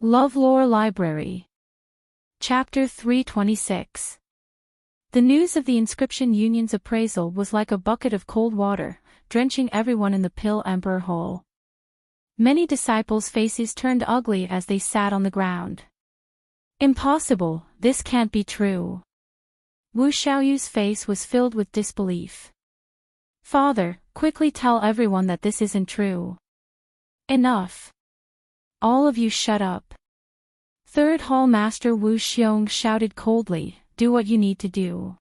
LoveLore Library. Chapter 326. The news of the Inscription Union's appraisal was like a bucket of cold water, drenching everyone in the Pill Emperor Hall. Many disciples' faces turned ugly as they sat on the ground. Impossible, this can't be true. Wu Xiaoyu's face was filled with disbelief. Father, quickly tell everyone that this isn't true. Enough. All of you shut up. Third Hall Master Wu Xiong shouted coldly, do what you need to do.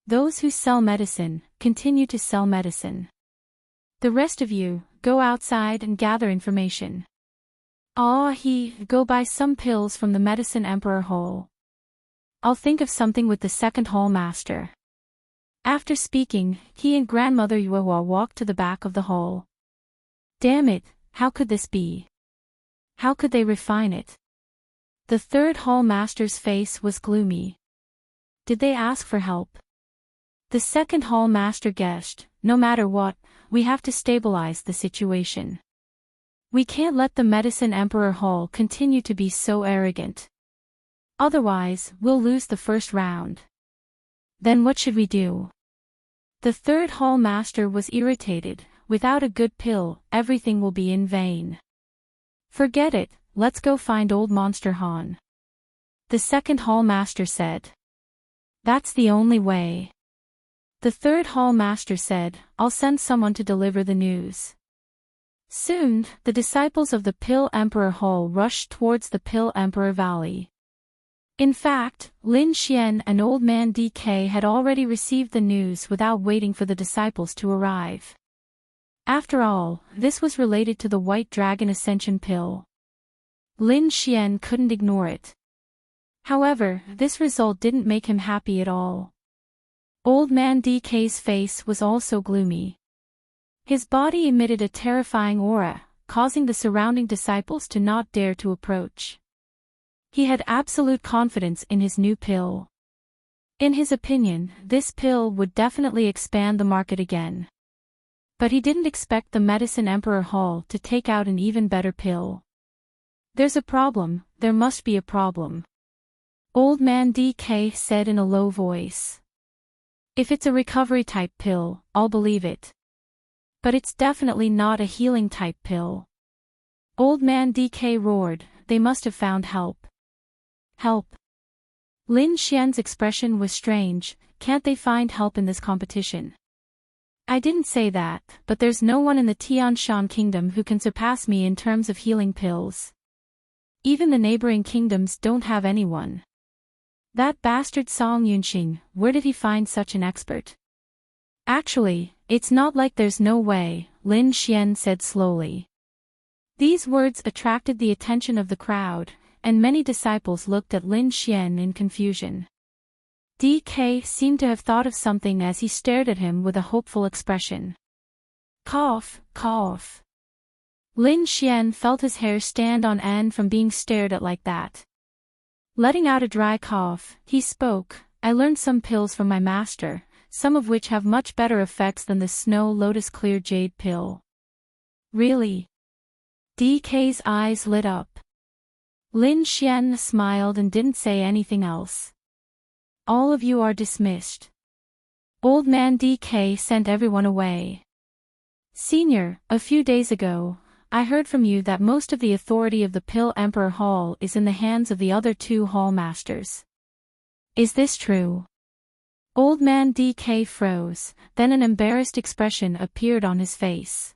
Those who sell medicine, continue to sell medicine. The rest of you, go outside and gather information. Go buy some pills from the Medicine Emperor Hall. I'll think of something with the second Hall Master. After speaking, he and Grandmother Yuehua walked to the back of the hall. Damn it, how could this be? How could they refine it? The third Hall Master's face was gloomy. Did they ask for help? The second Hall Master guessed, no matter what, we have to stabilize the situation. We can't let the Medicine Emperor Hall continue to be so arrogant. Otherwise, we'll lose the first round. Then what should we do? The third Hall Master was irritated. Without a good pill, everything will be in vain. Forget it, let's go find old Monster Han. The second Hall Master said. That's the only way. The third Hall Master said, I'll send someone to deliver the news. Soon, the disciples of the Pill Emperor Hall rushed towards the Pill Emperor Valley. In fact, Lin Xian and Old Man DK had already received the news without waiting for the disciples to arrive. After all, this was related to the White Dragon Ascension pill. Lin Xian couldn't ignore it. However, this result didn't make him happy at all. Old Man DK's face was also gloomy. His body emitted a terrifying aura, causing the surrounding disciples to not dare to approach. He had absolute confidence in his new pill. In his opinion, this pill would definitely expand the market again. But he didn't expect the Medicine Emperor Hall to take out an even better pill. There's a problem, there must be a problem. Old Man DK said in a low voice. If it's a recovery-type pill, I'll believe it. But it's definitely not a healing-type pill. Old Man DK roared, they must have found help. Help. Lin Xian's expression was strange, can't they find help in this competition? I didn't say that, but there's no one in the Tianshan Kingdom who can surpass me in terms of healing pills. Even the neighboring kingdoms don't have anyone. That bastard Song Yunxing, where did he find such an expert? Actually, it's not like there's no way, Lin Xian said slowly. These words attracted the attention of the crowd, and many disciples looked at Lin Xian in confusion. DK seemed to have thought of something as he stared at him with a hopeful expression. Cough, cough. Lin Xian felt his hair stand on end from being stared at like that. Letting out a dry cough, he spoke, I learned some pills from my master, some of which have much better effects than the Snow Lotus Clear Jade pill. Really? DK's eyes lit up. Lin Xian smiled and didn't say anything else. All of you are dismissed. Old Man DK sent everyone away. Senior, a few days ago, I heard from you that most of the authority of the Pill Emperor Hall is in the hands of the other two Hall Masters. Is this true? Old Man DK froze, then an embarrassed expression appeared on his face.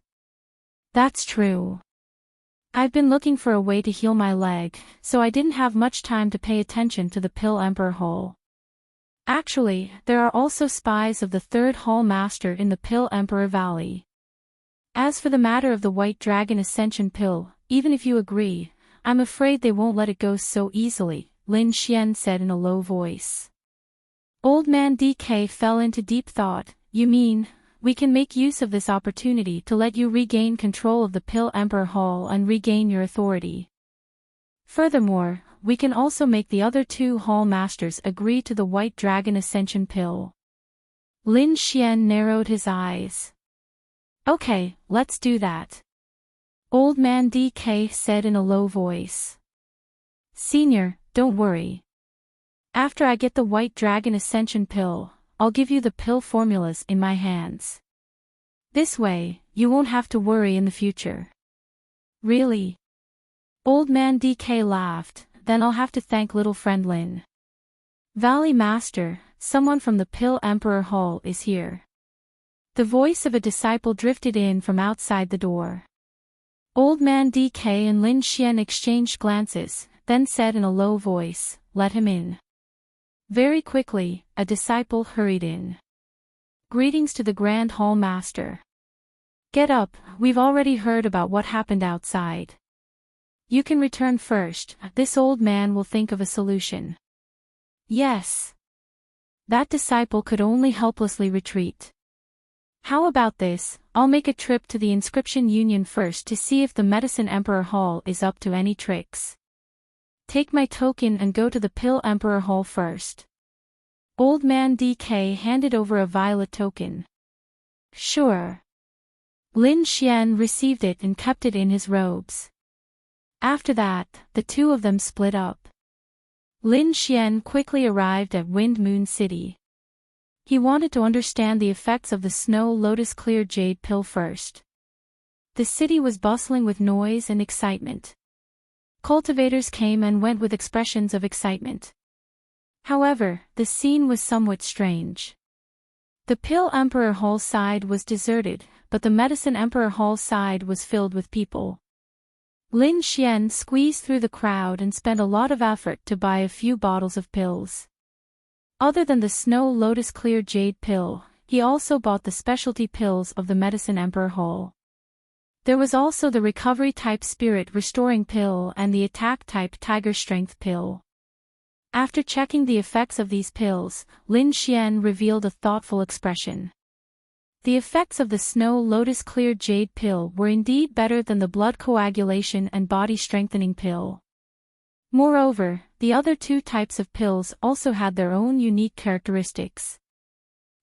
That's true. I've been looking for a way to heal my leg, so I didn't have much time to pay attention to the Pill Emperor Hall. Actually, there are also spies of the third Hall Master in the Pill Emperor Valley. As for the matter of the White Dragon Ascension pill, even if you agree, I'm afraid they won't let it go so easily, Lin Xian said in a low voice. Old Man DK fell into deep thought, you mean, we can make use of this opportunity to let you regain control of the Pill Emperor Hall and regain your authority. Furthermore, we can also make the other two Hall Masters agree to the White Dragon Ascension pill. Lin Xian narrowed his eyes. Okay, let's do that. Old Man DK said in a low voice. Senior, don't worry. After I get the White Dragon Ascension pill, I'll give you the pill formulas in my hands. This way, you won't have to worry in the future. Really? Old Man DK laughed, then I'll have to thank little friend Lin. Valley Master, someone from the Pill Emperor Hall is here. The voice of a disciple drifted in from outside the door. Old Man DK and Lin Xian exchanged glances, then said in a low voice, "Let him in." Very quickly, a disciple hurried in. Greetings to the Grand Hall Master. Get up, we've already heard about what happened outside. You can return first, this old man will think of a solution. Yes. That disciple could only helplessly retreat. How about this, I'll make a trip to the Inscription Union first to see if the Medicine Emperor Hall is up to any tricks. Take my token and go to the Pill Emperor Hall first. Old Man DK handed over a violet token. Sure. Lin Xian received it and kept it in his robes. After that, the two of them split up. Lin Xian quickly arrived at Wind Moon City. He wanted to understand the effects of the Snow Lotus Clear Jade pill first. The city was bustling with noise and excitement. Cultivators came and went with expressions of excitement. However, the scene was somewhat strange. The Pill Emperor Hall side was deserted, but the Medicine Emperor Hall side was filled with people. Lin Xian squeezed through the crowd and spent a lot of effort to buy a few bottles of pills. Other than the Snow Lotus Clear Jade pill, he also bought the specialty pills of the Medicine Emperor Hall. There was also the Recovery Type Spirit Restoring pill and the Attack Type Tiger Strength pill. After checking the effects of these pills, Lin Xian revealed a thoughtful expression. The effects of the Snow Lotus Clear Jade pill were indeed better than the blood coagulation and body strengthening pill. Moreover, the other two types of pills also had their own unique characteristics.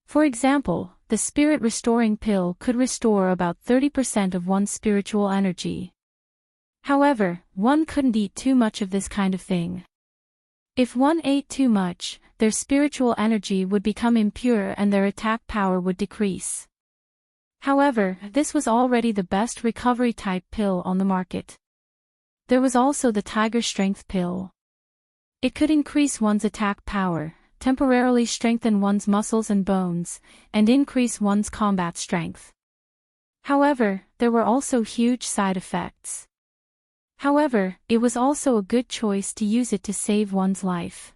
For example, the Spirit Restoring pill could restore about 30% of one's spiritual energy. However, one couldn't eat too much of this kind of thing. If one ate too much, their spiritual energy would become impure and their attack power would decrease. However, this was already the best recovery type pill on the market. There was also the Tiger Strength pill. It could increase one's attack power, temporarily strengthen one's muscles and bones, and increase one's combat strength. However, there were also huge side effects. However, it was also a good choice to use it to save one's life.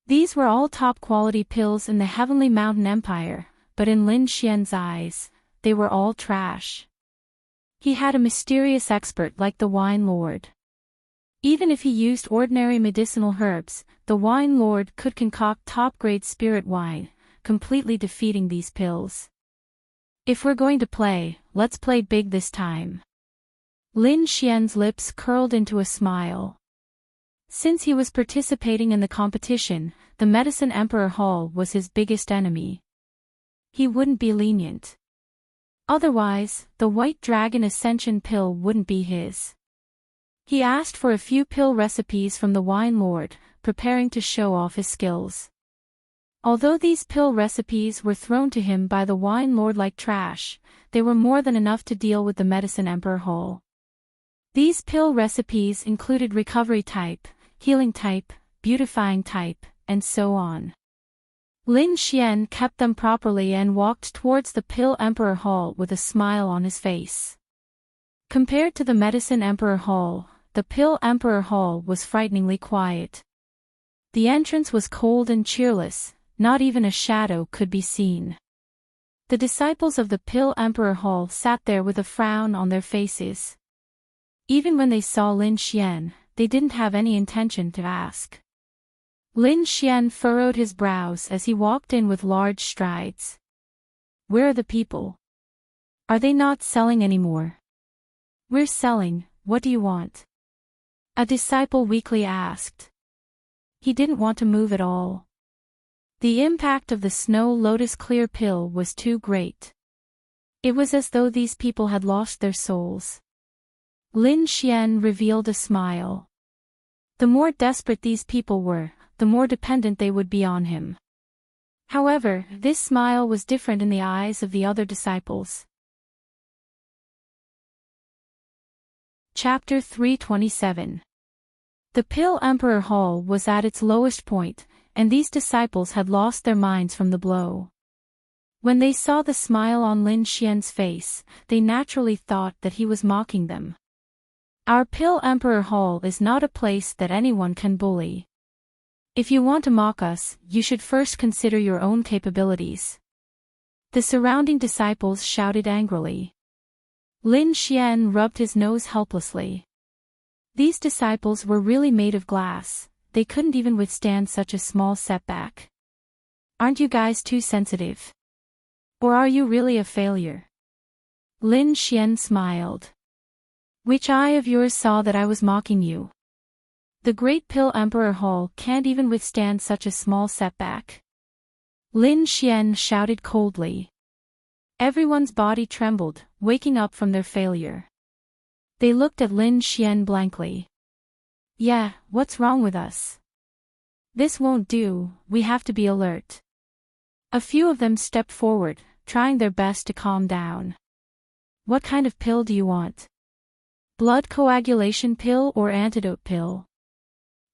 These were all top-quality pills in the Heavenly Mountain Empire, but in Lin Xian's eyes, they were all trash. He had a mysterious expert like the Wine Lord. Even if he used ordinary medicinal herbs, the Wine Lord could concoct top-grade spirit wine, completely defeating these pills. If we're going to play, let's play big this time. Lin Xian's lips curled into a smile. Since he was participating in the competition, the Medicine Emperor Hall was his biggest enemy. He wouldn't be lenient. Otherwise, the White Dragon Ascension pill wouldn't be his. He asked for a few pill recipes from the Wine Lord, preparing to show off his skills. Although these pill recipes were thrown to him by the Wine Lord like trash, they were more than enough to deal with the Medicine Emperor Hall. These pill recipes included recovery type, healing type, beautifying type, and so on. Lin Xian kept them properly and walked towards the Pill Emperor Hall with a smile on his face. Compared to the Medicine Emperor Hall, the Pill Emperor Hall was frighteningly quiet. The entrance was cold and cheerless, not even a shadow could be seen. The disciples of the Pill Emperor Hall sat there with a frown on their faces. Even when they saw Lin Xian, they didn't have any intention to ask. Lin Xian furrowed his brows as he walked in with large strides. Where are the people? Are they not selling anymore? We're selling, what do you want? A disciple weakly asked. He didn't want to move at all. The impact of the Snow Lotus Clear pill was too great. It was as though these people had lost their souls. Lin Xian revealed a smile. The more desperate these people were, the more dependent they would be on him. However, this smile was different in the eyes of the other disciples. Chapter 327. The Pill Emperor Hall was at its lowest point, and these disciples had lost their minds from the blow. When they saw the smile on Lin Xian's face, they naturally thought that he was mocking them. Our Pill Emperor Hall is not a place that anyone can bully. If you want to mock us, you should first consider your own capabilities. The surrounding disciples shouted angrily. Lin Xian rubbed his nose helplessly. These disciples were really made of glass, they couldn't even withstand such a small setback. Aren't you guys too sensitive? Or are you really a failure? Lin Xian smiled. Which eye of yours saw that I was mocking you? The Great Pill Emperor Hall can't even withstand such a small setback. Lin Xian shouted coldly. Everyone's body trembled, waking up from their failure. They looked at Lin Xian blankly. Yeah, what's wrong with us? This won't do, we have to be alert. A few of them stepped forward, trying their best to calm down. What kind of pill do you want? Blood coagulation pill or antidote pill?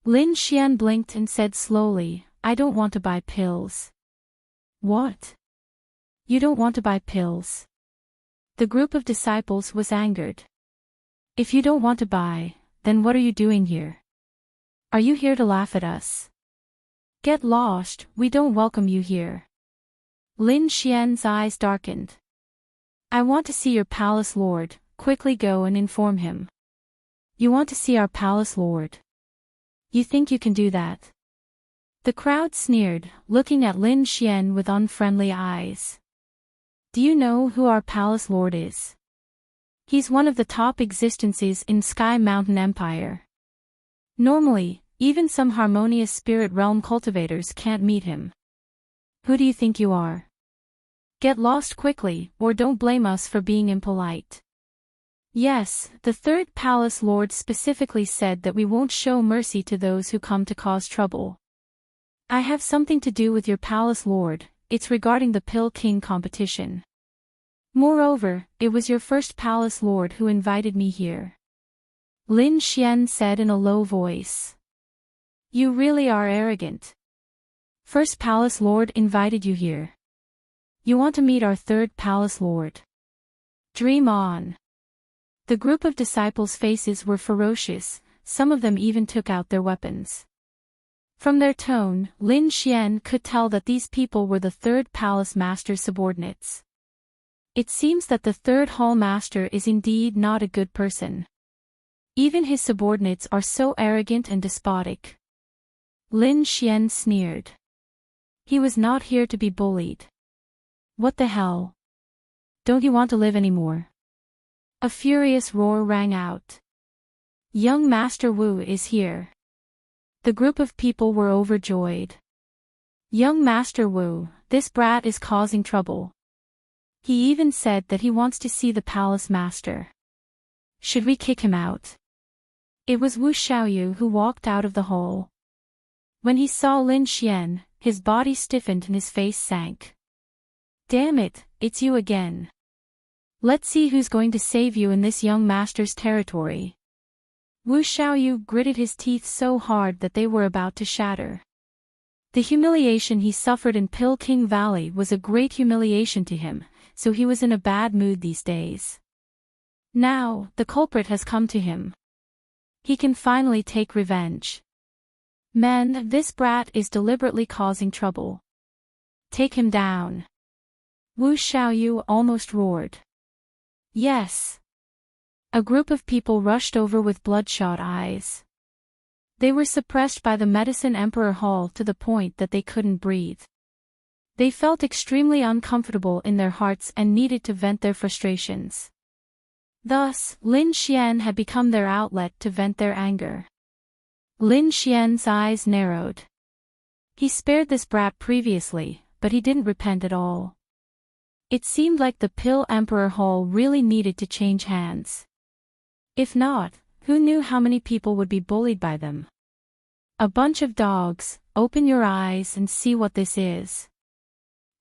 Lin Xian blinked and said slowly, I don't want to buy pills. What? You don't want to buy pills? The group of disciples was angered. If you don't want to buy, then what are you doing here? Are you here to laugh at us? Get lost, we don't welcome you here. Lin Xian's eyes darkened. I want to see your palace lord, quickly go and inform him. You want to see our palace lord? You think you can do that? The crowd sneered, looking at Lin Xian with unfriendly eyes. Do you know who our palace lord is? He's one of the top existences in Sky Mountain Empire. Normally, even some harmonious spirit realm cultivators can't meet him. Who do you think you are? Get lost quickly, or don't blame us for being impolite. Yes, the third palace lord specifically said that we won't show mercy to those who come to cause trouble. I have something to do with your palace lord, it's regarding the Pill King competition. Moreover, it was your first palace lord who invited me here. Lin Xian said in a low voice. You really are arrogant. First palace lord invited you here. You want to meet our third palace lord. Dream on. The group of disciples' faces were ferocious, some of them even took out their weapons. From their tone, Lin Xian could tell that these people were the third palace master's subordinates. It seems that the third hall master is indeed not a good person. Even his subordinates are so arrogant and despotic. Lin Xian sneered. He was not here to be bullied. What the hell? Don't you want to live anymore? A furious roar rang out. Young Master Wu is here. The group of people were overjoyed. Young Master Wu, this brat is causing trouble. He even said that he wants to see the palace master. Should we kick him out? It was Wu Xiaoyu who walked out of the hall. When he saw Lin Xian, his body stiffened and his face sank. Damn it, it's you again. Let's see who's going to save you in this young master's territory. Wu Xiaoyu gritted his teeth so hard that they were about to shatter. The humiliation he suffered in Pill King Valley was a great humiliation to him, so he was in a bad mood these days. Now, the culprit has come to him. He can finally take revenge. Men, this brat is deliberately causing trouble. Take him down. Wu Xiaoyu almost roared. Yes. A group of people rushed over with bloodshot eyes. They were suppressed by the Medicine Emperor Hall to the point that they couldn't breathe. They felt extremely uncomfortable in their hearts and needed to vent their frustrations. Thus, Lin Xian had become their outlet to vent their anger. Lin Xian's eyes narrowed. He spared this brat previously, but he didn't repent at all. It seemed like the Pill Emperor Hall really needed to change hands. If not, who knew how many people would be bullied by them? A bunch of dogs, open your eyes and see what this is.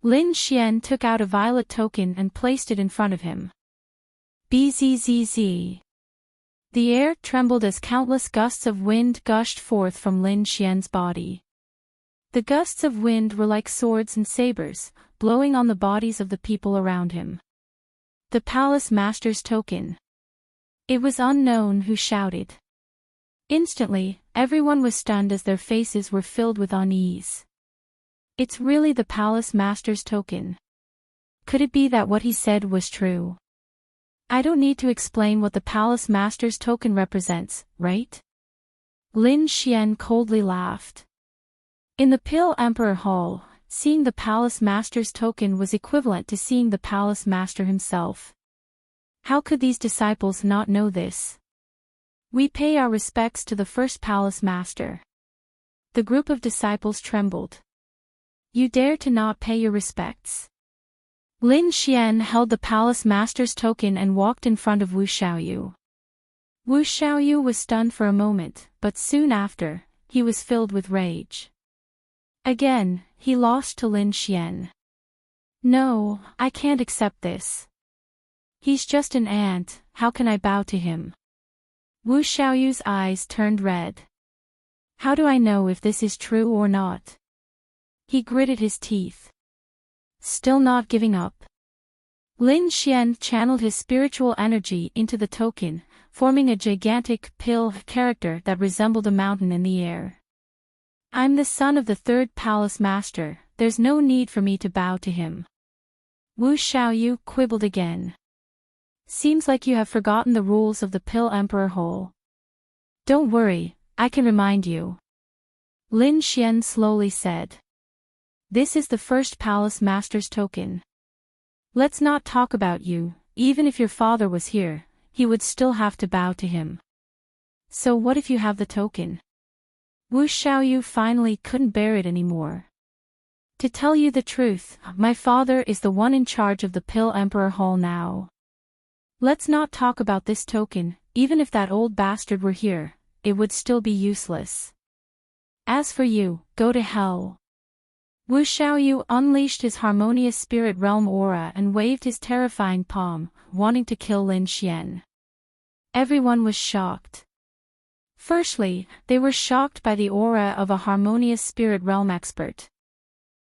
Lin Xian took out a violet token and placed it in front of him. Bzzz. The air trembled as countless gusts of wind gushed forth from Lin Xian's body. The gusts of wind were like swords and sabers, blowing on the bodies of the people around him. The palace master's token. It was unknown who shouted. Instantly, everyone was stunned as their faces were filled with unease. It's really the palace master's token. Could it be that what he said was true? I don't need to explain what the palace master's token represents, right? Lin Xian coldly laughed. In the Pill Emperor Hall, seeing the palace master's token was equivalent to seeing the palace master himself. How could these disciples not know this? We pay our respects to the first palace master. The group of disciples trembled. You dare to not pay your respects? Lin Xian held the palace master's token and walked in front of Wu Xiaoyu. Wu Xiaoyu was stunned for a moment, but soon after, he was filled with rage. Again, he lost to Lin Xian. No, I can't accept this. He's just an ant, how can I bow to him? Wu Xiaoyu's eyes turned red. How do I know if this is true or not? He gritted his teeth. Still not giving up. Lin Xian channeled his spiritual energy into the token, forming a gigantic pill character that resembled a mountain in the air. I'm the son of the third palace master, there's no need for me to bow to him. Wu Xiaoyu quibbled again. Seems like you have forgotten the rules of the Pill Emperor Hole. Don't worry, I can remind you. Lin Xian slowly said. This is the first palace master's token. Let's not talk about you, even if your father was here, he would still have to bow to him. So what if you have the token? Wu Xiaoyu finally couldn't bear it anymore. To tell you the truth, my father is the one in charge of the Pill Emperor Hall now. Let's not talk about this token, even if that old bastard were here, it would still be useless. As for you, go to hell. Wu Xiaoyu unleashed his harmonious spirit realm aura and waved his terrifying palm, wanting to kill Lin Xian. Everyone was shocked. Firstly, they were shocked by the aura of a harmonious spirit realm expert.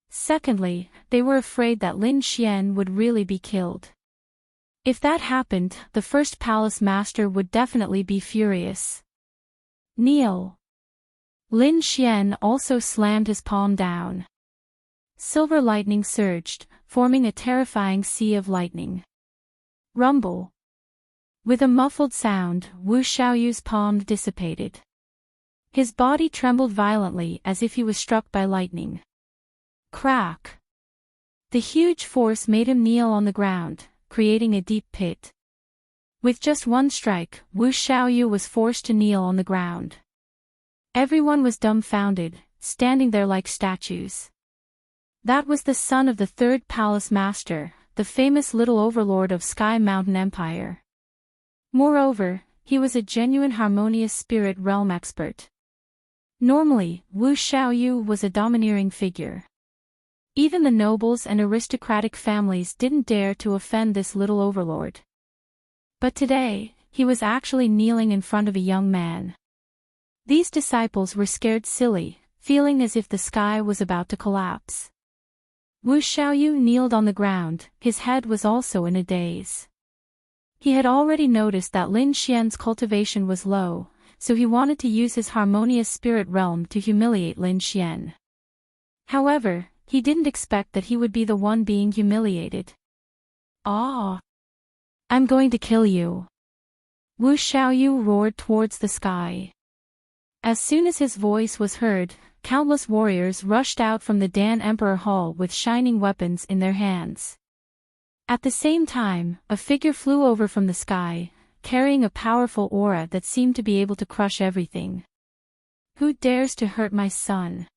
Secondly, they were afraid that Lin Xian would really be killed. If that happened, the first palace master would definitely be furious. Kneel. Lin Xian also slammed his palm down. Silver lightning surged, forming a terrifying sea of lightning. Rumble. With a muffled sound, Wu Xiaoyu's palm dissipated. His body trembled violently as if he was struck by lightning. Crack. The huge force made him kneel on the ground, creating a deep pit. With just one strike, Wu Xiaoyu was forced to kneel on the ground. Everyone was dumbfounded, standing there like statues. That was the son of the third palace master, the famous little overlord of Sky Mountain Empire. Moreover, he was a genuine harmonious spirit realm expert. Normally, Wu Xiaoyu was a domineering figure. Even the nobles and aristocratic families didn't dare to offend this little overlord. But today, he was actually kneeling in front of a young man. These disciples were scared silly, feeling as if the sky was about to collapse. Wu Xiaoyu kneeled on the ground, his head was also in a daze. He had already noticed that Lin Xian's cultivation was low, so he wanted to use his harmonious spirit realm to humiliate Lin Xian. However, he didn't expect that he would be the one being humiliated. Ah! I'm going to kill you! Wu Xiaoyu roared towards the sky. As soon as his voice was heard, countless warriors rushed out from the Dan Emperor Hall with shining weapons in their hands. At the same time, a figure flew over from the sky, carrying a powerful aura that seemed to be able to crush everything. Who dares to hurt my son?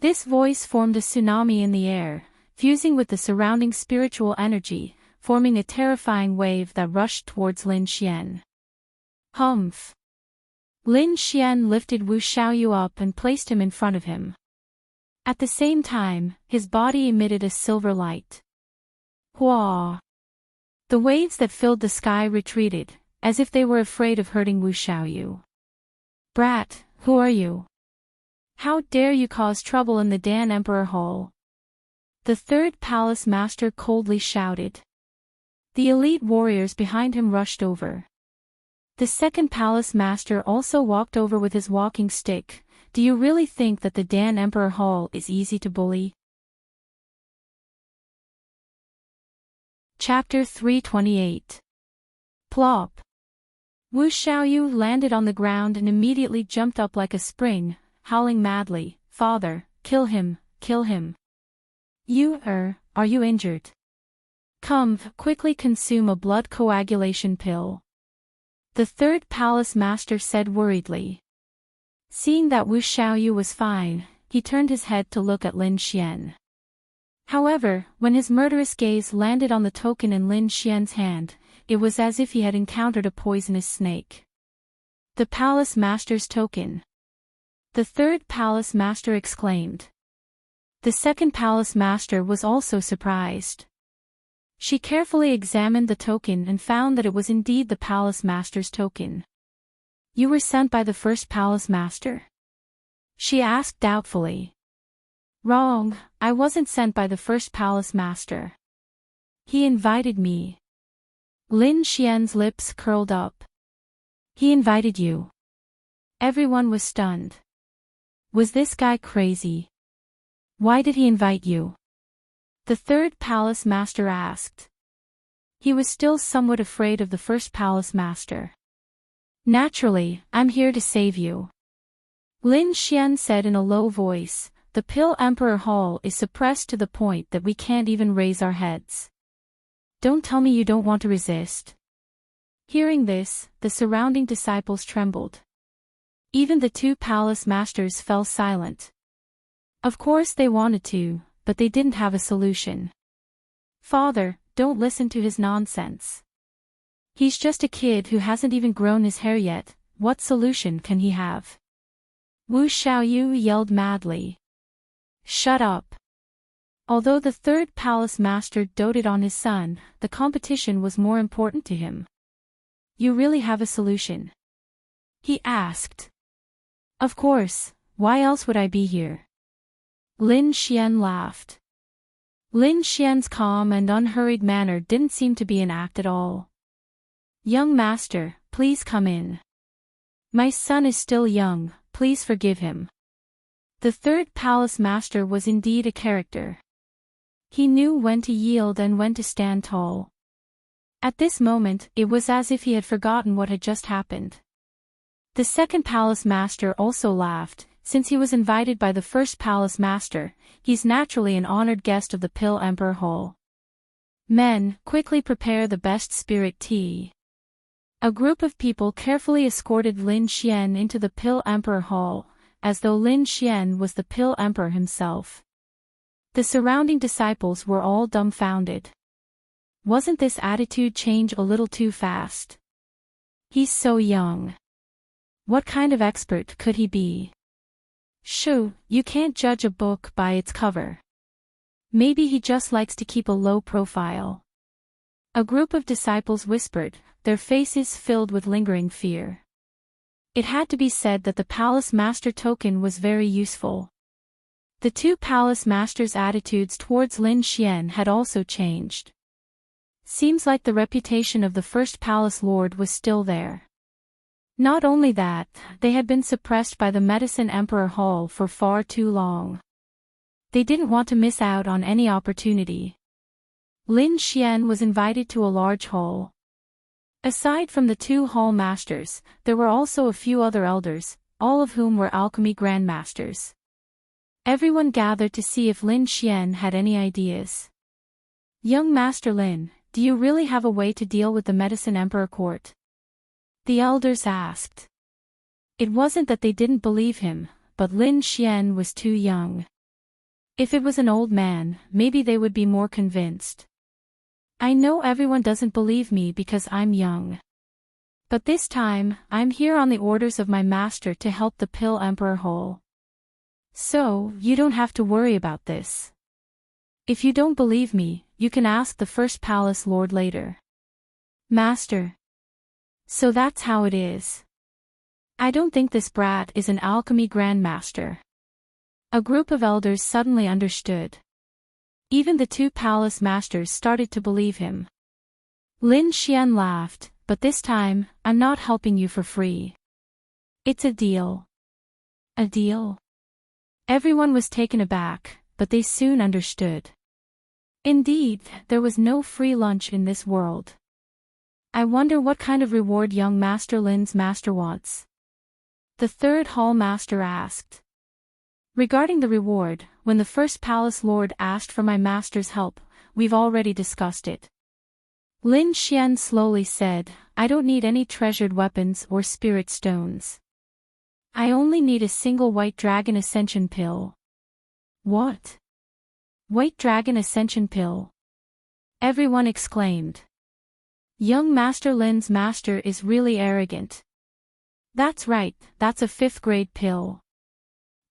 This voice formed a tsunami in the air, fusing with the surrounding spiritual energy, forming a terrifying wave that rushed towards Lin Xian. Humph! Lin Xian lifted Wu Xiaoyu up and placed him in front of him. At the same time, his body emitted a silver light. Hua! The waves that filled the sky retreated, as if they were afraid of hurting Wu Xiaoyu. Brat, who are you? How dare you cause trouble in the Dan Emperor Hall? The third palace master coldly shouted. The elite warriors behind him rushed over. The second palace master also walked over with his walking stick. Do you really think that the Dan Emperor Hall is easy to bully? Chapter 328. Plop. Wu Xiaoyu landed on the ground and immediately jumped up like a spring, howling madly, "Father, kill him, kill him. Are you injured? Come, quickly consume a blood coagulation pill." The third palace master said worriedly. Seeing that Wu Xiaoyu was fine, he turned his head to look at Lin Xian. However, when his murderous gaze landed on the token in Lin Xian's hand, it was as if he had encountered a poisonous snake. The palace master's token. The third palace master exclaimed. The second palace master was also surprised. She carefully examined the token and found that it was indeed the palace master's token. You were sent by the first palace master? She asked doubtfully. Wrong, I wasn't sent by the first palace master. He invited me. Lin Xian's lips curled up. He invited you. Everyone was stunned. Was this guy crazy? Why did he invite you? The third palace master asked. He was still somewhat afraid of the first palace master. Naturally, I'm here to save you. Lin Xian said in a low voice, the Pill Emperor Hall is suppressed to the point that we can't even raise our heads. Don't tell me you don't want to resist. Hearing this, the surrounding disciples trembled. Even the two palace masters fell silent. Of course they wanted to, but they didn't have a solution. Father, don't listen to his nonsense. He's just a kid who hasn't even grown his hair yet, what solution can he have? Wu Xiaoyu yelled madly. Shut up. Although the third palace master doted on his son, the competition was more important to him. You really have a solution? He asked. Of course, why else would I be here? Lin Xian laughed. Lin Xian's calm and unhurried manner didn't seem to be an act at all. Young master, please come in. My son is still young, please forgive him. The third palace master was indeed a character. He knew when to yield and when to stand tall. At this moment, it was as if he had forgotten what had just happened. The second palace master also laughed. Since he was invited by the first palace master, he's naturally an honored guest of the Pill Emperor Hall. Men, quickly prepare the best spirit tea. A group of people carefully escorted Lin Xian into the Pill Emperor Hall, as though Lin Xian was the Pill Emperor himself. The surrounding disciples were all dumbfounded. Wasn't this attitude change a little too fast? He's so young. What kind of expert could he be? Shoo, you can't judge a book by its cover. Maybe he just likes to keep a low profile. A group of disciples whispered, their faces filled with lingering fear. It had to be said that the palace master token was very useful. The two palace masters' attitudes towards Lin Xian had also changed. Seems like the reputation of the first palace lord was still there. Not only that, they had been suppressed by the Medicine Emperor Hall for far too long. They didn't want to miss out on any opportunity. Lin Xian was invited to a large hall. Aside from the two hall masters, there were also a few other elders, all of whom were alchemy grandmasters. Everyone gathered to see if Lin Xian had any ideas. Young Master Lin, do you really have a way to deal with the Medicine Emperor court? The elders asked. It wasn't that they didn't believe him, but Lin Xian was too young. If it was an old man, maybe they would be more convinced. I know everyone doesn't believe me because I'm young. But this time, I'm here on the orders of my master to help the Pill Emperor whole. So, you don't have to worry about this. If you don't believe me, you can ask the first palace lord later. Master. So that's how it is. I don't think this brat is an alchemy grandmaster. A group of elders suddenly understood. Even the two palace masters started to believe him. Lin Xian laughed, but this time, I'm not helping you for free. It's a deal. A deal? Everyone was taken aback, but they soon understood. Indeed, there was no free lunch in this world. I wonder what kind of reward young Master Lin's master wants. The third hall master asked. Regarding the reward, when the first palace lord asked for my master's help, we've already discussed it. Lin Xian slowly said, I don't need any treasured weapons or spirit stones. I only need a single white dragon ascension pill. What? White dragon ascension pill? Everyone exclaimed. Young Master Lin's master is really arrogant. That's right, that's a 5th grade pill.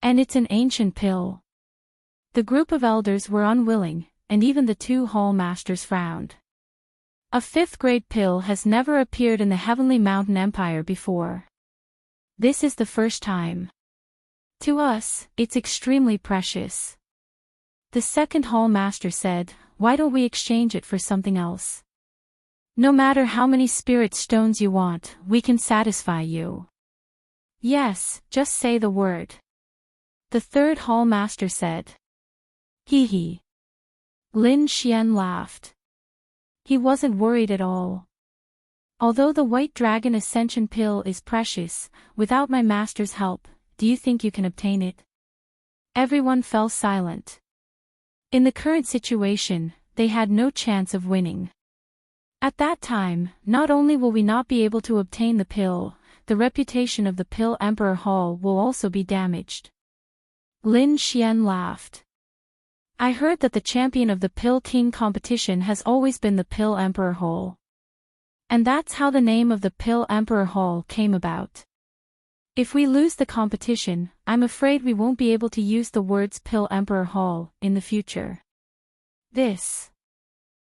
And it's an ancient pill. The group of elders were unwilling, and even the two hall masters frowned. A 5th grade pill has never appeared in the Heavenly Mountain Empire before. This is the first time. To us, it's extremely precious. The second hall master said, why don't we exchange it for something else? No matter how many spirit stones you want, we can satisfy you. Yes, just say the word. The third hall master said. Hee hee. Lin Xian laughed. He wasn't worried at all. Although the white dragon ascension pill is precious, without my master's help, do you think you can obtain it? Everyone fell silent. In the current situation, they had no chance of winning. At that time, not only will we not be able to obtain the pill, the reputation of the Pill Emperor Hall will also be damaged. Lin Xian laughed. I heard that the champion of the Pill King competition has always been the Pill Emperor Hall. And that's how the name of the Pill Emperor Hall came about. If we lose the competition, I'm afraid we won't be able to use the words Pill Emperor Hall in the future.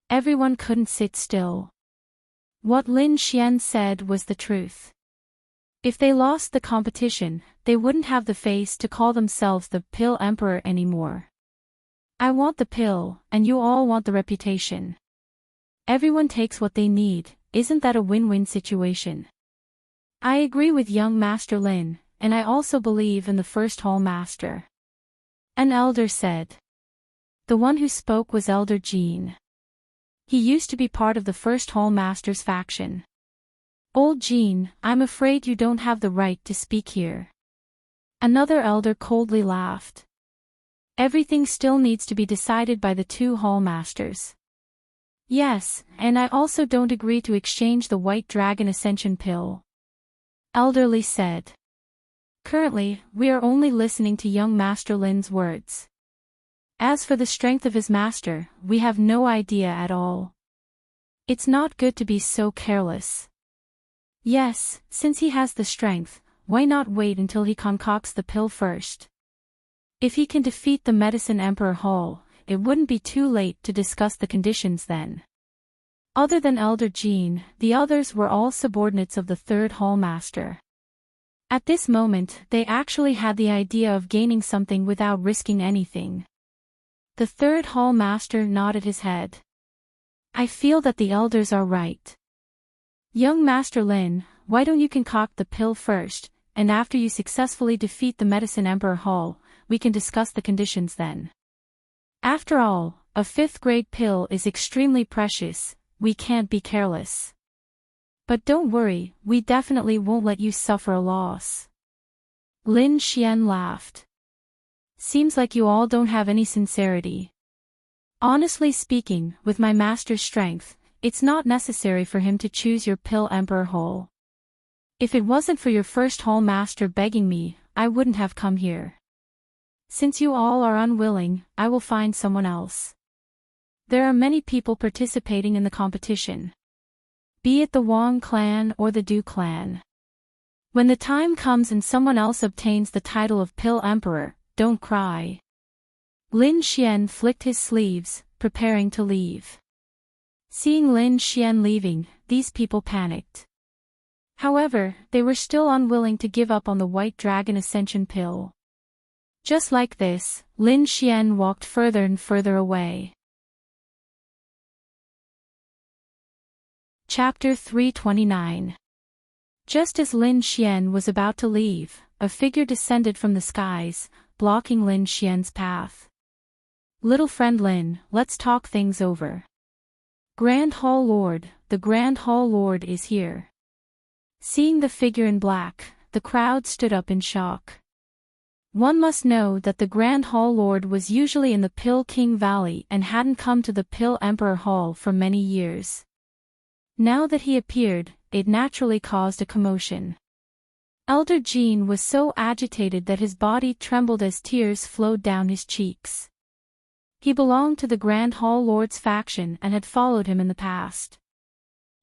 Everyone couldn't sit still. What Lin Xian said was the truth. If they lost the competition, they wouldn't have the face to call themselves the Pill Emperor anymore. I want the pill, and you all want the reputation. Everyone takes what they need, isn't that a win-win situation? I agree with young Master Lin, and I also believe in the first hall master. An elder said. The one who spoke was Elder Jean. He used to be part of the first hall master's faction. Old Jean, I'm afraid you don't have the right to speak here. Another elder coldly laughed. Everything still needs to be decided by the two hall masters. Yes, and I also don't agree to exchange the White Dragon Ascension pill. Elderly said. Currently, we are only listening to young Master Lin's words. As for the strength of his master, we have no idea at all. It's not good to be so careless. Yes, since he has the strength, why not wait until he concocts the pill first? If he can defeat the Medicine Emperor Hall, it wouldn't be too late to discuss the conditions then. Other than Elder Jean, the others were all subordinates of the third hall master. At this moment, they actually had the idea of gaining something without risking anything. The third hall master nodded his head. I feel that the elders are right. Young Master Lin, why don't you concoct the pill first, and after you successfully defeat the Medicine Emperor Hall, we can discuss the conditions then. After all, a 5th grade pill is extremely precious, we can't be careless. But don't worry, we definitely won't let you suffer a loss. Lin Xian laughed. Seems like you all don't have any sincerity. Honestly speaking, with my master's strength, it's not necessary for him to choose your Pill Emperor Hall. If it wasn't for your first hall master begging me, I wouldn't have come here. Since you all are unwilling, I will find someone else. There are many people participating in the competition. be it the Wang clan or the Du clan. When the time comes and someone else obtains the title of Pill Emperor, don't cry. Lin Xian flicked his sleeves, preparing to leave. Seeing Lin Xian leaving, these people panicked. However, they were still unwilling to give up on the White Dragon Ascension pill. Just like this, Lin Xian walked further and further away. Chapter 329. Just as Lin Xian was about to leave, a figure descended from the skies, blocking Lin Xian's path. Little friend Lin, let's talk things over. Grand Hall Lord, the Grand Hall Lord is here. Seeing the figure in black, the crowd stood up in shock. One must know that the Grand Hall Lord was usually in the Pill King Valley and hadn't come to the Pill Emperor Hall for many years. Now that he appeared, it naturally caused a commotion. Elder Jean was so agitated that his body trembled as tears flowed down his cheeks. He belonged to the Grand Hall Lord's faction and had followed him in the past.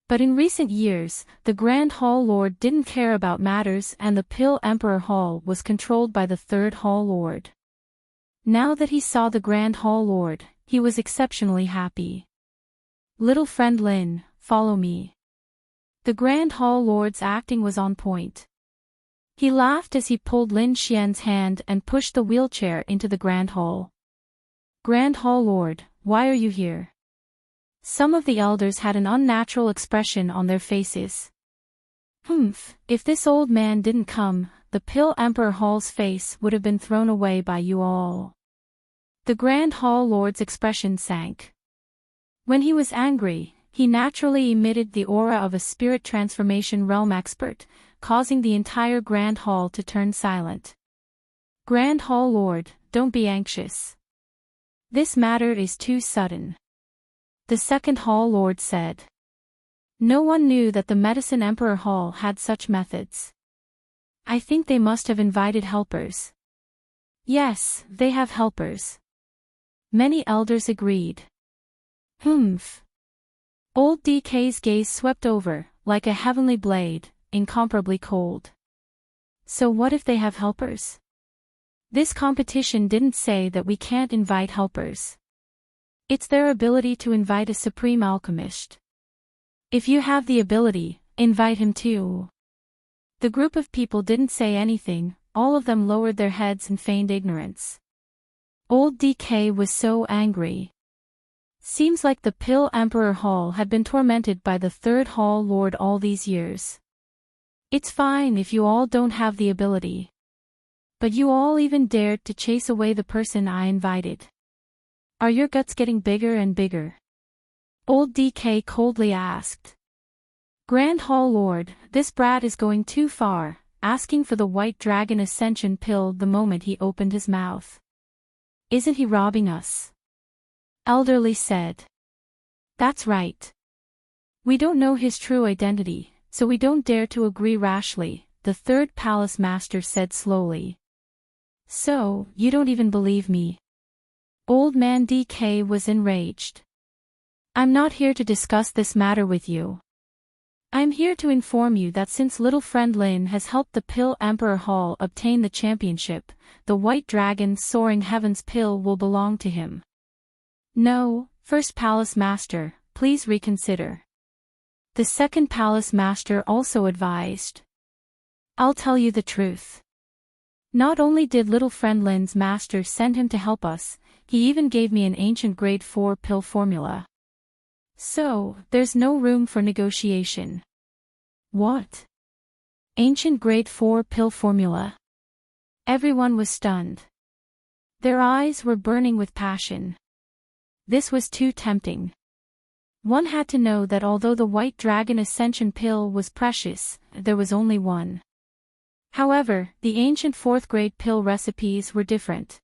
But in recent years, the Grand Hall Lord didn't care about matters and the Pill Emperor Hall was controlled by the Third Hall Lord. Now that he saw the Grand Hall Lord, he was exceptionally happy. Little friend Lin, follow me. The Grand Hall Lord's acting was on point. He laughed as he pulled Lin Xian's hand and pushed the wheelchair into the Grand Hall. Grand Hall Lord, why are you here? Some of the elders had an unnatural expression on their faces. If this old man didn't come, the Pill Emperor Hall's face would have been thrown away by you all. The Grand Hall Lord's expression sank. When he was angry, he naturally emitted the aura of a spirit transformation realm expert, causing the entire Grand Hall to turn silent. Grand Hall Lord, don't be anxious. This matter is too sudden. The Second Hall Lord said. No one knew that the Medicine Emperor Hall had such methods. I think they must have invited helpers. Yes, they have helpers. Many elders agreed. Old DK's gaze swept over, like a heavenly blade, incomparably cold. So what if they have helpers? This competition didn't say that we can't invite helpers. It's their ability to invite a supreme alchemist. If you have the ability, invite him too. The group of people didn't say anything, all of them lowered their heads and feigned ignorance. Old DK was so angry. Seems like the Pill Emperor Hall had been tormented by the Third Hall Lord all these years. It's fine if you all don't have the ability. But you all even dared to chase away the person I invited. Are your guts getting bigger and bigger? Old DK coldly asked. Grand Hall Lord, this brat is going too far, asking for the White Dragon Ascension pill the moment he opened his mouth. Isn't he robbing us? Elderly said. That's right. We don't know his true identity, so we don't dare to agree rashly, the Third Palace Master said slowly. So, you don't even believe me? Old man DK was enraged. I'm not here to discuss this matter with you. I'm here to inform you that since little friend Lin has helped the Pill Emperor Hall obtain the championship, the White Dragon Soaring Heavens pill will belong to him. No, First Palace Master, please reconsider. The Second Palace Master also advised. I'll tell you the truth. Not only did little friend Lin's master send him to help us, he even gave me an ancient grade 4 pill formula. So, there's no room for negotiation. What? Ancient grade 4 pill formula? Everyone was stunned. Their eyes were burning with passion. This was too tempting. One had to know that although the White Dragon Ascension pill was precious, there was only one. However, the ancient 4th grade pill recipes were different.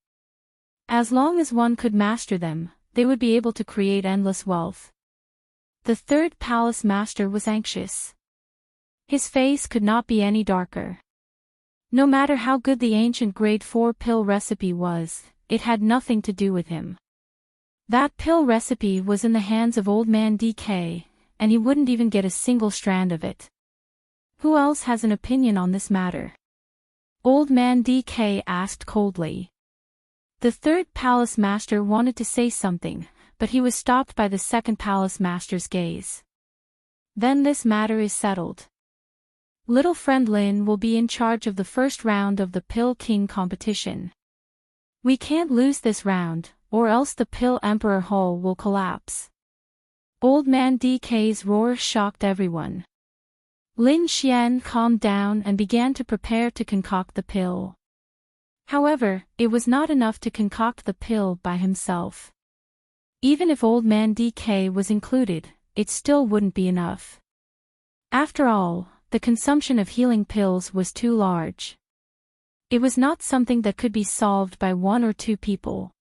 As long as one could master them, they would be able to create endless wealth. The Third Palace Master was anxious. His face could not be any darker. No matter how good the ancient grade 4 pill recipe was, it had nothing to do with him. That pill recipe was in the hands of old man DK, and he wouldn't even get a single strand of it. Who else has an opinion on this matter? Old Man DK asked coldly. The third palace master wanted to say something, but he was stopped by the second palace master's gaze. Then this matter is settled. Little friend Lin will be in charge of the first round of the Pill King competition. We can't lose this round, or else the Pill Emperor Hall will collapse. Old Man DK's roar shocked everyone. Lin Xian calmed down and began to prepare to concoct the pill. However, it was not enough to concoct the pill by himself. Even if Old Man DK was included, it still wouldn't be enough. After all, the consumption of healing pills was too large. It was not something that could be solved by 1 or 2 people.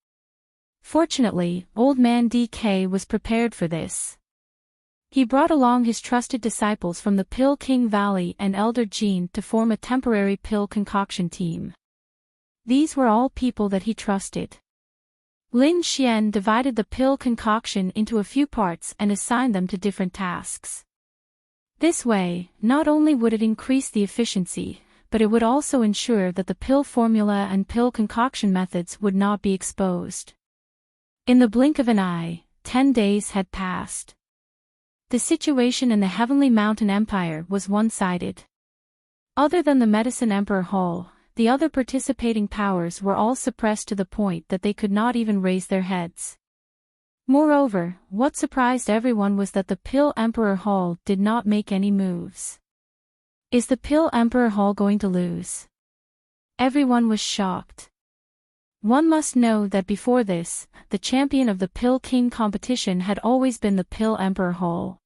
Fortunately, Old Man DK was prepared for this. He brought along his trusted disciples from the Pill King Valley and Elder Jean to form a temporary pill concoction team. These were all people that he trusted. Lin Xian divided the pill concoction into a few parts and assigned them to different tasks. This way, not only would it increase the efficiency, but it would also ensure that the pill formula and pill concoction methods would not be exposed. In the blink of an eye, 10 days had passed. The situation in the Heavenly Mountain Empire was one-sided. Other than the Medicine Emperor Hall, the other participating powers were all suppressed to the point that they could not even raise their heads. Moreover, what surprised everyone was that the Pill Emperor Hall did not make any moves. Is the Pill Emperor Hall going to lose? Everyone was shocked. One must know that before this, the champion of the Pill King competition had always been the Pill Emperor Hall.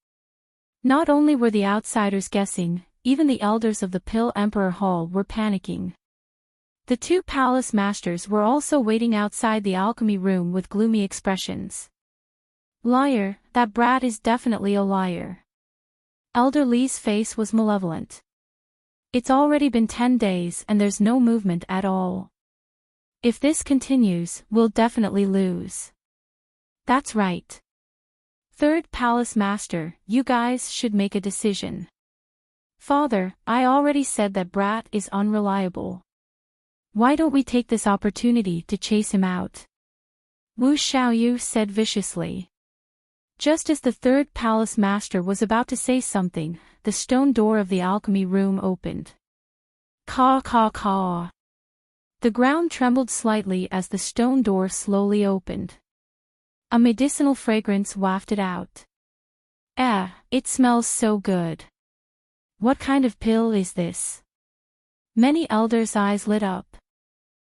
Not only were the outsiders guessing, even the elders of the Pill Emperor Hall were panicking. The 2 palace masters were also waiting outside the alchemy room with gloomy expressions. Liar, that brat is definitely a liar. Elder Li's face was malevolent. It's already been 10 days and there's no movement at all. If this continues, we'll definitely lose. That's right. Third Palace Master, you guys should make a decision. Father, I already said that brat is unreliable. Why don't we take this opportunity to chase him out? Wu Xiaoyu said viciously. Just as the third Palace Master was about to say something, the stone door of the alchemy room opened. Caw caw caw. The ground trembled slightly as the stone door slowly opened. A medicinal fragrance wafted out. It smells so good. What kind of pill is this? Many elders' eyes lit up.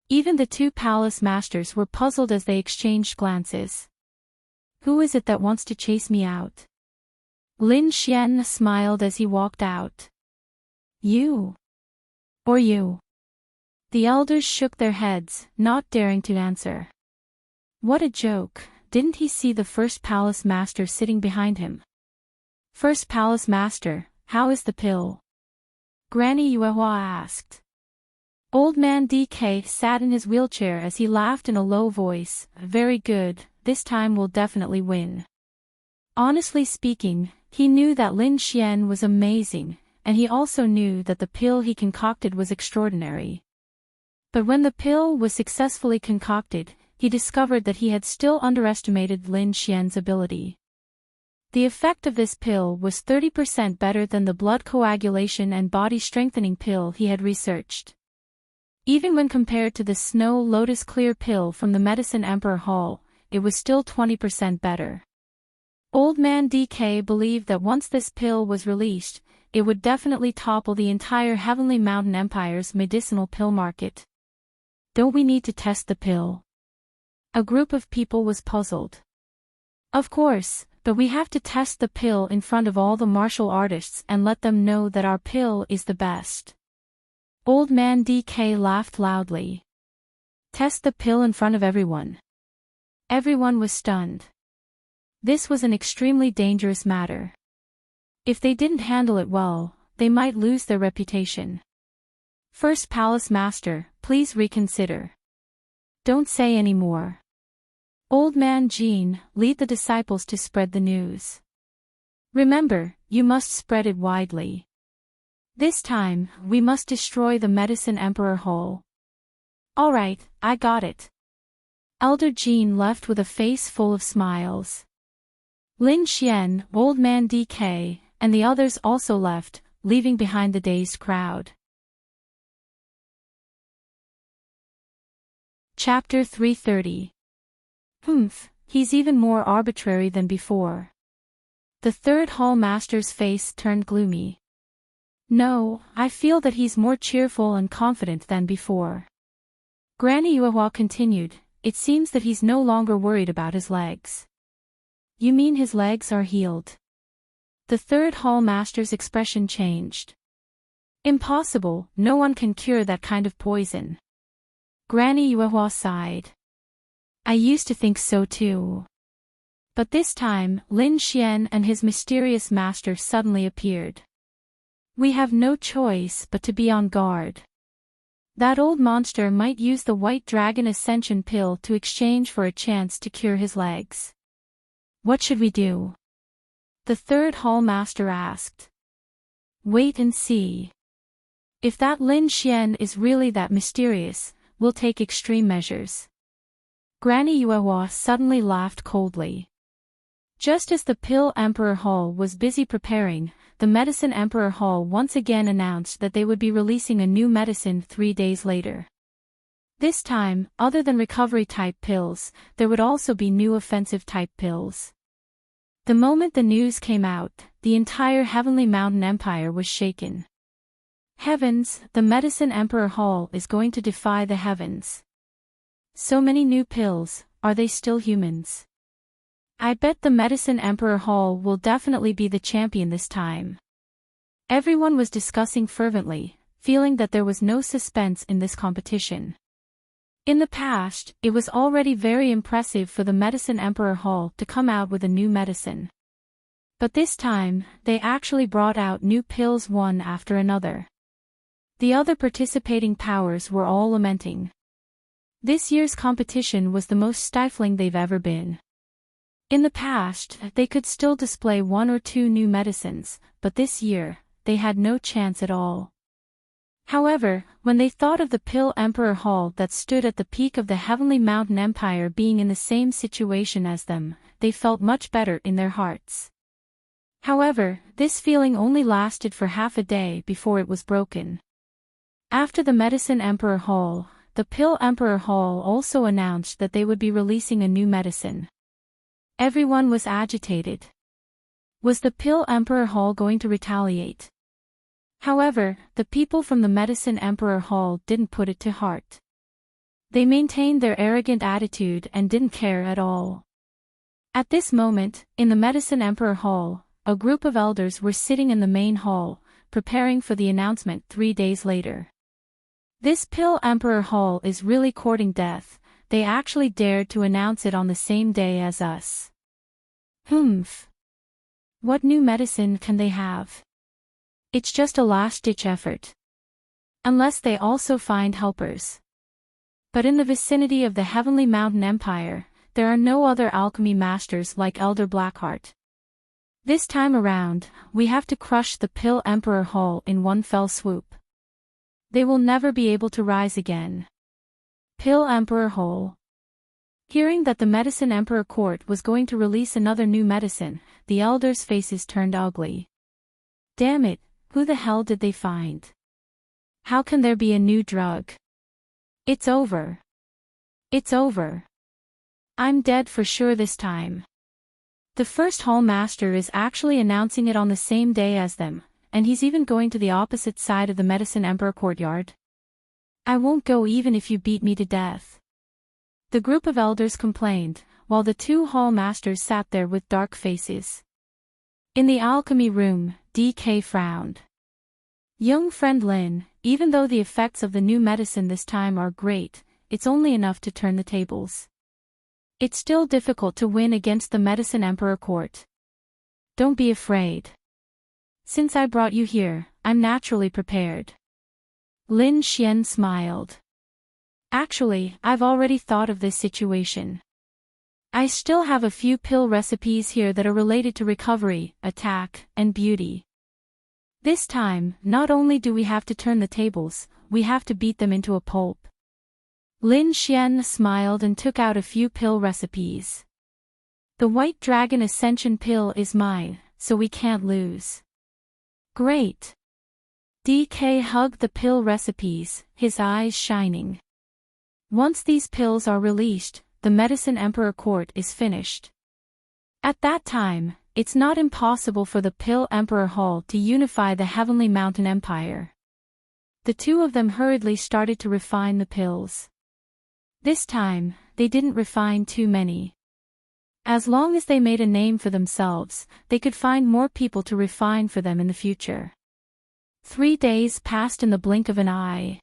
Even the 2 palace masters were puzzled as they exchanged glances. Who is it that wants to chase me out? Lin Xian smiled as he walked out. You. Or you. The elders shook their heads, not daring to answer. What a joke, didn't he see the first palace master sitting behind him? First palace master, how is the pill? Granny Yuehua asked. Old Man DK sat in his wheelchair as he laughed in a low voice. Very good, this time we'll definitely win. Honestly speaking, he knew that Lin Xian was amazing, and he also knew that the pill he concocted was extraordinary. But when the pill was successfully concocted, he discovered that he had still underestimated Lin Xian's ability. The effect of this pill was 30% better than the blood coagulation and body strengthening pill he had researched. Even when compared to the Snow Lotus Clear pill from the Medicine Emperor Hall, it was still 20% better. Old Man DK believed that once this pill was released, it would definitely topple the entire Heavenly Mountain Empire's medicinal pill market. Don't we need to test the pill? A group of people was puzzled. Of course, but we have to test the pill in front of all the martial artists and let them know that our pill is the best. Old Man DK laughed loudly. Test the pill in front of everyone. Everyone was stunned. This was an extremely dangerous matter. If they didn't handle it well, they might lose their reputation. First Palace Master, please reconsider. Don't say any more. Old Man Jean, lead the disciples to spread the news. Remember, you must spread it widely. This time, we must destroy the Medicine Emperor whole. Alright, I got it. Elder Jean left with a face full of smiles. Lin Xian, Old Man DK, and the others also left, leaving behind the dazed crowd. Chapter 330. He's even more arbitrary than before. The third hall master's face turned gloomy. No, I feel that he's more cheerful and confident than before. Granny Yuehua continued, it seems that he's no longer worried about his legs. You mean his legs are healed? The third hall master's expression changed. Impossible, no one can cure that kind of poison. Granny Yuehua sighed. I used to think so too. But this time, Lin Xian and his mysterious master suddenly appeared. We have no choice but to be on guard. That old monster might use the White Dragon Ascension pill to exchange for a chance to cure his legs. What should we do? The third hall master asked. Wait and see. If that Lin Xian is really that mysterious, we'll take extreme measures. Granny Yuehua suddenly laughed coldly. Just as the Pill Emperor Hall was busy preparing, the Medicine Emperor Hall once again announced that they would be releasing a new medicine 3 days later. This time, other than recovery-type pills, there would also be new offensive-type pills. The moment the news came out, the entire Heavenly Mountain Empire was shaken. Heavens, the Medicine Emperor Hall is going to defy the heavens. So many new pills, are they still humans? I bet the Medicine Emperor Hall will definitely be the champion this time. Everyone was discussing fervently, feeling that there was no suspense in this competition. In the past, it was already very impressive for the Medicine Emperor Hall to come out with a new medicine. But this time, they actually brought out new pills one after another. The other participating powers were all lamenting. This year's competition was the most stifling they've ever been. In the past, they could still display 1 or 2 new medicines, but this year, they had no chance at all. However, when they thought of the Pill Emperor Hall that stood at the peak of the Heavenly Mountain Empire being in the same situation as them, they felt much better in their hearts. However, this feeling only lasted for half a day before it was broken. After the Medicine Emperor Hall, the Pill Emperor Hall also announced that they would be releasing a new medicine. Everyone was agitated. Was the Pill Emperor Hall going to retaliate? However, the people from the Medicine Emperor Hall didn't put it to heart. They maintained their arrogant attitude and didn't care at all. At this moment, in the Medicine Emperor Hall, a group of elders were sitting in the main hall, preparing for the announcement 3 days later. This Pill Emperor Hall is really courting death, they actually dared to announce it on the same day as us. What new medicine can they have? It's just a last-ditch effort. Unless they also find helpers. But in the vicinity of the Heavenly Mountain Empire, there are no other alchemy masters like Elder Blackheart. This time around, we have to crush the Pill Emperor Hall in one fell swoop. They will never be able to rise again. Pill Emperor Hall. Hearing that the Medicine Emperor Court was going to release another new medicine, the elders' faces turned ugly. Damn it, who the hell did they find? How can there be a new drug? It's over. It's over. I'm dead for sure this time. The first hall master is actually announcing it on the same day as them, and he's even going to the opposite side of the Medicine Emperor courtyard. I won't go even if you beat me to death. The group of elders complained, while the 2 hall masters sat there with dark faces. In the alchemy room, DK frowned. Young friend Lin, even though the effects of the new medicine this time are great, it's only enough to turn the tables. It's still difficult to win against the Medicine Emperor Court. Don't be afraid. Since I brought you here, I'm naturally prepared. Lin Xian smiled. Actually, I've already thought of this situation. I still have a few pill recipes here that are related to recovery, attack, and beauty. This time, not only do we have to turn the tables, we have to beat them into a pulp. Lin Xian smiled and took out a few pill recipes. The White Dragon Ascension pill is mine, so we can't lose. Great. DK hugged the pill recipes, his eyes shining. Once these pills are released, the Medicine Emperor Court is finished. At that time, it's not impossible for the Pill Emperor Hall to unify the Heavenly Mountain Empire. The two of them hurriedly started to refine the pills. This time, they didn't refine too many. As long as they made a name for themselves, they could find more people to refine for them in the future. 3 days passed in the blink of an eye.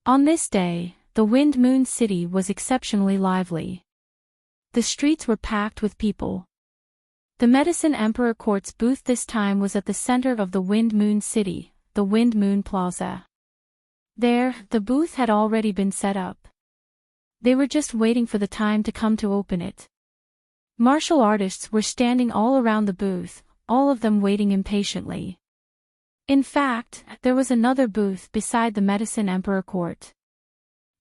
On this day, the Wind Moon City was exceptionally lively. The streets were packed with people. The Medicine Emperor Court's booth this time was at the center of the Wind Moon City, the Wind Moon Plaza. There, the booth had already been set up. They were just waiting for the time to come to open it. Martial artists were standing all around the booth, all of them waiting impatiently. In fact, there was another booth beside the Medicine Emperor Court.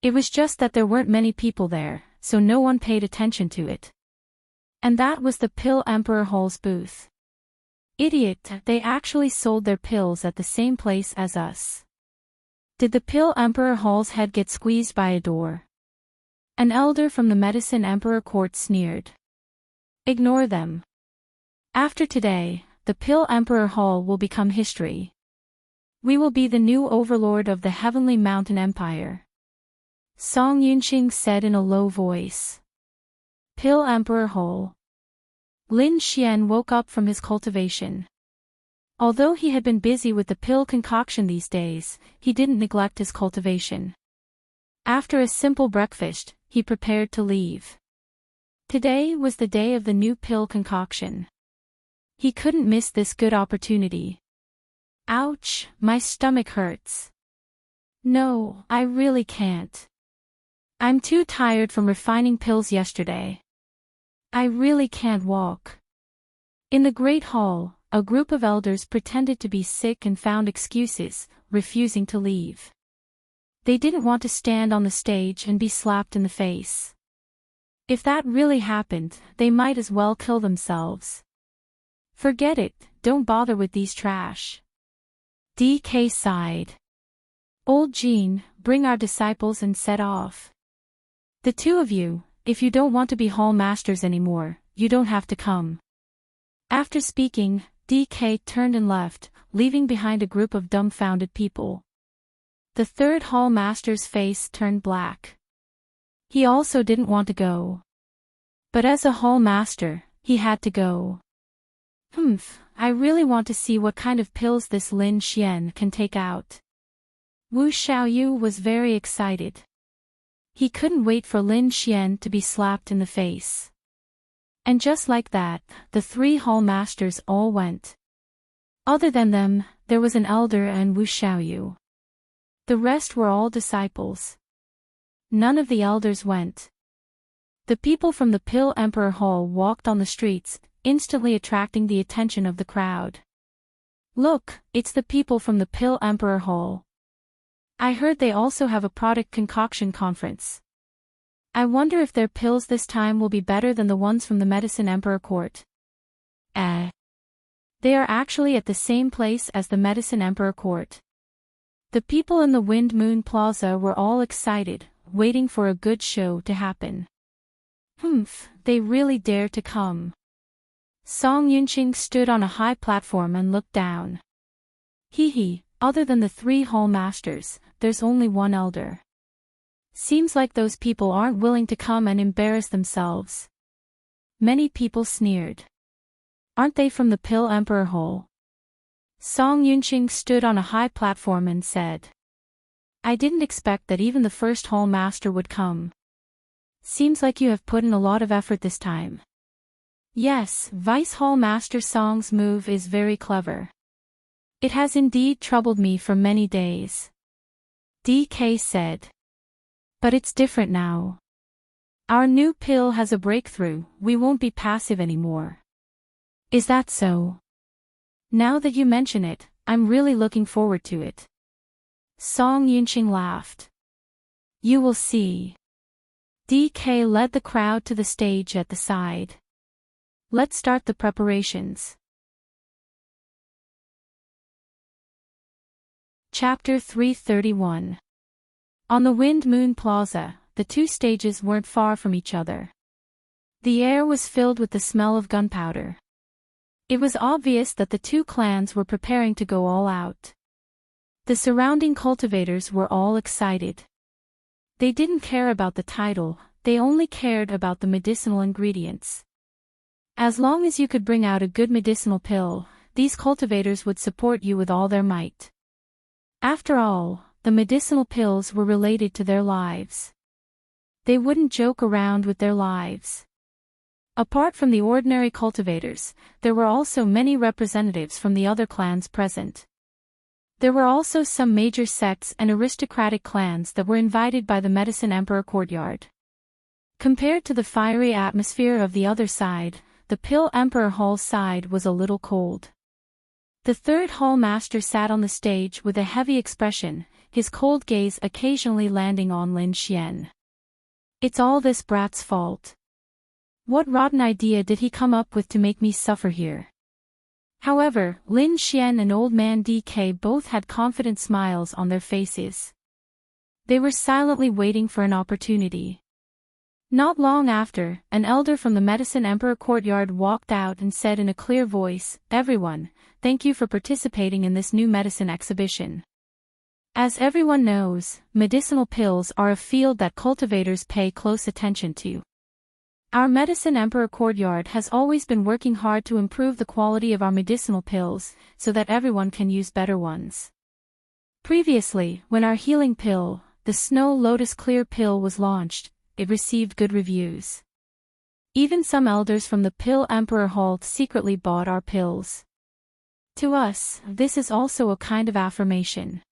It was just that there weren't many people there, so no one paid attention to it. And that was the Pill Emperor Hall's booth. Idiot, they actually sold their pills at the same place as us. Did the Pill Emperor Hall's head get squeezed by a door? An elder from the Medicine Emperor Court sneered. Ignore them. After today, the Pill Emperor Hall will become history. We will be the new overlord of the Heavenly Mountain Empire. Song Yunqing said in a low voice. Pill Emperor Hall. Lin Xian woke up from his cultivation. Although he had been busy with the pill concoction these days, he didn't neglect his cultivation. After a simple breakfast, he prepared to leave. Today was the day of the new pill concoction. He couldn't miss this good opportunity. Ouch, my stomach hurts. No, I really can't. I'm too tired from refining pills yesterday. I really can't walk. In the Great Hall, a group of elders pretended to be sick and found excuses, refusing to leave. They didn't want to stand on the stage and be slapped in the face. If that really happened, they might as well kill themselves. Forget it, don't bother with these trash. DK sighed. Old Jean, bring our disciples and set off. The two of you, if you don't want to be hall masters anymore, you don't have to come. After speaking, DK turned and left, leaving behind a group of dumbfounded people. The third hall master's face turned black. He also didn't want to go. But as a hall master, he had to go. I really want to see what kind of pills this Lin Xian can take out. Wu Xiaoyu was very excited. He couldn't wait for Lin Xian to be slapped in the face. And just like that, the 3 hall masters all went. Other than them, there was an elder and Wu Xiaoyu. The rest were all disciples. None of the elders went. The people from the Pill Emperor Hall walked on the streets, instantly attracting the attention of the crowd. Look, it's the people from the Pill Emperor Hall. I heard they also have a product concoction conference. I wonder if their pills this time will be better than the ones from the Medicine Emperor Court. They are actually at the same place as the Medicine Emperor Court. The people in the Wind Moon Plaza were all excited, waiting for a good show to happen. They really dare to come. Song Yunqing stood on a high platform and looked down. Other than the 3 hall masters, there's only one elder. Seems like those people aren't willing to come and embarrass themselves. Many people sneered. Aren't they from the Pill Emperor Hall? Song Yunqing stood on a high platform and said. I didn't expect that even the first hall master would come. Seems like you have put in a lot of effort this time. Yes, Vice Hall Master Song's move is very clever. It has indeed troubled me for many days. DK said. But it's different now. Our new pill has a breakthrough, we won't be passive anymore. Is that so? Now that you mention it, I'm really looking forward to it. Song Yunqing laughed. You will see. DK led the crowd to the stage at the side. Let's start the preparations. Chapter 331. On the Wind Moon Plaza, the two stages weren't far from each other. The air was filled with the smell of gunpowder. It was obvious that the two clans were preparing to go all out. The surrounding cultivators were all excited. They didn't care about the title, they only cared about the medicinal ingredients. As long as you could bring out a good medicinal pill, these cultivators would support you with all their might. After all, the medicinal pills were related to their lives. They wouldn't joke around with their lives. Apart from the ordinary cultivators, there were also many representatives from the other clans present. There were also some major sects and aristocratic clans that were invited by the Medicine Emperor courtyard. Compared to the fiery atmosphere of the other side, the Pill Emperor Hall side was a little cold. The third hall master sat on the stage with a heavy expression, his cold gaze occasionally landing on Lin Xian. It's all this brat's fault. What rotten idea did he come up with to make me suffer here? However, Lin Xian and Old Man DK both had confident smiles on their faces. They were silently waiting for an opportunity. Not long after, an elder from the Medicine Emperor courtyard walked out and said in a clear voice, "Everyone, thank you for participating in this new medicine exhibition. As everyone knows, medicinal pills are a field that cultivators pay close attention to. Our Medicine Emperor courtyard has always been working hard to improve the quality of our medicinal pills, so that everyone can use better ones. Previously, when our healing pill, the Snow Lotus Clear pill was launched, it received good reviews. Even some elders from the Pill Emperor Hall secretly bought our pills. To us, this is also a kind of affirmation."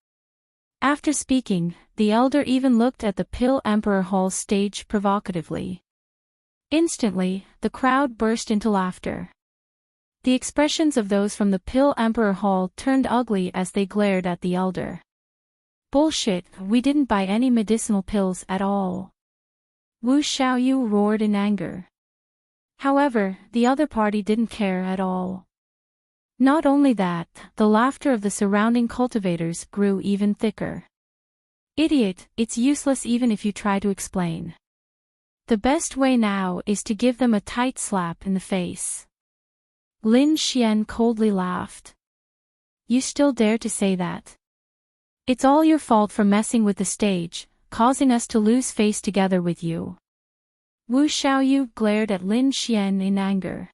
After speaking, the elder even looked at the Pill Emperor Hall stage provocatively. Instantly, the crowd burst into laughter. The expressions of those from the Pill Emperor Hall turned ugly as they glared at the elder. "Bullshit, we didn't buy any medicinal pills at all." Wu Xiaoyu roared in anger. However, the other party didn't care at all. Not only that, the laughter of the surrounding cultivators grew even thicker. "Idiot, it's useless even if you try to explain. The best way now is to give them a tight slap in the face." Lin Xian coldly laughed. "You still dare to say that? It's all your fault for messing with the stage, causing us to lose face together with you." Wu Xiaoyu glared at Lin Xian in anger.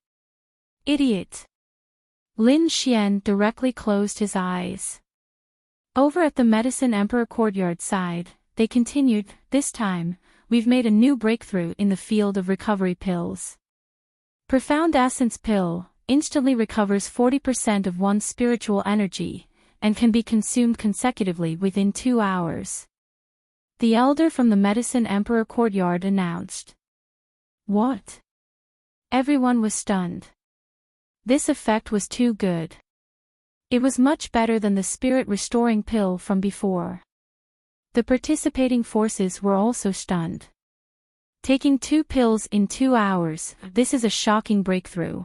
"Idiot." Lin Xian directly closed his eyes. Over at the Medicine Emperor courtyard side, they continued, "This time, we've made a new breakthrough in the field of recovery pills. Profound Essence Pill instantly recovers 40% of one's spiritual energy, and can be consumed consecutively within 2 hours. The elder from the Medicine Emperor courtyard announced. What? Everyone was stunned. This effect was too good. It was much better than the spirit-restoring pill from before. The participating forces were also stunned. Taking 2 pills in 2 hours, this is a shocking breakthrough.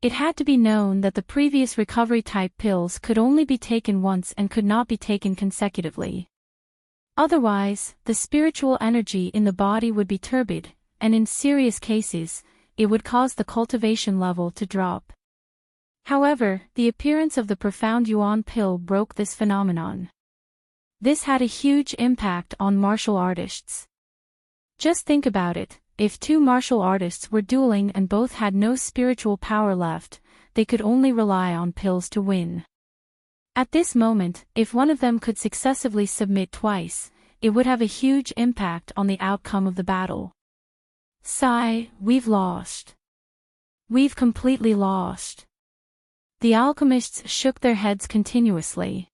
It had to be known that the previous recovery-type pills could only be taken once and could not be taken consecutively. Otherwise, the spiritual energy in the body would be turbid, and in serious cases, it would cause the cultivation level to drop. However, the appearance of the Profound Yuan pill broke this phenomenon. This had a huge impact on martial artists. Just think about it, if 2 martial artists were dueling and both had no spiritual power left, they could only rely on pills to win. At this moment, if one of them could successively submit twice, it would have a huge impact on the outcome of the battle. Sigh, we've lost. We've completely lost. The alchemists shook their heads continuously.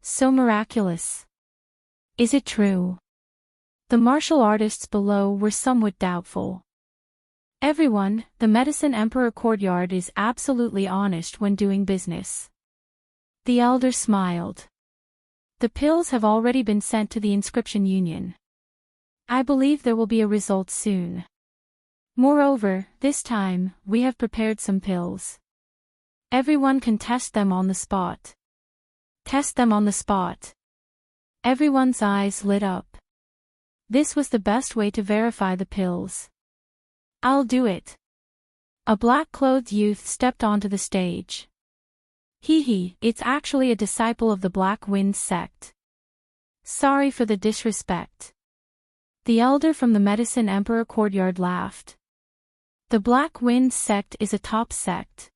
So miraculous. Is it true? The martial artists below were somewhat doubtful. Everyone, the Medicine Emperor courtyard is absolutely honest when doing business. The elder smiled. The pills have already been sent to the Inscription Union. I believe there will be a result soon. Moreover, this time, we have prepared some pills. Everyone can test them on the spot. Test them on the spot. Everyone's eyes lit up. This was the best way to verify the pills. I'll do it. A black-clothed youth stepped onto the stage. It's actually a disciple of the Black Wind sect. Sorry for the disrespect. The elder from the Medicine Emperor courtyard laughed. The Black Wind sect is a top sect.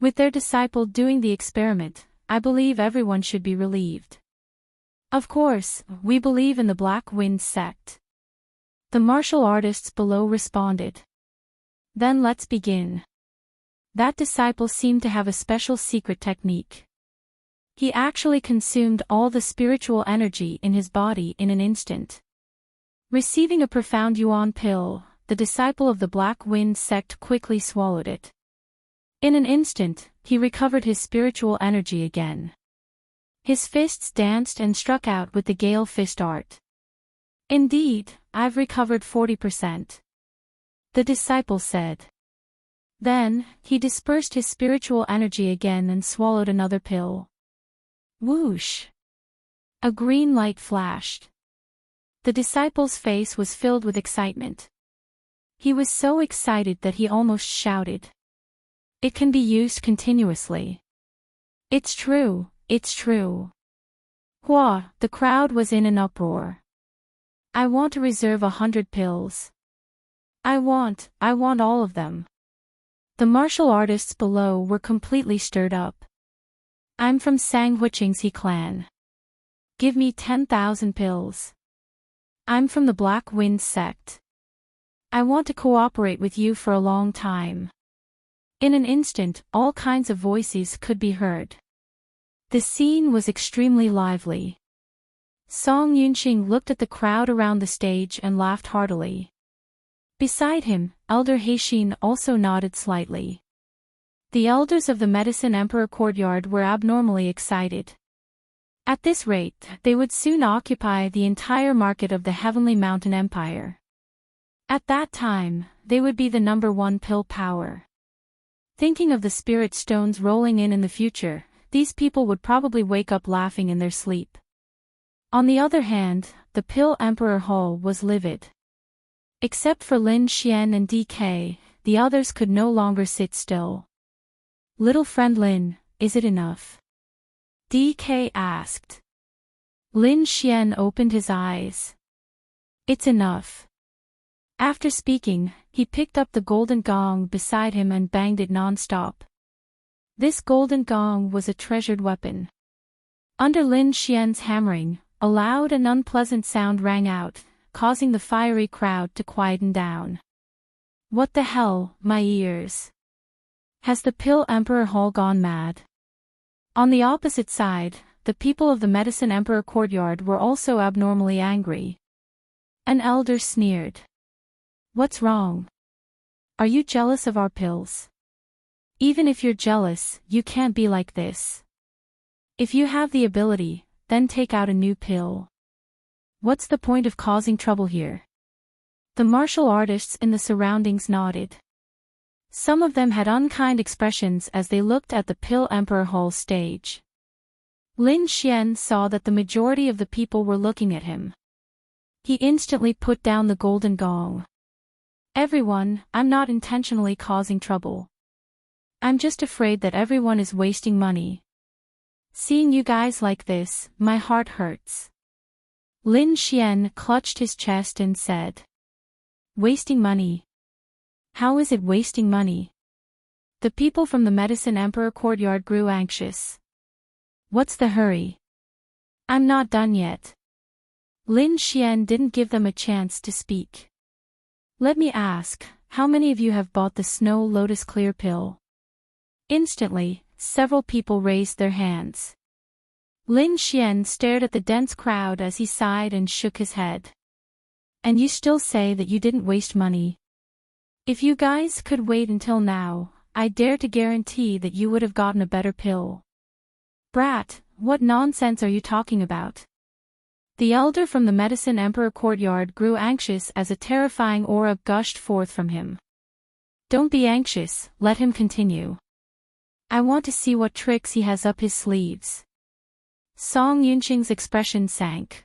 With their disciple doing the experiment, I believe everyone should be relieved. Of course, we believe in the Black Wind sect. The martial artists below responded. Then let's begin. That disciple seemed to have a special secret technique. He actually consumed all the spiritual energy in his body in an instant. Receiving a profound yuan pill, the disciple of the Black Wind sect quickly swallowed it. In an instant, he recovered his spiritual energy again. His fists danced and struck out with the Gale Fist art. Indeed, I've recovered 40%. The disciple said. Then, he dispersed his spiritual energy again and swallowed another pill. Whoosh! A green light flashed. The disciple's face was filled with excitement. He was so excited that he almost shouted. It can be used continuously. It's true, it's true. Hua, the crowd was in an uproar. I want to reserve 100 pills. I want all of them. The martial artists below were completely stirred up. I'm from Sanghuiching's clan. Give me 10,000 pills. I'm from the Black Wind sect. I want to cooperate with you for a long time. In an instant, all kinds of voices could be heard. The scene was extremely lively. Song Yunxing looked at the crowd around the stage and laughed heartily. Beside him, Elder Heixin also nodded slightly. The elders of the Medicine Emperor courtyard were abnormally excited. At this rate, they would soon occupy the entire market of the Heavenly Mountain Empire. At that time, they would be the #1 pill power. Thinking of the spirit stones rolling in the future, these people would probably wake up laughing in their sleep. On the other hand, the Pill Emperor Hall was livid. Except for Lin Xian and DK, the others could no longer sit still. Little friend Lin, is it enough? DK asked. Lin Xian opened his eyes. It's enough. After speaking, he picked up the golden gong beside him and banged it non-stop. This golden gong was a treasured weapon. Under Lin Xian's hammering, a loud and unpleasant sound rang out, causing the fiery crowd to quieten down. What the hell, my ears? Has the Pill Emperor Hall gone mad? On the opposite side, the people of the Medicine Emperor courtyard were also abnormally angry. An elder sneered. What's wrong? Are you jealous of our pills? Even if you're jealous, you can't be like this. If you have the ability, then take out a new pill. What's the point of causing trouble here? The martial artists in the surroundings nodded. Some of them had unkind expressions as they looked at the Pill Emperor Hall stage. Lin Xian saw that the majority of the people were looking at him. He instantly put down the golden gong. Everyone, I'm not intentionally causing trouble. I'm just afraid that everyone is wasting money. Seeing you guys like this, my heart hurts. Lin Xian clutched his chest and said. Wasting money? How is it wasting money? The people from the Medicine Emperor courtyard grew anxious. What's the hurry? I'm not done yet. Lin Xian didn't give them a chance to speak. Let me ask, how many of you have bought the Snow Lotus Clear pill? Instantly, several people raised their hands. Lin Xian stared at the dense crowd as he sighed and shook his head. And you still say that you didn't waste money. If you guys could wait until now, I dare to guarantee that you would have gotten a better pill. Brat, what nonsense are you talking about? The elder from the Medicine Emperor courtyard grew anxious as a terrifying aura gushed forth from him. Don't be anxious, let him continue. I want to see what tricks he has up his sleeves. Song Yunqing's expression sank.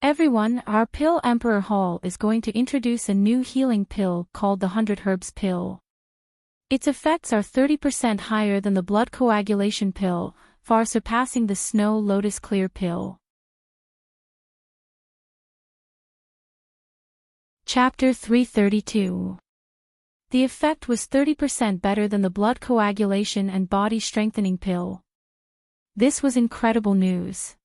Everyone, our Pill Emperor Hall is going to introduce a new healing pill called the 100 Herbs Pill. Its effects are 30% higher than the blood coagulation pill, far surpassing the Snow Lotus Clear pill. Chapter 332. The effect was 30% better than the blood coagulation and body strengthening pill. This was incredible news.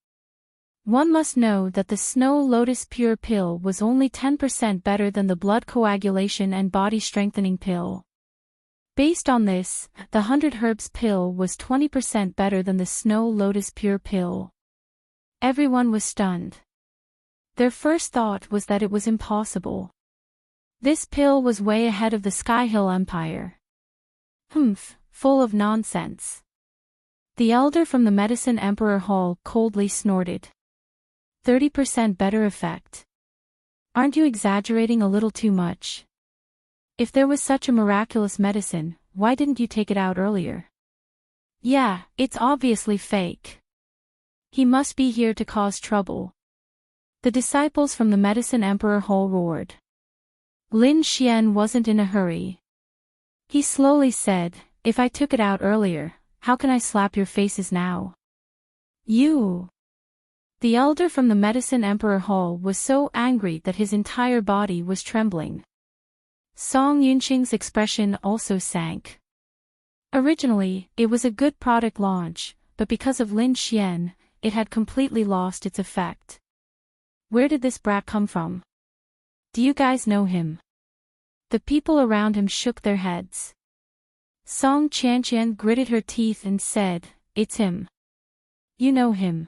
One must know that the Snow Lotus Pure pill was only 10% better than the blood coagulation and body strengthening pill. Based on this, the 100 Herbs pill was 20% better than the Snow Lotus Pure pill. Everyone was stunned. Their first thought was that it was impossible. This pill was way ahead of the Skyhill Empire. Humph, full of nonsense. The elder from the Medicine Emperor Hall coldly snorted. 30% better effect. Aren't you exaggerating a little too much? If there was such a miraculous medicine, why didn't you take it out earlier? Yeah, it's obviously fake. He must be here to cause trouble. The disciples from the Medicine Emperor Hall roared. Lin Xian wasn't in a hurry. He slowly said, if I took it out earlier, how can I slap your faces now? You! The elder from the Medicine Emperor Hall was so angry that his entire body was trembling. Song Yunqing's expression also sank. Originally, it was a good product launch, but because of Lin Xian, it had completely lost its effect. Where did this brat come from? Do you guys know him? The people around him shook their heads. Song Qianqian gritted her teeth and said, it's him. You know him.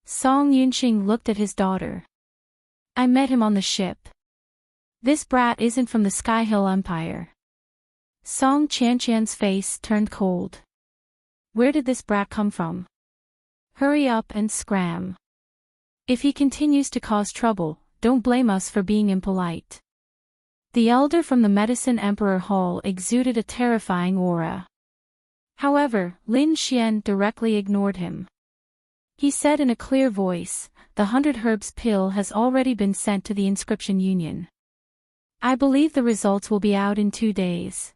Song Yunqing looked at his daughter. I met him on the ship. This brat isn't from the Skyhill Empire. Song Qianqian's face turned cold. Where did this brat come from? Hurry up and scram. If he continues to cause trouble, don't blame us for being impolite. The elder from the Medicine Emperor Hall exuded a terrifying aura. However, Lin Xian directly ignored him. He said in a clear voice, the 100 Herbs pill has already been sent to the Inscription Union. I believe the results will be out in 2 days.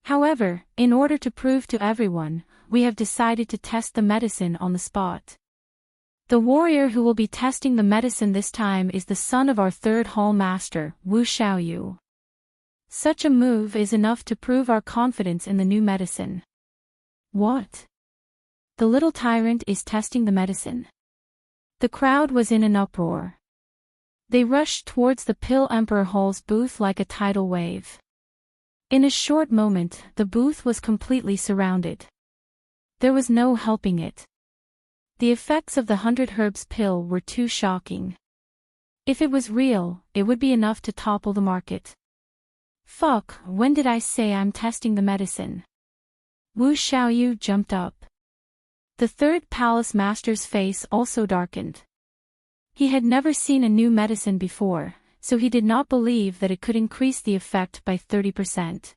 However, in order to prove to everyone, we have decided to test the medicine on the spot. The warrior who will be testing the medicine this time is the son of our 3rd Hall Master, Wu Xiaoyu. Such a move is enough to prove our confidence in the new medicine. What? The little tyrant is testing the medicine. The crowd was in an uproar. They rushed towards the Pill Emperor Hall's booth like a tidal wave. In a short moment, the booth was completely surrounded. There was no helping it. The effects of the 100 Herbs pill were too shocking. If it was real, it would be enough to topple the market. Fuck, when did I say I'm testing the medicine? Wu Xiaoyu jumped up. The 3rd Palace Master's face also darkened. He had never seen a new medicine before, so he did not believe that it could increase the effect by 30%.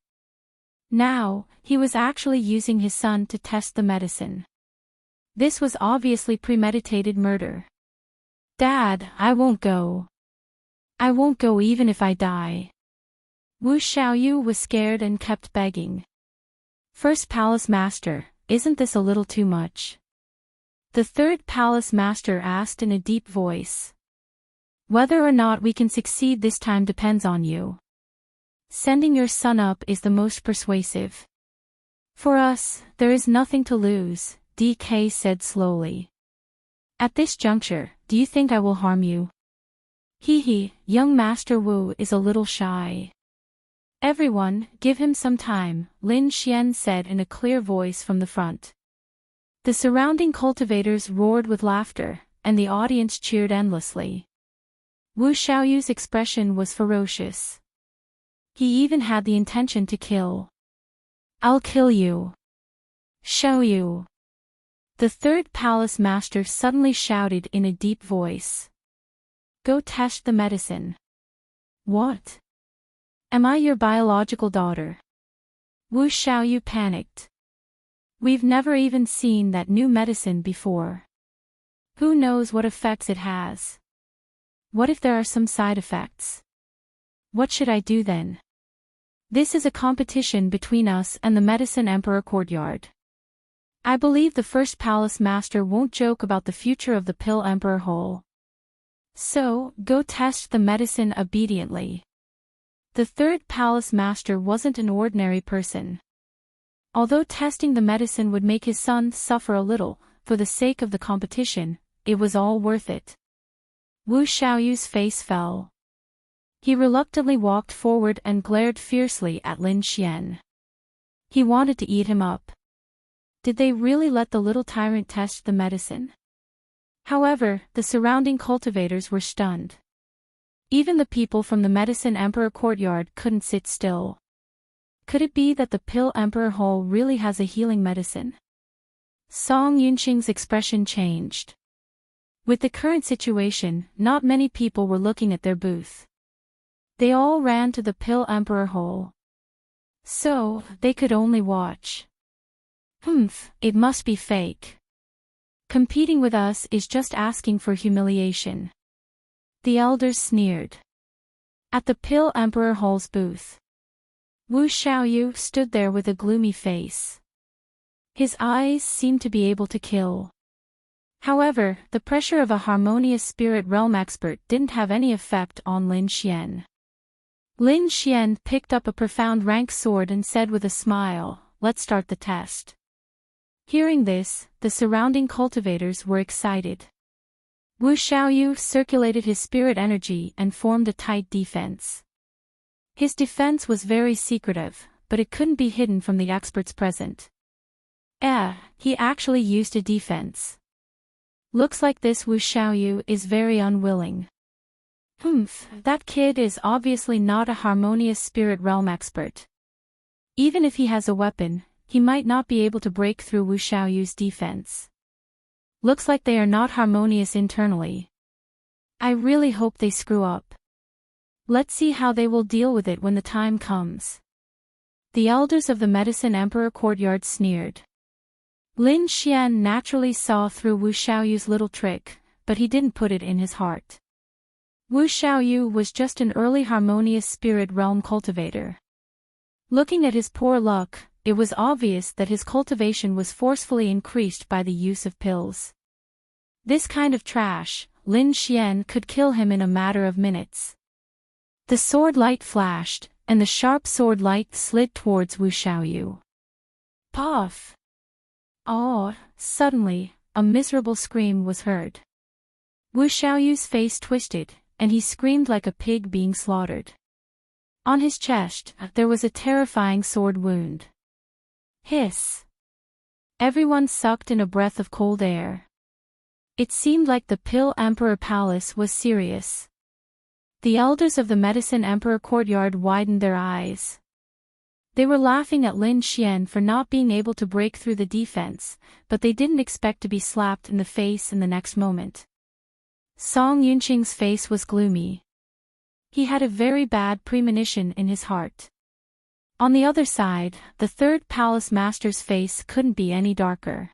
Now, he was actually using his son to test the medicine. This was obviously premeditated murder. Dad, I won't go. I won't go even if I die. Wu Xiaoyu was scared and kept begging. 1st Palace Master, isn't this a little too much? The 3rd Palace Master asked in a deep voice. Whether or not we can succeed this time depends on you. Sending your son up is the most persuasive. For us, there is nothing to lose, DK said slowly. At this juncture, do you think I will harm you? Hee, young Master Wu is a little shy. Everyone, give him some time, Lin Xian said in a clear voice from the front. The surrounding cultivators roared with laughter, and the audience cheered endlessly. Wu Xiaoyu's expression was ferocious. He even had the intention to kill. "I'll kill you. Xiaoyu." The third palace master suddenly shouted in a deep voice. "Go test the medicine." "What? Am I your biological daughter?" Wu Xiaoyu panicked. "We've never even seen that new medicine before. Who knows what effects it has? What if there are some side effects? What should I do then? This is a competition between us and the Medicine Emperor courtyard. I believe the first palace master won't joke about the future of the Pill Emperor hole. So, go test the medicine obediently." The third palace master wasn't an ordinary person. Although testing the medicine would make his son suffer a little, for the sake of the competition, it was all worth it. Wu Xiaoyu's face fell. He reluctantly walked forward and glared fiercely at Lin Xian. He wanted to eat him up. Did they really let the little tyrant test the medicine? However, the surrounding cultivators were stunned. Even the people from the Medicine Emperor courtyard couldn't sit still. Could it be that the Pill Emperor hole really has a healing medicine? Song Yunqing's expression changed. With the current situation, not many people were looking at their booth. They all ran to the Pill Emperor hole. So, they could only watch. It must be fake. Competing with us is just asking for humiliation. The elders sneered. At the Pill Emperor hole's booth, Wu Xiaoyu stood there with a gloomy face. His eyes seemed to be able to kill. However, the pressure of a harmonious spirit realm expert didn't have any effect on Lin Xian. Lin Xian picked up a profound rank sword and said with a smile, "Let's start the test." Hearing this, the surrounding cultivators were excited. Wu Xiaoyu circulated his spirit energy and formed a tight defense. His defense was very secretive, but it couldn't be hidden from the experts present. He actually used a defense. Looks like this Wu Xiaoyu is very unwilling. That kid is obviously not a harmonious spirit realm expert. Even if he has a weapon, he might not be able to break through Wu Xiaoyu's defense. Looks like they are not harmonious internally. I really hope they screw up. Let's see how they will deal with it when the time comes. The elders of the Medicine Emperor courtyard sneered. Lin Xian naturally saw through Wu Xiaoyu's little trick, but he didn't put it in his heart. Wu Xiaoyu was just an early harmonious spirit realm cultivator. Looking at his poor luck, it was obvious that his cultivation was forcefully increased by the use of pills. This kind of trash, Lin Xian could kill him in a matter of minutes. The sword light flashed, and the sharp sword light slid towards Wu Xiaoyu. Puff! Suddenly, a miserable scream was heard. Wu Xiaoyu's face twisted, and he screamed like a pig being slaughtered. On his chest, there was a terrifying sword wound. Hiss! Everyone sucked in a breath of cold air. It seemed like the Pill Emperor Palace was serious. The elders of the Medicine Emperor courtyard widened their eyes. They were laughing at Lin Xian for not being able to break through the defense, but they didn't expect to be slapped in the face in the next moment. Song Yunqing's face was gloomy. He had a very bad premonition in his heart. On the other side, the third palace master's face couldn't be any darker.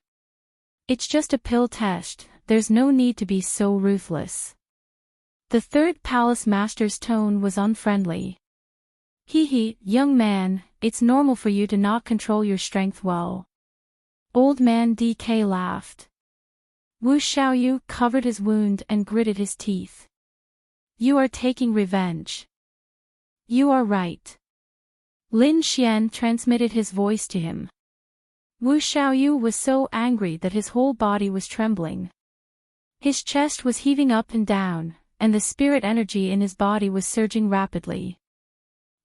It's just a pill test, there's no need to be so ruthless. The third palace master's tone was unfriendly. Young man, it's normal for you to not control your strength well. Old man DK laughed. Wu Xiaoyu covered his wound and gritted his teeth. You are taking revenge. You are right. Lin Xian transmitted his voice to him. Wu Xiaoyu was so angry that his whole body was trembling. His chest was heaving up and down, and the spirit energy in his body was surging rapidly.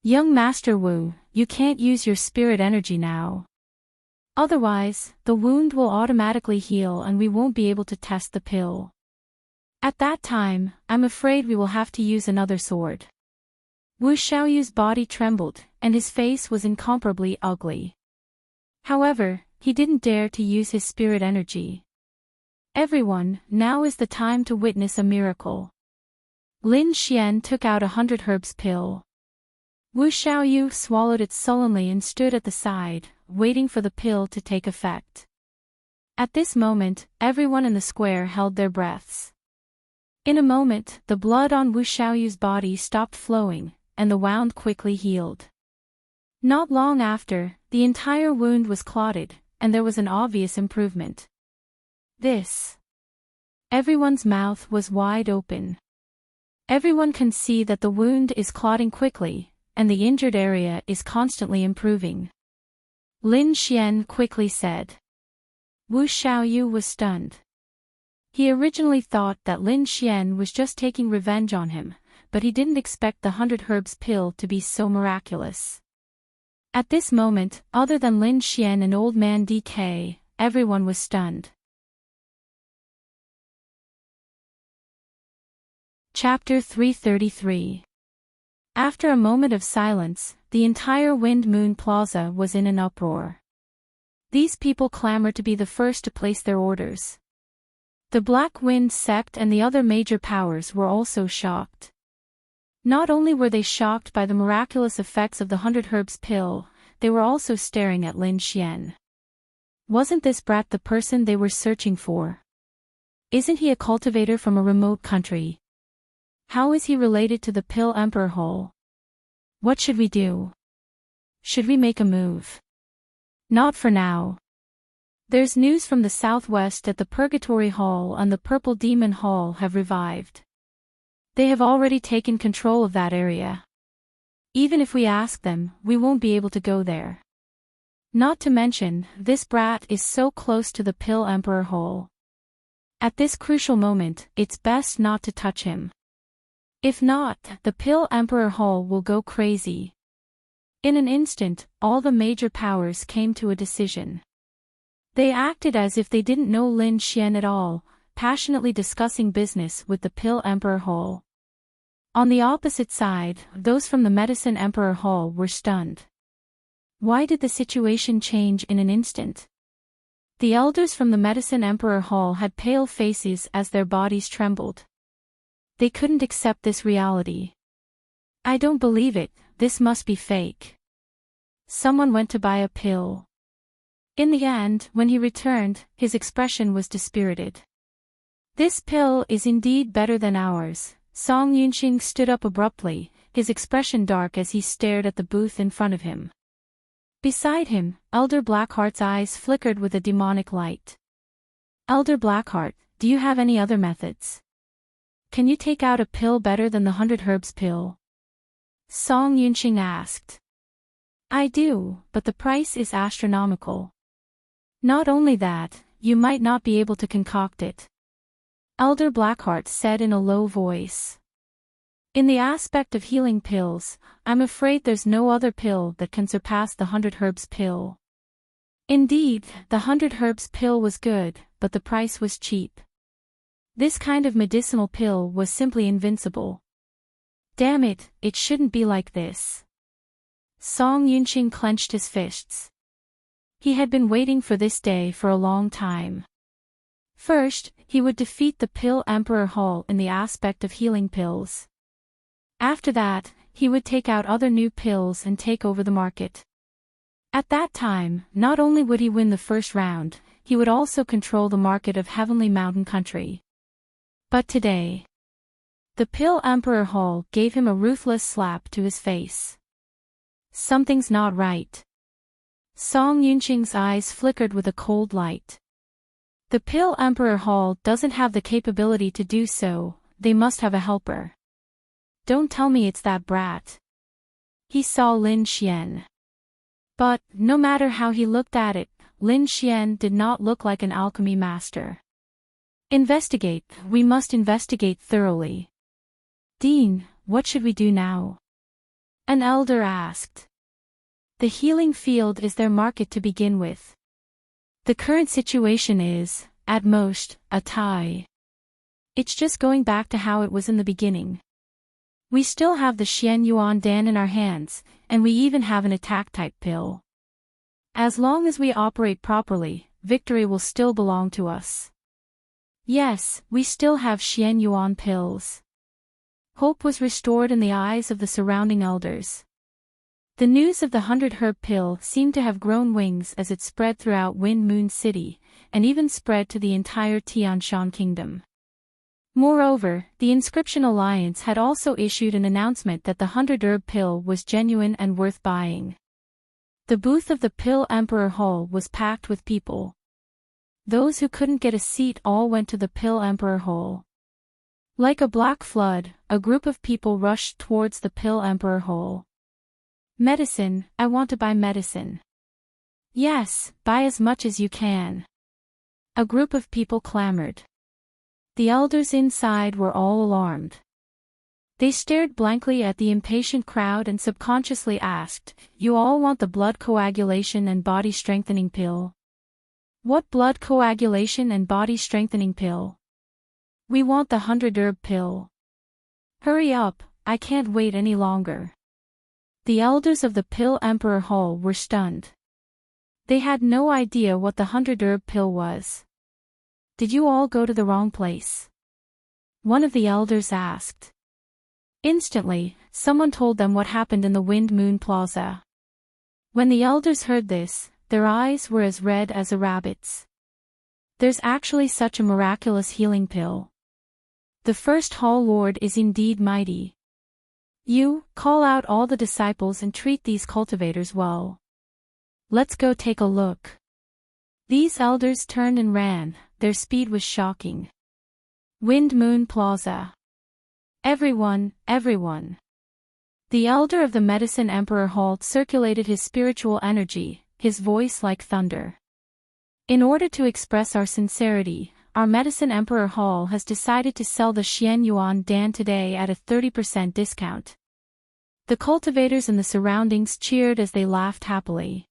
Young Master Wu, you can't use your spirit energy now. Otherwise, the wound will automatically heal and we won't be able to test the pill. At that time, I'm afraid we will have to use another sword. Wu Xiaoyu's body trembled, and his face was incomparably ugly. However, he didn't dare to use his spirit energy. Everyone, now is the time to witness a miracle. Lin Xian took out 100 herbs pill. Wu Xiaoyu swallowed it sullenly and stood at the side, waiting for the pill to take effect. At this moment, everyone in the square held their breaths. In a moment, the blood on Wu Xiaoyu's body stopped flowing, and the wound quickly healed. Not long after, the entire wound was clotted, and there was an obvious improvement. Everyone's mouth was wide open. Everyone can see that the wound is clotting quickly, and the injured area is constantly improving. Lin Xian quickly said. Wu Xiaoyu was stunned. He originally thought that Lin Xian was just taking revenge on him, but he didn't expect the 100 herbs pill to be so miraculous. At this moment, other than Lin Xian and Old Man DK, everyone was stunned. Chapter 333. After a moment of silence, the entire Wind Moon Plaza was in an uproar. These people clamored to be the first to place their orders. The Black Wind sect and the other major powers were also shocked. Not only were they shocked by the miraculous effects of the 100 herbs pill, they were also staring at Lin Xian. Wasn't this brat the person they were searching for? Isn't he a cultivator from a remote country? How is he related to the Pill Emperor Hole? What should we do? Should we make a move? Not for now. There's news from the southwest that the Purgatory Hall and the Purple Demon Hall have revived. They have already taken control of that area. Even if we ask them, we won't be able to go there. Not to mention, this brat is so close to the Pill Emperor Hole. At this crucial moment, it's best not to touch him. If not, the Pill Emperor Hall will go crazy. In an instant, all the major powers came to a decision. They acted as if they didn't know Lin Xian at all, passionately discussing business with the Pill Emperor Hall. On the opposite side, those from the Medicine Emperor Hall were stunned. Why did the situation change in an instant? The elders from the Medicine Emperor Hall had pale faces as their bodies trembled. They couldn't accept this reality. I don't believe it, this must be fake. Someone went to buy a pill. In the end, when he returned, his expression was dispirited. This pill is indeed better than ours. Song Yunxing stood up abruptly, his expression dark as he stared at the booth in front of him. Beside him, Elder Blackheart's eyes flickered with a demonic light. Elder Blackheart, do you have any other methods? Can you take out a pill better than the 100 herbs pill? Song Yunxing asked. I do, but the price is astronomical. Not only that, you might not be able to concoct it. Elder Blackheart said in a low voice. In the aspect of healing pills, I'm afraid there's no other pill that can surpass the 100 herbs pill. Indeed, the 100 herbs pill was good, but the price was cheap. This kind of medicinal pill was simply invincible. Damn it, it shouldn't be like this. Song Yunxing clenched his fists. He had been waiting for this day for a long time. First, he would defeat the Pill Emperor Hall in the aspect of healing pills. After that, he would take out other new pills and take over the market. At that time, not only would he win the first round, he would also control the market of Heavenly Mountain Country. But today, the Pill Emperor Hall gave him a ruthless slap to his face. Something's not right. Song Yunxing's eyes flickered with a cold light. The Pill Emperor Hall doesn't have the capability to do so, they must have a helper. Don't tell me it's that brat. He saw Lin Xian. But, no matter how he looked at it, Lin Xian did not look like an alchemy master. Investigate, we must investigate thoroughly. Dean, what should we do now? An elder asked. The healing field is their market to begin with. The current situation is, at most, a tie. It's just going back to how it was in the beginning. We still have the Xian Yuan Dan in our hands, and we even have an attack-type pill. As long as we operate properly, victory will still belong to us. Yes, we still have Xian Yuan pills. Hope was restored in the eyes of the surrounding elders. The news of the 100-herb pill seemed to have grown wings as it spread throughout Wind Moon City, and even spread to the entire Tianshan Kingdom. Moreover, the Inscription Alliance had also issued an announcement that the 100-herb pill was genuine and worth buying. The booth of the Pill Emperor Hall was packed with people. Those who couldn't get a seat all went to the Pill Emperor Hall. Like a black flood, a group of people rushed towards the Pill Emperor Hall. Medicine, I want to buy medicine. Yes, buy as much as you can. A group of people clamored. The elders inside were all alarmed. They stared blankly at the impatient crowd and subconsciously asked, "You all want the blood coagulation and body strengthening pill?" "What blood coagulation and body strengthening pill?" "We want the 100-herb pill." "Hurry up, I can't wait any longer." The elders of the Pill Emperor Hall were stunned. They had no idea what the 100-herb pill was. "Did you all go to the wrong place?" one of the elders asked. Instantly, someone told them what happened in the Wind Moon Plaza. When the elders heard this, their eyes were as red as a rabbit's. There's actually such a miraculous healing pill. The first Hall Lord is indeed mighty. You, call out all the disciples and treat these cultivators well. Let's go take a look. These elders turned and ran, their speed was shocking. Wind Moon Plaza. Everyone, everyone. The elder of the Medicine Emperor Hall circulated his spiritual energy, his voice like thunder. In order to express our sincerity, our Medicine Emperor Hall has decided to sell the Xian Yuan Dan today at a 30% discount. The cultivators in the surroundings cheered as they laughed happily.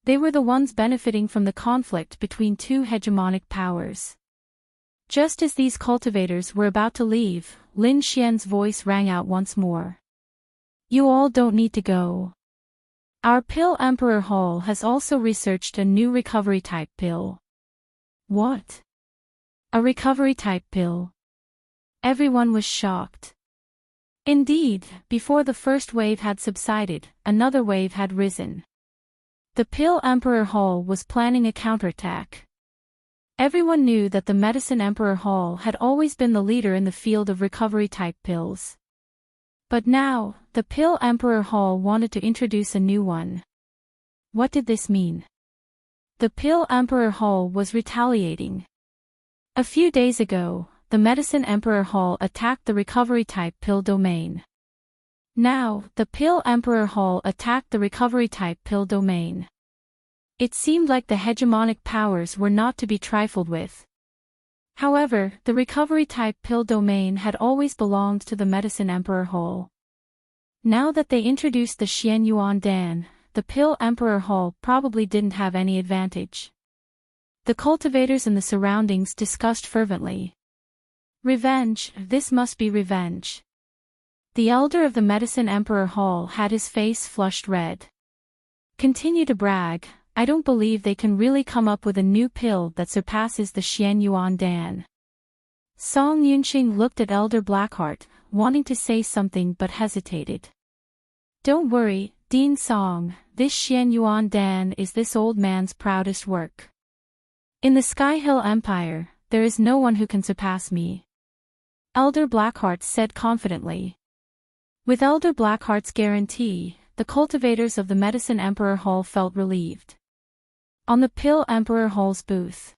They were the ones benefiting from the conflict between two hegemonic powers. Just as these cultivators were about to leave, Lin Xian's voice rang out once more. You all don't need to go. Our Pill Emperor Hall has also researched a new recovery-type pill. What? A recovery-type pill? Everyone was shocked. Indeed, before the first wave had subsided, another wave had risen. The Pill Emperor Hall was planning a counterattack. Everyone knew that the Medicine Emperor Hall had always been the leader in the field of recovery-type pills. But now, the Pill Emperor Hall wanted to introduce a new one. What did this mean? The Pill Emperor Hall was retaliating. A few days ago, the Medicine Emperor Hall attacked the recovery-type pill domain. Now, the Pill Emperor Hall attacked the recovery-type pill domain. It seemed like the hegemonic powers were not to be trifled with. However, the recovery-type pill domain had always belonged to the Medicine Emperor Hall. Now that they introduced the Xian Yuan Dan, the Pill Emperor Hall probably didn't have any advantage. The cultivators in the surroundings discussed fervently. Revenge, this must be revenge. The elder of the Medicine Emperor Hall had his face flushed red. Continue to brag, I don't believe they can really come up with a new pill that surpasses the Xian Yuan Dan. Song Yunxing looked at Elder Blackheart, wanting to say something but hesitated. Don't worry, Dean Song, this Xian Yuan Dan is this old man's proudest work. In the Sky Hill Empire, there is no one who can surpass me. Elder Blackheart said confidently. With Elder Blackheart's guarantee, the cultivators of the Medicine Emperor Hall felt relieved. On the Pill Emperor Hall's booth,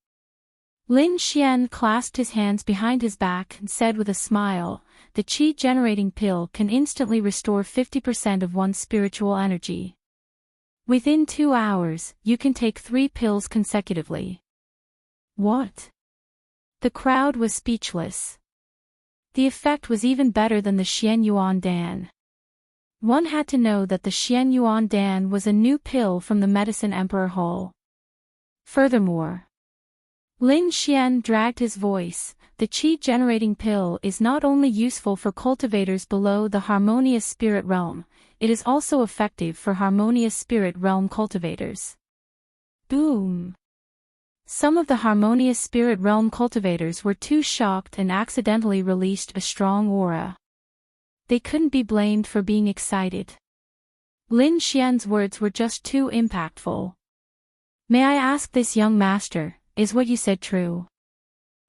Lin Xian clasped his hands behind his back and said with a smile, the qi-generating pill can instantly restore 50% of one's spiritual energy. Within 2 hours, you can take 3 pills consecutively. What? The crowd was speechless. The effect was even better than the Xian Yuan Dan. One had to know that the Xian Yuan Dan was a new pill from the Medicine Emperor Hall. Furthermore, Lin Xian dragged his voice, the chi-generating pill is not only useful for cultivators below the harmonious spirit realm, it is also effective for harmonious spirit realm cultivators. Boom! Some of the harmonious spirit realm cultivators were too shocked and accidentally released a strong aura. They couldn't be blamed for being excited. Lin Xian's words were just too impactful. May I ask this young master, is what you said true?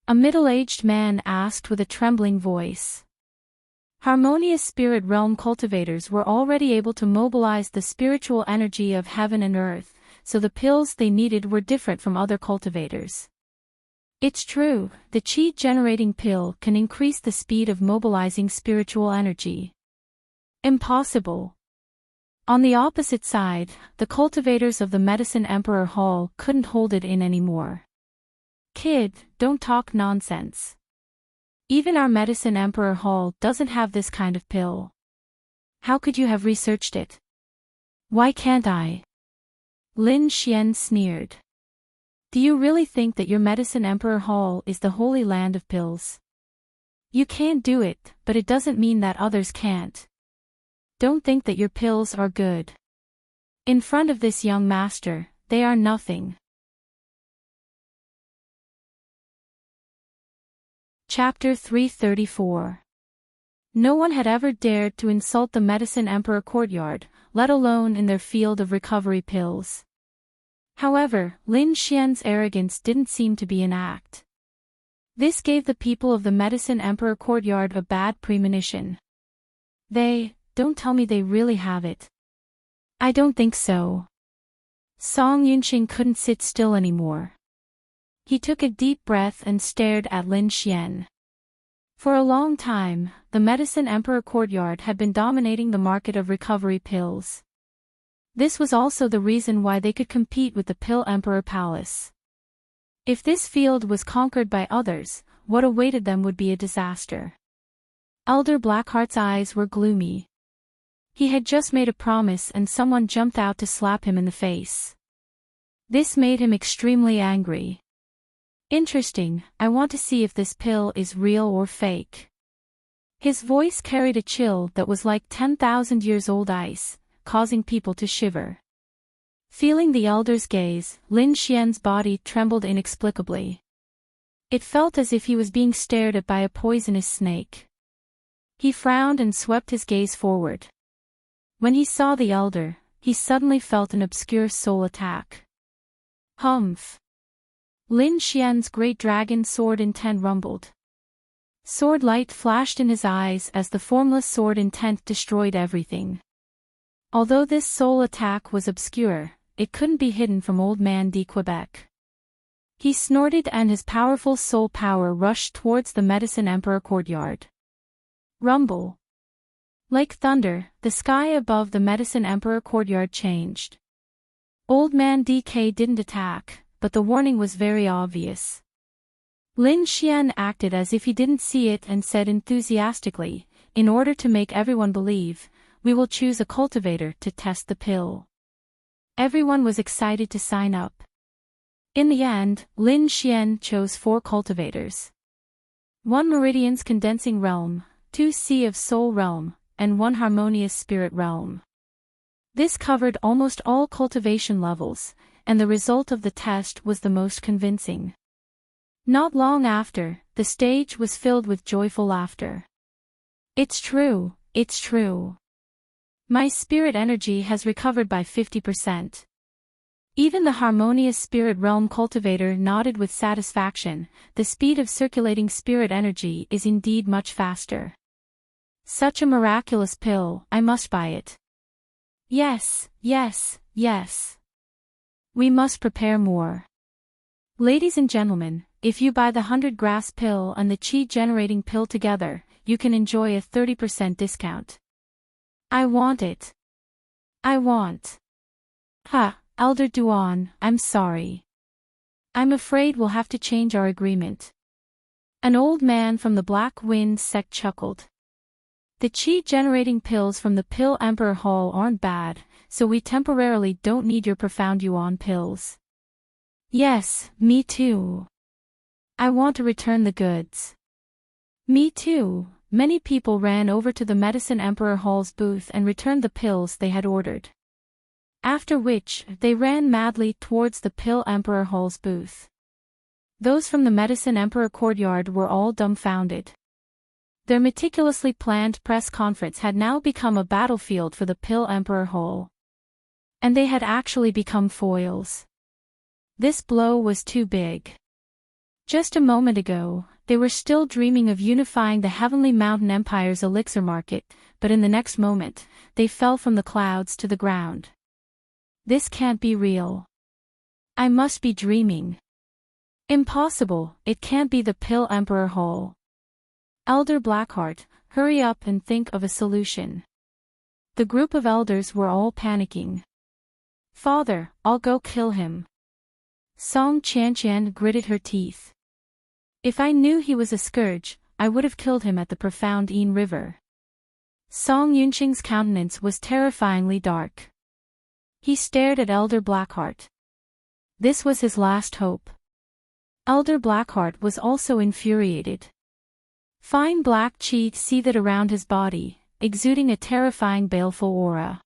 A middle-aged man asked with a trembling voice. Harmonious spirit realm cultivators were already able to mobilize the spiritual energy of heaven and earth, so the pills they needed were different from other cultivators. It's true, the chi-generating pill can increase the speed of mobilizing spiritual energy. Impossible. On the opposite side, the cultivators of the Medicine Emperor Hall couldn't hold it in anymore. Kid, don't talk nonsense. Even our Medicine Emperor Hall doesn't have this kind of pill. How could you have researched it? Why can't I? Lin Xian sneered. Do you really think that your Medicine Emperor Hall is the holy land of pills? You can't do it, but it doesn't mean that others can't. Don't think that your pills are good. In front of this young master, they are nothing. Chapter 334. No one had ever dared to insult the Medicine Emperor courtyard, let alone in their field of recovery pills. However, Lin Xian's arrogance didn't seem to be an act. This gave the people of the Medicine Emperor courtyard a bad premonition. Don't tell me they really have it. I don't think so. Song Yunqing couldn't sit still anymore. He took a deep breath and stared at Lin Xian. For a long time, the Medicine Emperor courtyard had been dominating the market of recovery pills. This was also the reason why they could compete with the Pill Emperor Palace. If this field was conquered by others, what awaited them would be a disaster. Elder Blackheart's eyes were gloomy. He had just made a promise and someone jumped out to slap him in the face. This made him extremely angry. Interesting, I want to see if this pill is real or fake. His voice carried a chill that was like 10,000 years old ice, causing people to shiver. Feeling the elder's gaze, Lin Xian's body trembled inexplicably. It felt as if he was being stared at by a poisonous snake. He frowned and swept his gaze forward. When he saw the elder, he suddenly felt an obscure soul attack. Humph! Lin Xian's great dragon sword intent rumbled. Sword light flashed in his eyes as the formless sword intent destroyed everything. Although this soul attack was obscure, it couldn't be hidden from Old Man de Quebec. He snorted and his powerful soul power rushed towards the Medicine Emperor courtyard. Rumble. Like thunder, the sky above the Medicine Emperor courtyard changed. Old Man DK didn't attack, but the warning was very obvious. Lin Xian acted as if he didn't see it and said enthusiastically, in order to make everyone believe, we will choose a cultivator to test the pill. Everyone was excited to sign up. In the end, Lin Xian chose 4 cultivators. 1 Meridian's Condensing Realm, 2 Sea of Soul Realm, and 1 Harmonious Spirit Realm. This covered almost all cultivation levels, and the result of the test was the most convincing. Not long after, the stage was filled with joyful laughter. It's true, it's true. My spirit energy has recovered by 50%. Even the harmonious spirit realm cultivator nodded with satisfaction, the speed of circulating spirit energy is indeed much faster. Such a miraculous pill, I must buy it. Yes, yes, yes. We must prepare more. Ladies and gentlemen, if you buy the 100 grass pill and the chi-generating pill together, you can enjoy a 30% discount. I want it. I want. Elder Duan, I'm sorry. I'm afraid we'll have to change our agreement. An old man from the Black Wind sect chuckled. The chi-generating pills from the Pill Emperor Hall aren't bad, so we temporarily don't need your profound yuan pills. Yes, me too. I want to return the goods. Me too. Many people ran over to the Medicine Emperor Hall's booth and returned the pills they had ordered. After which, they ran madly towards the Pill Emperor Hall's booth. Those from the Medicine Emperor courtyard were all dumbfounded. Their meticulously planned press conference had now become a battlefield for the Pill Emperor Hall. And they had actually become foils. This blow was too big. Just a moment ago, they were still dreaming of unifying the Heavenly Mountain Empire's elixir market, but in the next moment, they fell from the clouds to the ground. This can't be real. I must be dreaming. Impossible, it can't be the Pill Emperor Hall. Elder Blackheart, hurry up and think of a solution. The group of elders were all panicking. Father, I'll go kill him. Song Qianqian gritted her teeth. If I knew he was a scourge, I would have killed him at the profound Yin River. Song Yunqing's countenance was terrifyingly dark. He stared at Elder Blackheart. This was his last hope. Elder Blackheart was also infuriated. Fine black chi seethed around his body, exuding a terrifying baleful aura.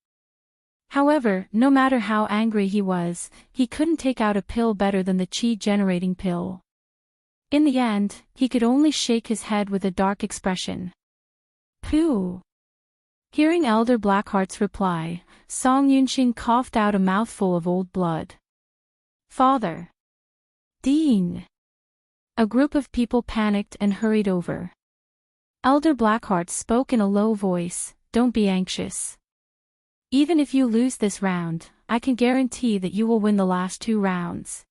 However, no matter how angry he was, he couldn't take out a pill better than the chi-generating pill. In the end, he could only shake his head with a dark expression. Pooh! Hearing Elder Blackheart's reply, Song Yunqing coughed out a mouthful of old blood. Father! Dean! A group of people panicked and hurried over. Elder Blackheart spoke in a low voice, "Don't be anxious. Even if you lose this round, I can guarantee that you will win the last 2 rounds.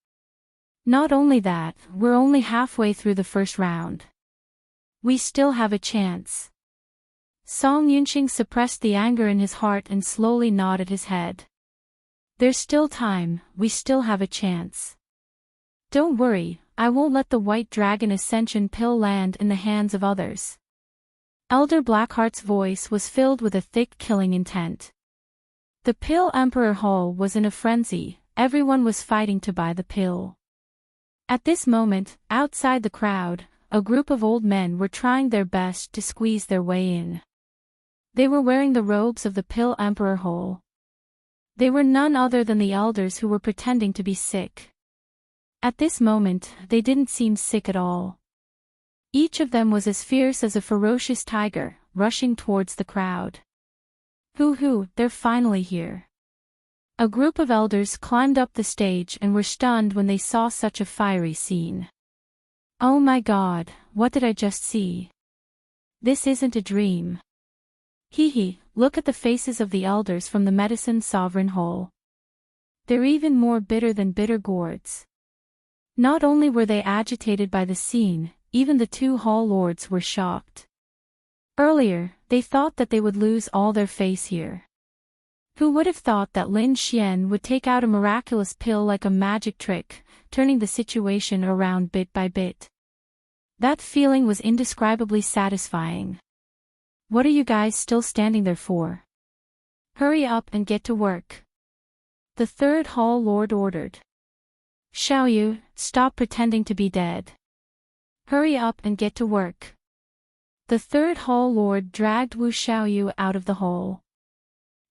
Not only that, we're only halfway through the first round. We still have a chance." Song Yunqing suppressed the anger in his heart and slowly nodded his head. "There's still time, we still have a chance. Don't worry, I won't let the White Dragon Ascension pill land in the hands of others." Elder Blackheart's voice was filled with a thick killing intent. The Pill Emperor Hall was in a frenzy, everyone was fighting to buy the pill. At this moment, outside the crowd, a group of old men were trying their best to squeeze their way in. They were wearing the robes of the Pill Emperor Hall. They were none other than the elders who were pretending to be sick. At this moment, they didn't seem sick at all. Each of them was as fierce as a ferocious tiger, rushing towards the crowd. Hoo-hoo, they're finally here. A group of elders climbed up the stage and were stunned when they saw such a fiery scene. Oh my God, what did I just see? This isn't a dream. Hee, look at the faces of the elders from the Medicine Sovereign Hall. They're even more bitter than bitter gourds. Not only were they agitated by the scene, even the 2 hall lords were shocked. Earlier, they thought that they would lose all their face here. Who would have thought that Lin Xian would take out a miraculous pill like a magic trick, turning the situation around bit by bit? That feeling was indescribably satisfying. What are you guys still standing there for? Hurry up and get to work. The 3rd Hall Lord ordered. Xiaoyu, stop pretending to be dead. Hurry up and get to work. The 3rd Hall Lord dragged Wu Xiaoyu out of the hall.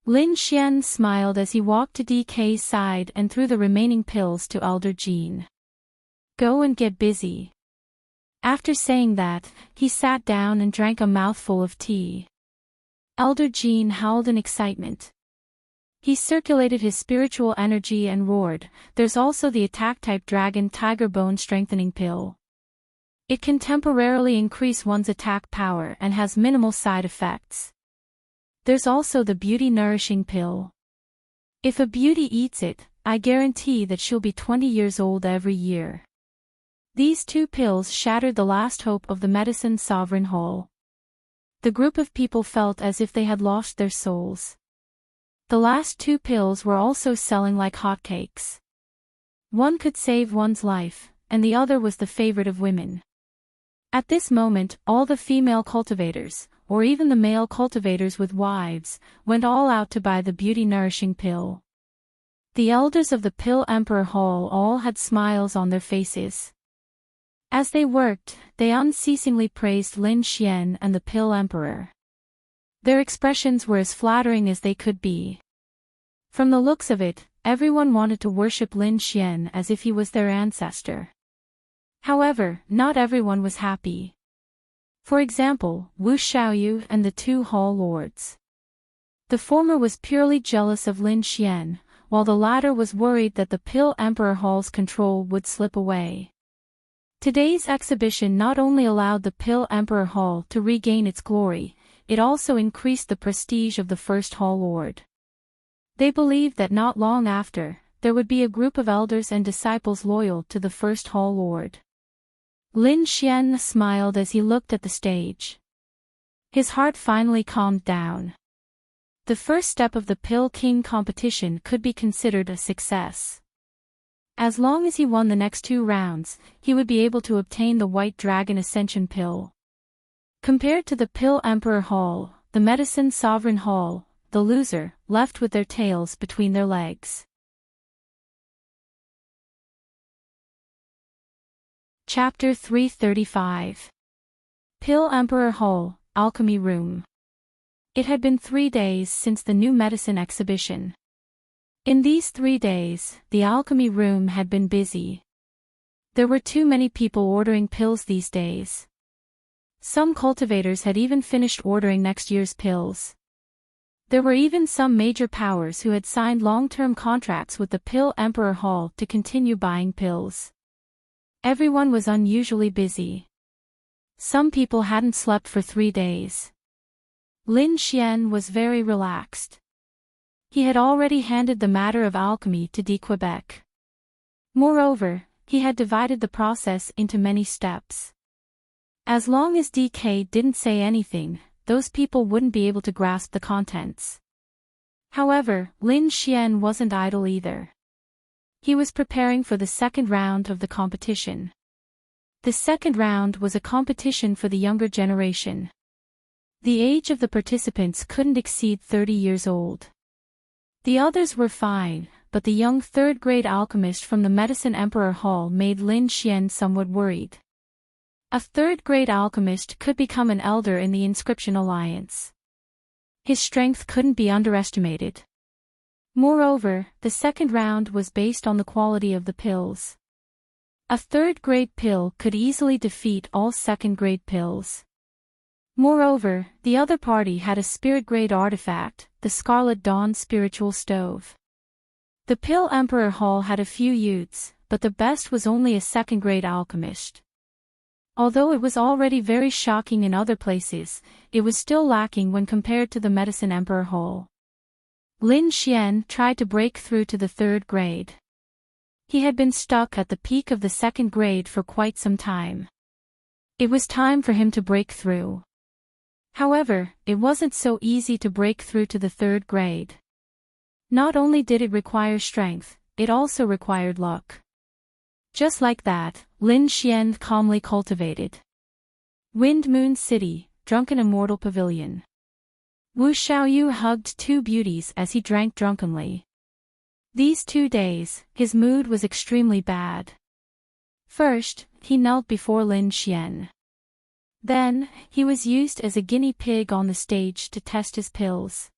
Lin Xian smiled as he walked to DK's side and threw the remaining pills to Elder Jean. Go and get busy. After saying that, he sat down and drank a mouthful of tea. Elder Jean howled in excitement. He circulated his spiritual energy and roared, "There's also the attack-type Dragon Tiger Bone Strengthening Pill. It can temporarily increase one's attack power and has minimal side effects. There's also the Beauty Nourishing Pill. If a beauty eats it, I guarantee that she'll be 20 years old every year." These 2 pills shattered the last hope of the Medicine Sovereign Hall. The group of people felt as if they had lost their souls. The last 2 pills were also selling like hotcakes. One could save one's life, and the other was the favorite of women. At this moment, all the female cultivators, or even the male cultivators with wives, went all out to buy the beauty-nourishing pill. The elders of the Pill Emperor Hall all had smiles on their faces. As they worked, they unceasingly praised Lin Xian and the Pill Emperor. Their expressions were as flattering as they could be. From the looks of it, everyone wanted to worship Lin Xian as if he was their ancestor. However, not everyone was happy. For example, Wu Xiaoyu and the two hall lords. The former was purely jealous of Lin Xian, while the latter was worried that the Pill Emperor Hall's control would slip away. Today's exhibition not only allowed the Pill Emperor Hall to regain its glory, it also increased the prestige of the first Hall Lord. They believed that not long after, there would be a group of elders and disciples loyal to the first Hall Lord. Lin Xian smiled as he looked at the stage. His heart finally calmed down. The first step of the Pill King competition could be considered a success. As long as he won the next 2 rounds, he would be able to obtain the White Dragon Ascension Pill. Compared to the Pill Emperor Hall, the Medicine Sovereign Hall, the loser, left with their tails between their legs. Chapter 335. Pill Emperor Hall, Alchemy Room. It had been 3 days since the new medicine exhibition. In these 3 days, the alchemy room had been busy. There were too many people ordering pills these days. Some cultivators had even finished ordering next year's pills. There were even some major powers who had signed long-term contracts with the Pill Emperor Hall to continue buying pills. Everyone was unusually busy. Some people hadn't slept for 3 days. Lin Xian was very relaxed. He had already handed the matter of alchemy to de Quebec. Moreover, he had divided the process into many steps. As long as DK didn't say anything, those people wouldn't be able to grasp the contents. However, Lin Xian wasn't idle either. He was preparing for the second round of the competition. The second round was a competition for the younger generation. The age of the participants couldn't exceed 30 years old. The others were fine, but the young third-grade alchemist from the Medicine Emperor Hall made Lin Xian somewhat worried. A third-grade alchemist could become an elder in the Inscription Alliance. His strength couldn't be underestimated. Moreover, the second round was based on the quality of the pills. A third-grade pill could easily defeat all second-grade pills. Moreover, the other party had a spirit-grade artifact, the Scarlet Dawn Spiritual Stove. The Pill Emperor Hall had a few youths, but the best was only a second-grade alchemist. Although it was already very shocking in other places, it was still lacking when compared to the Medicine Emperor Hall. Lin Xian tried to break through to the third grade. He had been stuck at the peak of the second grade for quite some time. It was time for him to break through. However, it wasn't so easy to break through to the third grade. Not only did it require strength, it also required luck. Just like that, Lin Xian calmly cultivated. Wind Moon City, Drunken Immortal Pavilion. Wu Xiaoyu hugged 2 beauties as he drank drunkenly. These 2 days, his mood was extremely bad. First, he knelt before Lin Xian. Then, he was used as a guinea pig on the stage to test his pills.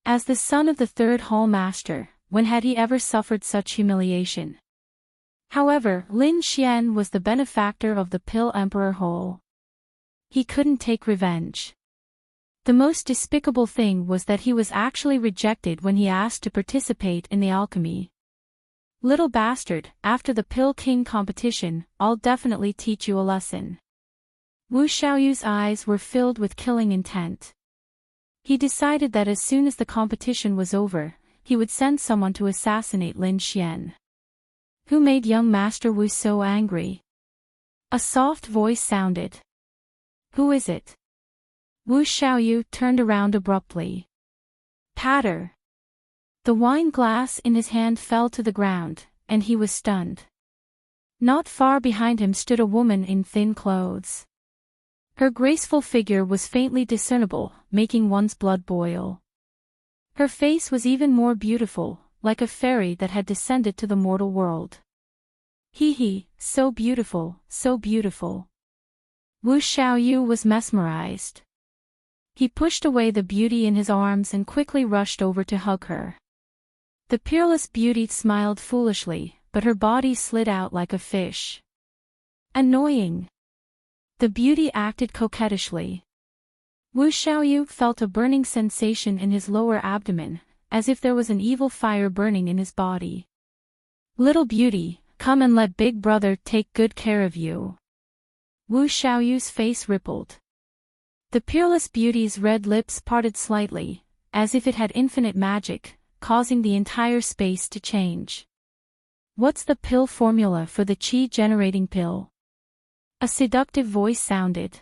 As the son of the third hall master, when had he ever suffered such humiliation? However, Lin Xian was the benefactor of the Pill Emperor Hall. He couldn't take revenge. The most despicable thing was that he was actually rejected when he asked to participate in the alchemy. Little bastard, after the Pill King competition, I'll definitely teach you a lesson. Wu Xiaoyu's eyes were filled with killing intent. He decided that as soon as the competition was over, he would send someone to assassinate Lin Xian. Who made young Master Wu so angry? A soft voice sounded. Who is it? Wu Xiaoyu turned around abruptly. Patter! The wine glass in his hand fell to the ground, and he was stunned. Not far behind him stood a woman in thin clothes. Her graceful figure was faintly discernible, making one's blood boil. Her face was even more beautiful, like a fairy that had descended to the mortal world. Hee, so beautiful, so beautiful. Wu Xiaoyu was mesmerized. He pushed away the beauty in his arms and quickly rushed over to hug her. The peerless beauty smiled foolishly, but her body slid out like a fish. Annoying. The beauty acted coquettishly. Wu Xiaoyu felt a burning sensation in his lower abdomen, as if there was an evil fire burning in his body. Little beauty, come and let Big Brother take good care of you. Wu Xiaoyu's face rippled. The peerless beauty's red lips parted slightly, as if it had infinite magic, causing the entire space to change. What's the pill formula for the qi-generating pill? A seductive voice sounded.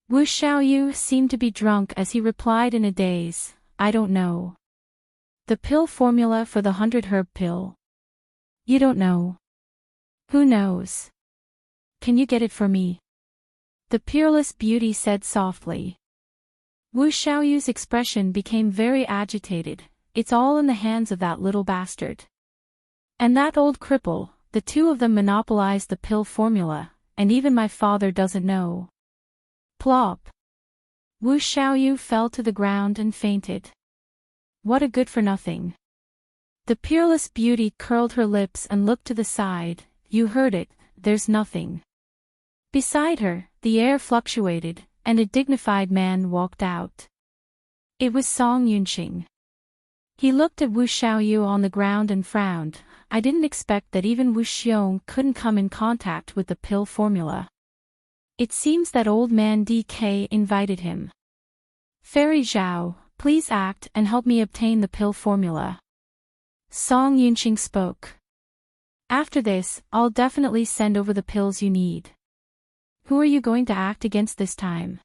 Wu Xiaoyu seemed to be drunk as he replied in a daze, I don't know. The pill formula for the 100-herb pill. You don't know. Who knows? Can you get it for me? The peerless beauty said softly. Wu Xiaoyu's expression became very agitated. It's all in the hands of that little bastard. And that old cripple, the two of them monopolized the pill formula, and even my father doesn't know. Plop. Wu Xiaoyu fell to the ground and fainted. What a good-for-nothing. The peerless beauty curled her lips and looked to the side. You heard it, there's nothing. Beside her, the air fluctuated, and a dignified man walked out. It was Song Yunqing. He looked at Wu Xiaoyu on the ground and frowned. I didn't expect that even Wu Xiong couldn't come in contact with the pill formula. It seems that old man DK invited him. Fairy Zhao, please act and help me obtain the pill formula. Song Yunqing spoke. After this, I'll definitely send over the pills you need. Who are you going to act against this time?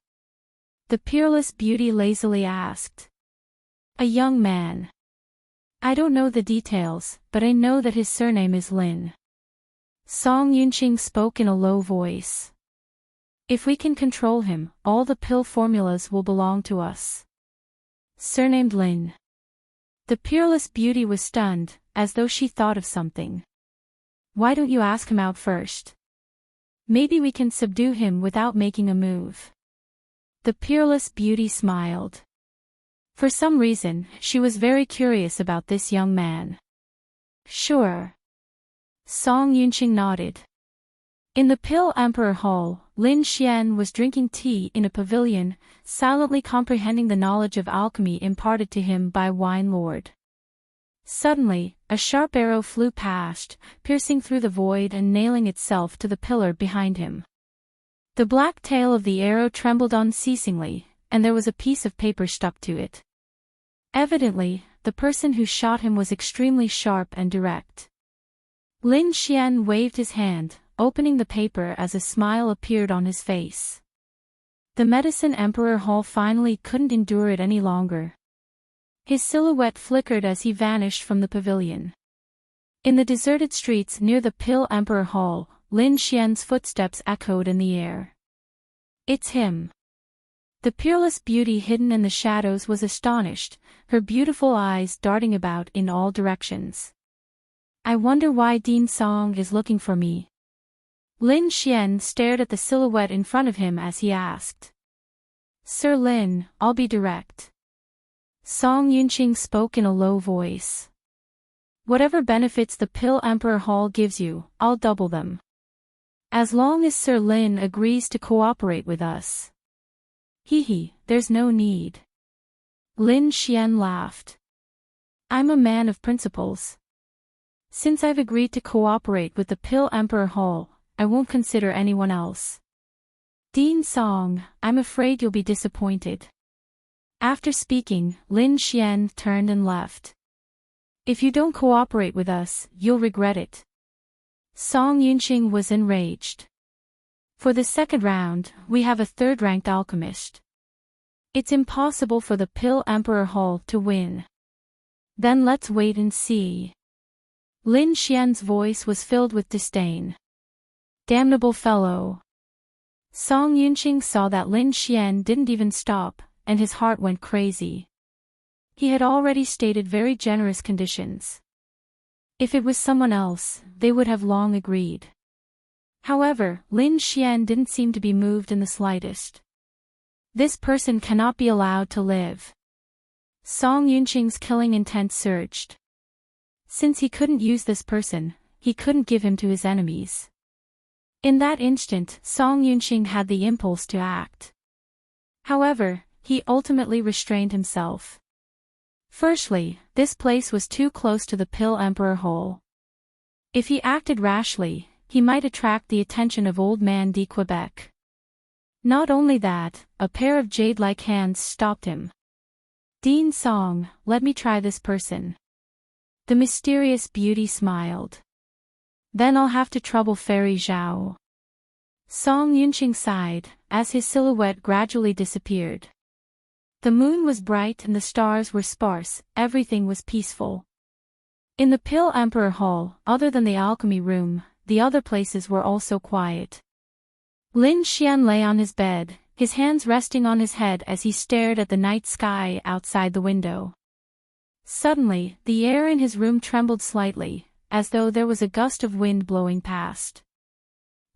The peerless beauty lazily asked. A young man. I don't know the details, but I know that his surname is Lin. Song Yunqing spoke in a low voice. If we can control him, all the pill formulas will belong to us. Surnamed Lin. The peerless beauty was stunned, as though she thought of something. Why don't you ask him out first? Maybe we can subdue him without making a move. The peerless beauty smiled. For some reason, she was very curious about this young man. Sure. Song Yunqing nodded. In the Pill Emperor Hall, Lin Xian was drinking tea in a pavilion, silently comprehending the knowledge of alchemy imparted to him by Wine Lord. Suddenly, a sharp arrow flew past, piercing through the void and nailing itself to the pillar behind him. The black tail of the arrow trembled unceasingly, and there was a piece of paper stuck to it. Evidently, the person who shot him was extremely sharp and direct. Lin Xian waved his hand, opening the paper as a smile appeared on his face. The Medicine Emperor Hall finally couldn't endure it any longer. His silhouette flickered as he vanished from the pavilion. In the deserted streets near the Pill Emperor Hall, Lin Xian's footsteps echoed in the air. It's him. The peerless beauty hidden in the shadows was astonished, her beautiful eyes darting about in all directions. I wonder why Dean Song is looking for me. Lin Xian stared at the silhouette in front of him as he asked. Sir Lin, I'll be direct. Song Yunqing spoke in a low voice. Whatever benefits the Pill Emperor Hall gives you, I'll double them. As long as Sir Lin agrees to cooperate with us. There's no need. Lin Xian laughed. I'm a man of principles. Since I've agreed to cooperate with the Pill Emperor Hall, I won't consider anyone else. Dean Song, I'm afraid you'll be disappointed. After speaking, Lin Xian turned and left. If you don't cooperate with us, you'll regret it. Song Yunqing was enraged. For the second round, we have a third-ranked alchemist. It's impossible for the Pill Emperor Hall to win. Then let's wait and see. Lin Xian's voice was filled with disdain. Damnable fellow. Song Yunqing saw that Lin Xian didn't even stop, and his heart went crazy. He had already stated very generous conditions. If it was someone else, they would have long agreed. However, Lin Xian didn't seem to be moved in the slightest. This person cannot be allowed to live. Song Yunqing's killing intent surged. Since he couldn't use this person, he couldn't give him to his enemies. In that instant, Song Yunqing had the impulse to act. However, he ultimately restrained himself. Firstly, this place was too close to the Pill Emperor Hole. If he acted rashly, he might attract the attention of Old Man de Quebec. Not only that, a pair of jade-like hands stopped him. Dean Song, let me try this person. The mysterious beauty smiled. Then I'll have to trouble Fairy Zhao. Song Yunqing sighed, as his silhouette gradually disappeared. The moon was bright and the stars were sparse, everything was peaceful. In the Pill Emperor Hall, other than the alchemy room, the other places were also quiet. Lin Xian lay on his bed, his hands resting on his head as he stared at the night sky outside the window. Suddenly, the air in his room trembled slightly, as though there was a gust of wind blowing past.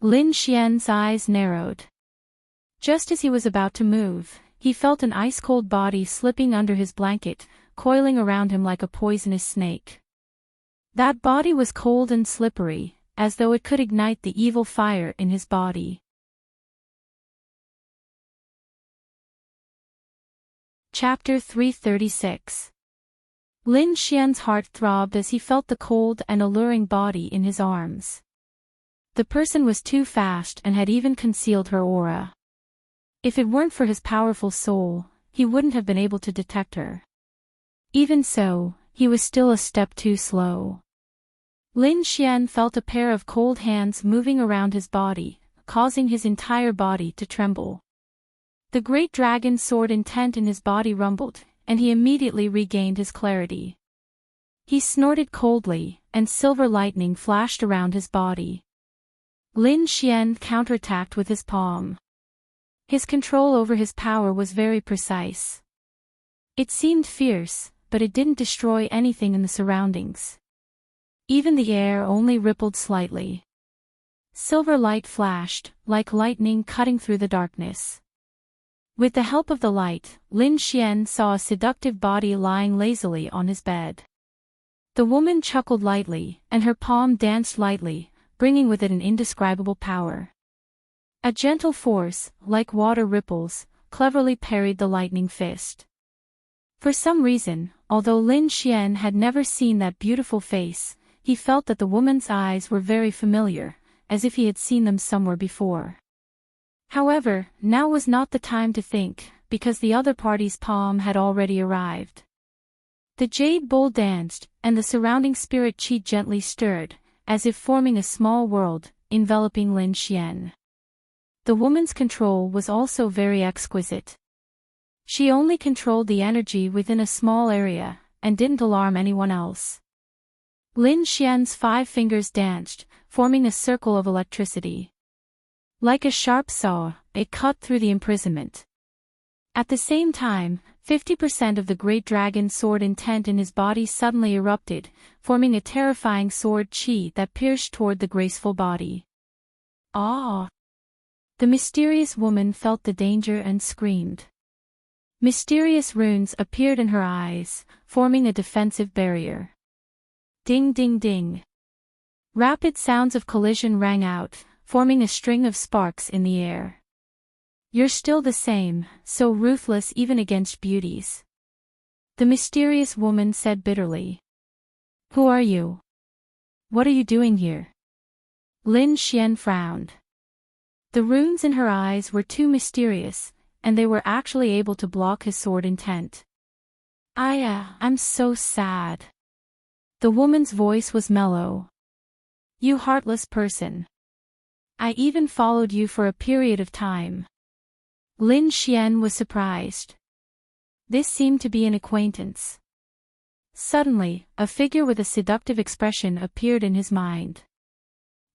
Lin Xian's eyes narrowed. Just as he was about to move, he felt an ice-cold body slipping under his blanket, coiling around him like a poisonous snake. That body was cold and slippery, as though it could ignite the evil fire in his body. Chapter 336. Lin Xian's heart throbbed as he felt the cold and alluring body in his arms. The person was too fast and had even concealed her aura. If it weren't for his powerful soul, he wouldn't have been able to detect her. Even so, he was still a step too slow. Lin Xian felt a pair of cold hands moving around his body, causing his entire body to tremble. The great dragon sword intent in his body rumbled, and he immediately regained his clarity. He snorted coldly, and silver lightning flashed around his body. Lin Xian counterattacked with his palm. His control over his power was very precise. It seemed fierce, but it didn't destroy anything in the surroundings. Even the air only rippled slightly. Silver light flashed, like lightning cutting through the darkness. With the help of the light, Lin Xian saw a seductive body lying lazily on his bed. The woman chuckled lightly, and her palm danced lightly, bringing with it an indescribable power. A gentle force, like water ripples, cleverly parried the lightning fist. For some reason, although Lin Xian had never seen that beautiful face, he felt that the woman's eyes were very familiar, as if he had seen them somewhere before. However, now was not the time to think, because the other party's palm had already arrived. The jade bowl danced, and the surrounding spirit chi gently stirred, as if forming a small world, enveloping Lin Xian. The woman's control was also very exquisite. She only controlled the energy within a small area, and didn't alarm anyone else. Lin Xian's 5 fingers danced, forming a circle of electricity. Like a sharp saw, it cut through the imprisonment. At the same time, 50% of the great dragon sword intent in his body suddenly erupted, forming a terrifying sword chi that pierced toward the graceful body. Ah! The mysterious woman felt the danger and screamed. Mysterious runes appeared in her eyes, forming a defensive barrier. Ding ding ding. Rapid sounds of collision rang out, forming a string of sparks in the air. You're still the same, so ruthless even against beauties. The mysterious woman said bitterly. Who are you? What are you doing here? Lin Xian frowned. The runes in her eyes were too mysterious, and they were actually able to block his sword intent. I'm so sad. The woman's voice was mellow. You heartless person. I even followed you for a period of time. Lin Xian was surprised. This seemed to be an acquaintance. Suddenly, a figure with a seductive expression appeared in his mind.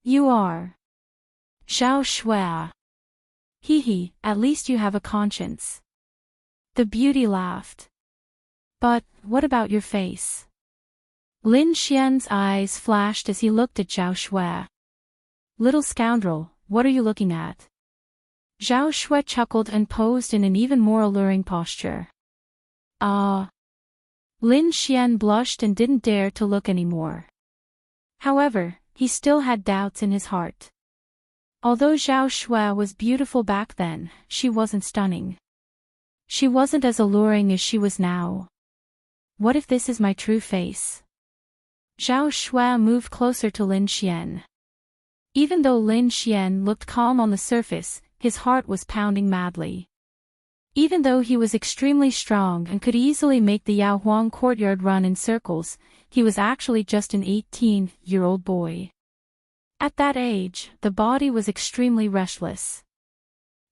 You are Zhao Shui. Hee, at least you have a conscience. The beauty laughed. But, what about your face? Lin Xian's eyes flashed as he looked at Zhao Shui. Little scoundrel, what are you looking at? Zhao Shui chuckled and posed in an even more alluring posture. Ah. Lin Xian blushed and didn't dare to look anymore. However, he still had doubts in his heart. Although Zhao Shui was beautiful back then, she wasn't stunning. She wasn't as alluring as she was now. What if this is my true face? Zhao Shui moved closer to Lin Xian. Even though Lin Xian looked calm on the surface, his heart was pounding madly. Even though he was extremely strong and could easily make the Yao Huang courtyard run in circles, he was actually just an 18-year-old boy. At that age, the body was extremely restless.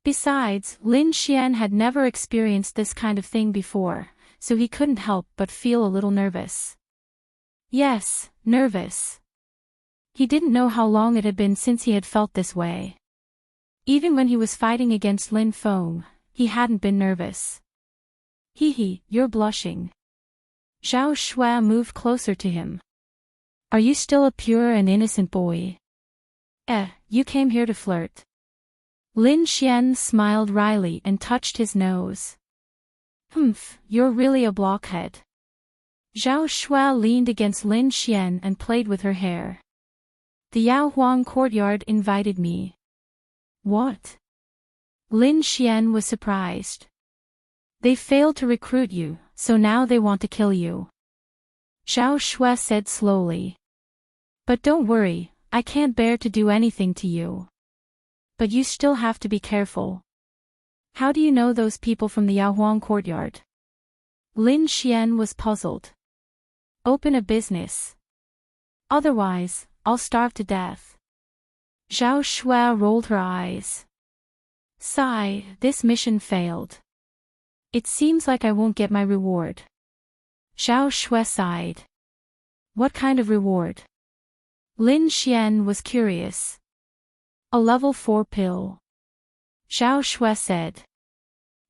Besides, Lin Xian had never experienced this kind of thing before, so he couldn't help but feel a little nervous. Yes, nervous. He didn't know how long it had been since he had felt this way. Even when he was fighting against Lin Feng, he hadn't been nervous. Hee, you're blushing. Zhao Shui moved closer to him. Are you still a pure and innocent boy? You came here to flirt. Lin Xian smiled wryly and touched his nose. Humph, you're really a blockhead. Zhao Shui leaned against Lin Xian and played with her hair. The Yao Huang courtyard invited me. What? Lin Xian was surprised. They failed to recruit you, so now they want to kill you. Zhao Shui said slowly. But don't worry, I can't bear to do anything to you. But you still have to be careful. How do you know those people from the Yao Huang courtyard? Lin Xian was puzzled. Open a business. Otherwise, I'll starve to death. Zhao Shui rolled her eyes. Sigh, this mission failed. It seems like I won't get my reward. Zhao Shui sighed. What kind of reward? Lin Xian was curious. A level 4 pill. Zhao Shui said.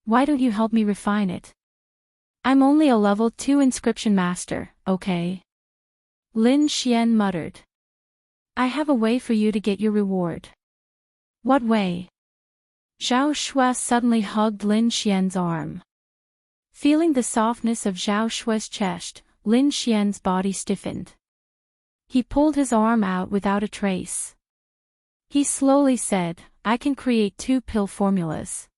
Why don't you help me refine it? I'm only a level 2 inscription master, okay? Lin Xian muttered. I have a way for you to get your reward. What way? Zhao Shui suddenly hugged Lin Xian's arm. Feeling the softness of Zhao Shui's chest, Lin Xian's body stiffened. He pulled his arm out without a trace. He slowly said, I can create 2 pill formulas.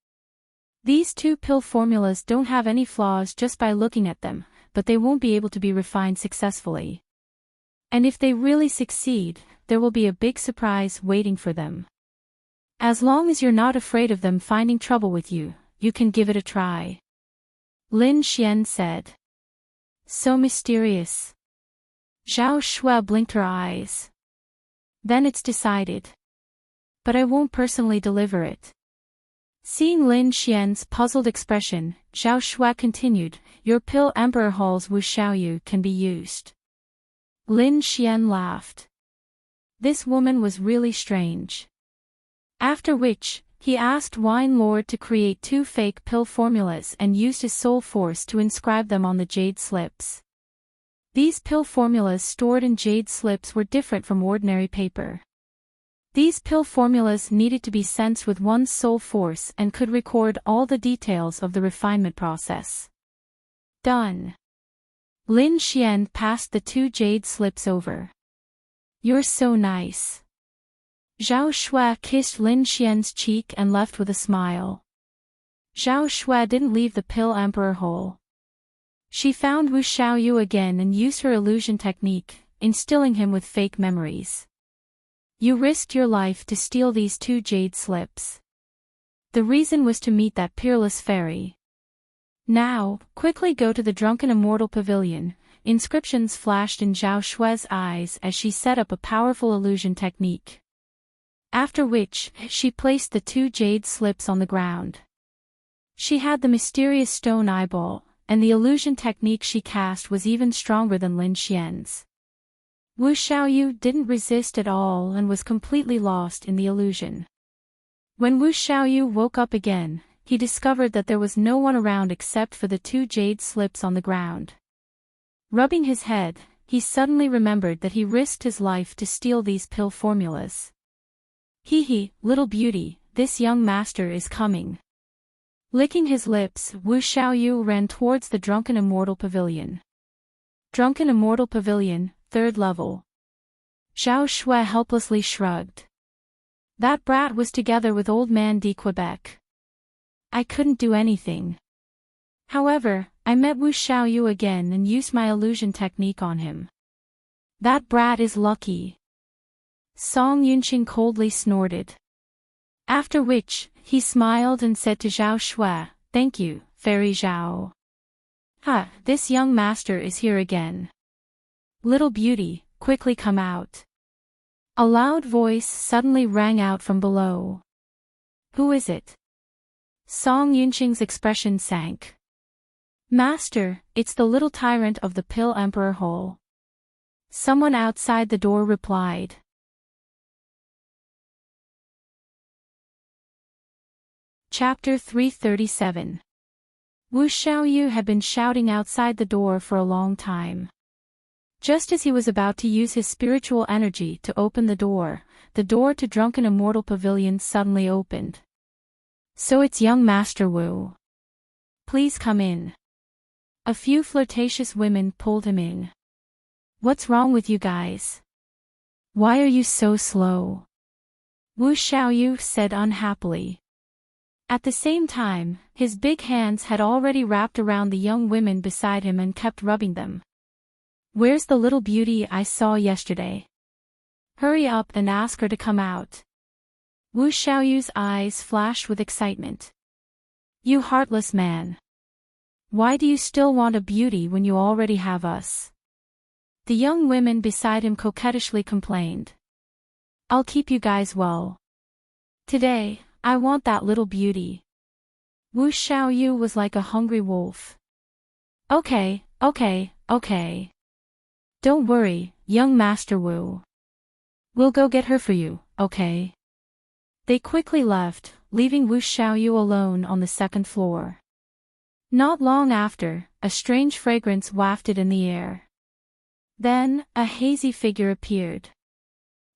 These 2 pill formulas don't have any flaws just by looking at them, but they won't be able to be refined successfully. And if they really succeed, there will be a big surprise waiting for them. As long as you're not afraid of them finding trouble with you, you can give it a try. Lin Xian said. So mysterious. Zhao Shui blinked her eyes. Then it's decided. But I won't personally deliver it. Seeing Lin Xian's puzzled expression, Zhao Shui continued, your pill Emperor Hall's Wu Xiaoyu can be used. Lin Xian laughed. This woman was really strange. After which, he asked Wine Lord to create 2 fake pill formulas and used his soul force to inscribe them on the jade slips. These pill formulas stored in jade slips were different from ordinary paper. These pill formulas needed to be sensed with one's soul force and could record all the details of the refinement process. Done. Lin Xian passed the 2 jade slips over. You're so nice. Zhao Shui kissed Lin Xian's cheek and left with a smile. Zhao Shui didn't leave the pill Emperor Hole. She found Wu Xiaoyu again and used her illusion technique, instilling him with fake memories. You risked your life to steal these 2 jade slips. The reason was to meet that peerless fairy. Now, quickly go to the Drunken Immortal Pavilion. Inscriptions flashed in Zhao Shui's eyes as she set up a powerful illusion technique. After which, she placed the 2 jade slips on the ground. She had the mysterious stone eyeball, and the illusion technique she cast was even stronger than Lin Xian's. Wu Xiaoyu didn't resist at all and was completely lost in the illusion. When Wu Xiaoyu woke up again, he discovered that there was no one around except for the 2 jade slips on the ground. Rubbing his head, he suddenly remembered that he risked his life to steal these pill formulas. Hee, little beauty, this young master is coming. Licking his lips, Wu Xiaoyu ran towards the Drunken Immortal Pavilion. Drunken Immortal Pavilion, 3rd level. Zhao Shui helplessly shrugged. That brat was together with Old Man de Quebec. I couldn't do anything. However, I met Wu Xiaoyu again and used my illusion technique on him. That brat is lucky. Song Yunqing coldly snorted. After which, he smiled and said to Zhao Shui, "Thank you, Fairy Zhao. Ha, this young master is here again. Little beauty, quickly come out." A loud voice suddenly rang out from below. Who is it? Song Yunqing's expression sank. Master, it's the little tyrant of the Pill Emperor Hole. Someone outside the door replied. Chapter 337. Wu Xiaoyu had been shouting outside the door for a long time. Just as he was about to use his spiritual energy to open the door to Drunken Immortal Pavilion suddenly opened. So it's young Master Wu. Please come in. A few flirtatious women pulled him in. What's wrong with you guys? Why are you so slow? Wu Xiaoyu said unhappily. At the same time, his big hands had already wrapped around the young women beside him and kept rubbing them. Where's the little beauty I saw yesterday? Hurry up and ask her to come out. Wu Xiaoyu's eyes flashed with excitement. You heartless man. Why do you still want a beauty when you already have us? The young women beside him coquettishly complained. I'll keep you guys well. Today, I want that little beauty. Wu Xiaoyu was like a hungry wolf. Okay. Don't worry, young Master Wu. We'll go get her for you, okay? They quickly left, leaving Wu Xiaoyu alone on the 2nd floor. Not long after, a strange fragrance wafted in the air. Then, a hazy figure appeared.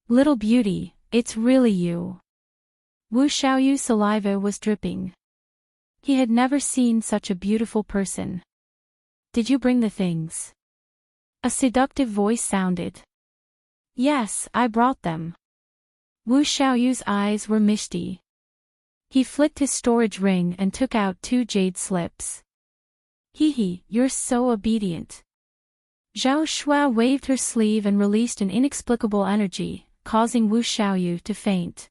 Little beauty, it's really you. Wu Xiaoyu's saliva was dripping. He had never seen such a beautiful person. Did you bring the things? A seductive voice sounded. Yes, I brought them. Wu Xiaoyu's eyes were misty. He flicked his storage ring and took out 2 jade slips. Hee, you're so obedient. Zhao Shui waved her sleeve and released an inexplicable energy, causing Wu Xiaoyu to faint.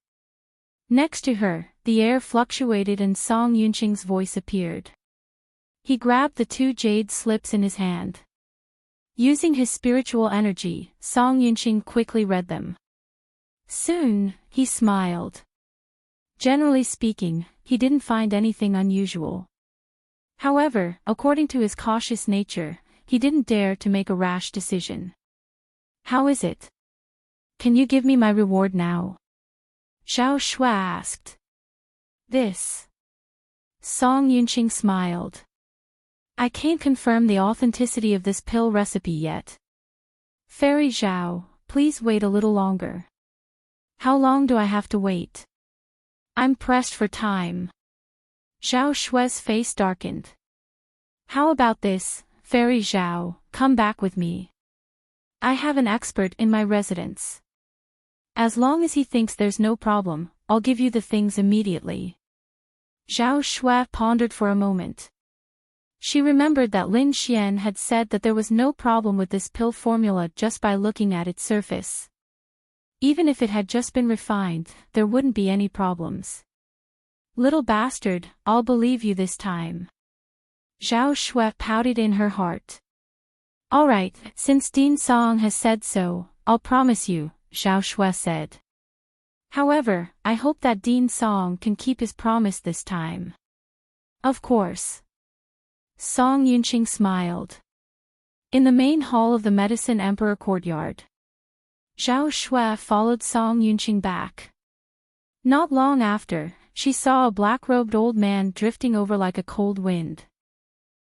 Next to her, the air fluctuated and Song Yunqing's voice appeared. He grabbed the 2 jade slips in his hand. Using his spiritual energy, Song Yunqing quickly read them. Soon, he smiled. Generally speaking, he didn't find anything unusual. However, according to his cautious nature, he didn't dare to make a rash decision. How is it? Can you give me my reward now? Zhao Shui asked. This. Song Yunqing smiled. I can't confirm the authenticity of this pill recipe yet. Fairy Zhao, please wait a little longer. How long do I have to wait? I'm pressed for time. Zhao Shui's face darkened. How about this, Fairy Zhao, come back with me. I have an expert in my residence. As long as he thinks there's no problem, I'll give you the things immediately. Zhao Shui pondered for a moment. She remembered that Lin Xian had said that there was no problem with this pill formula just by looking at its surface. Even if it had just been refined, there wouldn't be any problems. Little bastard, I'll believe you this time. Zhao Shui pouted in her heart. Alright, since Dean Song has said so, I'll promise you, Zhao Shui said. However, I hope that Dean Song can keep his promise this time. Of course. Song Yunqing smiled. In the main hall of the Medicine Emperor courtyard, Zhao Shui followed Song Yunqing back. Not long after, she saw a black-robed old man drifting over like a cold wind.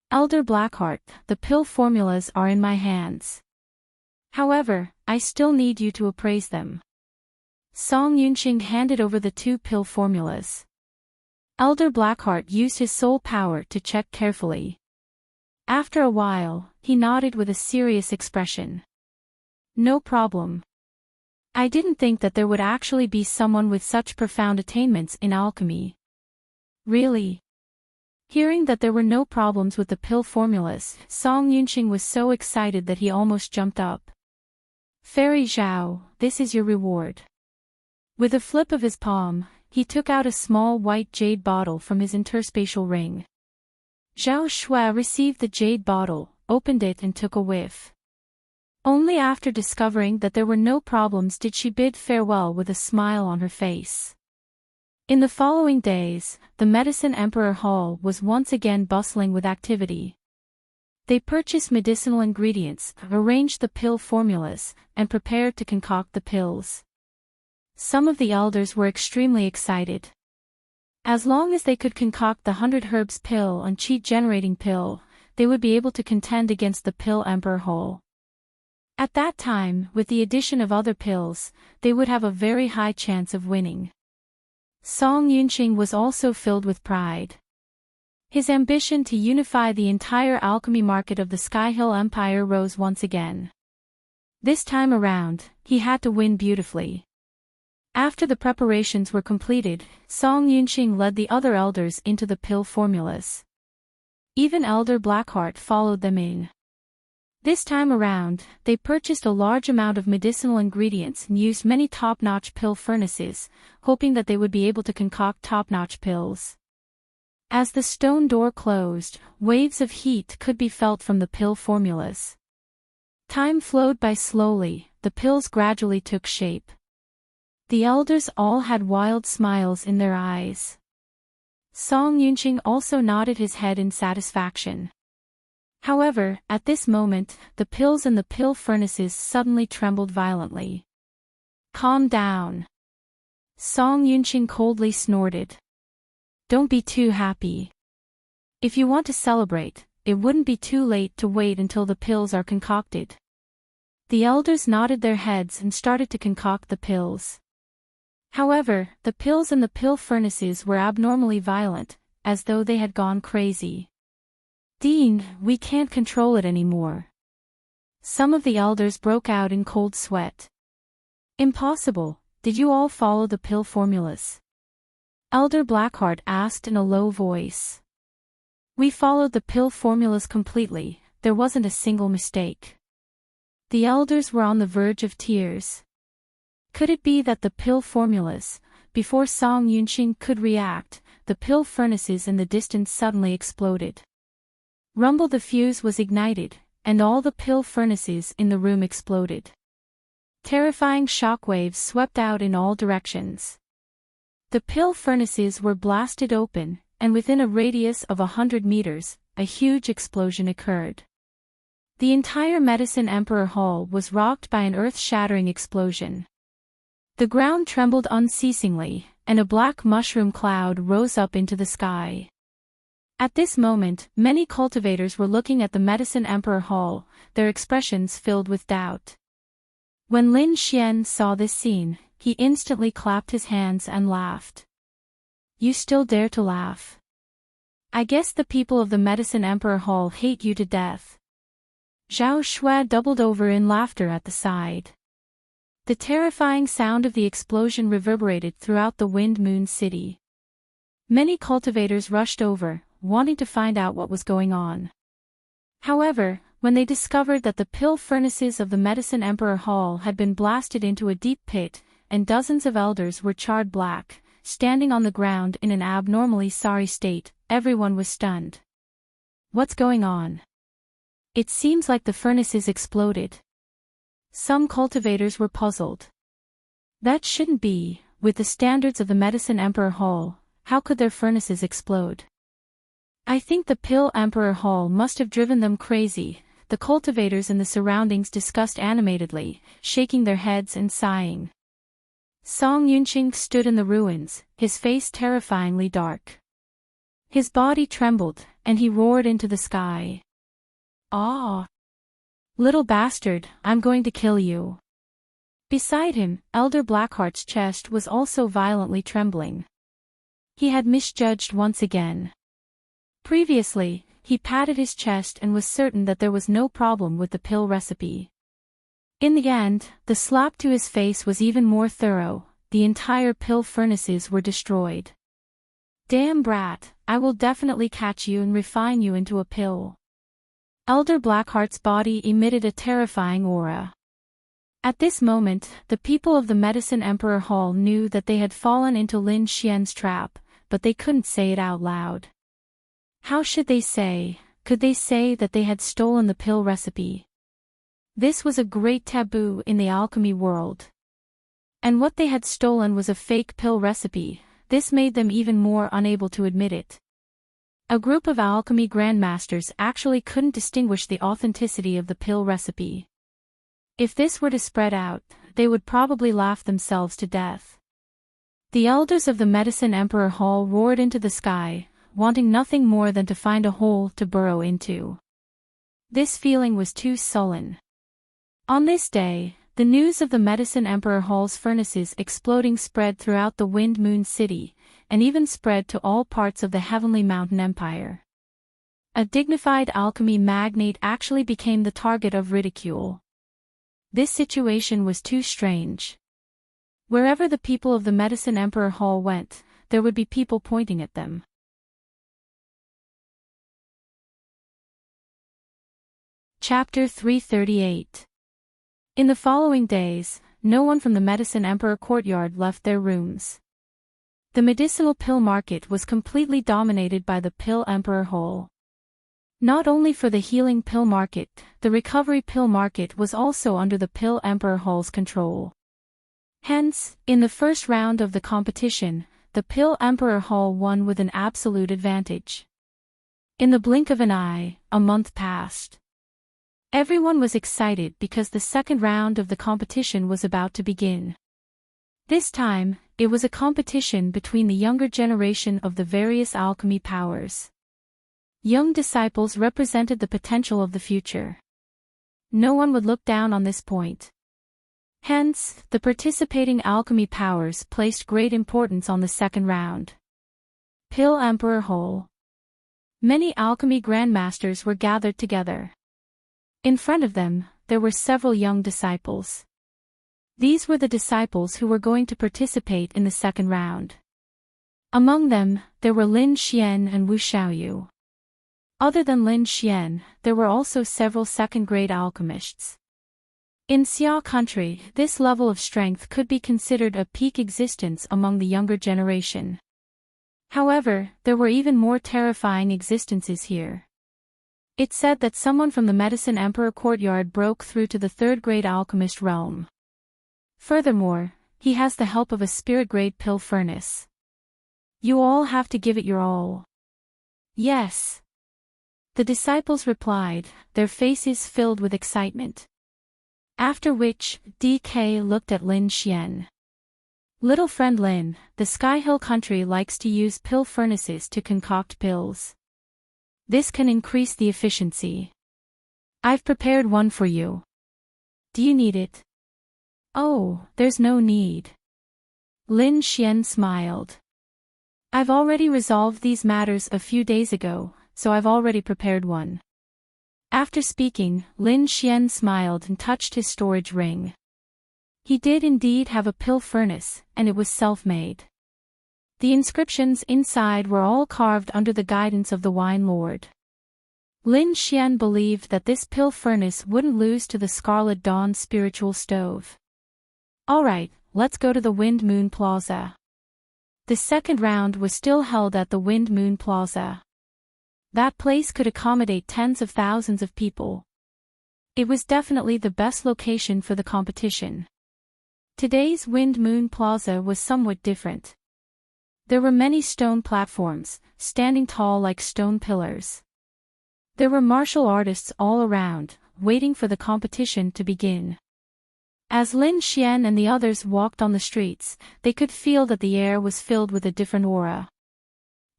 Elder Blackheart, the pill formulas are in my hands. However, I still need you to appraise them. Song Yunqing handed over the 2 pill formulas. Elder Blackheart used his soul power to check carefully. After a while, he nodded with a serious expression. No problem. I didn't think that there would actually be someone with such profound attainments in alchemy. Really? Hearing that there were no problems with the pill formulas, Song Yunqing was so excited that he almost jumped up. Fairy Zhao, this is your reward. With a flip of his palm, he took out a small white jade bottle from his interspatial ring. Zhao Shui received the jade bottle, opened it and took a whiff. Only after discovering that there were no problems did she bid farewell with a smile on her face. In the following days, the Medicine Emperor Hall was once again bustling with activity. They purchased medicinal ingredients, arranged the pill formulas, and prepared to concoct the pills. Some of the elders were extremely excited. As long as they could concoct the 100 herbs pill and cheat generating pill, they would be able to contend against the Pill Emperor Hall. At that time, with the addition of other pills, they would have a very high chance of winning. Song Yunqing was also filled with pride. His ambition to unify the entire alchemy market of the Sky Hill Empire rose once again. This time around, he had to win beautifully. After the preparations were completed, Song Yunqing led the other elders into the pill formulas. Even Elder Blackheart followed them in. This time around, they purchased a large amount of medicinal ingredients and used many top-notch pill furnaces, hoping that they would be able to concoct top-notch pills. As the stone door closed, waves of heat could be felt from the pill formulas. Time flowed by slowly, the pills gradually took shape. The elders all had wild smiles in their eyes. Song Yunqing also nodded his head in satisfaction. However, at this moment, the pills in the pill furnaces suddenly trembled violently. Calm down. Song Yunqing coldly snorted. Don't be too happy. If you want to celebrate, it wouldn't be too late to wait until the pills are concocted. The elders nodded their heads and started to concoct the pills. However, the pills in the pill furnaces were abnormally violent, as though they had gone crazy. Dean, we can't control it anymore. Some of the elders broke out in cold sweat. Impossible, did you all follow the pill formulas? Elder Blackheart asked in a low voice. We followed the pill formulas completely, there wasn't a single mistake. The elders were on the verge of tears. Could it be that the pill formulas, before Song Yunqing could react, the pill furnaces in the distance suddenly exploded? Rumble, the fuse was ignited, and all the pill furnaces in the room exploded. Terrifying shockwaves swept out in all directions. The pill furnaces were blasted open, and within a radius of 100 meters, a huge explosion occurred. The entire Medicine Emperor Hall was rocked by an earth-shattering explosion. The ground trembled unceasingly, and a black mushroom cloud rose up into the sky. At this moment, many cultivators were looking at the Medicine Emperor Hall, their expressions filled with doubt. When Lin Xian saw this scene, he instantly clapped his hands and laughed. You still dare to laugh? I guess the people of the Medicine Emperor Hall hate you to death. Zhao Shui doubled over in laughter at the side. The terrifying sound of the explosion reverberated throughout the Wind Moon City. Many cultivators rushed over, wanting to find out what was going on. However, when they discovered that the pill furnaces of the Medicine Emperor Hall had been blasted into a deep pit, and dozens of elders were charred black, standing on the ground in an abnormally sorry state, everyone was stunned. What's going on? It seems like the furnaces exploded. Some cultivators were puzzled. That shouldn't be, with the standards of the Medicine Emperor Hall, how could their furnaces explode? I think the Pill Emperor Hall must have driven them crazy, the cultivators in the surroundings discussed animatedly, shaking their heads and sighing. Song Yunqing stood in the ruins, his face terrifyingly dark. His body trembled, and he roared into the sky. Ah! Little bastard, I'm going to kill you. Beside him, Elder Blackheart's chest was also violently trembling. He had misjudged once again. Previously, he patted his chest and was certain that there was no problem with the pill recipe. In the end, the slap to his face was even more thorough. The entire pill furnaces were destroyed. Damn brat, I will definitely catch you and refine you into a pill. Elder Blackheart's body emitted a terrifying aura. At this moment, the people of the Medicine Emperor Hall knew that they had fallen into Lin Xian's trap, but they couldn't say it out loud. How should they say? Could they say that they had stolen the pill recipe? This was a great taboo in the alchemy world. And what they had stolen was a fake pill recipe. This made them even more unable to admit it. A group of alchemy grandmasters actually couldn't distinguish the authenticity of the pill recipe. If this were to spread out, they would probably laugh themselves to death. The elders of the Medicine Emperor Hall roared into the sky, wanting nothing more than to find a hole to burrow into. This feeling was too sullen. On this day, the news of the Medicine Emperor Hall's furnaces exploding spread throughout the Wind Moon City, and even spread to all parts of the Heavenly Mountain Empire. A dignified alchemy magnate actually became the target of ridicule. This situation was too strange. Wherever the people of the Medicine Emperor Hall went, there would be people pointing at them. Chapter 338. In the following days, no one from the Medicine Emperor courtyard left their rooms. The medicinal pill market was completely dominated by the Pill Emperor Hall. Not only for the healing pill market, the recovery pill market was also under the Pill Emperor Hall's control. Hence, in the first round of the competition, the Pill Emperor Hall won with an absolute advantage. In the blink of an eye, a month passed. Everyone was excited because the second round of the competition was about to begin. This time, it was a competition between the younger generation of the various alchemy powers. Young disciples represented the potential of the future. No one would look down on this point. Hence, the participating alchemy powers placed great importance on the second round. Pill Emperor Hall. Many alchemy grandmasters were gathered together. In front of them, there were several young disciples. These were the disciples who were going to participate in the second round. Among them, there were Lin Xian and Wu Xiaoyu. Other than Lin Xian, there were also several second-grade alchemists. In Xia country, this level of strength could be considered a peak existence among the younger generation. However, there were even more terrifying existences here. It said that someone from the Medicine Emperor courtyard broke through to the third-grade alchemist realm. Furthermore, he has the help of a spirit-grade pill furnace. You all have to give it your all. Yes. The disciples replied, their faces filled with excitement. After which, DK looked at Lin Xian. Little friend Lin, the Sky Hill country likes to use pill furnaces to concoct pills. This can increase the efficiency. I've prepared one for you. Do you need it? Oh, there's no need. Lin Xian smiled. I've already resolved these matters a few days ago, so I've already prepared one. After speaking, Lin Xian smiled and touched his storage ring. He did indeed have a pill furnace, and it was self-made. The inscriptions inside were all carved under the guidance of the Wine Lord. Lin Xian believed that this pill furnace wouldn't lose to the Scarlet Dawn spiritual stove. Alright, let's go to the Wind Moon Plaza. The second round was still held at the Wind Moon Plaza. That place could accommodate tens of thousands of people. It was definitely the best location for the competition. Today's Wind Moon Plaza was somewhat different. There were many stone platforms, standing tall like stone pillars. There were martial artists all around, waiting for the competition to begin. As Lin Xian and the others walked on the streets, they could feel that the air was filled with a different aura.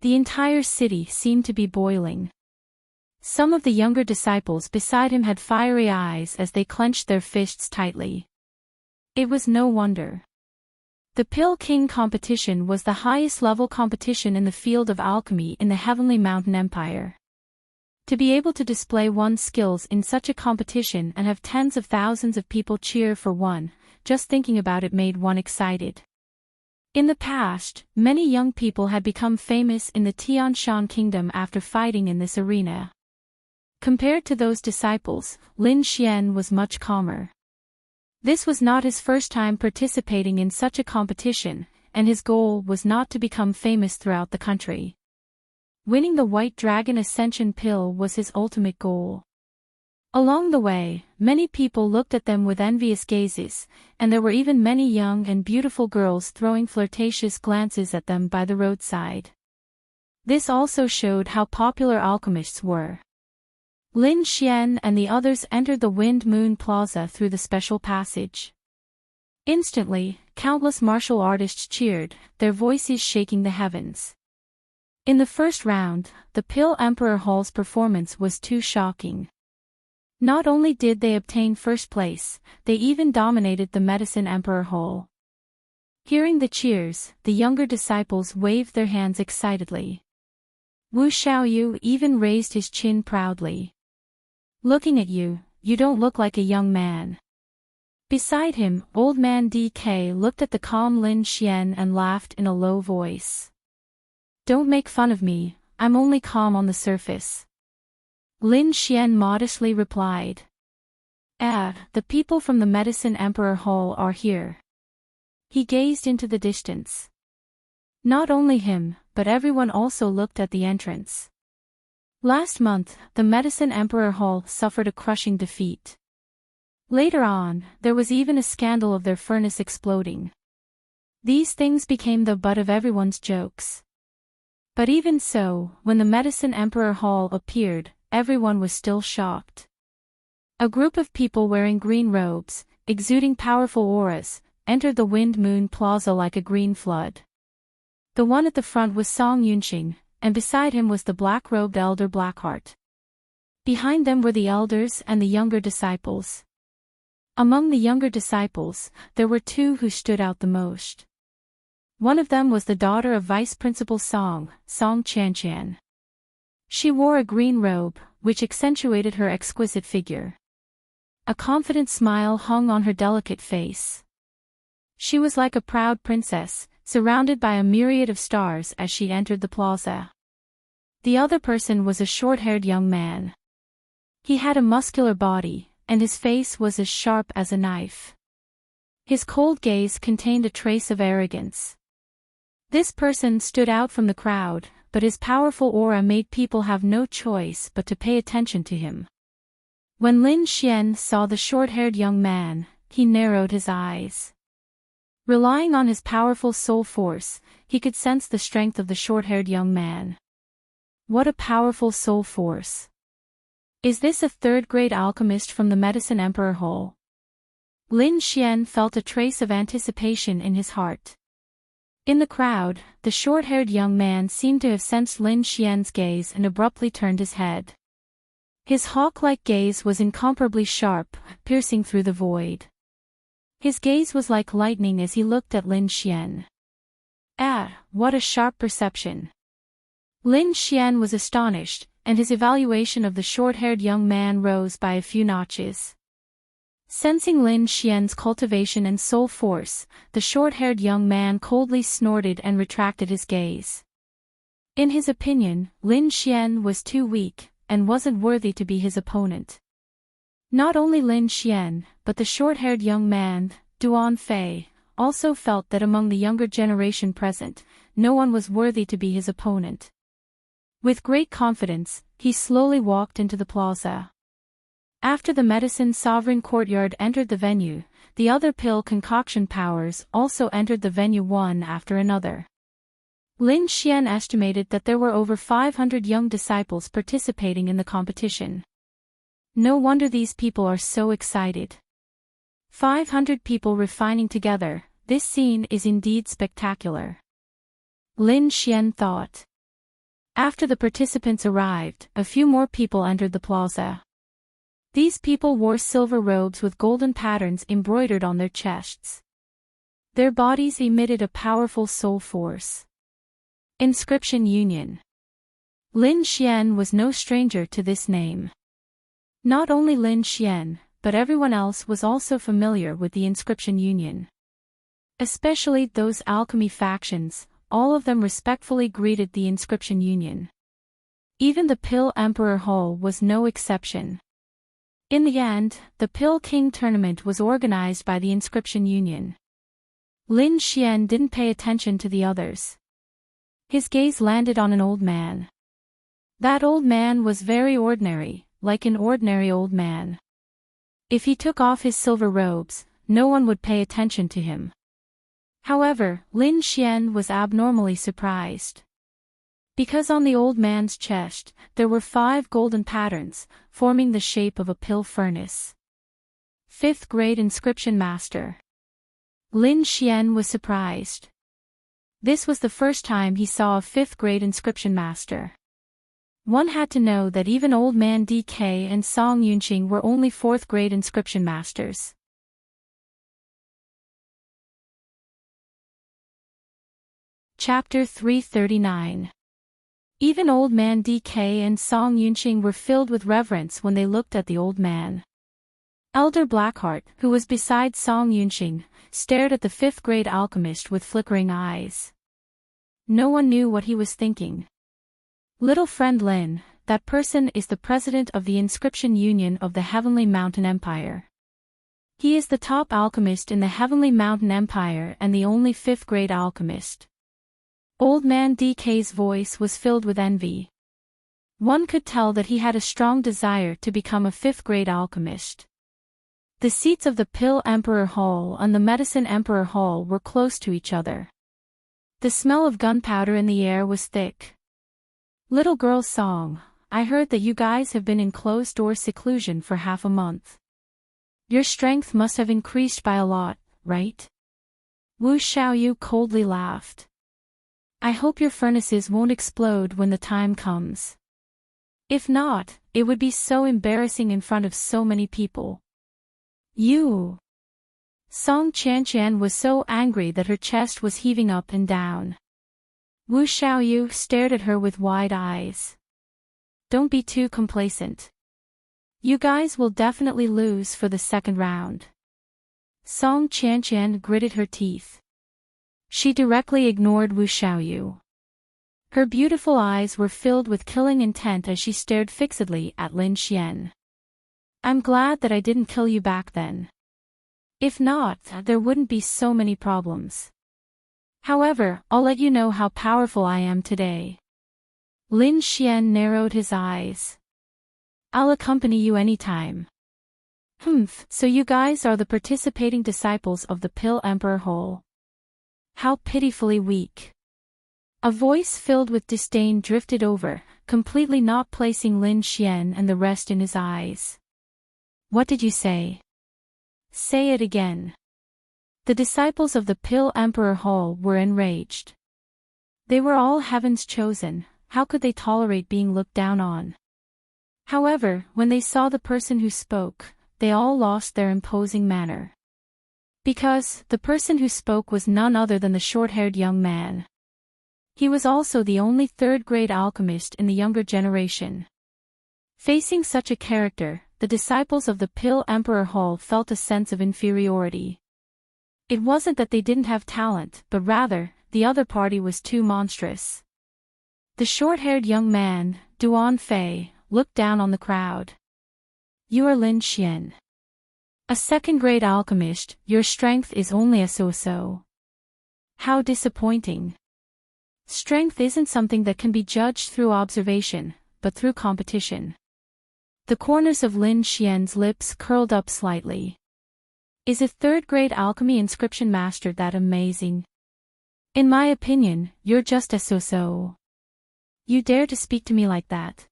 The entire city seemed to be boiling. Some of the younger disciples beside him had fiery eyes as they clenched their fists tightly. It was no wonder. The Pill King competition was the highest-level competition in the field of alchemy in the Heavenly Mountain Empire. To be able to display one's skills in such a competition and have tens of thousands of people cheer for one, just thinking about it made one excited. In the past, many young people had become famous in the Tian Shan Kingdom after fighting in this arena. Compared to those disciples, Lin Xian was much calmer. This was not his first time participating in such a competition, and his goal was not to become famous throughout the country. Winning the White Dragon Ascension Pill was his ultimate goal. Along the way, many people looked at them with envious gazes, and there were even many young and beautiful girls throwing flirtatious glances at them by the roadside. This also showed how popular alchemists were. Lin Xian and the others entered the Wind Moon Plaza through the special passage. Instantly, countless martial artists cheered, their voices shaking the heavens. In the first round, the Pill Emperor Hall's performance was too shocking. Not only did they obtain first place, they even dominated the Medicine Emperor Hall. Hearing the cheers, the younger disciples waved their hands excitedly. Wu Xiaoyu even raised his chin proudly. Looking at you, you don't look like a young man. Beside him, Old Man DK looked at the calm Lin Xian and laughed in a low voice. Don't make fun of me, I'm only calm on the surface. Lin Xian modestly replied. The people from the Medicine Emperor Hall are here. He gazed into the distance. Not only him, but everyone also looked at the entrance. Last month, the Medicine Emperor Hall suffered a crushing defeat. Later on, there was even a scandal of their furnace exploding. These things became the butt of everyone's jokes. But even so, when the Medicine Emperor Hall appeared, everyone was still shocked. A group of people wearing green robes, exuding powerful auras, entered the Wind Moon Plaza like a green flood. The one at the front was Song Yunxing, and beside him was the black-robed elder Blackheart. Behind them were the elders and the younger disciples. Among the younger disciples, there were two who stood out the most. One of them was the daughter of Vice Principal Song Qianshan. She wore a green robe, which accentuated her exquisite figure. A confident smile hung on her delicate face. She was like a proud princess, surrounded by a myriad of stars as she entered the plaza. The other person was a short-haired young man. He had a muscular body, and his face was as sharp as a knife. His cold gaze contained a trace of arrogance. This person stood out from the crowd, but his powerful aura made people have no choice but to pay attention to him. When Lin Xian saw the short-haired young man, he narrowed his eyes. Relying on his powerful soul force, he could sense the strength of the short-haired young man. What a powerful soul force! Is this a third-grade alchemist from the Medicine Emperor Hall? Lin Xian felt a trace of anticipation in his heart. In the crowd, the short-haired young man seemed to have sensed Lin Xian's gaze and abruptly turned his head. His hawk-like gaze was incomparably sharp, piercing through the void. His gaze was like lightning as he looked at Lin Xian. What a sharp perception! Lin Xian was astonished, and his evaluation of the short-haired young man rose by a few notches. Sensing Lin Xian's cultivation and soul force, the short-haired young man coldly snorted and retracted his gaze. In his opinion, Lin Xian was too weak, and wasn't worthy to be his opponent. Not only Lin Xian, but the short-haired young man, Duan Fei, also felt that among the younger generation present, no one was worthy to be his opponent. With great confidence, he slowly walked into the plaza. After the Medicine Sovereign Courtyard entered the venue, the other pill concoction powers also entered the venue one after another. Lin Xian estimated that there were over 500 young disciples participating in the competition. No wonder these people are so excited. 500 people refining together, this scene is indeed spectacular. Lin Xian thought. After the participants arrived, a few more people entered the plaza. These people wore silver robes with golden patterns embroidered on their chests. Their bodies emitted a powerful soul force. Inscription Union. Lin Xian was no stranger to this name. Not only Lin Xian, but everyone else was also familiar with the Inscription Union. Especially those alchemy factions, all of them respectfully greeted the Inscription Union. Even the Pill Emperor Hall was no exception. In the end, the Pill King tournament was organized by the Inscription Union. Lin Xian didn't pay attention to the others. His gaze landed on an old man. That old man was very ordinary, like an ordinary old man. If he took off his silver robes, no one would pay attention to him. However, Lin Xian was abnormally surprised. Because on the old man's chest, there were 5 golden patterns, forming the shape of a pill furnace. 5th grade inscription master. Lin Xian was surprised. This was the first time he saw a 5th grade inscription master. One had to know that even Old Man DK and Song Yunqing were only 4th grade inscription masters. Chapter 339. Even Old Man DK and Song Yunqing were filled with reverence when they looked at the old man. Elder Blackheart, who was beside Song Yunqing, stared at the 5th grade alchemist with flickering eyes. No one knew what he was thinking. Little friend Lin, that person is the president of the Inscription Union of the Heavenly Mountain Empire. He is the top alchemist in the Heavenly Mountain Empire and the only 5th grade alchemist. Old Man DK's voice was filled with envy. One could tell that he had a strong desire to become a 5th grade alchemist. The seats of the Pill Emperor Hall and the Medicine Emperor Hall were close to each other. The smell of gunpowder in the air was thick. Little girl's song, I heard that you guys have been in closed-door seclusion for half a month. Your strength must have increased by a lot, right? Wu Xiaoyu coldly laughed. I hope your furnaces won't explode when the time comes. If not, it would be so embarrassing in front of so many people. You. Song Qianqian was so angry that her chest was heaving up and down. Wu Xiaoyu stared at her with wide eyes. Don't be too complacent. You guys will definitely lose for the second round. Song Qianqian gritted her teeth. She directly ignored Wu Xiaoyu. Her beautiful eyes were filled with killing intent as she stared fixedly at Lin Xian. I'm glad that I didn't kill you back then. If not, there wouldn't be so many problems. However, I'll let you know how powerful I am today. Lin Xian narrowed his eyes. I'll accompany you anytime. So you guys are the participating disciples of the Pill Emperor Hall. How pitifully weak. A voice filled with disdain drifted over, completely not placing Lin Xian and the rest in his eyes. What did you say? Say it again. The disciples of the Pill Emperor Hall were enraged. They were all heaven's chosen, how could they tolerate being looked down on? However, when they saw the person who spoke, they all lost their imposing manner. Because, the person who spoke was none other than the short-haired young man. He was also the only 3rd grade alchemist in the younger generation. Facing such a character, the disciples of the Pill Emperor Hall felt a sense of inferiority. It wasn't that they didn't have talent, but rather, the other party was too monstrous. The short-haired young man, Duan Fei, looked down on the crowd. You are Lin Xian. A 2nd grade alchemist, your strength is only a so-so. How disappointing. Strength isn't something that can be judged through observation, but through competition. The corners of Lin Xian's lips curled up slightly. Is a 3rd grade alchemy inscription master that amazing? In my opinion, you're just a so-so. You dare to speak to me like that?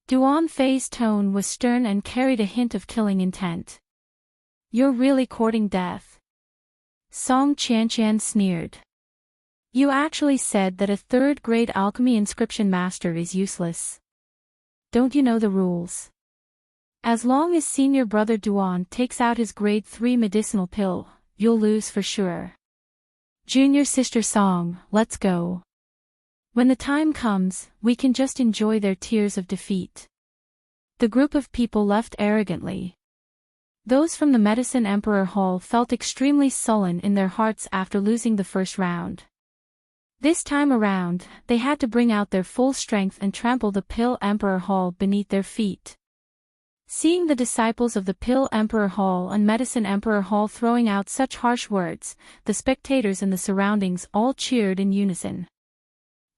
Duan Fei's tone was stern and carried a hint of killing intent. You're really courting death. Song Qianqian sneered. You actually said that a third-grade alchemy inscription master is useless. Don't you know the rules? As long as senior brother Duan takes out his grade 3 medicinal pill, you'll lose for sure. Junior sister Song, let's go. When the time comes, we can just enjoy their tears of defeat. The group of people left arrogantly. Those from the Medicine Emperor Hall felt extremely sullen in their hearts after losing the first round. This time around, they had to bring out their full strength and trample the Pill Emperor Hall beneath their feet. Seeing the disciples of the Pill Emperor Hall and Medicine Emperor Hall throwing out such harsh words, the spectators in the surroundings all cheered in unison.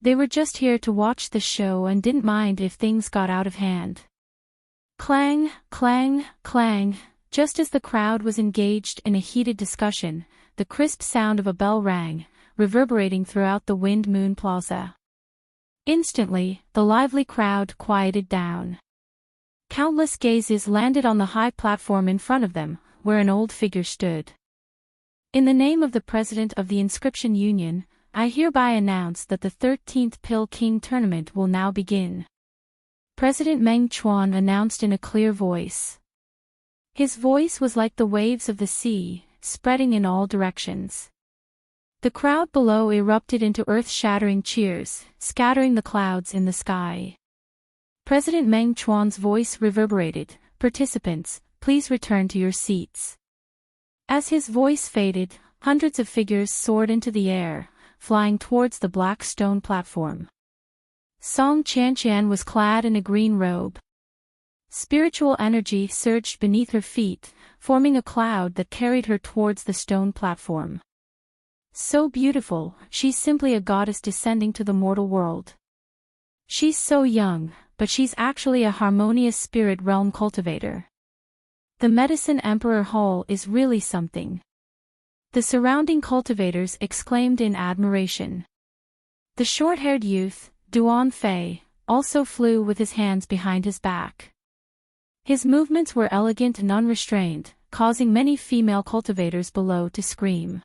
They were just here to watch the show and didn't mind if things got out of hand. Clang, clang, clang. Just as the crowd was engaged in a heated discussion, the crisp sound of a bell rang, reverberating throughout the Wind Moon Plaza. Instantly, the lively crowd quieted down. Countless gazes landed on the high platform in front of them, where an old figure stood. In the name of the President of the Inscription Union, I hereby announce that the 13th Pill King Tournament will now begin. President Meng Chuan announced in a clear voice. His voice was like the waves of the sea, spreading in all directions. The crowd below erupted into earth-shattering cheers, scattering the clouds in the sky. President Meng Chuan's voice reverberated, "Participants, please return to your seats." As his voice faded, hundreds of figures soared into the air, flying towards the black stone platform. Song Qianqian was clad in a green robe. Spiritual energy surged beneath her feet, forming a cloud that carried her towards the stone platform. So beautiful, she's simply a goddess descending to the mortal world. She's so young, but she's actually a harmonious spirit realm cultivator. The Medicine Emperor Hall is really something. The surrounding cultivators exclaimed in admiration. The short-haired youth, Duan Fei, also flew with his hands behind his back. His movements were elegant and unrestrained, causing many female cultivators below to scream.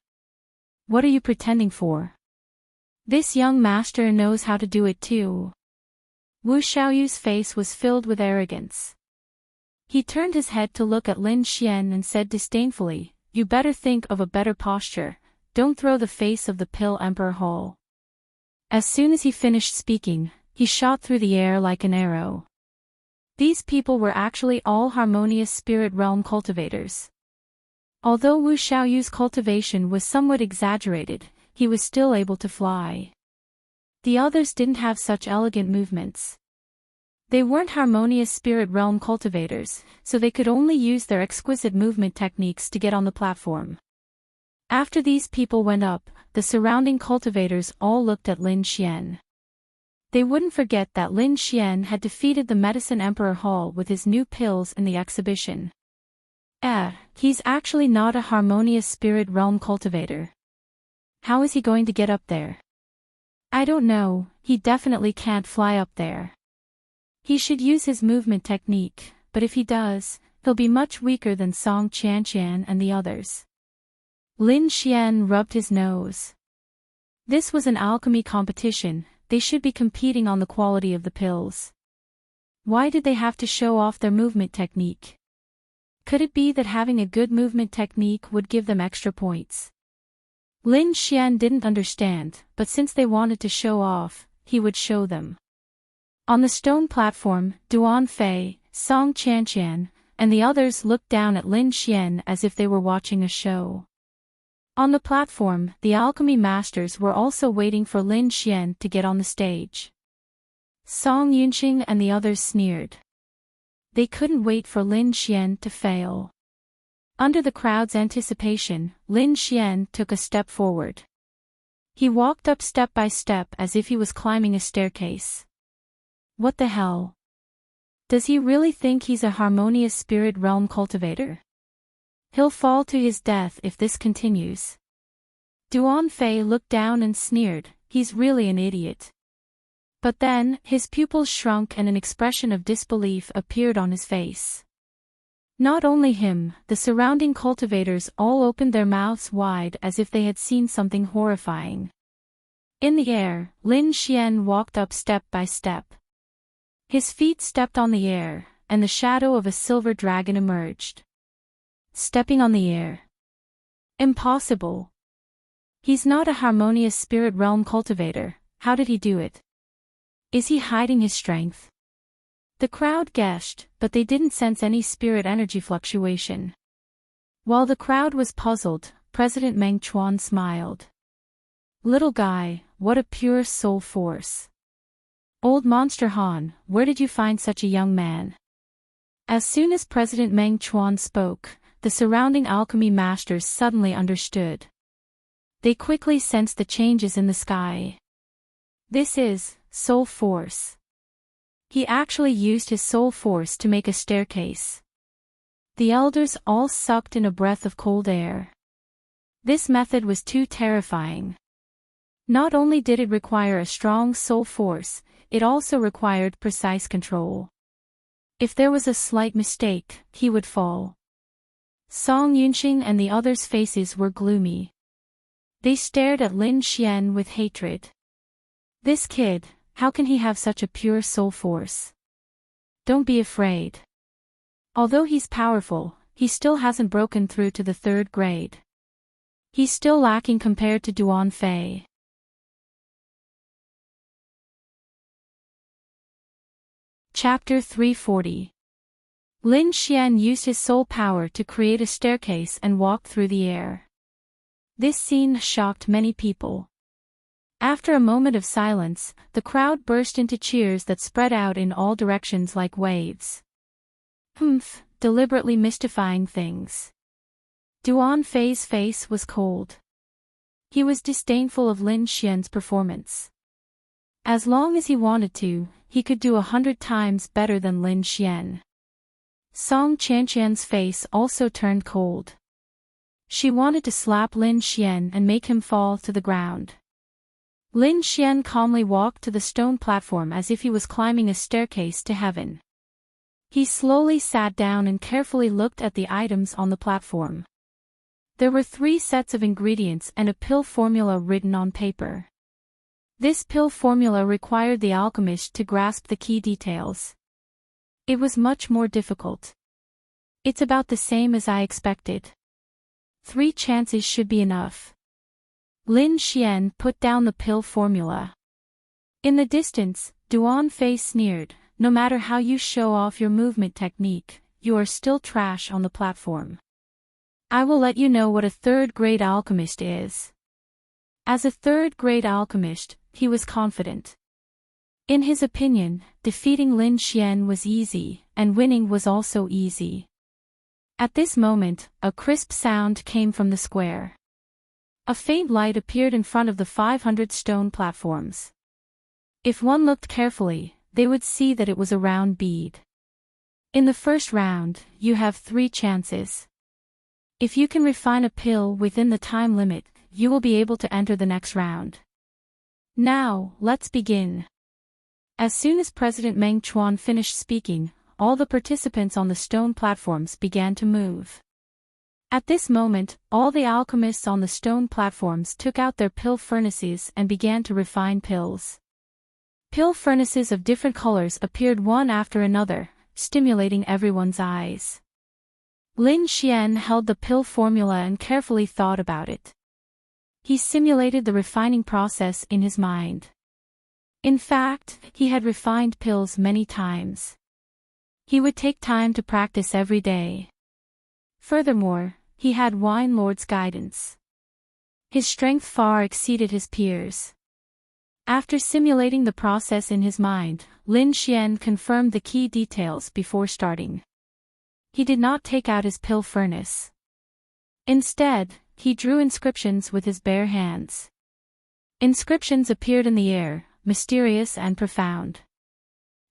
What are you pretending for? This young master knows how to do it too. Wu Xiaoyu's face was filled with arrogance. He turned his head to look at Lin Xian and said disdainfully, "You better think of a better posture, don't throw the face of the Pill Emperor Hall." As soon as he finished speaking, he shot through the air like an arrow. These people were actually all harmonious spirit realm cultivators. Although Wu Xiaoyu's cultivation was somewhat exaggerated, he was still able to fly. The others didn't have such elegant movements. They weren't harmonious spirit realm cultivators, so they could only use their exquisite movement techniques to get on the platform. After these people went up, the surrounding cultivators all looked at Lin Xian. They wouldn't forget that Lin Xian had defeated the Medicine Emperor Hall with his new pills in the exhibition. He's actually not a harmonious spirit realm cultivator. How is he going to get up there? I don't know, he definitely can't fly up there. He should use his movement technique, but if he does, he'll be much weaker than Song Qianqian and the others. Lin Xian rubbed his nose. This was an alchemy competition, they should be competing on the quality of the pills. Why did they have to show off their movement technique? Could it be that having a good movement technique would give them extra points? Lin Xian didn't understand, but since they wanted to show off, he would show them. On the stone platform, Duan Fei, Song Qianqian, and the others looked down at Lin Xian as if they were watching a show. On the platform, the alchemy masters were also waiting for Lin Xian to get on the stage. Song Yunqing and the others sneered. They couldn't wait for Lin Xian to fail. Under the crowd's anticipation, Lin Xian took a step forward. He walked up step by step as if he was climbing a staircase. What the hell? Does he really think he's a harmonious spirit realm cultivator? He'll fall to his death if this continues. Duan Fei looked down and sneered, he's really an idiot. But then, his pupils shrunk and an expression of disbelief appeared on his face. Not only him, the surrounding cultivators all opened their mouths wide as if they had seen something horrifying. In the air, Lin Xian walked up step by step. His feet stepped on the air, and the shadow of a silver dragon emerged. Stepping on the air. Impossible. He's not a harmonious spirit realm cultivator. How did he do it? Is he hiding his strength? The crowd guessed, but they didn't sense any spirit energy fluctuation. While the crowd was puzzled, President Meng Chuan smiled. Little guy, what a pure soul force. Old Monster Han, where did you find such a young man? As soon as President Meng Chuan spoke, the surrounding alchemy masters suddenly understood. They quickly sensed the changes in the sky. This is soul force. He actually used his soul force to make a staircase. The elders all sucked in a breath of cold air. This method was too terrifying. Not only did it require a strong soul force, it also required precise control. If there was a slight mistake, he would fall. Song Yunxing and the others' faces were gloomy. They stared at Lin Xian with hatred. This kid, how can he have such a pure soul force? Don't be afraid. Although he's powerful, he still hasn't broken through to the 3rd grade. He's still lacking compared to Duan Fei. Chapter 340. Lin Xian used his soul power to create a staircase and walk through the air. This scene shocked many people. After a moment of silence, the crowd burst into cheers that spread out in all directions like waves. Deliberately mystifying things. Duan Fei's face was cold. He was disdainful of Lin Xian's performance. As long as he wanted to, he could do 100 times better than Lin Xian. Song Qianqian's face also turned cold. She wanted to slap Lin Xian and make him fall to the ground. Lin Xian calmly walked to the stone platform as if he was climbing a staircase to heaven. He slowly sat down and carefully looked at the items on the platform. There were 3 sets of ingredients and a pill formula written on paper. This pill formula required the alchemist to grasp the key details. It was much more difficult. It's about the same as I expected. 3 chances should be enough. Lin Xian put down the pill formula. In the distance, Duan Fei sneered, no matter how you show off your movement technique, you are still trash on the platform. I will let you know what a 3rd grade alchemist is. As a 3rd grade alchemist, he was confident. In his opinion, defeating Lin Xian was easy, and winning was also easy. At this moment, a crisp sound came from the square. A faint light appeared in front of the 500 stone platforms. If one looked carefully, they would see that it was a round bead. In the first round, you have 3 chances. If you can refine a pill within the time limit, you will be able to enter the next round. Now, let's begin. As soon as President Meng Chuan finished speaking, all the participants on the stone platforms began to move. At this moment, all the alchemists on the stone platforms took out their pill furnaces and began to refine pills. Pill furnaces of different colors appeared one after another, stimulating everyone's eyes. Lin Xian held the pill formula and carefully thought about it. He simulated the refining process in his mind. In fact, he had refined pills many times. He would take time to practice every day. Furthermore, he had Wine Lord's guidance. His strength far exceeded his peers. After simulating the process in his mind, Lin Xian confirmed the key details before starting. He did not take out his pill furnace. Instead, he drew inscriptions with his bare hands. Inscriptions appeared in the air, mysterious and profound.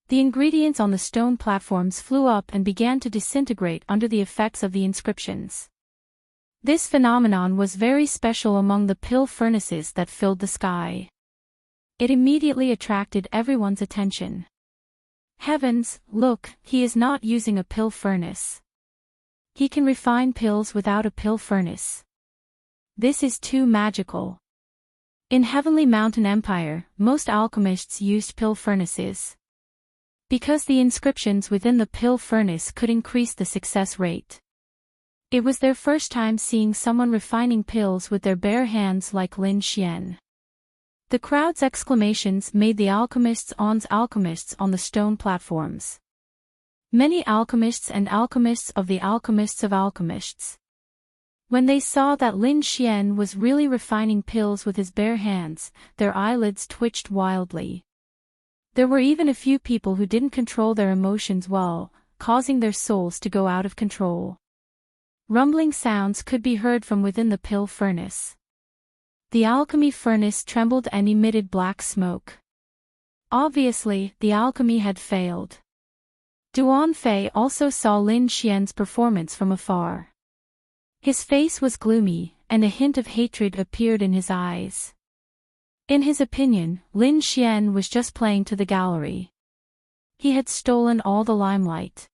The ingredients on the stone platforms flew up and began to disintegrate under the effects of the inscriptions. This phenomenon was very special among the pill furnaces that filled the sky. It immediately attracted everyone's attention. Heavens, look, he is not using a pill furnace. He can refine pills without a pill furnace. This is too magical. In Heavenly Mountain Empire, most alchemists used pill furnaces. Because the inscriptions within the pill furnace could increase the success rate. It was their first time seeing someone refining pills with their bare hands like Lin Xian. The crowd's exclamations made the alchemists on the stone platforms. Many alchemists and alchemists of the alchemists of alchemists. When they saw that Lin Xian was really refining pills with his bare hands, their eyelids twitched wildly. There were even a few people who didn't control their emotions well, causing their souls to go out of control. Rumbling sounds could be heard from within the pill furnace. The alchemy furnace trembled and emitted black smoke. Obviously, the alchemy had failed. Duan Fei also saw Lin Xian's performance from afar. His face was gloomy, and a hint of hatred appeared in his eyes. In his opinion, Lin Xian was just playing to the gallery. He had stolen all the limelight.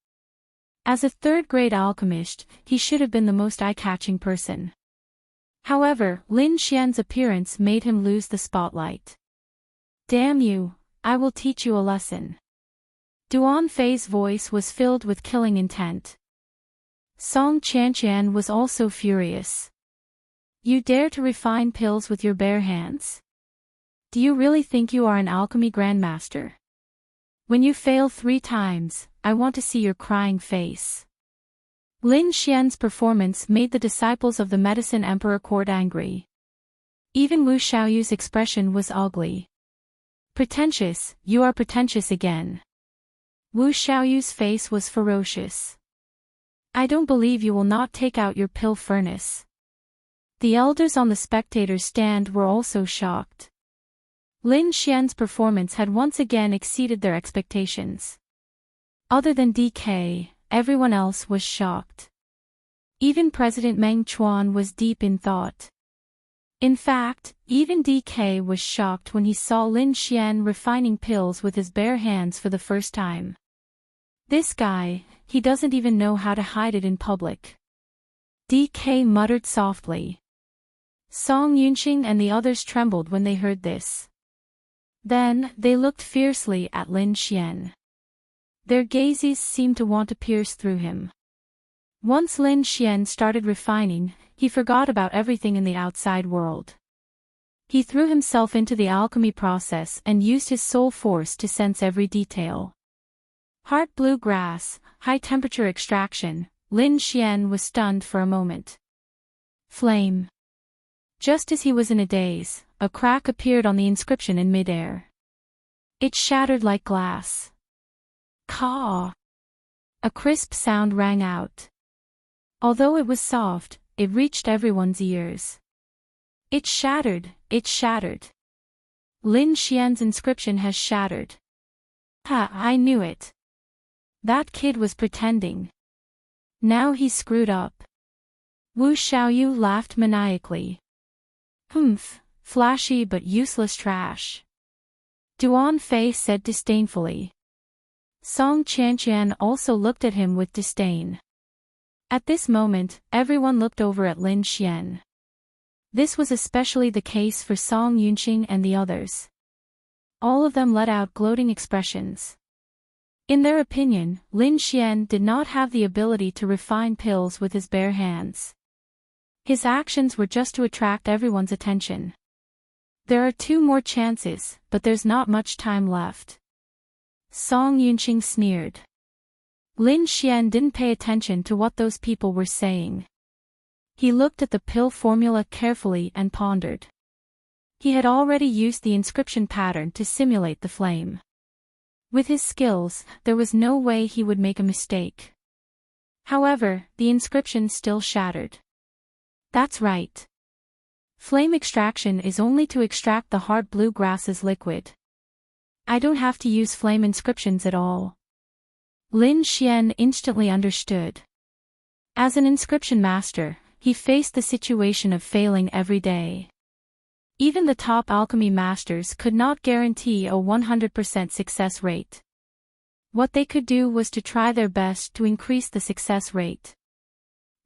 As a third-grade alchemist, he should have been the most eye-catching person. However, Lin Xian's appearance made him lose the spotlight. Damn you, I will teach you a lesson. Duan Fei's voice was filled with killing intent. Song Qianqian was also furious. You dare to refine pills with your bare hands? Do you really think you are an alchemy grandmaster? When you fail 3 times, I want to see your crying face. Lin Xian's performance made the disciples of the Medicine Emperor Court angry. Even Wu Xiaoyu's expression was ugly. Pretentious, you are pretentious again. Wu Xiaoyu's face was ferocious. I don't believe you will not take out your pill furnace. The elders on the spectators' stand were also shocked. Lin Xian's performance had once again exceeded their expectations. Other than DK, everyone else was shocked. Even President Meng Chuan was deep in thought. In fact, even DK was shocked when he saw Lin Xian refining pills with his bare hands for the first time. This guy, he doesn't even know how to hide it in public. DK muttered softly. Song Yunqing and the others trembled when they heard this. Then, they looked fiercely at Lin Xian. Their gazes seemed to want to pierce through him. Once Lin Xian started refining, he forgot about everything in the outside world. He threw himself into the alchemy process and used his soul force to sense every detail. Heart blue grass, high-temperature extraction, Lin Xian was stunned for a moment. Flame. Just as he was in a daze, a crack appeared on the inscription in midair. It shattered like glass. Caw! A crisp sound rang out. Although it was soft, it reached everyone's ears. It shattered, it shattered. Lin Xian's inscription has shattered. Ha, I knew it. That kid was pretending. Now he's screwed up. Wu Xiaoyu laughed maniacally. Humph, flashy but useless trash. Duan Fei said disdainfully. Song Qianqian also looked at him with disdain. At this moment, everyone looked over at Lin Xian. This was especially the case for Song Yunqing and the others. All of them let out gloating expressions. In their opinion, Lin Xian did not have the ability to refine pills with his bare hands. His actions were just to attract everyone's attention. There are 2 more chances, but there's not much time left. Song Yunqing sneered. Lin Xian didn't pay attention to what those people were saying. He looked at the pill formula carefully and pondered. He had already used the inscription pattern to simulate the flame. With his skills, there was no way he would make a mistake. However, the inscription still shattered. That's right. Flame extraction is only to extract the heart blue grass's liquid. I don't have to use flame inscriptions at all. Lin Xian instantly understood. As an inscription master, he faced the situation of failing every day. Even the top alchemy masters could not guarantee a 100% success rate. What they could do was to try their best to increase the success rate.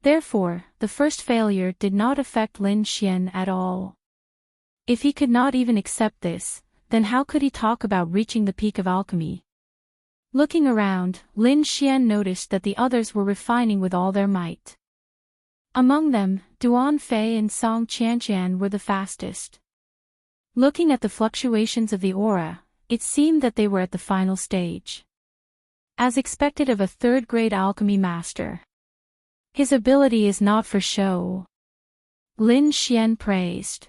Therefore, the first failure did not affect Lin Xian at all. If he could not even accept this, then how could he talk about reaching the peak of alchemy? Looking around, Lin Xian noticed that the others were refining with all their might. Among them, Duan Fei and Song Qianqian were the fastest. Looking at the fluctuations of the aura, it seemed that they were at the final stage. As expected of a third-grade alchemy master. His ability is not for show. Lin Xian praised.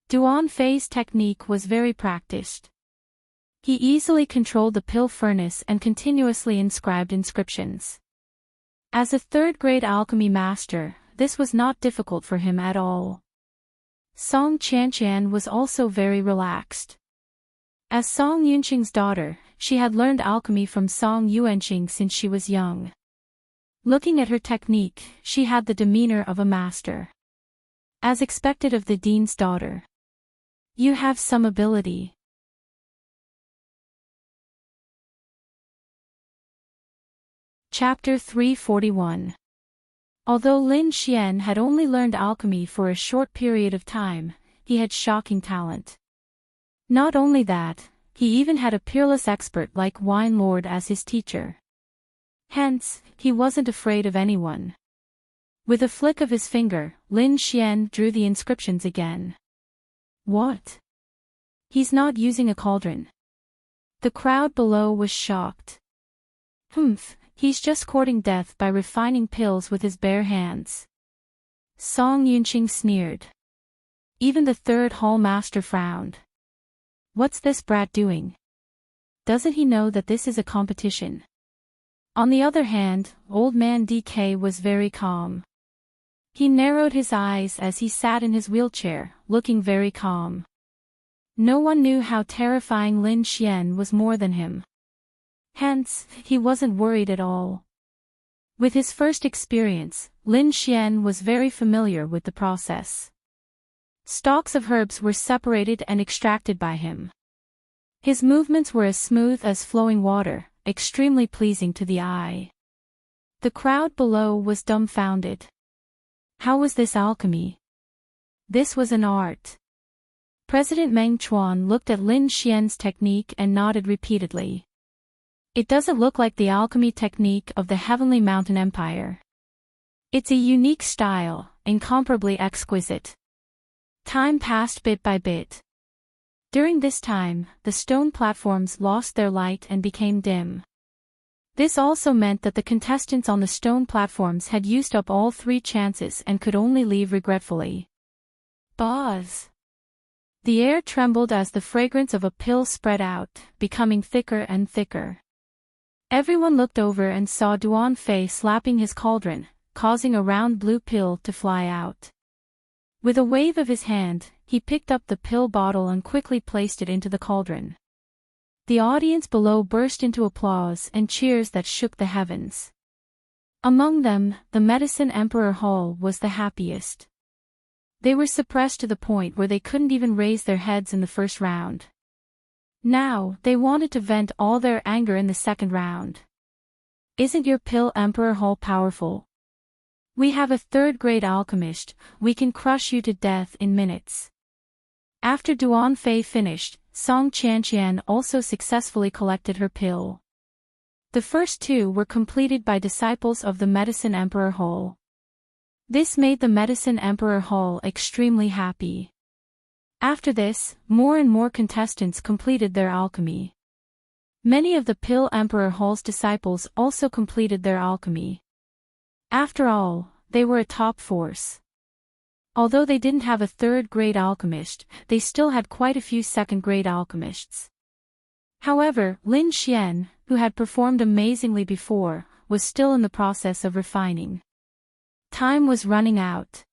Duan Fei's technique was very practiced. He easily controlled the pill furnace and continuously inscribed inscriptions. As a third-grade alchemy master, this was not difficult for him at all. Song Qianqian was also very relaxed. As Song Yunqing's daughter, she had learned alchemy from Song Yuanqing since she was young. Looking at her technique, she had the demeanor of a master. As expected of the dean's daughter. You have some ability. Chapter 341. Although Lin Xian had only learned alchemy for a short period of time, he had shocking talent. Not only that, he even had a peerless expert like Wine Lord as his teacher. Hence, he wasn't afraid of anyone. With a flick of his finger, Lin Xian drew the inscriptions again. What? He's not using a cauldron. The crowd below was shocked. He's just courting death by refining pills with his bare hands. Song Yunqing sneered. Even the third hall master frowned. What's this brat doing? Doesn't he know that this is a competition? On the other hand, old man DK was very calm. He narrowed his eyes as he sat in his wheelchair, looking very calm. No one knew how terrifying Lin Xian was more than him. Hence, he wasn't worried at all. With his first experience, Lin Xian was very familiar with the process. Stalks of herbs were separated and extracted by him. His movements were as smooth as flowing water, extremely pleasing to the eye. The crowd below was dumbfounded. How was this alchemy? This was an art. President Meng Chuan looked at Lin Xian's technique and nodded repeatedly. It doesn't look like the alchemy technique of the Heavenly Mountain Empire. It's a unique style, incomparably exquisite. Time passed bit by bit. During this time, the stone platforms lost their light and became dim. This also meant that the contestants on the stone platforms had used up all 3 chances and could only leave regretfully. Buzz! The air trembled as the fragrance of a pill spread out, becoming thicker and thicker. Everyone looked over and saw Duan Fei slapping his cauldron, causing a round blue pill to fly out. With a wave of his hand, he picked up the pill bottle and quickly placed it into the cauldron. The audience below burst into applause and cheers that shook the heavens. Among them, the Medicine Emperor Hall was the happiest. They were suppressed to the point where they couldn't even raise their heads in the first round. Now, they wanted to vent all their anger in the second round. Isn't your pill Emperor Hall powerful? We have a third-grade alchemist, we can crush you to death in minutes. After Duan Fei finished, Song Qianqian also successfully collected her pill. The first 2 were completed by disciples of the Medicine Emperor Hall. This made the Medicine Emperor Hall extremely happy. After this, more and more contestants completed their alchemy. Many of the Pill Emperor Hall's disciples also completed their alchemy. After all, they were a top force. Although they didn't have a third-grade alchemist, they still had quite a few second-grade alchemists. However, Lin Xian, who had performed amazingly before, was still in the process of refining. Time was running out.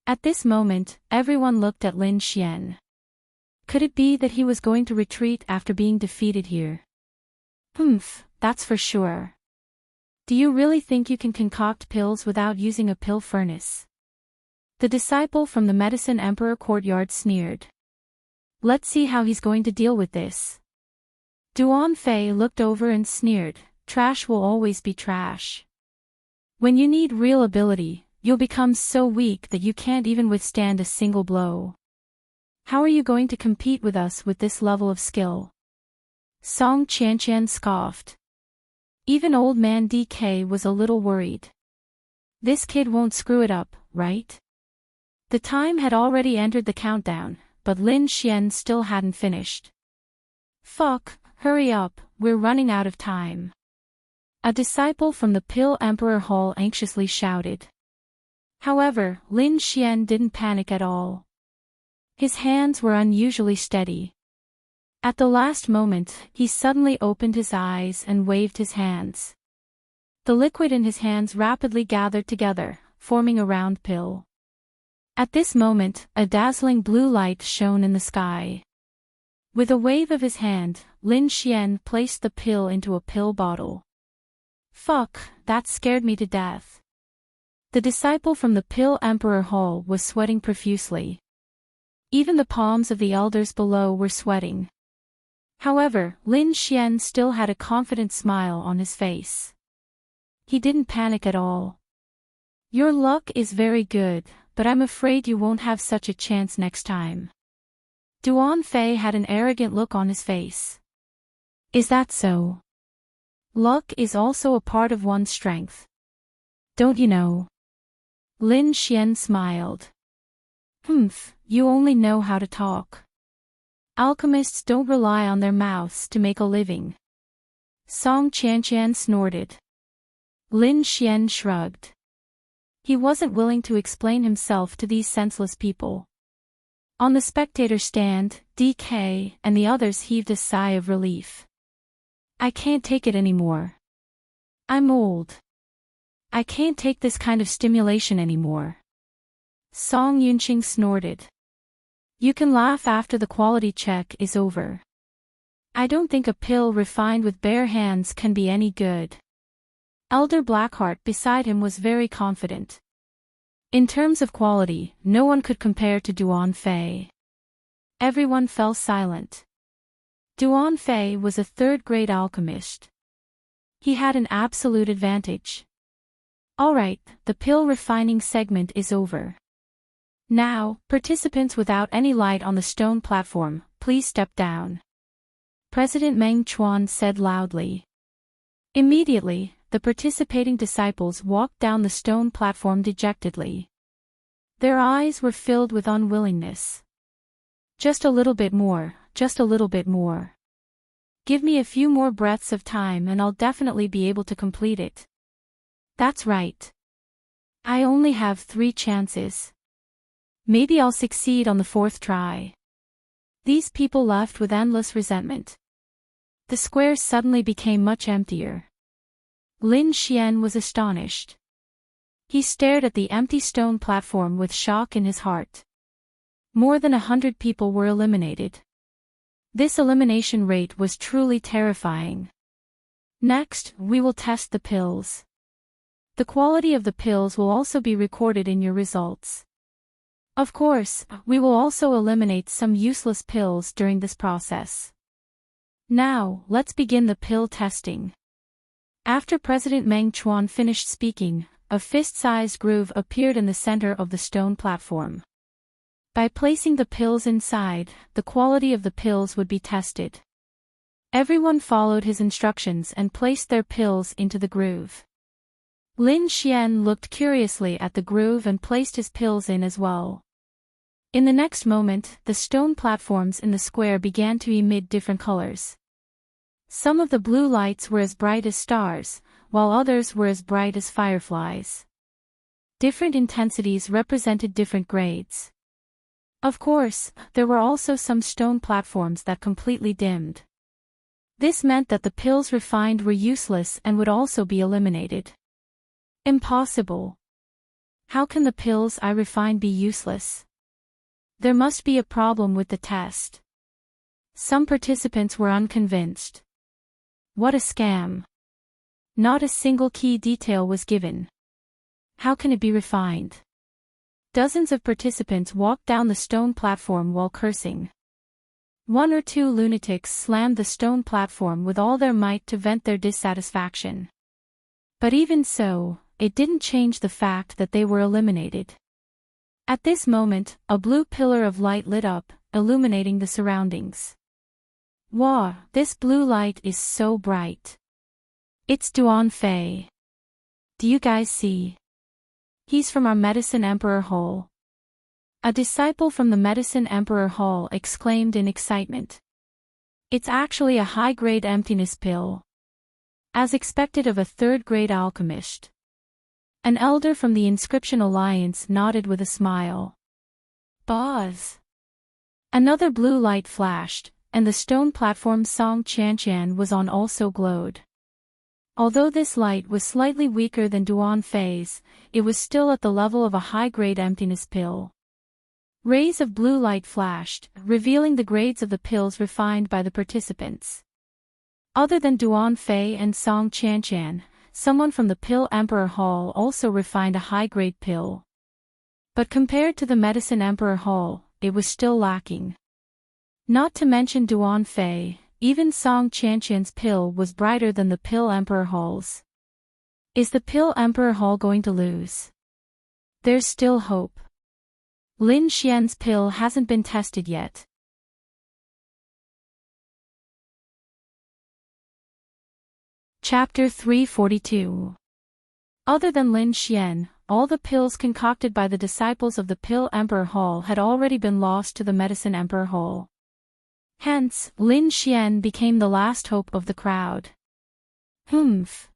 At this moment, everyone looked at Lin Xian. Could it be that he was going to retreat after being defeated here? That's for sure. Do you really think you can concoct pills without using a pill furnace? The disciple from the Medicine Emperor courtyard sneered. Let's see how he's going to deal with this. Duan Fei looked over and sneered, trash will always be trash. When you need real ability, you'll become so weak that you can't even withstand a single blow. How are you going to compete with us with this level of skill? Song Qianqian scoffed. Even old man DK was a little worried. This kid won't screw it up, right? The time had already entered the countdown, but Lin Xian still hadn't finished. Fuck, hurry up, we're running out of time. A disciple from the Pill Emperor Hall anxiously shouted. However, Lin Xian didn't panic at all. His hands were unusually steady. At the last moment, he suddenly opened his eyes and waved his hands. The liquid in his hands rapidly gathered together, forming a round pill. At this moment, a dazzling blue light shone in the sky. With a wave of his hand, Lin Xian placed the pill into a pill bottle. Fuck, that scared me to death. The disciple from the Pill Emperor Hall was sweating profusely. Even the palms of the elders below were sweating. However, Lin Xian still had a confident smile on his face. He didn't panic at all. Your luck is very good, but I'm afraid you won't have such a chance next time. Duan Fei had an arrogant look on his face. Is that so? Luck is also a part of one's strength. Don't you know? Lin Xian smiled. You only know how to talk. Alchemists don't rely on their mouths to make a living. Song Qianqian snorted. Lin Xian shrugged. He wasn't willing to explain himself to these senseless people. On the spectator stand, DK and the others heaved a sigh of relief. I can't take it anymore. I'm old. I can't take this kind of stimulation anymore. Song Yunqing snorted. You can laugh after the quality check is over. I don't think a pill refined with bare hands can be any good. Elder Blackheart beside him was very confident. In terms of quality, no one could compare to Duan Fei. Everyone fell silent. Duan Fei was a third-grade alchemist. He had an absolute advantage. Alright, the pill refining segment is over. Now, participants without any light on the stone platform, please step down. President Meng Chuan said loudly. Immediately, the participating disciples walked down the stone platform dejectedly. Their eyes were filled with unwillingness. Just a little bit more, just a little bit more. Give me a few more breaths of time and I'll definitely be able to complete it. That's right. I only have 3 chances. Maybe I'll succeed on the 4th try. These people left with endless resentment. The square suddenly became much emptier. Lin Xian was astonished. He stared at the empty stone platform with shock in his heart. More than 100 people were eliminated. This elimination rate was truly terrifying. Next, we will test the pills. The quality of the pills will also be recorded in your results. Of course, we will also eliminate some useless pills during this process. Now, let's begin the pill testing. After President Meng Chuan finished speaking, a fist-sized groove appeared in the center of the stone platform. By placing the pills inside, the quality of the pills would be tested. Everyone followed his instructions and placed their pills into the groove. Lin Xian looked curiously at the groove and placed his pills in as well. In the next moment, the stone platforms in the square began to emit different colors. Some of the blue lights were as bright as stars, while others were as bright as fireflies. Different intensities represented different grades. Of course, there were also some stone platforms that completely dimmed. This meant that the pills refined were useless and would also be eliminated. Impossible. How can the pills I refined be useless? There must be a problem with the test. Some participants were unconvinced. What a scam. Not a single key detail was given. How can it be refined? Dozens of participants walked down the stone platform while cursing. 1 or 2 lunatics slammed the stone platform with all their might to vent their dissatisfaction. But even so, it didn't change the fact that they were eliminated. At this moment, a blue pillar of light lit up, illuminating the surroundings. Wow, this blue light is so bright. It's Duan Fei. Do you guys see? He's from our Medicine Emperor Hall. A disciple from the Medicine Emperor Hall exclaimed in excitement. It's actually a high-grade emptiness pill. As expected of a third-grade alchemist. An elder from the Inscription Alliance nodded with a smile. Buzz. Another blue light flashed, and the stone platform Song Chanchan was on also glowed. Although this light was slightly weaker than Duan Fei's, it was still at the level of a high-grade emptiness pill. Rays of blue light flashed, revealing the grades of the pills refined by the participants. Other than Duan Fei and Song Chanchan, someone from the Pill Emperor Hall also refined a high-grade pill. But compared to the Medicine Emperor Hall, it was still lacking. Not to mention Duan Fei, even Song Chanchan's pill was brighter than the Pill Emperor Hall's. Is the Pill Emperor Hall going to lose? There's still hope. Lin Xian's pill hasn't been tested yet. Chapter 342. Other than Lin Xian, all the pills concocted by the disciples of the Pill Emperor Hall had already been lost to the Medicine Emperor Hall. Hence, Lin Xian became the last hope of the crowd. Humph.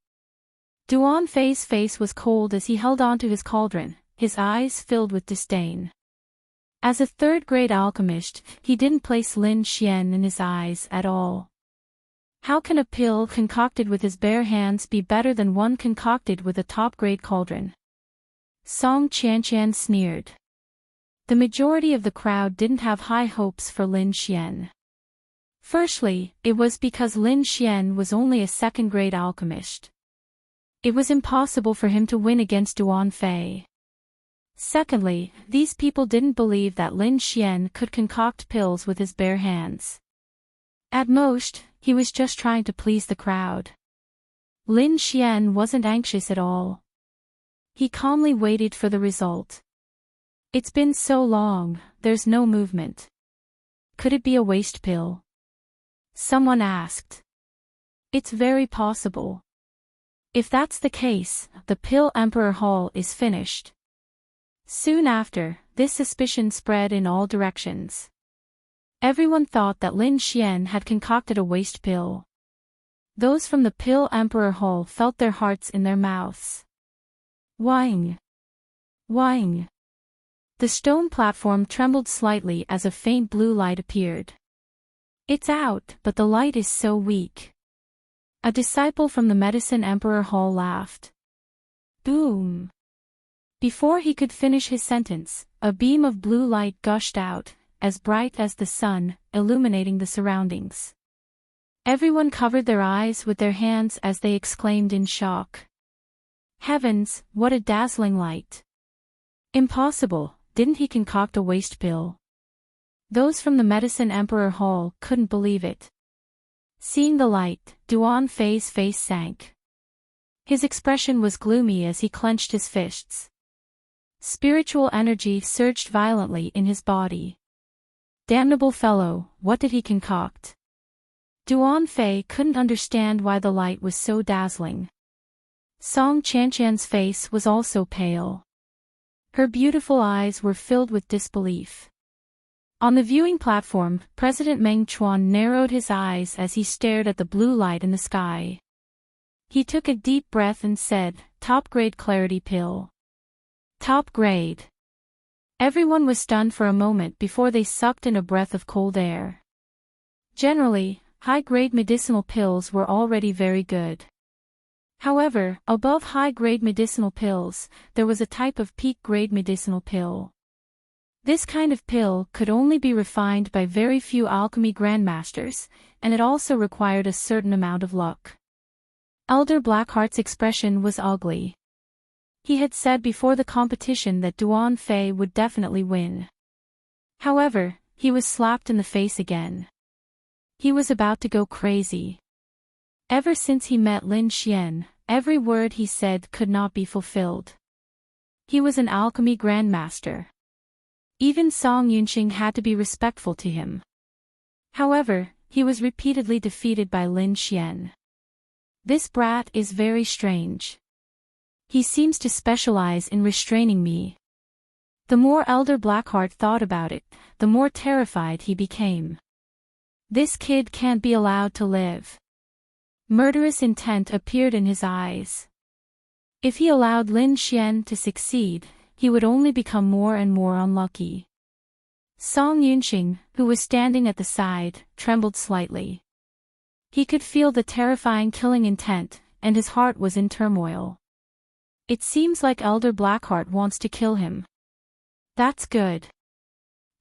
Duan Fei's face was cold as he held on to his cauldron, his eyes filled with disdain. As a third-grade alchemist, he didn't place Lin Xian in his eyes at all. How can a pill concocted with his bare hands be better than one concocted with a top-grade cauldron? Song Chanchan sneered. The majority of the crowd didn't have high hopes for Lin Xian. Firstly, it was because Lin Xian was only a second-grade alchemist. It was impossible for him to win against Duan Fei. Secondly, these people didn't believe that Lin Xian could concoct pills with his bare hands. At most, he was just trying to please the crowd. Lin Xian wasn't anxious at all. He calmly waited for the result. It's been so long, there's no movement. Could it be a waste pill? Someone asked. It's very possible. If that's the case, the Pill Emperor Hall is finished. Soon after, this suspicion spread in all directions. Everyone thought that Lin Xian had concocted a waste pill. Those from the Pill Emperor Hall felt their hearts in their mouths. Whing! Whing! The stone platform trembled slightly as a faint blue light appeared. It's out, but the light is so weak. A disciple from the Medicine Emperor Hall laughed. Boom! Before he could finish his sentence, a beam of blue light gushed out, as bright as the sun, illuminating the surroundings. Everyone covered their eyes with their hands as they exclaimed in shock. Heavens, what a dazzling light! Impossible, didn't he concoct a waste pill? Those from the Medicine Emperor Hall couldn't believe it. Seeing the light, Duan Fei's face sank. His expression was gloomy as he clenched his fists. Spiritual energy surged violently in his body. Damnable fellow, what did he concoct? Duan Fei couldn't understand why the light was so dazzling. Song Chanchan's face was also pale. Her beautiful eyes were filled with disbelief. On the viewing platform, President Meng Chuan narrowed his eyes as he stared at the blue light in the sky. He took a deep breath and said, "Top-grade clarity pill." Top grade. Everyone was stunned for a moment before they sucked in a breath of cold air. Generally, high-grade medicinal pills were already very good. However, above high-grade medicinal pills, there was a type of peak-grade medicinal pill. This kind of pill could only be refined by very few alchemy grandmasters, and it also required a certain amount of luck. Elder Blackheart's expression was ugly. He had said before the competition that Duan Fei would definitely win. However, he was slapped in the face again. He was about to go crazy. Ever since he met Lin Xian, every word he said could not be fulfilled. He was an alchemy grandmaster. Even Song Yunxing had to be respectful to him. However, he was repeatedly defeated by Lin Xian. This brat is very strange. He seems to specialize in restraining me. The more Elder Blackheart thought about it, the more terrified he became. This kid can't be allowed to live. Murderous intent appeared in his eyes. If he allowed Lin Xian to succeed, he would only become more and more unlucky. Song Yunxing, who was standing at the side, trembled slightly. He could feel the terrifying killing intent, and his heart was in turmoil. It seems like Elder Blackheart wants to kill him. That's good.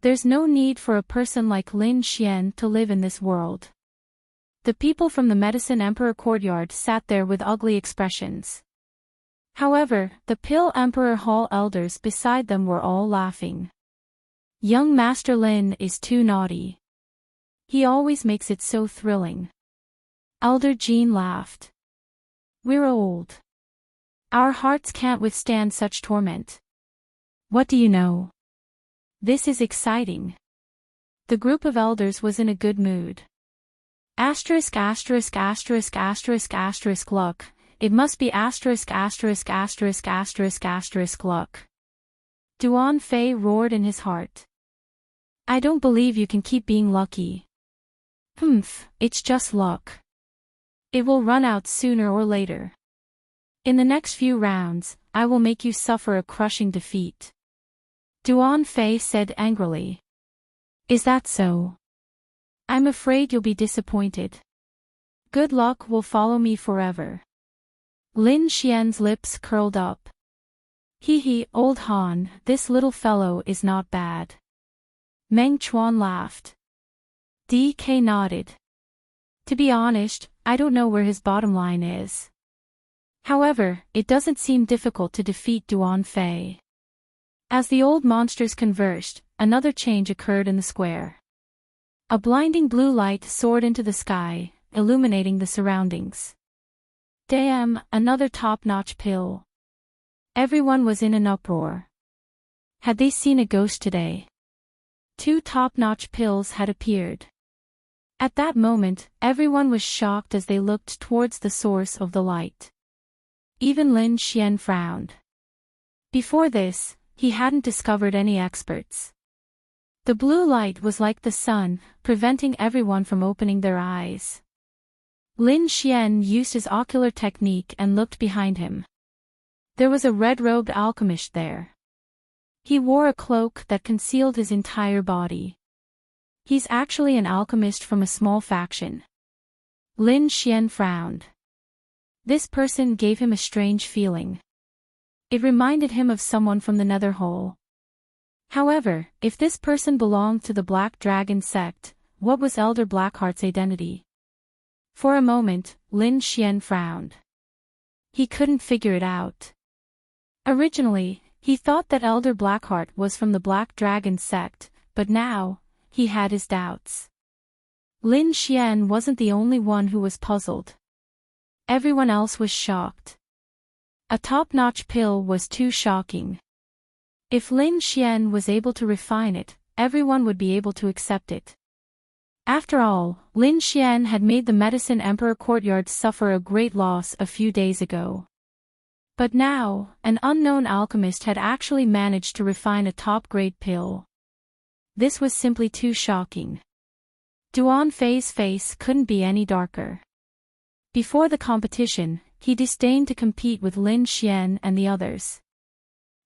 There's no need for a person like Lin Xian to live in this world. The people from the Medicine Emperor courtyard sat there with ugly expressions. However, the Pill Emperor Hall elders beside them were all laughing. Young Master Lin is too naughty. He always makes it so thrilling. Elder Jean laughed. We're old. Our hearts can't withstand such torment. What do you know? This is exciting. The group of elders was in a good mood. Asterisk asterisk asterisk asterisk asterisk luck. It must be asterisk asterisk asterisk asterisk asterisk luck. Duan Fei roared in his heart. I don't believe you can keep being lucky. It's just luck. It will run out sooner or later. In the next few rounds, I will make you suffer a crushing defeat. Duan Fei said angrily. Is that so? I'm afraid you'll be disappointed. Good luck will follow me forever. Lin Xian's lips curled up. Hee, old Han, this little fellow is not bad. Meng Chuan laughed. DK nodded. To be honest, I don't know where his bottom line is. However, it doesn't seem difficult to defeat Duan Fei. As the old monsters conversed, another change occurred in the square. A blinding blue light soared into the sky, illuminating the surroundings. Damn, another top-notch pill. Everyone was in an uproar. Had they seen a ghost today? 2 top-notch pills had appeared. At that moment, everyone was shocked as they looked towards the source of the light. Even Lin Xian frowned. Before this, he hadn't discovered any experts. The blue light was like the sun, preventing everyone from opening their eyes. Lin Xian used his ocular technique and looked behind him. There was a red-robed alchemist there. He wore a cloak that concealed his entire body. He's actually an alchemist from a small faction. Lin Xian frowned. This person gave him a strange feeling. It reminded him of someone from the Nether Hole. However, if this person belonged to the Black Dragon sect, what was Elder Blackheart's identity? For a moment, Lin Xian frowned. He couldn't figure it out. Originally, he thought that Elder Blackheart was from the Black Dragon sect, but now, he had his doubts. Lin Xian wasn't the only one who was puzzled. Everyone else was shocked. A top-notch pill was too shocking. If Lin Xian was able to refine it, everyone would be able to accept it. After all, Lin Xian had made the Medicine Emperor courtyard suffer a great loss a few days ago. But now, an unknown alchemist had actually managed to refine a top-grade pill. This was simply too shocking. Duan Fei's face couldn't be any darker. Before the competition, he disdained to compete with Lin Xian and the others.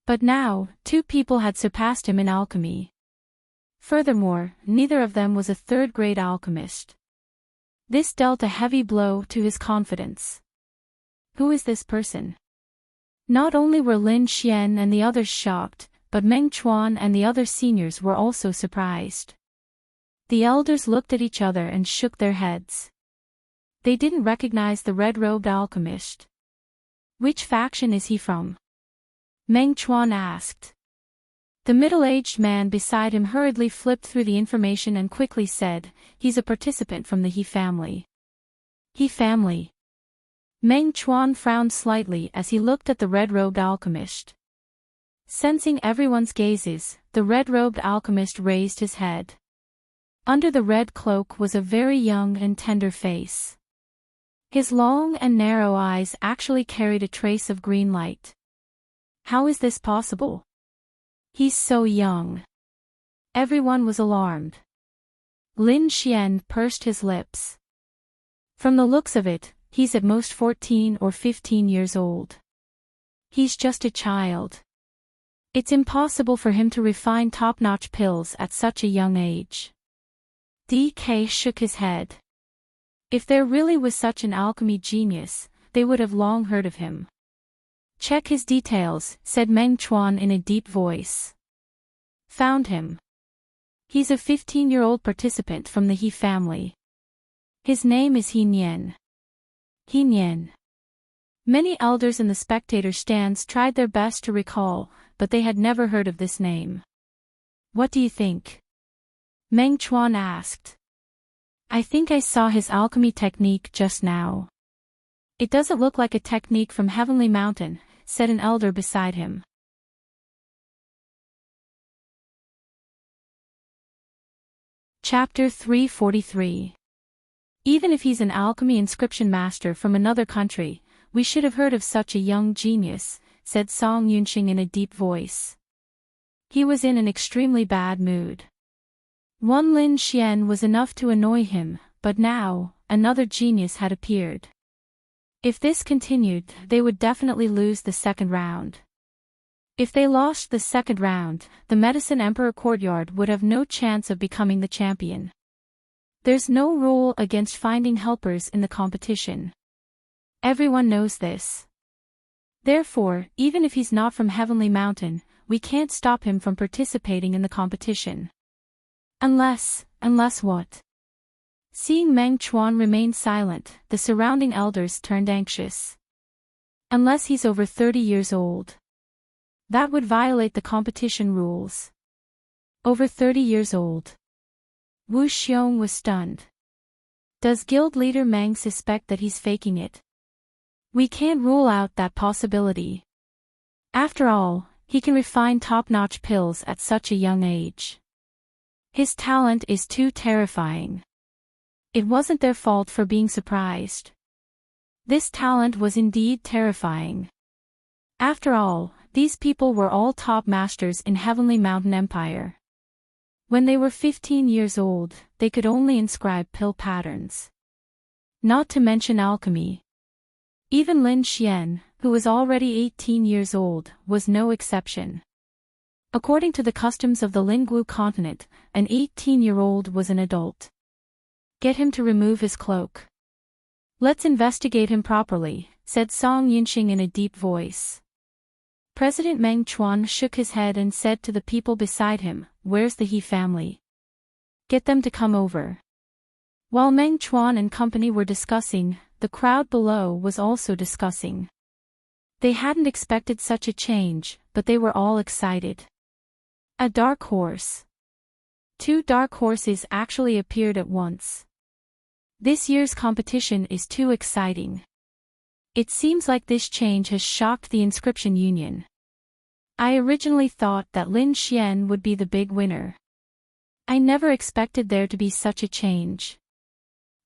But now, 2 people had surpassed him in alchemy. Furthermore, neither of them was a third-grade alchemist. This dealt a heavy blow to his confidence. Who is this person? Not only were Lin Xian and the others shocked, but Meng Chuan and the other seniors were also surprised. The elders looked at each other and shook their heads. They didn't recognize the red-robed alchemist. Which faction is he from? Meng Chuan asked. The middle-aged man beside him hurriedly flipped through the information and quickly said, he's a participant from the He family. He family. Meng Chuan frowned slightly as he looked at the red-robed alchemist. Sensing everyone's gazes, the red-robed alchemist raised his head. Under the red cloak was a very young and tender face. His long and narrow eyes actually carried a trace of green light. How is this possible? He's so young. Everyone was alarmed. Lin Xian pursed his lips. From the looks of it, he's at most 14 or 15 years old. He's just a child. It's impossible for him to refine top-notch pills at such a young age. DK shook his head. If there really was such an alchemy genius, they would have long heard of him. Check his details, said Meng Chuan in a deep voice. Found him. He's a 15-year-old participant from the He family. His name is He Nian. He Nian. Many elders in the spectator stands tried their best to recall, but they had never heard of this name. What do you think? Meng Chuan asked. I think I saw his alchemy technique just now. It doesn't look like a technique from Heavenly Mountain, said an elder beside him. Chapter 343. Even if he's an alchemy inscription master from another country, we should have heard of such a young genius, said Song Yunxing in a deep voice. He was in an extremely bad mood. One Lin Xian was enough to annoy him, but now, another genius had appeared. If this continued, they would definitely lose the second round. If they lost the second round, the Medicine Emperor Courtyard would have no chance of becoming the champion. There's no rule against finding helpers in the competition. Everyone knows this. Therefore, even if he's not from Heavenly Mountain, we can't stop him from participating in the competition. Unless what? Seeing Meng Chuan remain silent, the surrounding elders turned anxious. Unless he's over 30 years old. That would violate the competition rules. Over 30 years old. Wu Xiong was stunned. Does guild leader Meng suspect that he's faking it? We can't rule out that possibility. After all, he can refine top-notch pills at such a young age. His talent is too terrifying. It wasn't their fault for being surprised. This talent was indeed terrifying. After all, these people were all top masters in Heavenly Mountain Empire. When they were 15 years old, they could only inscribe pill patterns. Not to mention alchemy. Even Lin Xian, who was already 18 years old, was no exception. According to the customs of the Linggu continent, an 18-year-old was an adult. Get him to remove his cloak. Let's investigate him properly, said Song Yunxing in a deep voice. President Meng Chuan shook his head and said to the people beside him, "Where's the He family? Get them to come over." While Meng Chuan and company were discussing, the crowd below was also discussing. They hadn't expected such a change, but they were all excited. A dark horse. 2 dark horses actually appeared at once. This year's competition is too exciting. It seems like this change has shocked the Inscription Union. I originally thought that Lin Xian would be the big winner. I never expected there to be such a change.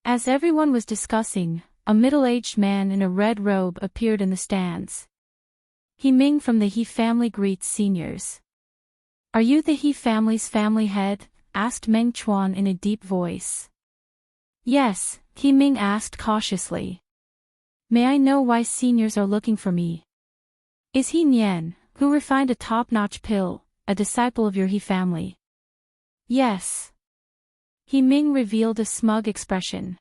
As everyone was discussing, a middle-aged man in a red robe appeared in the stands. He Ming from the He family greets seniors. Are you the He family's family head? Asked Meng Chuan in a deep voice. Yes, He Ming asked cautiously. May I know why seniors are looking for me? Is He Nian, who refined a top-notch pill, a disciple of your He family? Yes. He Ming revealed a smug expression.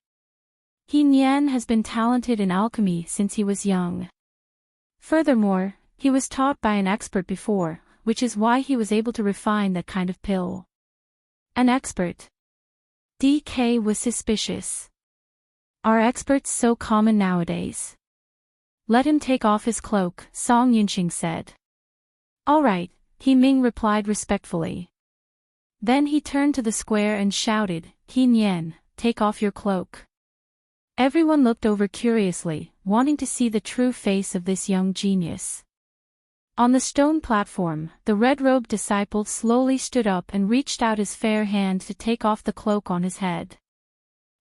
He Nian has been talented in alchemy since he was young. Furthermore, he was taught by an expert before, which is why he was able to refine that kind of pill. An expert. DK was suspicious. Are experts so common nowadays? Let him take off his cloak, Song Yunxing said. All right, He Ming replied respectfully. Then he turned to the square and shouted, He Nian, take off your cloak. Everyone looked over curiously, wanting to see the true face of this young genius. On the stone platform, the red-robed disciple slowly stood up and reached out his fair hand to take off the cloak on his head.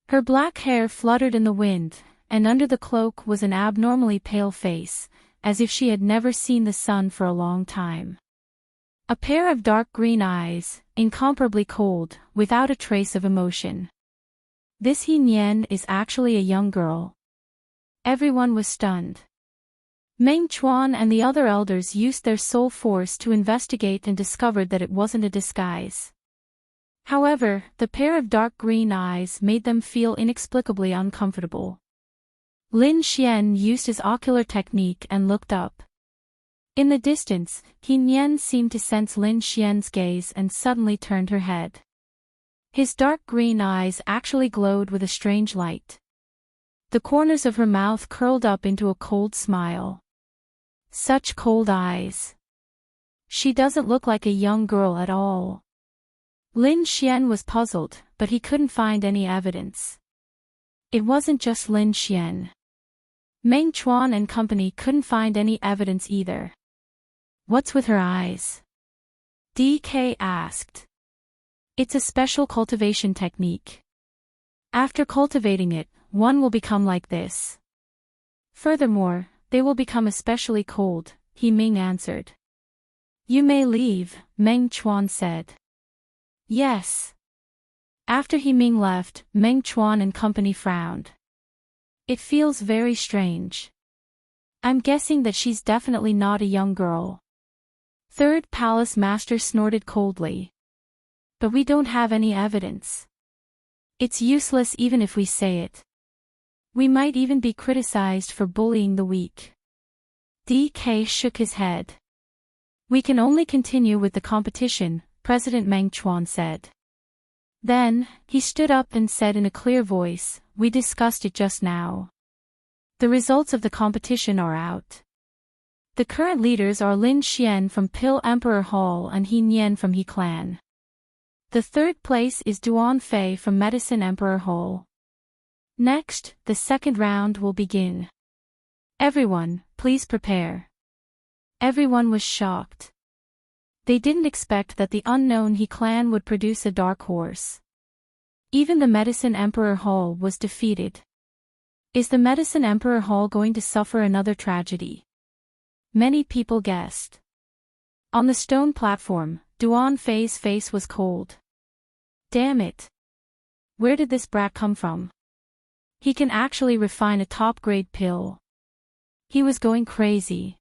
Her black hair fluttered in the wind, and under the cloak was an abnormally pale face, as if she had never seen the sun for a long time. A pair of dark green eyes, incomparably cold, without a trace of emotion. This He Nian is actually a young girl. Everyone was stunned. Meng Chuan and the other elders used their soul force to investigate and discovered that it wasn't a disguise. However, the pair of dark green eyes made them feel inexplicably uncomfortable. Lin Xian used his ocular technique and looked up. In the distance, He Nian seemed to sense Lin Xian's gaze and suddenly turned her head. His dark green eyes actually glowed with a strange light. The corners of her mouth curled up into a cold smile. Such cold eyes. She doesn't look like a young girl at all. Lin Xian was puzzled, but he couldn't find any evidence. It wasn't just Lin Xian. Meng Chuan and company couldn't find any evidence either. What's with her eyes? DK asked. It's a special cultivation technique. After cultivating it, one will become like this. Furthermore, they will become especially cold, He Ming answered. You may leave, Meng Chuan said. Yes. After He Ming left, Meng Chuan and company frowned. It feels very strange. I'm guessing that she's definitely not a young girl. Third Palace Master snorted coldly. But we don't have any evidence. It's useless even if we say it. We might even be criticized for bullying the weak. DK shook his head. We can only continue with the competition, President Meng Chuan said. Then, he stood up and said in a clear voice, we discussed it just now. The results of the competition are out. The current leaders are Lin Xian from Pill Emperor Hall and He Nian from He Clan. The third place is Duan Fei from Medicine Emperor Hall. Next, the second round will begin. Everyone, please prepare. Everyone was shocked. They didn't expect that the unknown He Clan would produce a dark horse. Even the Medicine Emperor Hall was defeated. Is the Medicine Emperor Hall going to suffer another tragedy? Many people guessed. On the stone platform, Duan Fei's face was cold. Damn it. Where did this brat come from? He can actually refine a top-grade pill. He was going crazy.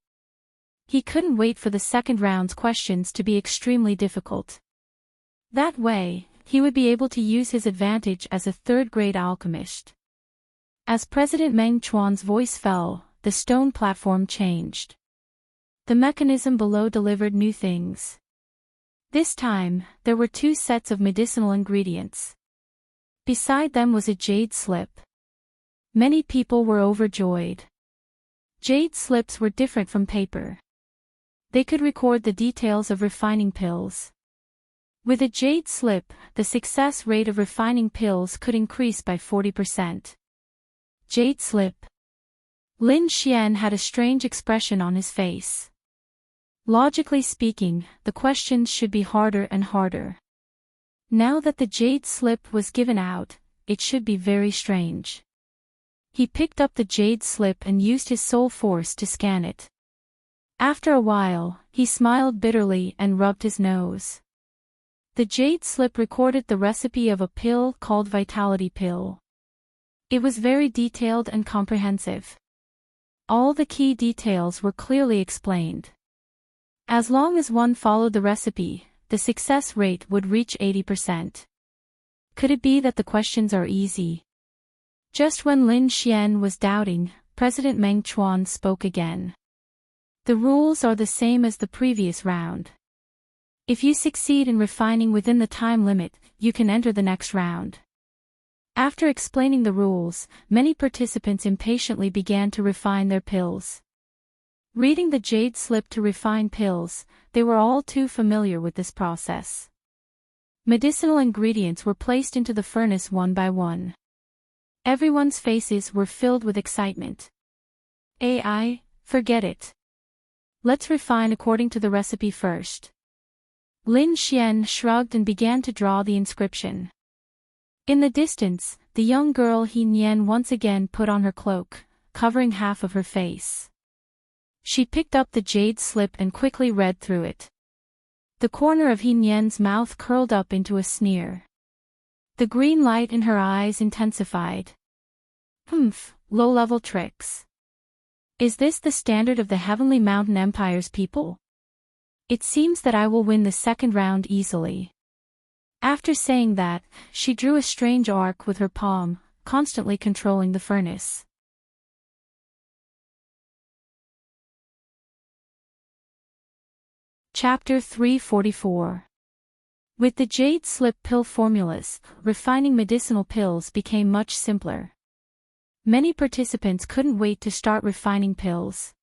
He couldn't wait for the second round's questions to be extremely difficult. That way, he would be able to use his advantage as a third-grade alchemist. As President Meng Chuan's voice fell, the stone platform changed. The mechanism below delivered new things. This time, there were 2 sets of medicinal ingredients. Beside them was a jade slip. Many people were overjoyed. Jade slips were different from paper. They could record the details of refining pills. With a jade slip, the success rate of refining pills could increase by 40%. Jade slip. Lin Xian had a strange expression on his face. Logically speaking, the questions should be harder and harder. Now that the jade slip was given out, it should be very strange. He picked up the jade slip and used his soul force to scan it. After a while, he smiled bitterly and rubbed his nose. The jade slip recorded the recipe of a pill called Vitality Pill. It was very detailed and comprehensive. All the key details were clearly explained. As long as one followed the recipe, the success rate would reach 80%. Could it be that the questions are easy? Just when Lin Xian was doubting, President Meng Chuan spoke again. The rules are the same as the previous round. If you succeed in refining within the time limit, you can enter the next round. After explaining the rules, many participants impatiently began to refine their pills. Reading the jade slip to refine pills, they were all too familiar with this process. Medicinal ingredients were placed into the furnace one by one. Everyone's faces were filled with excitement. AI, forget it. Let's refine according to the recipe first. Lin Xian shrugged and began to draw the inscription. In the distance, the young girl He Nian once again put on her cloak, covering half of her face. She picked up the jade slip and quickly read through it. The corner of He Nian's mouth curled up into a sneer. The green light in her eyes intensified. Low-level tricks. Is this the standard of the Heavenly Mountain Empire's people? It seems that I will win the second round easily. After saying that, she drew a strange arc with her palm, constantly controlling the furnace. Chapter 344. With the jade slip pill formulas, refining medicinal pills became much simpler. Many participants couldn't wait to start refining pills.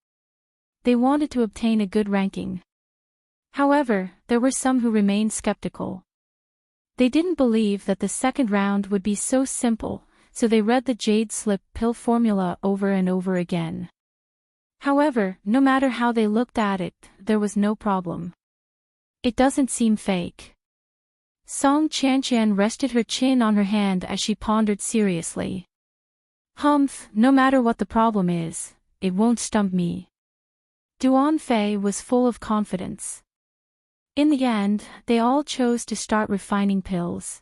They wanted to obtain a good ranking. However, there were some who remained skeptical. They didn't believe that the second round would be so simple, so they read the jade slip pill formula over and over again. However, no matter how they looked at it, there was no problem. It doesn't seem fake. Song Qianqian rested her chin on her hand as she pondered seriously. No matter what the problem is, it won't stump me. Duan Fei was full of confidence. In the end, they all chose to start refining pills.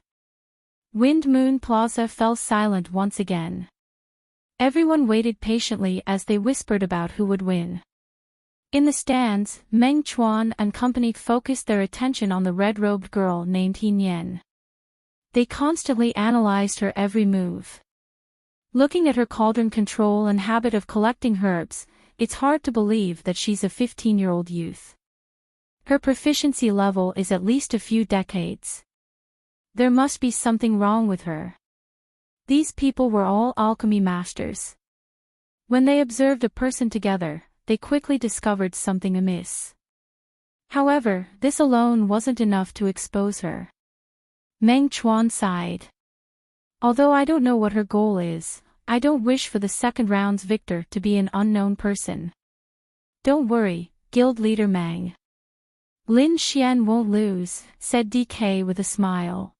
Wind Moon Plaza fell silent once again. Everyone waited patiently as they whispered about who would win. In the stands, Meng Chuan and company focused their attention on the red-robed girl named He Nian. They constantly analyzed her every move. Looking at her cauldron control and habit of collecting herbs, it's hard to believe that she's a 15-year-old youth. Her proficiency level is at least a few decades. There must be something wrong with her. These people were all alchemy masters. When they observed a person together, they quickly discovered something amiss. However, this alone wasn't enough to expose her. Meng Chuan sighed. Although I don't know what her goal is, I don't wish for the second round's victor to be an unknown person. Don't worry, guild leader Mang. Lin Xian won't lose, said DK with a smile.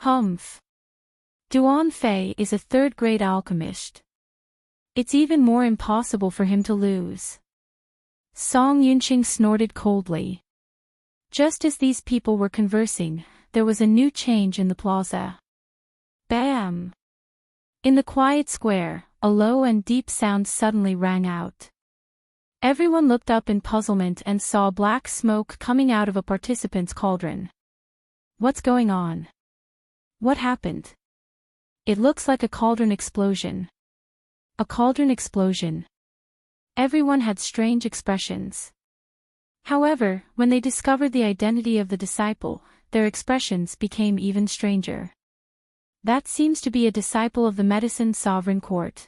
Duan Fei is a third-grade alchemist. It's even more impossible for him to lose. Song Yunqing snorted coldly. Just as these people were conversing, there was a new change in the plaza. Bam! In the quiet square, a low and deep sound suddenly rang out. Everyone looked up in puzzlement and saw black smoke coming out of a participant's cauldron. What's going on? What happened? It looks like a cauldron explosion. A cauldron explosion. Everyone had strange expressions. However, when they discovered the identity of the disciple, their expressions became even stranger. That seems to be a disciple of the Medicine Sovereign Court.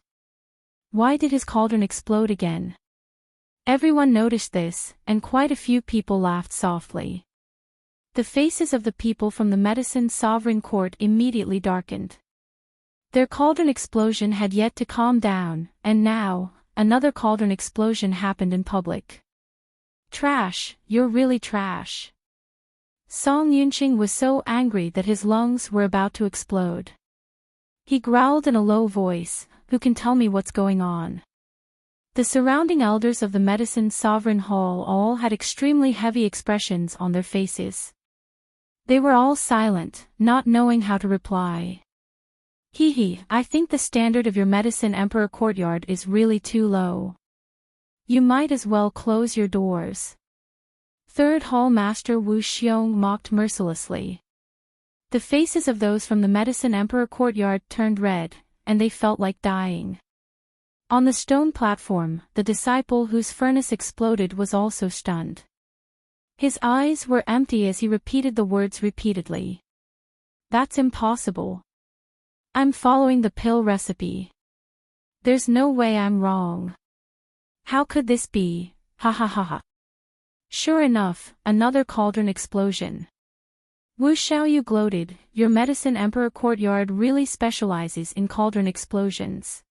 Why did his cauldron explode again? Everyone noticed this, and quite a few people laughed softly. The faces of the people from the Medicine Sovereign Court immediately darkened. Their cauldron explosion had yet to calm down, and now, another cauldron explosion happened in public. Trash, you're really trash. Song Yunqing was so angry that his lungs were about to explode. He growled in a low voice, "Who can tell me what's going on?" The surrounding elders of the Medicine Sovereign Hall all had extremely heavy expressions on their faces. They were all silent, not knowing how to reply. I think the standard of your Medicine Emperor Courtyard is really too low. You might as well close your doors. Third Hall Master Wu Xiong mocked mercilessly. The faces of those from the Medicine Emperor Courtyard turned red, and they felt like dying. On the stone platform, the disciple whose furnace exploded was also stunned. His eyes were empty as he repeated the words repeatedly. That's impossible. I'm following the pill recipe. There's no way I'm wrong. How could this be? Ha ha ha ha. Sure enough, another cauldron explosion. Wu Xiaoyu gloated, your Medicine Emperor Courtyard really specializes in cauldron explosions.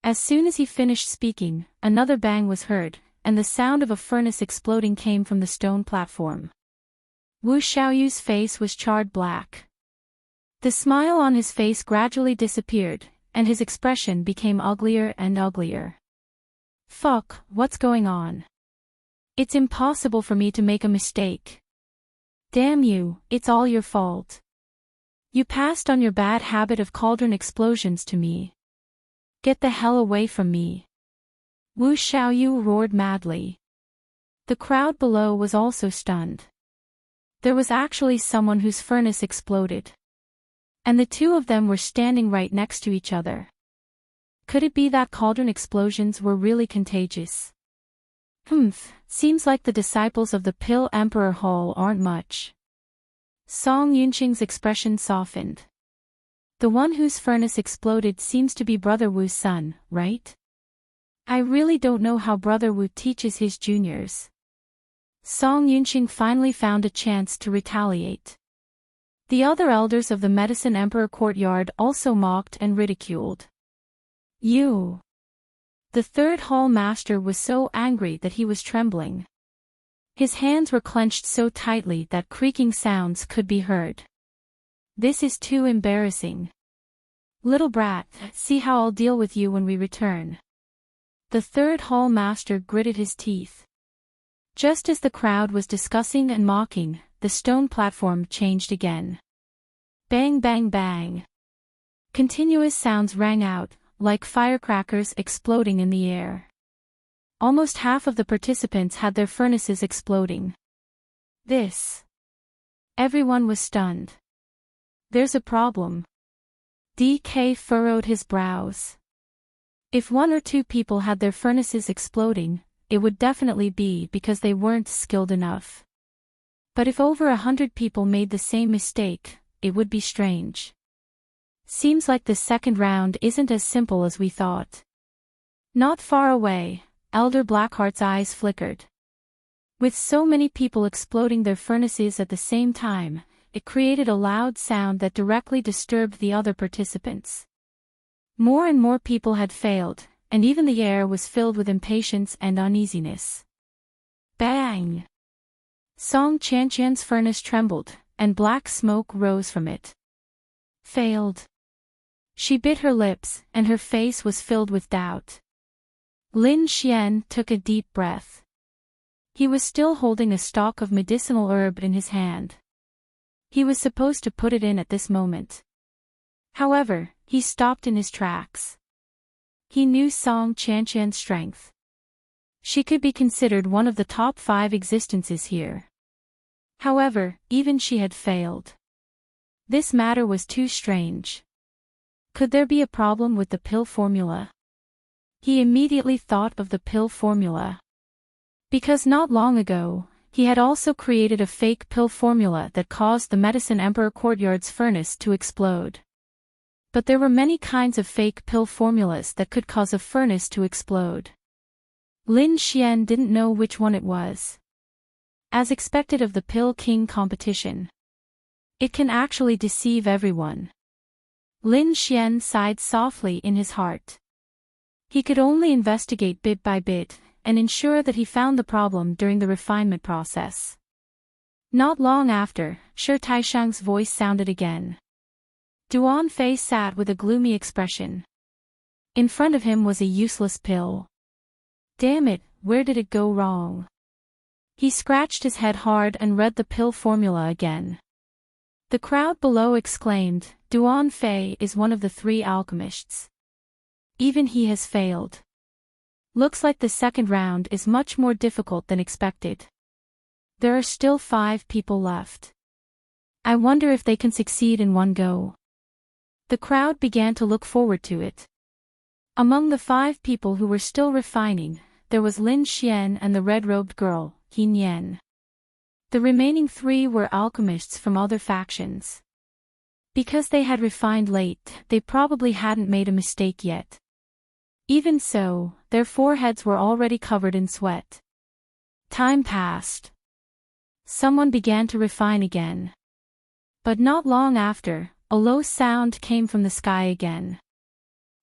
As soon as he finished speaking, another bang was heard, and the sound of a furnace exploding came from the stone platform. Wu Xiaoyu's face was charred black. The smile on his face gradually disappeared, and his expression became uglier and uglier. Fuck, what's going on? It's impossible for me to make a mistake. Damn you, it's all your fault. You passed on your bad habit of cauldron explosions to me. Get the hell away from me. Wu Xiaoyu roared madly. The crowd below was also stunned. There was actually someone whose furnace exploded. And the two of them were standing right next to each other. Could it be that cauldron explosions were really contagious? Seems like the disciples of the Pill Emperor Hall aren't much. Song Yunqing's expression softened. The one whose furnace exploded seems to be Brother Wu's son, right? I really don't know how Brother Wu teaches his juniors. Song Yunqing finally found a chance to retaliate. The other elders of the Medicine Emperor courtyard also mocked and ridiculed. You. The third hall master was so angry that he was trembling. His hands were clenched so tightly that creaking sounds could be heard. This is too embarrassing. Little brat, see how I'll deal with you when we return. The third hall master gritted his teeth. Just as the crowd was discussing and mocking, the stone platform changed again. Bang bang bang. Continuous sounds rang out, like firecrackers exploding in the air. Almost half of the participants had their furnaces exploding. Everyone was stunned. There's a problem. DK furrowed his brows. If one or two people had their furnaces exploding, it would definitely be because they weren't skilled enough. But if over 100 people made the same mistake, it would be strange. Seems like the second round isn't as simple as we thought. Not far away, Elder Blackheart's eyes flickered. With so many people exploding their furnaces at the same time, it created a loud sound that directly disturbed the other participants. More and more people had failed, and even the air was filled with impatience and uneasiness. Bang! Song Qianqian's furnace trembled, and black smoke rose from it. Failed. She bit her lips, and her face was filled with doubt. Lin Xian took a deep breath. He was still holding a stalk of medicinal herb in his hand. He was supposed to put it in at this moment. However, he stopped in his tracks. He knew Song Qianqian's strength. She could be considered one of the top 5 existences here. However, even she had failed. This matter was too strange. Could there be a problem with the pill formula? He immediately thought of the pill formula. Because not long ago, he had also created a fake pill formula that caused the Medicine Emperor courtyard's furnace to explode. But there were many kinds of fake pill formulas that could cause a furnace to explode. Lin Xian didn't know which one it was. As expected of the Pill King competition. It can actually deceive everyone. Lin Xian sighed softly in his heart. He could only investigate bit by bit, and ensure that he found the problem during the refinement process. Not long after, Shi Taishang's voice sounded again. Duan Fei sat with a gloomy expression. In front of him was a useless pill. Damn it, where did it go wrong? He scratched his head hard and read the pill formula again. The crowd below exclaimed, Duan Fei is one of the 3 alchemists. Even he has failed. Looks like the second round is much more difficult than expected. There are still 5 people left. I wonder if they can succeed in one go. The crowd began to look forward to it. Among the 5 people who were still refining, there was Lin Xian and the red-robed girl, He Nian. The remaining 3 were alchemists from other factions. Because they had refined late, they probably hadn't made a mistake yet. Even so, their foreheads were already covered in sweat. Time passed. Someone began to refine again. But not long after, a low sound came from the sky again.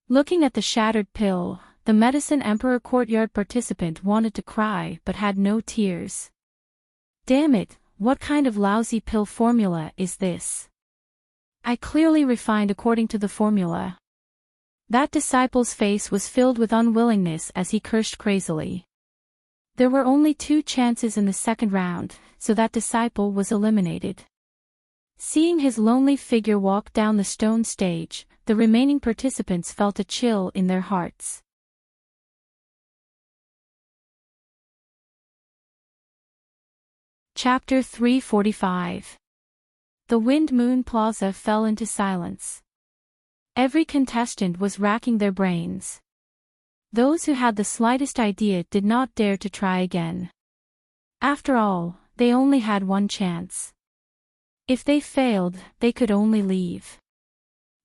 Looking at the shattered pill, the Medicine Emperor Courtyard participant wanted to cry but had no tears. Damn it, what kind of lousy pill formula is this? I clearly refined according to the formula. That disciple's face was filled with unwillingness as he cursed crazily. There were only 2 chances in the second round, so that disciple was eliminated. Seeing his lonely figure walk down the stone stage, the remaining participants felt a chill in their hearts. Chapter 345. The Wind Moon Plaza fell into silence. Every contestant was racking their brains. Those who had the slightest idea did not dare to try again. After all, they only had one chance. If they failed, they could only leave.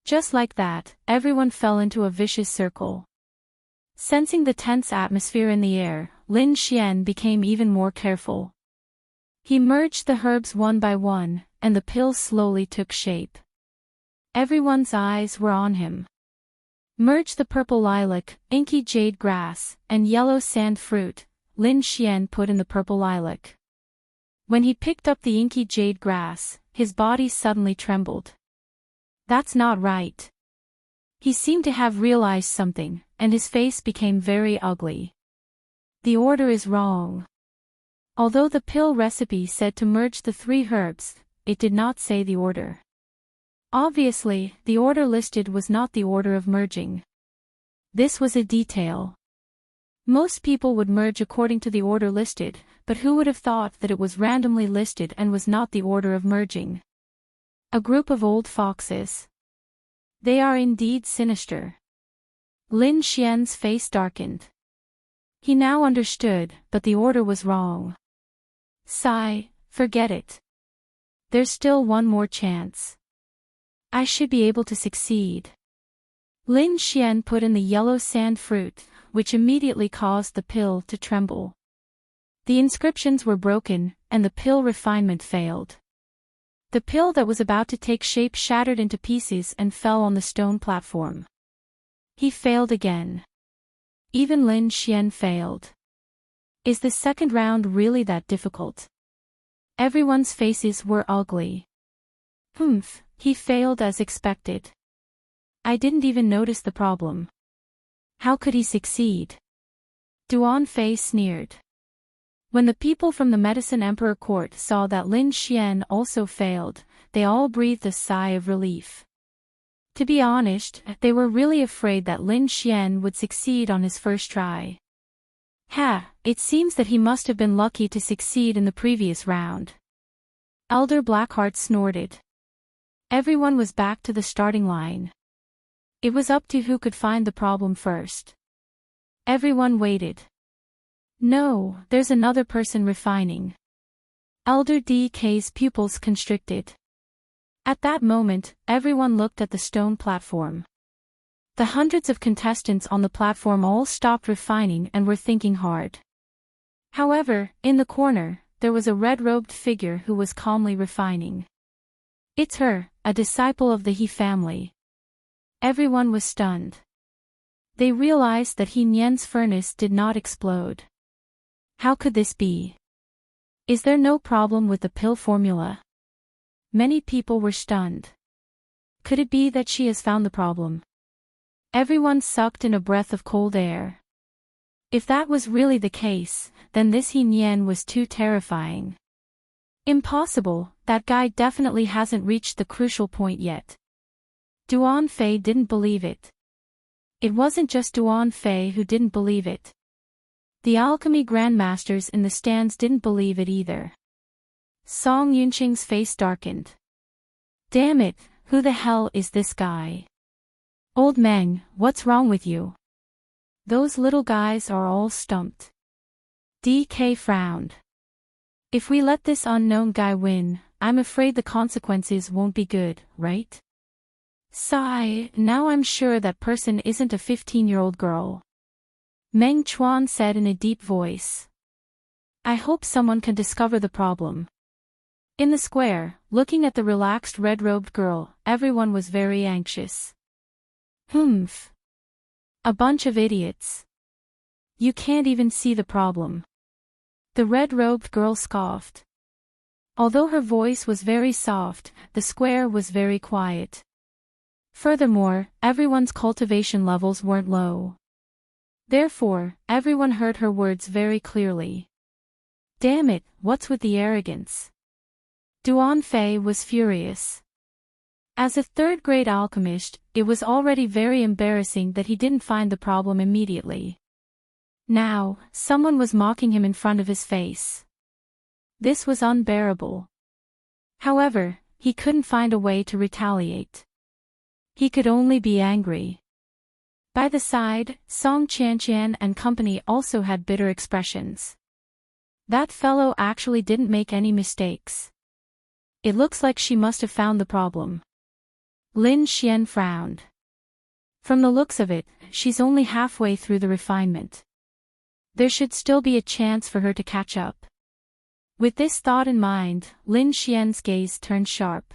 Just like that, everyone fell into a vicious circle. Sensing the tense atmosphere in the air, Lin Xian became even more careful. He merged the herbs one by one, and the pill slowly took shape. Everyone's eyes were on him. Merge the purple lilac, inky jade grass, and yellow sand fruit, Lin Xian put in the purple lilac. When he picked up the inky jade grass, his body suddenly trembled. That's not right. He seemed to have realized something, and his face became very ugly. The order is wrong. Although the pill recipe said to merge the 3 herbs, it did not say the order. Obviously, the order listed was not the order of merging. This was a detail. Most people would merge according to the order listed, but who would have thought that it was randomly listed and was not the order of merging? A group of old foxes. They are indeed sinister. Lin Xian's face darkened. He now understood, but the order was wrong. Sigh, forget it. There's still one more chance. I should be able to succeed. Lin Xian put in the yellow sand fruit, which immediately caused the pill to tremble. The inscriptions were broken, and the pill refinement failed. The pill that was about to take shape shattered into pieces and fell on the stone platform. He failed again. Even Lin Xian failed. Is the second round really that difficult? Everyone's faces were ugly. Humph, he failed as expected. I didn't even notice the problem. How could he succeed? Duan Fei sneered. When the people from the Medicine Emperor Court saw that Lin Xian also failed, they all breathed a sigh of relief. To be honest, they were really afraid that Lin Xian would succeed on his first try. It seems that he must have been lucky to succeed in the previous round. Elder Blackheart snorted. Everyone was back to the starting line. It was up to who could find the problem first. Everyone waited. No, there's another person refining. Elder DK's pupils constricted. At that moment, everyone looked at the stone platform. The hundreds of contestants on the platform all stopped refining and were thinking hard. However, in the corner, there was a red-robed figure who was calmly refining. It's her, a disciple of the He family. Everyone was stunned. They realized that He Nian's furnace did not explode. How could this be? Is there no problem with the pill formula? Many people were stunned. Could it be that she has found the problem? Everyone sucked in a breath of cold air. If that was really the case, then this He Nian was too terrifying. Impossible, that guy definitely hasn't reached the crucial point yet. Duan Fei didn't believe it. It wasn't just Duan Fei who didn't believe it. The alchemy grandmasters in the stands didn't believe it either. Song Yunqing's face darkened. Damn it, who the hell is this guy? Old Meng, what's wrong with you? Those little guys are all stumped. DK frowned. If we let this unknown guy win, I'm afraid the consequences won't be good, right? Sigh, now I'm sure that person isn't a 15-year-old girl. Meng Chuan said in a deep voice. I hope someone can discover the problem. In the square, looking at the relaxed red-robed girl, everyone was very anxious. Humph. A bunch of idiots. You can't even see the problem. The red-robed girl scoffed. Although her voice was very soft, the square was very quiet. Furthermore, everyone's cultivation levels weren't low. Therefore, everyone heard her words very clearly. Damn it, what's with the arrogance? Duan Fei was furious. As a third-grade alchemist, it was already very embarrassing that he didn't find the problem immediately. Now, someone was mocking him in front of his face. This was unbearable. However, he couldn't find a way to retaliate. He could only be angry. By the side, Song Qianqian and company also had bitter expressions. That fellow actually didn't make any mistakes. It looks like she must have found the problem. Lin Xian frowned. From the looks of it, she's only halfway through the refinement. There should still be a chance for her to catch up. With this thought in mind, Lin Xian's gaze turned sharp.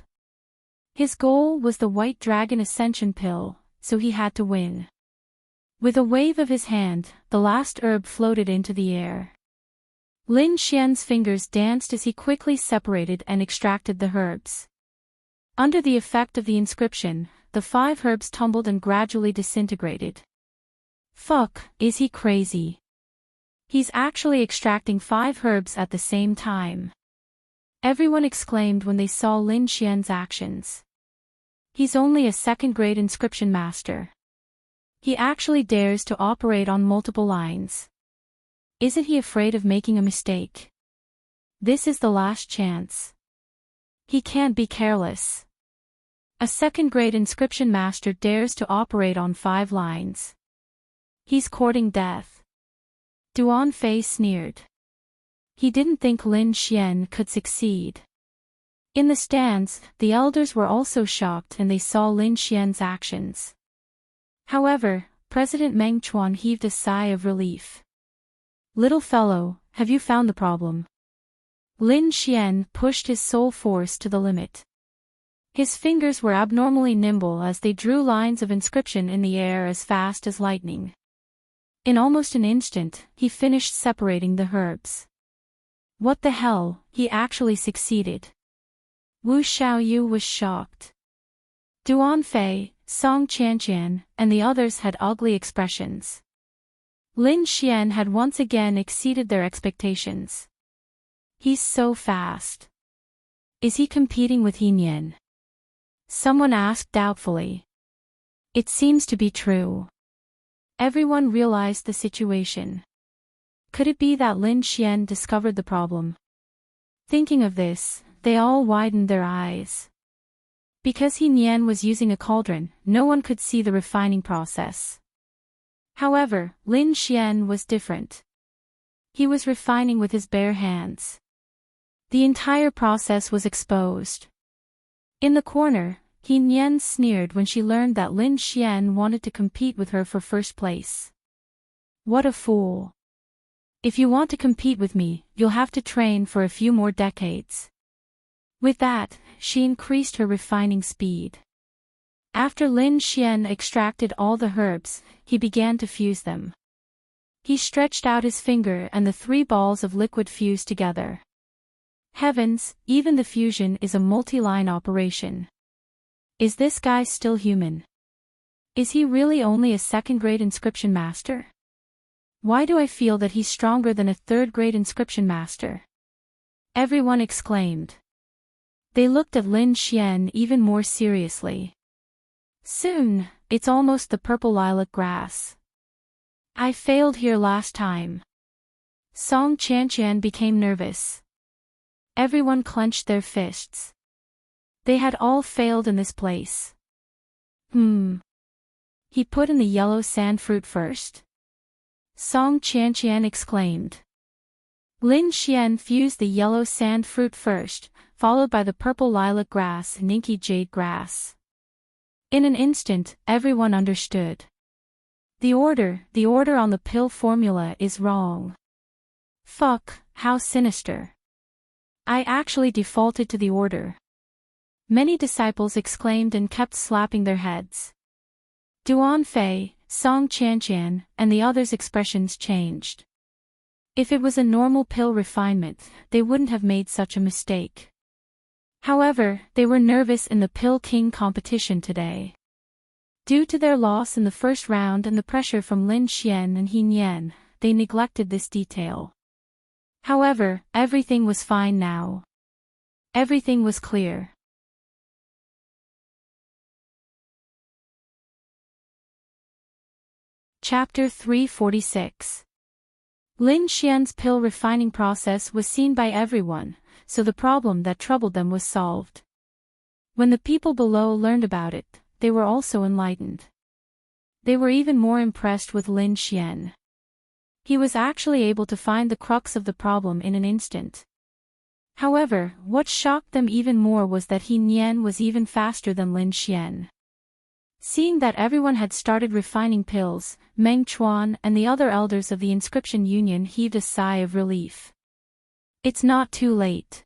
His goal was the White Dragon Ascension Pill, so he had to win. With a wave of his hand, the last herb floated into the air. Lin Xian's fingers danced as he quickly separated and extracted the herbs. Under the effect of the inscription, the 5 herbs tumbled and gradually disintegrated. Fuck, is he crazy? He's actually extracting 5 herbs at the same time. Everyone exclaimed when they saw Lin Xian's actions. He's only a second-grade inscription master. He actually dares to operate on multiple lines. Isn't he afraid of making a mistake? This is the last chance. He can't be careless. A second-grade inscription master dares to operate on 5 lines. He's courting death. Duan Fei sneered. He didn't think Lin Xian could succeed. In the stands, the elders were also shocked and they saw Lin Xian's actions. However, President Meng Chuan heaved a sigh of relief. Little fellow, have you found the problem? Lin Xian pushed his soul force to the limit. His fingers were abnormally nimble as they drew lines of inscription in the air as fast as lightning. In almost an instant, he finished separating the herbs. What the hell, he actually succeeded. Wu Xiaoyu was shocked. Duan Fei, Song Qianqian, and the others had ugly expressions. Lin Xian had once again exceeded their expectations. He's so fast. Is he competing with He Nian? Someone asked doubtfully. It seems to be true. Everyone realized the situation. Could it be that Lin Xian discovered the problem? Thinking of this, they all widened their eyes. Because He Nian was using a cauldron, no one could see the refining process. However, Lin Xian was different. He was refining with his bare hands. The entire process was exposed. In the corner, He Nian sneered when she learned that Lin Xian wanted to compete with her for first place. What a fool. If you want to compete with me, you'll have to train for a few more decades. With that, she increased her refining speed. After Lin Xian extracted all the herbs, he began to fuse them. He stretched out his finger and the 3 balls of liquid fused together. Heavens, even the fusion is a multi-line operation. Is this guy still human? Is he really only a second-grade inscription master? Why do I feel that he's stronger than a third-grade inscription master? Everyone exclaimed. They looked at Lin Xian even more seriously. Soon, it's almost the purple lilac grass. I failed here last time. Song Qianqian became nervous. Everyone clenched their fists. They had all failed in this place. He put in the yellow sand fruit first? Song Qianqian exclaimed. Lin Xian fused the yellow sand fruit first, followed by the purple lilac grass and inky jade grass. In an instant, everyone understood. The order on the pill formula is wrong. Fuck, how sinister. I actually defaulted to the order. Many disciples exclaimed and kept slapping their heads. Duan Fei, Song Tian, and the others' expressions changed. If it was a normal pill refinement, they wouldn't have made such a mistake. However, they were nervous in the Pill King competition today. Due to their loss in the first round and the pressure from Lin Xian and He Nian, they neglected this detail. However, everything was fine now. Everything was clear. Chapter 346. Lin Xian's pill refining process was seen by everyone, so the problem that troubled them was solved. When the people below learned about it, they were also enlightened. They were even more impressed with Lin Xian. He was actually able to find the crux of the problem in an instant. However, what shocked them even more was that He Nian was even faster than Lin Xian. Seeing that everyone had started refining pills, Meng Chuan and the other elders of the Inscription Union heaved a sigh of relief. It's not too late.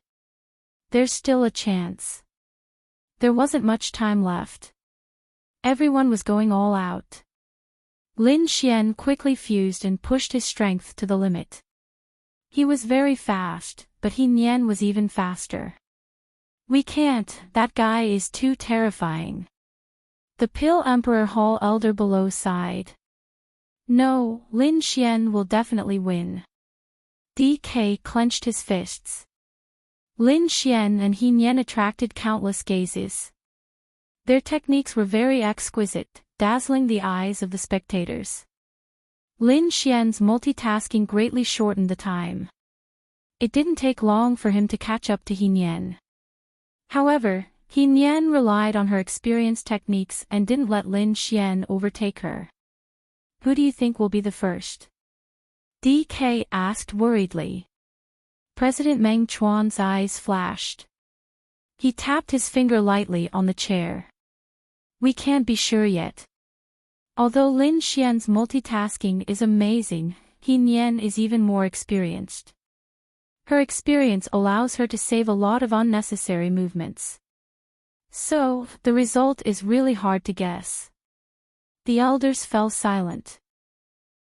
There's still a chance. There wasn't much time left. Everyone was going all out. Lin Xian quickly fused and pushed his strength to the limit. He was very fast, but He Nian was even faster. We can't, that guy is too terrifying. The Pill Emperor Hall elder below sighed. No, Lin Xian will definitely win. DK clenched his fists. Lin Xian and He Nian attracted countless gazes. Their techniques were very exquisite, dazzling the eyes of the spectators. Lin Xian's multitasking greatly shortened the time. It didn't take long for him to catch up to He Nian. However, He Nian relied on her experienced techniques and didn't let Lin Xian overtake her. Who do you think will be the first? DK asked worriedly. President Meng Chuan's eyes flashed. He tapped his finger lightly on the chair. We can't be sure yet. Although Lin Xian's multitasking is amazing, He Nian is even more experienced. Her experience allows her to save a lot of unnecessary movements. So, the result is really hard to guess. The elders fell silent.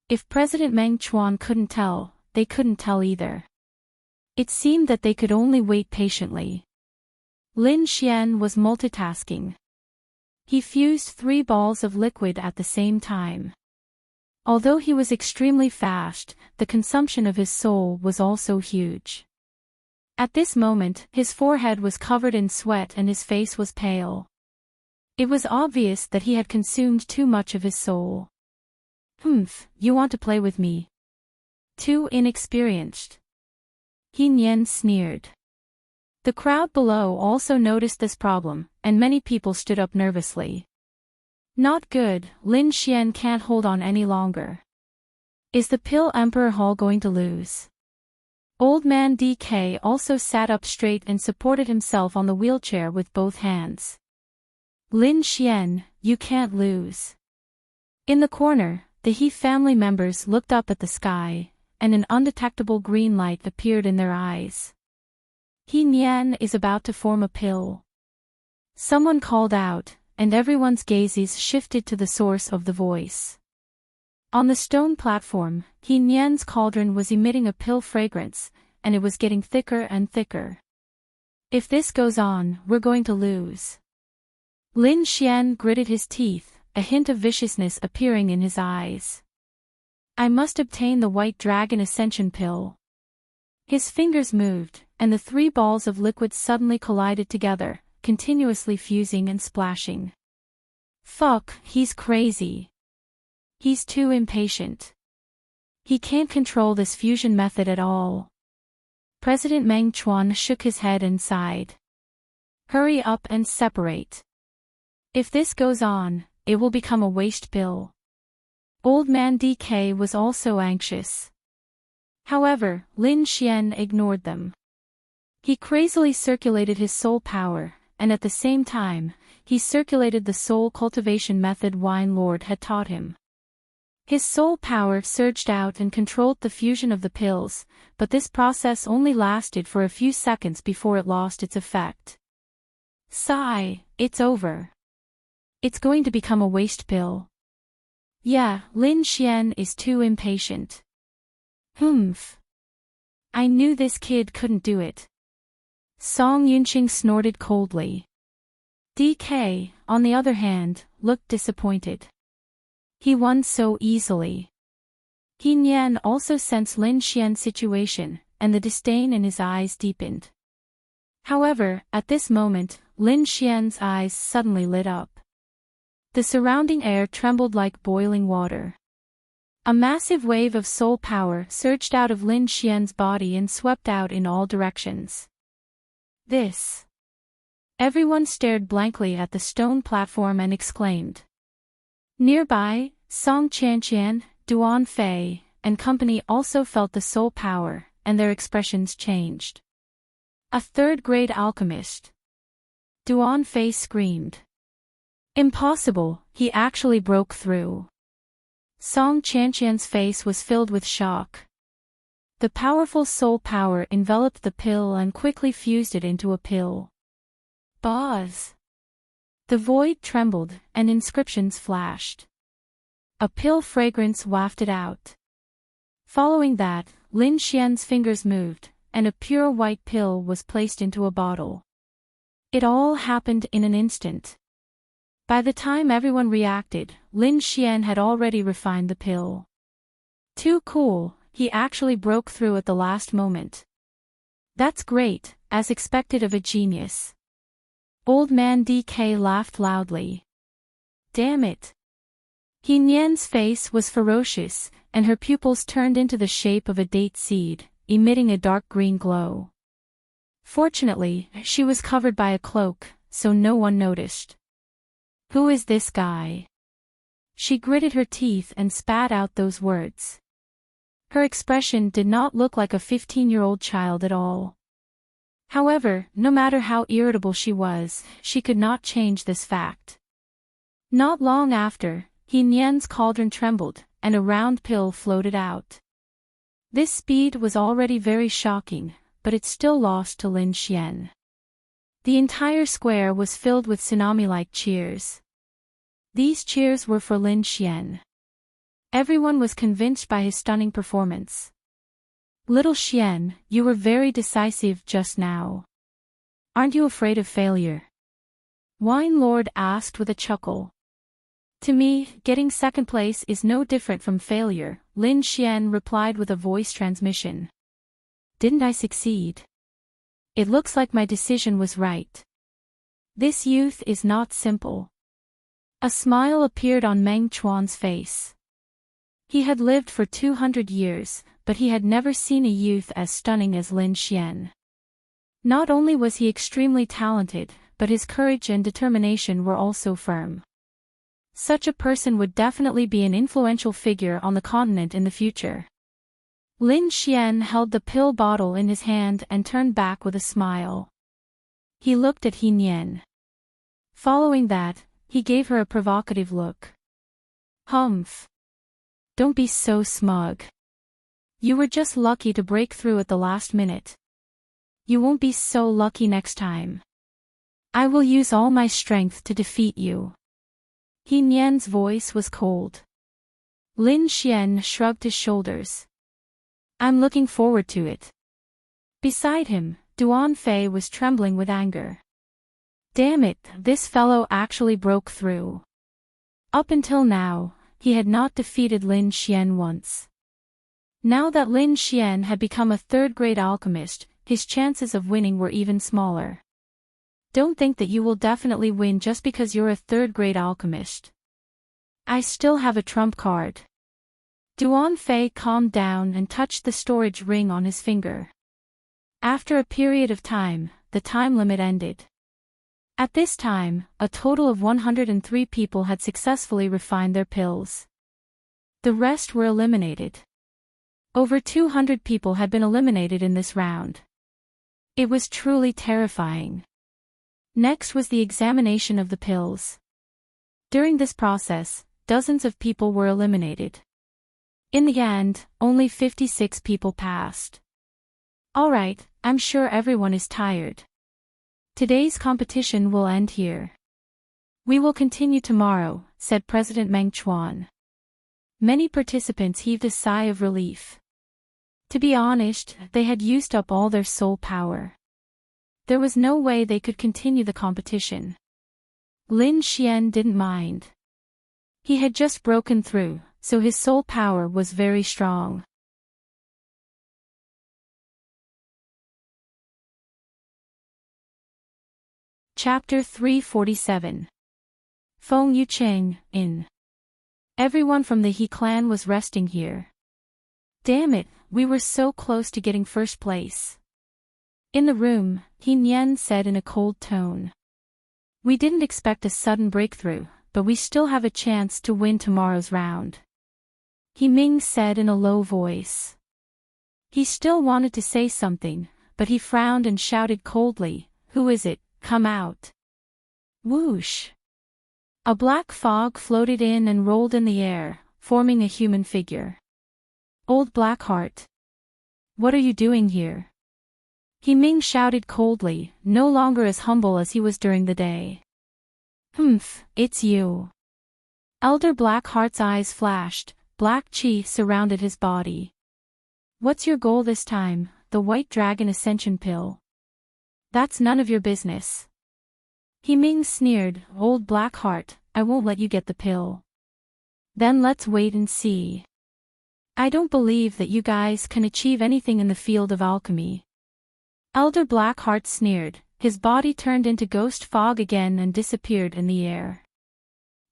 If President Meng Chuan couldn't tell, they couldn't tell either. It seemed that they could only wait patiently. Lin Xian was multitasking. He fused 3 balls of liquid at the same time. Although he was extremely fast, the consumption of his soul was also huge. At this moment, his forehead was covered in sweat and his face was pale. It was obvious that he had consumed too much of his soul. You want to play with me? Too inexperienced. He Nian sneered. The crowd below also noticed this problem, and many people stood up nervously. Not good, Lin Xian can't hold on any longer. Is the Pill Emperor Hall going to lose? Old man DK also sat up straight and supported himself on the wheelchair with both hands. Lin Xian, you can't lose. In the corner, the He family members looked up at the sky, and an undetectable green light appeared in their eyes. He Nian is about to form a pill. Someone called out, and everyone's gazes shifted to the source of the voice. On the stone platform, He Nian's cauldron was emitting a pill fragrance, and it was getting thicker and thicker. If this goes on, we're going to lose. Lin Xian gritted his teeth, a hint of viciousness appearing in his eyes. I must obtain the White Dragon Ascension pill. His fingers moved, and the 3 balls of liquid suddenly collided together, continuously fusing and splashing. Fuck, he's crazy. He's too impatient. He can't control this fusion method at all. President Meng Chuan shook his head and sighed. Hurry up and separate. If this goes on, it will become a waste pill. Old man DK was also anxious. However, Lin Xian ignored them. He crazily circulated his soul power, and at the same time, he circulated the soul cultivation method Wine Lord had taught him. His soul power surged out and controlled the fusion of the pills, but this process only lasted for a few seconds before it lost its effect. Sigh, it's over. It's going to become a waste pill. Yeah, Lin Xian is too impatient. Humph. I knew this kid couldn't do it. Song Yunqing snorted coldly. DK, on the other hand, looked disappointed. He won so easily. He Nian also sensed Lin Xian's situation, and the disdain in his eyes deepened. However, at this moment, Lin Xian's eyes suddenly lit up. The surrounding air trembled like boiling water. A massive wave of soul power surged out of Lin Xian's body and swept out in all directions. This. Everyone stared blankly at the stone platform and exclaimed. Nearby, Song Qianqian, Duan Fei, and company also felt the soul power, and their expressions changed. A third-grade alchemist. Duan Fei screamed. Impossible, he actually broke through. Song Qianqian's face was filled with shock. The powerful soul power enveloped the pill and quickly fused it into a pill. Buzz! The void trembled, and inscriptions flashed. A pill fragrance wafted out. Following that, Lin Xian's fingers moved, and a pure white pill was placed into a bottle. It all happened in an instant. By the time everyone reacted, Lin Xian had already refined the pill. Too cool, he actually broke through at the last moment. That's great, as expected of a genius. Old man DK laughed loudly. Damn it. He Nian's face was ferocious, and her pupils turned into the shape of a date seed, emitting a dark green glow. Fortunately, she was covered by a cloak, so no one noticed. Who is this guy? She gritted her teeth and spat out those words. Her expression did not look like a 15-year-old child at all. However, no matter how irritable she was, she could not change this fact. Not long after, He Nian's cauldron trembled, and a round pill floated out. This speed was already very shocking, but it still lost to Lin Xian. The entire square was filled with tsunami-like cheers. These cheers were for Lin Xian. Everyone was convinced by his stunning performance. Little Xian, you were very decisive just now. Aren't you afraid of failure? Wine Lord asked with a chuckle. To me, getting second place is no different from failure, Lin Xian replied with a voice transmission. Didn't I succeed? It looks like my decision was right. This youth is not simple. A smile appeared on Meng Chuan's face. He had lived for 200 years, but he had never seen a youth as stunning as Lin Xian. Not only was he extremely talented, but his courage and determination were also firm. Such a person would definitely be an influential figure on the continent in the future. Lin Xian held the pill bottle in his hand and turned back with a smile. He looked at He Nian. Following that, he gave her a provocative look. Humph. Don't be so smug. You were just lucky to break through at the last minute. You won't be so lucky next time. I will use all my strength to defeat you. He Nian's voice was cold. Lin Xian shrugged his shoulders. I'm looking forward to it. Beside him, Duan Fei was trembling with anger. Damn it, this fellow actually broke through. Up until now, he had not defeated Lin Xian once. Now that Lin Xian had become a third-grade alchemist, his chances of winning were even smaller. Don't think that you will definitely win just because you're a third-grade alchemist. I still have a trump card. Duan Fei calmed down and touched the storage ring on his finger. After a period of time, the time limit ended. At this time, a total of 103 people had successfully refined their pills. The rest were eliminated. Over 200 people had been eliminated in this round. It was truly terrifying. Next was the examination of the pills. During this process, dozens of people were eliminated. In the end, only 56 people passed. Alright, I'm sure everyone is tired. Today's competition will end here. We will continue tomorrow, said President Meng Chuan. Many participants heaved a sigh of relief. To be honest, they had used up all their soul power. There was no way they could continue the competition. Lin Xian didn't mind. He had just broken through, so his soul power was very strong. Chapter 347. Feng Yucheng, Inn. Everyone from the He clan was resting here. Damn it, we were so close to getting first place. In the room, He Nian said in a cold tone. We didn't expect a sudden breakthrough, but we still have a chance to win tomorrow's round. He Ming said in a low voice. He still wanted to say something, but he frowned and shouted coldly, "Who is it? Come out." Whoosh! A black fog floated in and rolled in the air, forming a human figure. Old Blackheart. What are you doing here? He Ming shouted coldly, no longer as humble as he was during the day. Humph, it's you. Elder Blackheart's eyes flashed, black chi surrounded his body. What's your goal this time, the White Dragon Ascension Pill? That's none of your business. He Ming sneered, Old Blackheart, I won't let you get the pill. Then let's wait and see. I don't believe that you guys can achieve anything in the field of alchemy. Elder Blackheart sneered, his body turned into ghost fog again and disappeared in the air.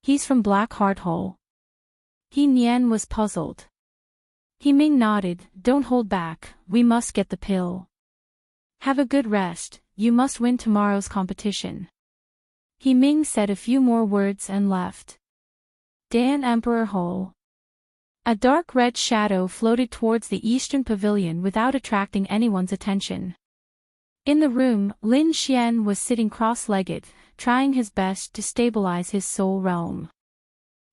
He's from Blackheart Hole. He Nian was puzzled. He Ming nodded, don't hold back, we must get the pill. Have a good rest, you must win tomorrow's competition. He Ming said a few more words and left. Dan Emperor Hole. A dark red shadow floated towards the eastern pavilion without attracting anyone's attention. In the room, Lin Xian was sitting cross-legged, trying his best to stabilize his soul realm.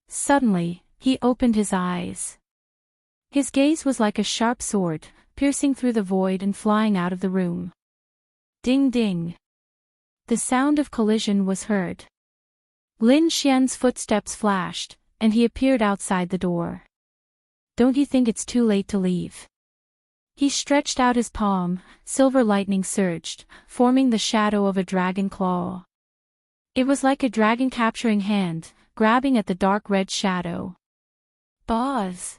Suddenly, he opened his eyes. His gaze was like a sharp sword, piercing through the void and flying out of the room. Ding ding. The sound of collision was heard. Lin Xian's footsteps flashed, and he appeared outside the door. Don't you think it's too late to leave? He stretched out his palm, silver lightning surged, forming the shadow of a dragon claw. It was like a dragon capturing hand, grabbing at the dark red shadow. Buzz!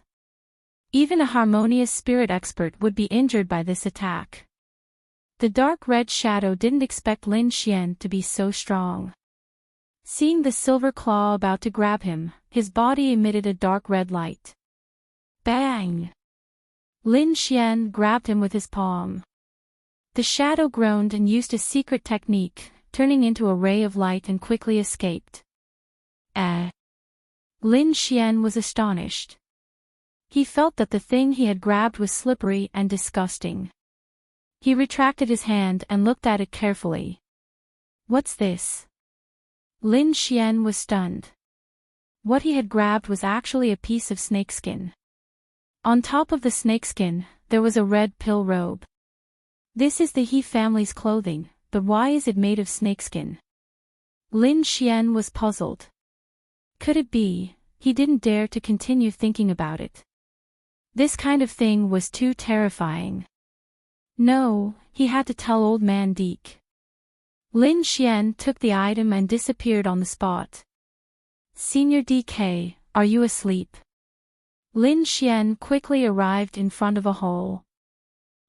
Even a harmonious spirit expert would be injured by this attack. The dark red shadow didn't expect Lin Xian to be so strong. Seeing the silver claw about to grab him, his body emitted a dark red light. Bang! Lin Xian grabbed him with his palm. The shadow groaned and used a secret technique, turning into a ray of light and quickly escaped. Lin Xian was astonished. He felt that the thing he had grabbed was slippery and disgusting. He retracted his hand and looked at it carefully. What's this? Lin Xian was stunned. What he had grabbed was actually a piece of snakeskin. On top of the snakeskin, there was a red pill robe. This is the He family's clothing, but why is it made of snakeskin? Lin Xian was puzzled. Could it be? He didn't dare to continue thinking about it. This kind of thing was too terrifying. No, he had to tell Old Man Deke. Lin Xian took the item and disappeared on the spot. Senior DK, are you asleep? Lin Xian quickly arrived in front of a hole.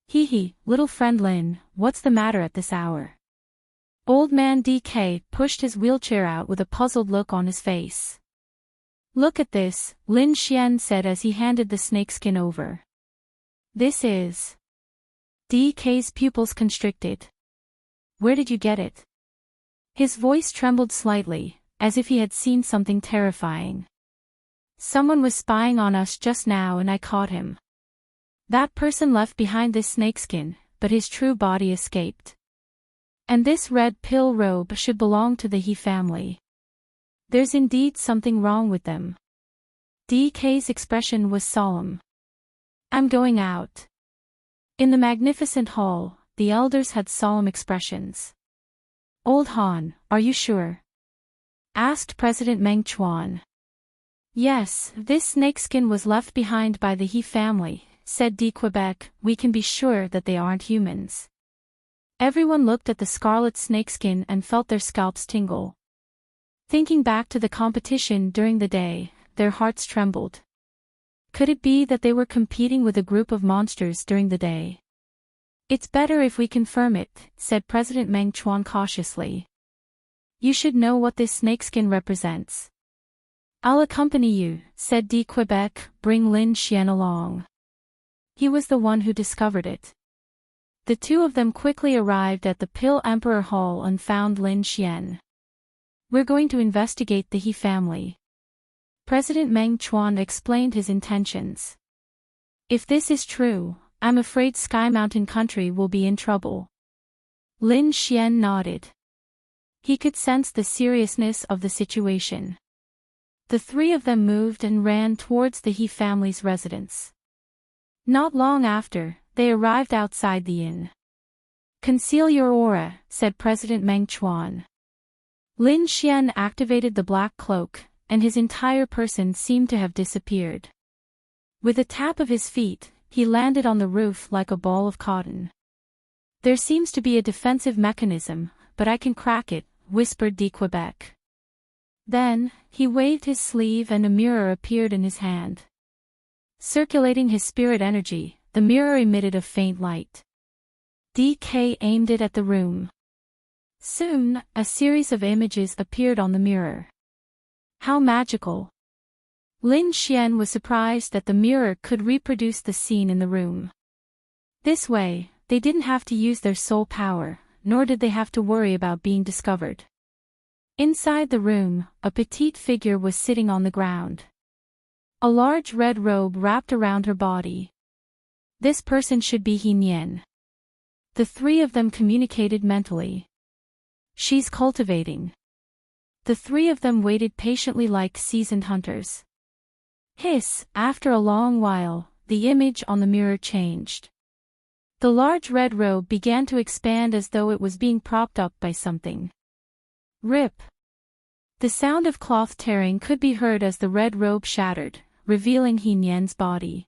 Hee, little friend Lin, what's the matter at this hour? Old Man DK pushed his wheelchair out with a puzzled look on his face. Look at this, Lin Xian said as he handed the snakeskin over. This is... DK's pupils constricted. Where did you get it? His voice trembled slightly, as if he had seen something terrifying. Someone was spying on us just now and I caught him. That person left behind this snakeskin, but his true body escaped. And this red pill robe should belong to the He family. There's indeed something wrong with them. DK's expression was solemn. I'm going out. In the magnificent hall, the elders had solemn expressions. Old Han, are you sure? Asked President Meng Chuan. Yes, this snakeskin was left behind by the He family, said de Quebec. We can be sure that they aren't humans. Everyone looked at the scarlet snakeskin and felt their scalps tingle. Thinking back to the competition during the day, their hearts trembled. Could it be that they were competing with a group of monsters during the day? It's better if we confirm it, said President Meng Chuan cautiously. You should know what this snakeskin represents. I'll accompany you, said de Quebec. Bring Lin Xian along. He was the one who discovered it. The two of them quickly arrived at the Pill Emperor Hall and found Lin Xian. We're going to investigate the He family. President Meng Chuan explained his intentions. If this is true, I'm afraid Sky Mountain Country will be in trouble. Lin Xian nodded. He could sense the seriousness of the situation. The three of them moved and ran towards the He family's residence. Not long after, they arrived outside the inn. Conceal your aura, said President Meng Chuan. Lin Xian activated the black cloak, and his entire person seemed to have disappeared. With a tap of his feet, he landed on the roof like a ball of cotton. There seems to be a defensive mechanism, but I can crack it, whispered de Quebec. Then, he waved his sleeve and a mirror appeared in his hand. Circulating his spirit energy, the mirror emitted a faint light. DK aimed it at the room. Soon, a series of images appeared on the mirror. How magical! Lin Xian was surprised that the mirror could reproduce the scene in the room. This way, they didn't have to use their soul power, nor did they have to worry about being discovered. Inside the room, a petite figure was sitting on the ground. A large red robe wrapped around her body. This person should be He Nian. The three of them communicated mentally. She's cultivating. The three of them waited patiently like seasoned hunters. Hiss, after a long while, the image on the mirror changed. The large red robe began to expand as though it was being propped up by something. Rip! The sound of cloth tearing could be heard as the red robe shattered, revealing He Nian's body.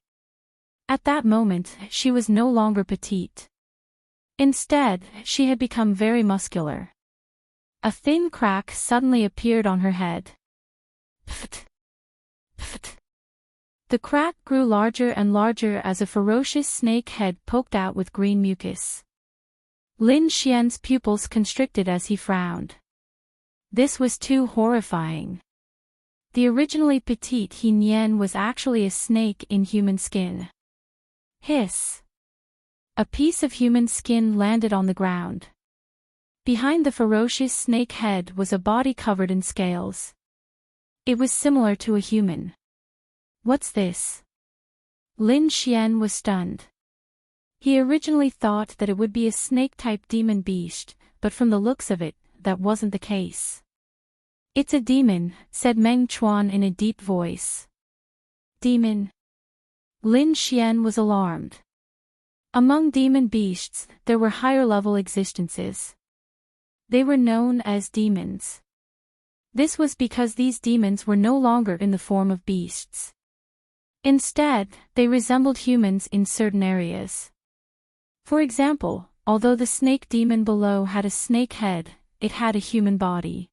At that moment, she was no longer petite. Instead, she had become very muscular. A thin crack suddenly appeared on her head. Pft! Pft! The crack grew larger and larger as a ferocious snake head poked out with green mucus. Lin Xian's pupils constricted as he frowned. This was too horrifying. The originally petite He Nian was actually a snake in human skin. Hiss! A piece of human skin landed on the ground. Behind the ferocious snake head was a body covered in scales. It was similar to a human. What's this? Lin Xian was stunned. He originally thought that it would be a snake-type demon beast, but from the looks of it, that wasn't the case. It's a demon, said Meng Chuan in a deep voice. Demon? Lin Xian was alarmed. Among demon beasts, there were higher-level existences. They were known as demons. This was because these demons were no longer in the form of beasts. Instead, they resembled humans in certain areas. For example, although the snake demon below had a snake head, it had a human body.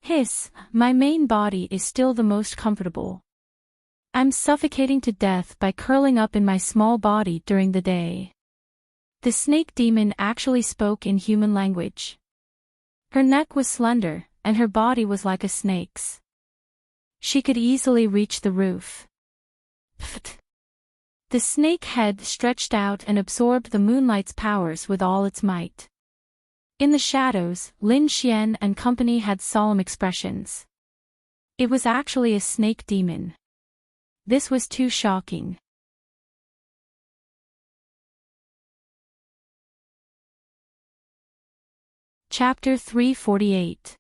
Hiss, my main body is still the most comfortable. I'm suffocating to death by curling up in my small body during the day. The snake demon actually spoke in human language. Her neck was slender, and her body was like a snake's. She could easily reach the roof. Pfft! The snake head stretched out and absorbed the moonlight's powers with all its might. In the shadows, Lin Xian and company had solemn expressions. It was actually a snake demon. This was too shocking. Chapter 348.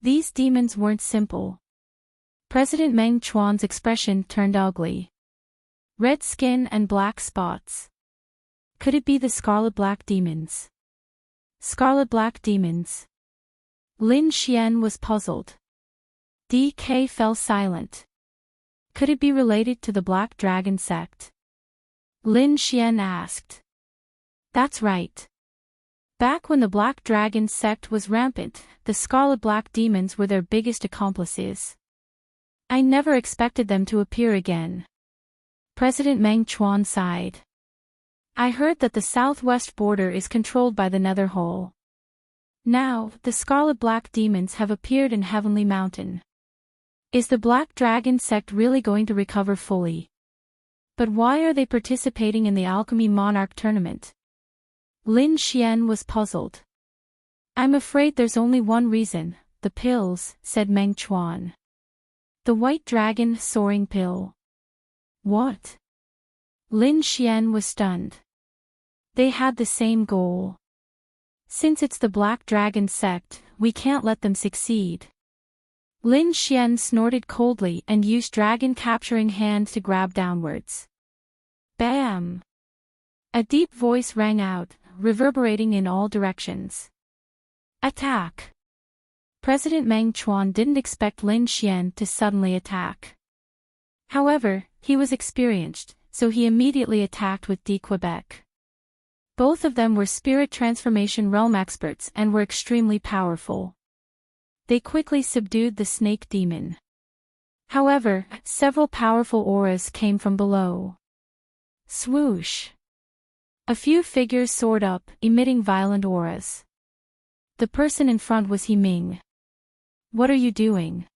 These demons weren't simple. President Meng Chuan's expression turned ugly. Red skin and black spots. Could it be the scarlet-black demons? Scarlet-black demons. Lin Xian was puzzled. DK fell silent. Could it be related to the Black Dragon sect? Lin Xian asked. That's right. Back when the Black Dragon sect was rampant, the Scarlet Black Demons were their biggest accomplices. I never expected them to appear again. President Meng Chuan sighed. I heard that the southwest border is controlled by the Nether Hole. Now, the Scarlet Black Demons have appeared in Heavenly Mountain. Is the Black Dragon sect really going to recover fully? But why are they participating in the Alchemy Monarch tournament? Lin Xian was puzzled. I'm afraid there's only one reason, the pills, said Meng Chuan. The White Dragon Soaring Pill. What? Lin Xian was stunned. They had the same goal. Since it's the Black Dragon sect, we can't let them succeed. Lin Xian snorted coldly and used Dragon Capturing Hand to grab downwards. Bam! A deep voice rang out, reverberating in all directions. Attack! President Meng Chuan didn't expect Lin Xian to suddenly attack. However, he was experienced, so he immediately attacked with D. Quebec. Both of them were Spirit Transformation Realm experts and were extremely powerful. They quickly subdued the snake demon. However, several powerful auras came from below. Swoosh! A few figures soared up, emitting violent auras. The person in front was He Ming. What are you doing?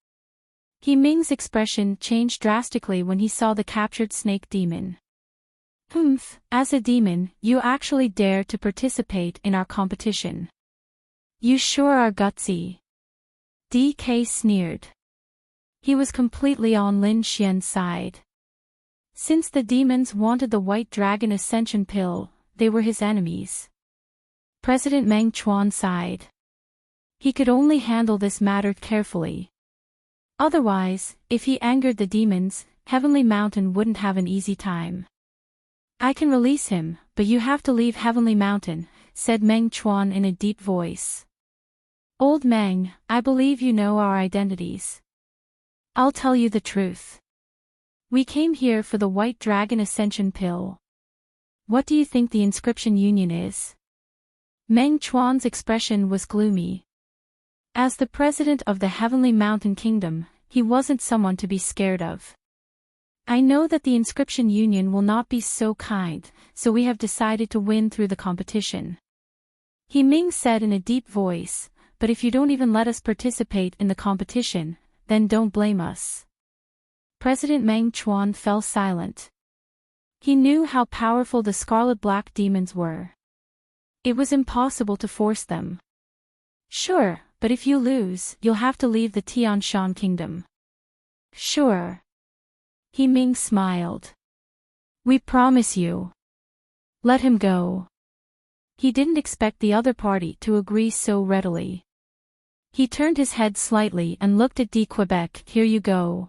He Ming's expression changed drastically when he saw the captured snake demon. Humph, as a demon, you actually dare to participate in our competition. You sure are gutsy. DK sneered. He was completely on Lin Xian's side. Since the demons wanted the White Dragon Ascension Pill, they were his enemies. President Meng Chuan sighed. He could only handle this matter carefully. Otherwise, if he angered the demons, Heavenly Mountain wouldn't have an easy time. I can release him, but you have to leave Heavenly Mountain, said Meng Chuan in a deep voice. Old Meng, I believe you know our identities. I'll tell you the truth. We came here for the White Dragon Ascension Pill. What do you think the Inscription Union is? Meng Chuan's expression was gloomy. As the president of the Heavenly Mountain Kingdom, he wasn't someone to be scared of. I know that the Inscription Union will not be so kind, so we have decided to win through the competition. He Ming said in a deep voice, but if you don't even let us participate in the competition, then don't blame us. President Meng Chuan fell silent. He knew how powerful the Scarlet Black Demons were. It was impossible to force them. Sure, but if you lose, you'll have to leave the Tianshan Kingdom. Sure. He Ming smiled. We promise you. Let him go. He didn't expect the other party to agree so readily. He turned his head slightly and looked at D. Quebec. Here you go.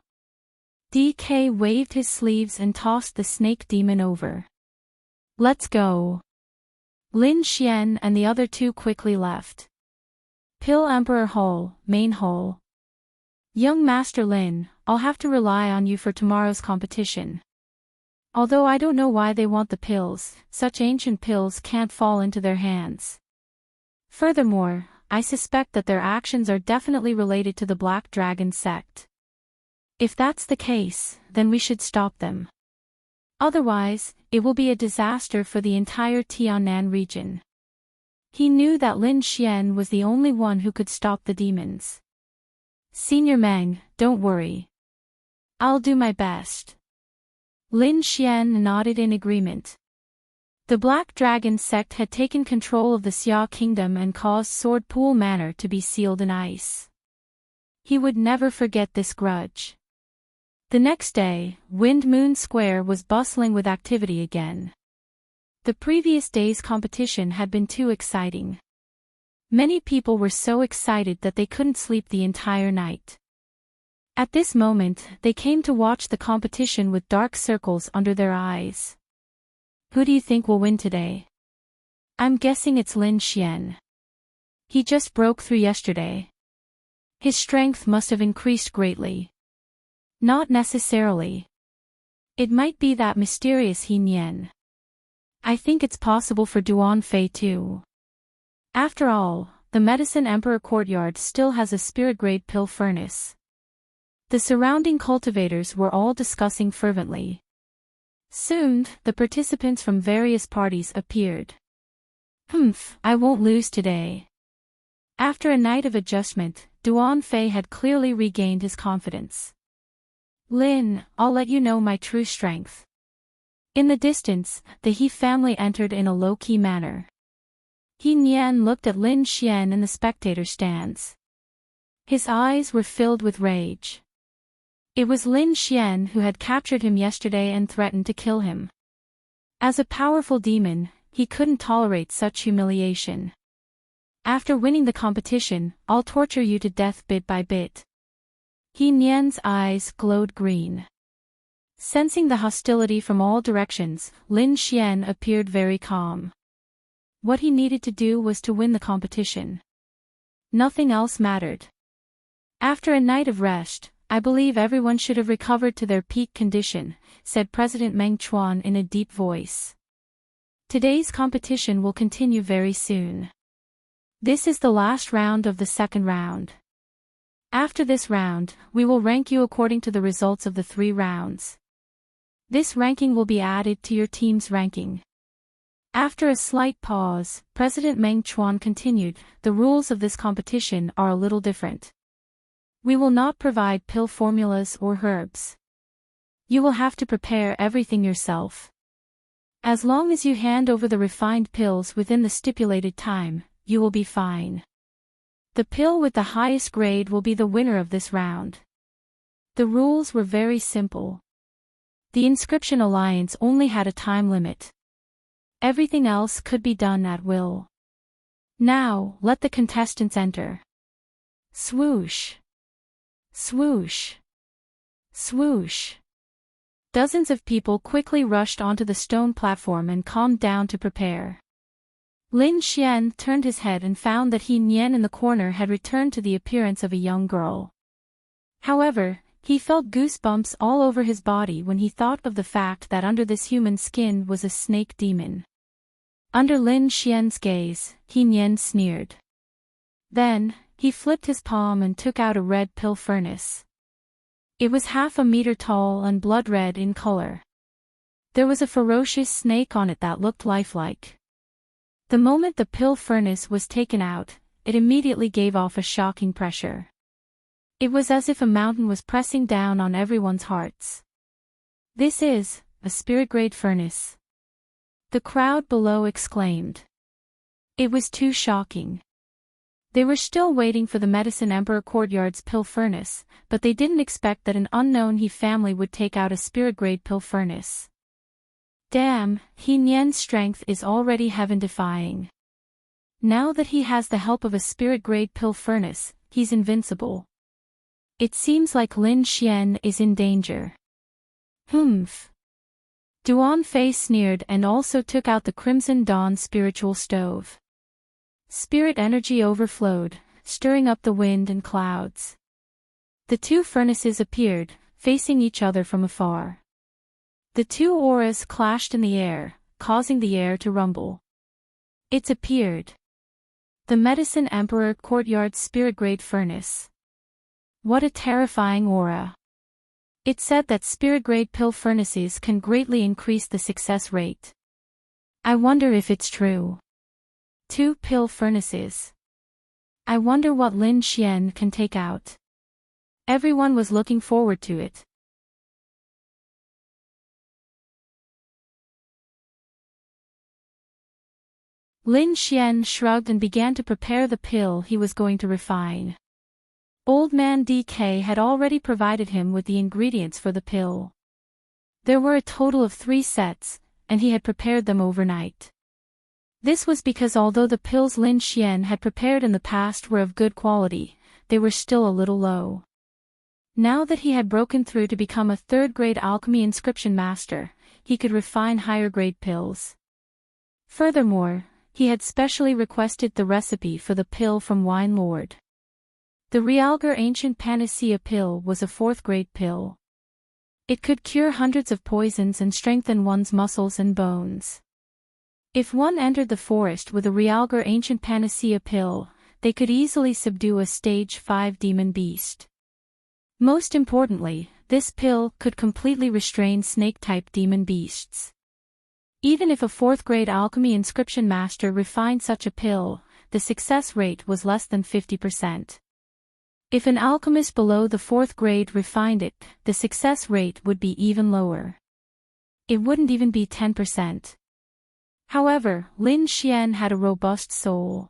DK waved his sleeves and tossed the snake demon over. Let's go. Lin Xian and the other two quickly left. Pill Emperor Hall, Main Hall. Young Master Lin, I'll have to rely on you for tomorrow's competition. Although I don't know why they want the pills, such ancient pills can't fall into their hands. Furthermore, I suspect that their actions are definitely related to the Black Dragon sect. If that's the case, then we should stop them. Otherwise, it will be a disaster for the entire Tiannan region. He knew that Lin Xian was the only one who could stop the demons. Senior Meng, don't worry. I'll do my best. Lin Xian nodded in agreement. The Black Dragon sect had taken control of the Xia Kingdom and caused Sword Pool Manor to be sealed in ice. He would never forget this grudge. The next day, Wind Moon Square was bustling with activity again. The previous day's competition had been too exciting. Many people were so excited that they couldn't sleep the entire night. At this moment, they came to watch the competition with dark circles under their eyes. Who do you think will win today? I'm guessing it's Lin Xian. He just broke through yesterday. His strength must have increased greatly. Not necessarily. It might be that mysterious He Nian. I think it's possible for Duan Fei too. After all, the Medicine Emperor Courtyard still has a spirit-grade pill furnace. The surrounding cultivators were all discussing fervently. Soon, the participants from various parties appeared. I won't lose today. After a night of adjustment, Duan Fei had clearly regained his confidence. Lin, I'll let you know my true strength. In the distance, the He family entered in a low-key manner. He Nian looked at Lin Xian in the spectator stands. His eyes were filled with rage. It was Lin Xian who had captured him yesterday and threatened to kill him. As a powerful demon, he couldn't tolerate such humiliation. After winning the competition, I'll torture you to death bit by bit. He Nian's eyes glowed green. Sensing the hostility from all directions, Lin Xian appeared very calm. What he needed to do was to win the competition. Nothing else mattered. After a night of rest, I believe everyone should have recovered to their peak condition, said President Meng Chuan in a deep voice. Today's competition will continue very soon. This is the last round of the second round. After this round, we will rank you according to the results of the 3 rounds. This ranking will be added to your team's ranking. After a slight pause, President Meng Chuan continued, the rules of this competition are a little different. We will not provide pill formulas or herbs. You will have to prepare everything yourself. As long as you hand over the refined pills within the stipulated time, you will be fine. The pill with the highest grade will be the winner of this round. The rules were very simple. The Inscription Alliance only had a time limit. Everything else could be done at will. Now, let the contestants enter. Swoosh. Swoosh. Swoosh. Dozens of people quickly rushed onto the stone platform and calmed down to prepare. Lin Xian turned his head and found that He Nian in the corner had returned to the appearance of a young girl. However, he felt goosebumps all over his body when he thought of the fact that under this human skin was a snake demon. Under Lin Xian's gaze, He Nian sneered. Then, he flipped his palm and took out a red pill furnace. It was half a meter tall and blood red in color. There was a ferocious snake on it that looked lifelike. The moment the pill furnace was taken out, it immediately gave off a shocking pressure. It was as if a mountain was pressing down on everyone's hearts. This is a spirit-grade furnace. The crowd below exclaimed. It was too shocking. They were still waiting for the Medicine Emperor Courtyard's pill furnace, but they didn't expect that an unknown He family would take out a spirit-grade pill furnace. Damn, He Nian's strength is already heaven-defying. Now that he has the help of a spirit-grade pill furnace, he's invincible. It seems like Lin Xian is in danger. Humph. Duan Fei sneered and also took out the Crimson Dawn spiritual stove. Spirit energy overflowed, stirring up the wind and clouds. The 2 furnaces appeared, facing each other from afar. The 2 auras clashed in the air, causing the air to rumble. It's appeared. The Medicine Emperor Courtyard Spirit-Grade Furnace. What a terrifying aura. It said that spirit-grade pill furnaces can greatly increase the success rate. I wonder if it's true. 2 pill furnaces. I wonder what Lin Xian can take out. Everyone was looking forward to it. Lin Xian shrugged and began to prepare the pill he was going to refine. Old Man DK had already provided him with the ingredients for the pill. There were a total of 3 sets, and he had prepared them overnight. This was because although the pills Lin Xian had prepared in the past were of good quality, they were still a little low. Now that he had broken through to become a 3rd-grade alchemy inscription master, he could refine higher-grade pills. Furthermore, he had specially requested the recipe for the pill from Wine Lord. The Realgar Ancient Panacea pill was a 4th-grade pill. It could cure hundreds of poisons and strengthen one's muscles and bones. If one entered the forest with a LoveLore Ancient Panacea pill, they could easily subdue a stage 5 demon beast. Most importantly, this pill could completely restrain snake-type demon beasts. Even if a 4th grade alchemy inscription master refined such a pill, the success rate was less than 50%. If an alchemist below the 4th grade refined it, the success rate would be even lower. It wouldn't even be 10%. However, Lin Xian had a robust soul.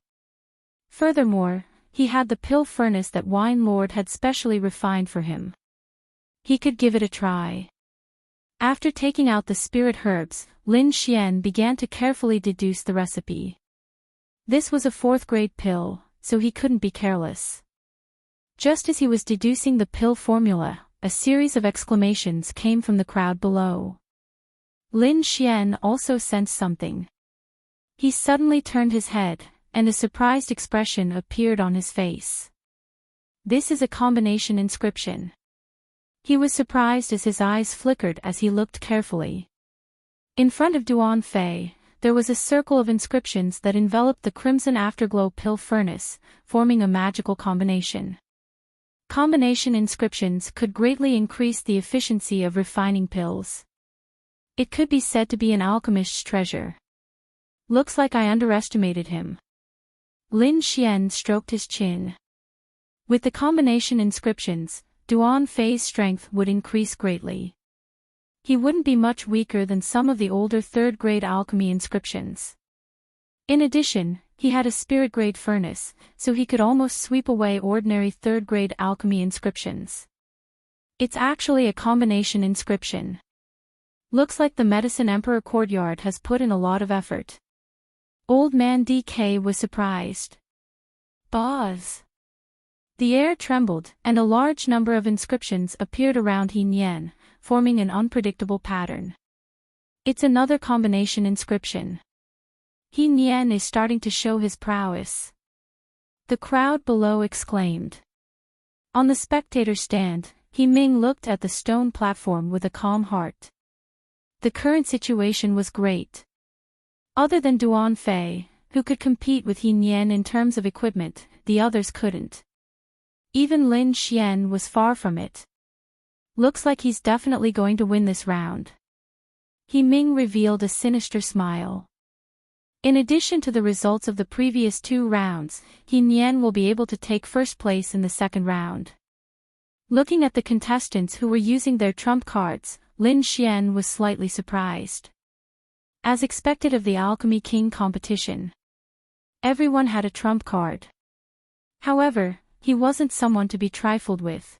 Furthermore, he had the pill furnace that Wine Lord had specially refined for him. He could give it a try. After taking out the spirit herbs, Lin Xian began to carefully deduce the recipe. This was a 4th grade pill, so he couldn't be careless. Just as he was deducing the pill formula, a series of exclamations came from the crowd below. Lin Xian also sensed something. He suddenly turned his head, and a surprised expression appeared on his face. This is a combination inscription. He was surprised as his eyes flickered as he looked carefully. In front of Duan Fei, there was a circle of inscriptions that enveloped the crimson afterglow pill furnace, forming a magical combination. Combination inscriptions could greatly increase the efficiency of refining pills. It could be said to be an alchemist's treasure. Looks like I underestimated him. Lin Xian stroked his chin. With the combination inscriptions, Duan Fei's strength would increase greatly. He wouldn't be much weaker than some of the older 3rd grade alchemy inscriptions. In addition, he had a spirit grade furnace, so he could almost sweep away ordinary 3rd grade alchemy inscriptions. It's actually a combination inscription. Looks like the Medicine Emperor Courtyard has put in a lot of effort. Old Man DK was surprised. Boz. The air trembled, and a large number of inscriptions appeared around He Nian, forming an unpredictable pattern. It's another combination inscription. He Nian is starting to show his prowess. The crowd below exclaimed. On the spectator stand, He Ming looked at the stone platform with a calm heart. The current situation was great. Other than Duan Fei, who could compete with He Nian in terms of equipment, the others couldn't. Even Lin Xian was far from it. Looks like he's definitely going to win this round. He Ming revealed a sinister smile. In addition to the results of the previous 2 rounds, He Nian will be able to take first place in the 2nd round. Looking at the contestants who were using their trump cards, Lin Xian was slightly surprised. As expected of the Alchemy King competition, everyone had a trump card. However, he wasn't someone to be trifled with.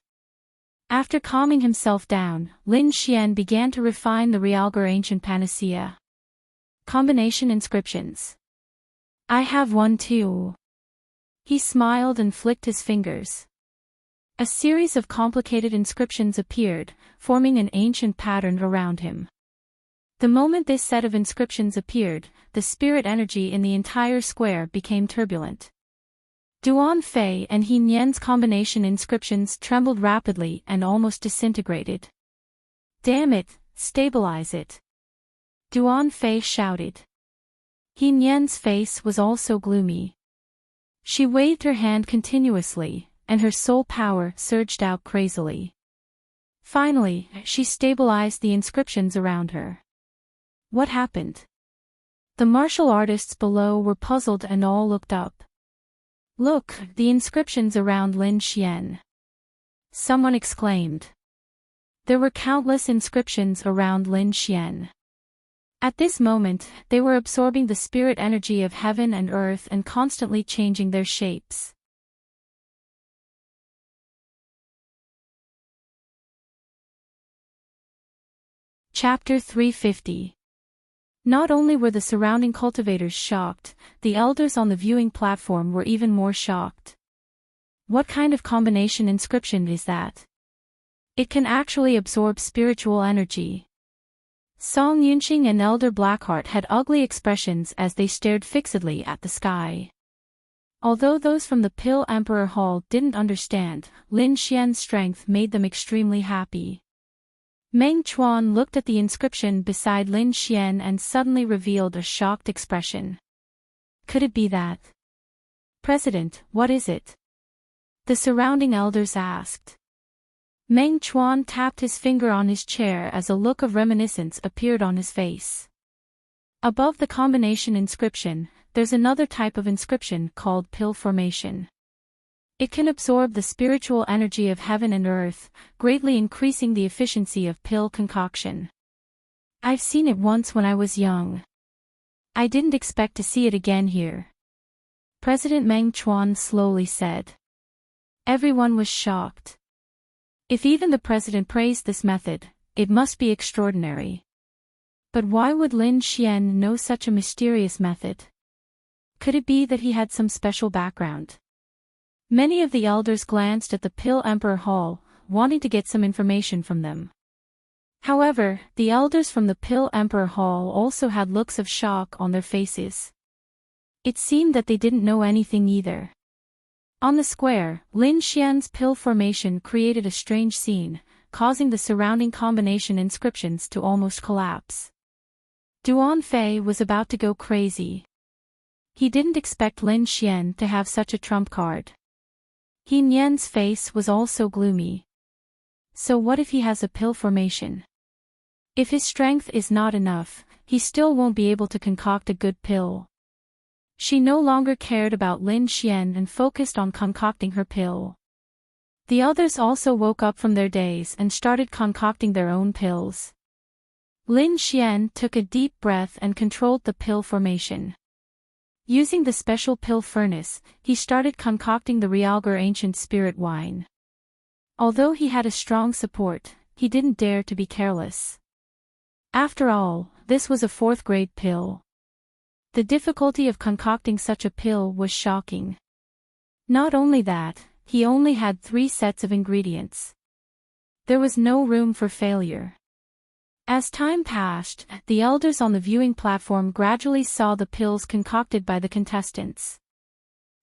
After calming himself down, Lin Xian began to refine the LoveLore Ancient Panacea. Combination inscriptions. I have one too. He smiled and flicked his fingers. A series of complicated inscriptions appeared, forming an ancient pattern around him. The moment this set of inscriptions appeared, the spirit energy in the entire square became turbulent. Duan Fei and He Nian's combination inscriptions trembled rapidly and almost disintegrated. Damn it, stabilize it. Duan Fei shouted. He Nian's face was also gloomy. She waved her hand continuously, and her soul power surged out crazily. Finally, she stabilized the inscriptions around her. What happened? The martial artists below were puzzled and all looked up. Look, the inscriptions around Lin Xian. Someone exclaimed. There were countless inscriptions around Lin Xian. At this moment, they were absorbing the spirit energy of heaven and earth and constantly changing their shapes. Chapter 350. Not only were the surrounding cultivators shocked, the elders on the viewing platform were even more shocked. What kind of combination inscription is that? It can actually absorb spiritual energy. Song Yunqing and Elder Blackheart had ugly expressions as they stared fixedly at the sky. Although those from the Pill Emperor Hall didn't understand, Lin Xian's strength made them extremely happy. Meng Chuan looked at the inscription beside Lin Xian and suddenly revealed a shocked expression. Could it be that? President, what is it? The surrounding elders asked. Meng Chuan tapped his finger on his chair as a look of reminiscence appeared on his face. Above the combination inscription, there's another type of inscription called pill formation. It can absorb the spiritual energy of heaven and earth, greatly increasing the efficiency of pill concoction. I've seen it once when I was young. I didn't expect to see it again here. President Meng Chuan slowly said. Everyone was shocked. If even the president praised this method, it must be extraordinary. But why would Lin Xian know such a mysterious method? Could it be that he had some special background? Many of the elders glanced at the Pill Emperor Hall, wanting to get some information from them. However, the elders from the Pill Emperor Hall also had looks of shock on their faces. It seemed that they didn't know anything either. On the square, Lin Xian's pill formation created a strange scene, causing the surrounding combination inscriptions to almost collapse. Duan Fei was about to go crazy. He didn't expect Lin Xian to have such a trump card. He Nian's face was also gloomy. So what if he has a pill formation? If his strength is not enough, he still won't be able to concoct a good pill. She no longer cared about Lin Xian and focused on concocting her pill. The others also woke up from their daze and started concocting their own pills. Lin Xian took a deep breath and controlled the pill formation. Using the special pill furnace, he started concocting the Realgar Ancient Spirit Wine. Although he had a strong support, he didn't dare to be careless. After all, this was a 4th-grade pill. The difficulty of concocting such a pill was shocking. Not only that, he only had 3 sets of ingredients. There was no room for failure. As time passed, the elders on the viewing platform gradually saw the pills concocted by the contestants.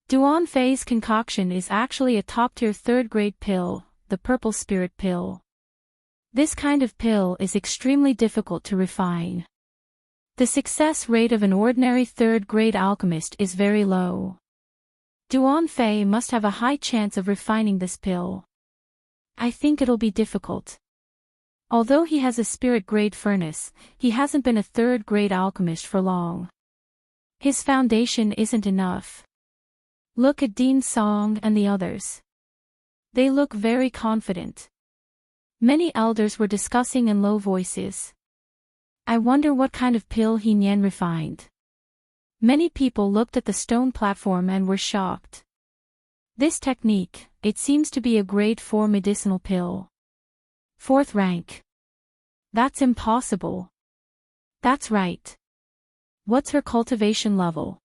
Duan Fei's concoction is actually a top-tier 3rd-grade pill, the Purple Spirit Pill. This kind of pill is extremely difficult to refine. The success rate of an ordinary 3rd-grade alchemist is very low. Duan Fei must have a high chance of refining this pill. I think it'll be difficult. Although he has a spirit-grade furnace, he hasn't been a 3rd-grade alchemist for long. His foundation isn't enough. Look at Dean Song and the others. They look very confident. Many elders were discussing in low voices. I wonder what kind of pill He Nian refined. Many people looked at the stone platform and were shocked. This technique, it seems to be a grade 4 medicinal pill. 4th rank. That's impossible. That's right. What's her cultivation level?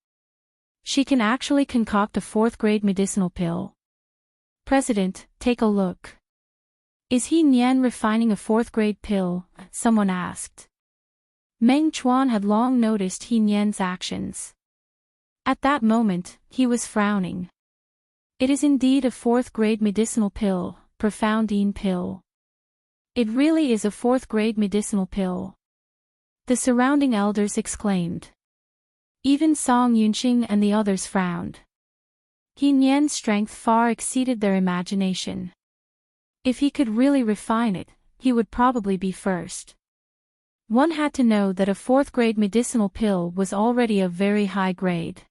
She can actually concoct a 4th-grade medicinal pill. President, take a look. Is He Nian refining a 4th-grade pill? Someone asked. Meng Chuan had long noticed He Nian's actions. At that moment, he was frowning. It is indeed a 4th-grade medicinal pill, Profound Yin pill. It really is a 4th-grade medicinal pill. The surrounding elders exclaimed. Even Song Yunqing and the others frowned. He Nian's strength far exceeded their imagination. If he could really refine it, he would probably be first. One had to know that a 4th-grade medicinal pill was already a very high grade.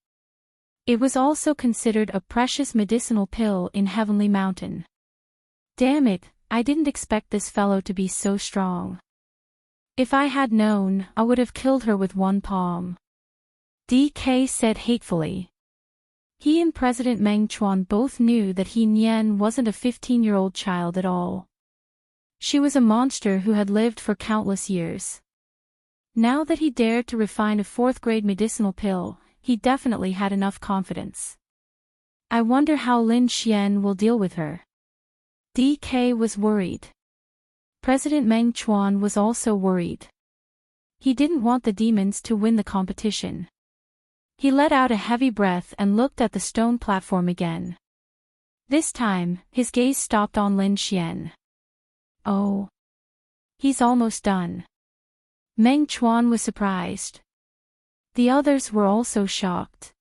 It was also considered a precious medicinal pill in Heavenly Mountain. Damn it, I didn't expect this fellow to be so strong. If I had known, I would have killed her with one palm. DK said hatefully. He and President Meng Chuan both knew that He Nian wasn't a 15-year-old child at all. She was a monster who had lived for countless years. Now that he dared to refine a 4th-grade medicinal pill, he definitely had enough confidence. I wonder how Lin Xian will deal with her. DK was worried. President Meng Chuan was also worried. He didn't want the demons to win the competition. He let out a heavy breath and looked at the stone platform again. This time, his gaze stopped on Lin Xian. Oh. He's almost done. Meng Chuan was surprised. The others were also shocked.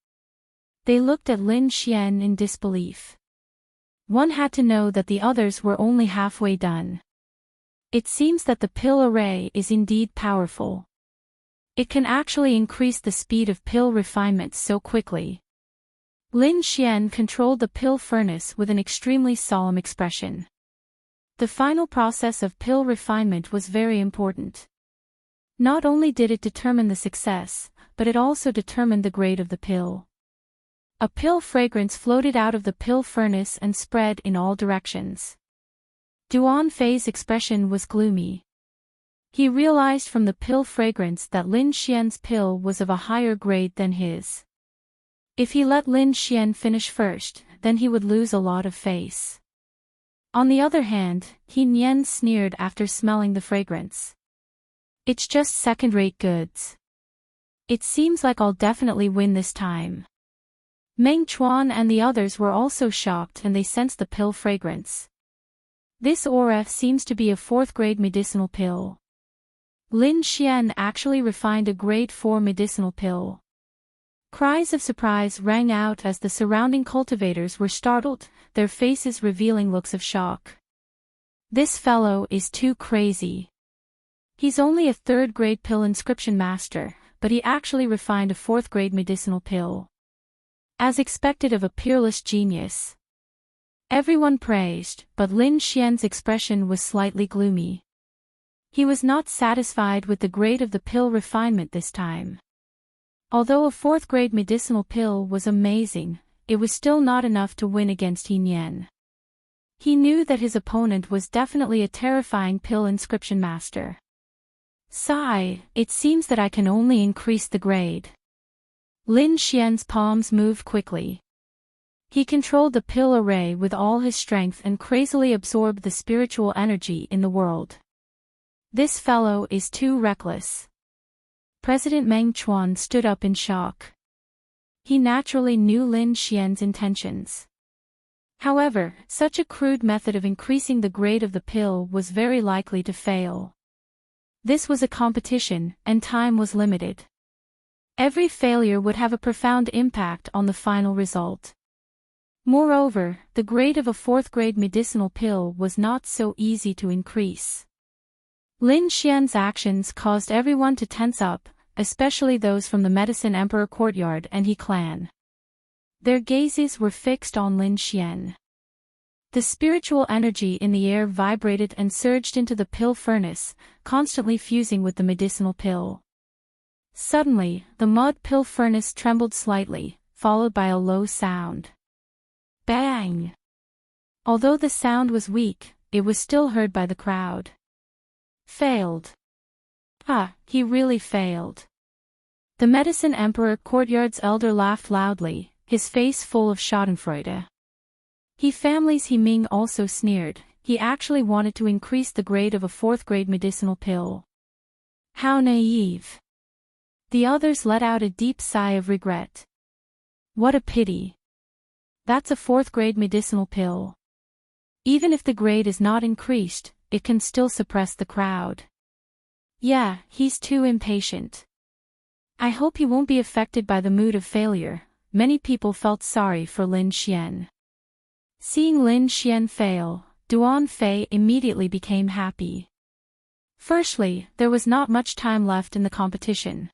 They looked at Lin Xian in disbelief. One had to know that the others were only halfway done. It seems that the pill array is indeed powerful. It can actually increase the speed of pill refinement so quickly. Lin Xian controlled the pill furnace with an extremely solemn expression. The final process of pill refinement was very important. Not only did it determine the success, but it also determined the grade of the pill. A pill fragrance floated out of the pill furnace and spread in all directions. Duan Fei's expression was gloomy. He realized from the pill fragrance that Lin Xian's pill was of a higher grade than his. If he let Lin Xian finish first, then he would lose a lot of face. On the other hand, He Nian sneered after smelling the fragrance. It's just second-rate goods. It seems like I'll definitely win this time. Meng Chuan and the others were also shocked and they sensed the pill fragrance. This aura seems to be a 4th-grade medicinal pill. Lin Xian actually refined a grade 4 medicinal pill. Cries of surprise rang out as the surrounding cultivators were startled, their faces revealing looks of shock. This fellow is too crazy. He's only a 3rd-grade pill inscription master, but he actually refined a 4th-grade medicinal pill. As expected of a peerless genius. Everyone praised, but Lin Xian's expression was slightly gloomy. He was not satisfied with the grade of the pill refinement this time. Although a 4th-grade medicinal pill was amazing, it was still not enough to win against He Nian. He knew that his opponent was definitely a terrifying pill inscription master. Sigh, it seems that I can only increase the grade. Lin Xian's palms moved quickly. He controlled the pill array with all his strength and crazily absorbed the spiritual energy in the world. This fellow is too reckless. President Meng Chuan stood up in shock. He naturally knew Lin Xian's intentions. However, such a crude method of increasing the grade of the pill was very likely to fail. This was a competition, and time was limited. Every failure would have a profound impact on the final result. Moreover, the grade of a 4th-grade medicinal pill was not so easy to increase. Lin Xian's actions caused everyone to tense up, especially those from the Medicine Emperor Courtyard and He clan. Their gazes were fixed on Lin Xian. The spiritual energy in the air vibrated and surged into the pill furnace, constantly fusing with the medicinal pill. Suddenly, the mud pill furnace trembled slightly, followed by a low sound. Bang! Although the sound was weak, it was still heard by the crowd. Failed. He really failed. The Medicine Emperor Courtyard's elder laughed loudly, his face full of schadenfreude. He family's He Ming also sneered, he actually wanted to increase the grade of a 4th-grade medicinal pill. How naive. The others let out a deep sigh of regret. What a pity. That's a 4th-grade medicinal pill. Even if the grade is not increased, it can still suppress the crowd. Yeah, he's too impatient. I hope he won't be affected by the mood of failure. Many people felt sorry for Lin Xian. Seeing Lin Xian fail, Duan Fei immediately became happy. Firstly, there was not much time left in the competition.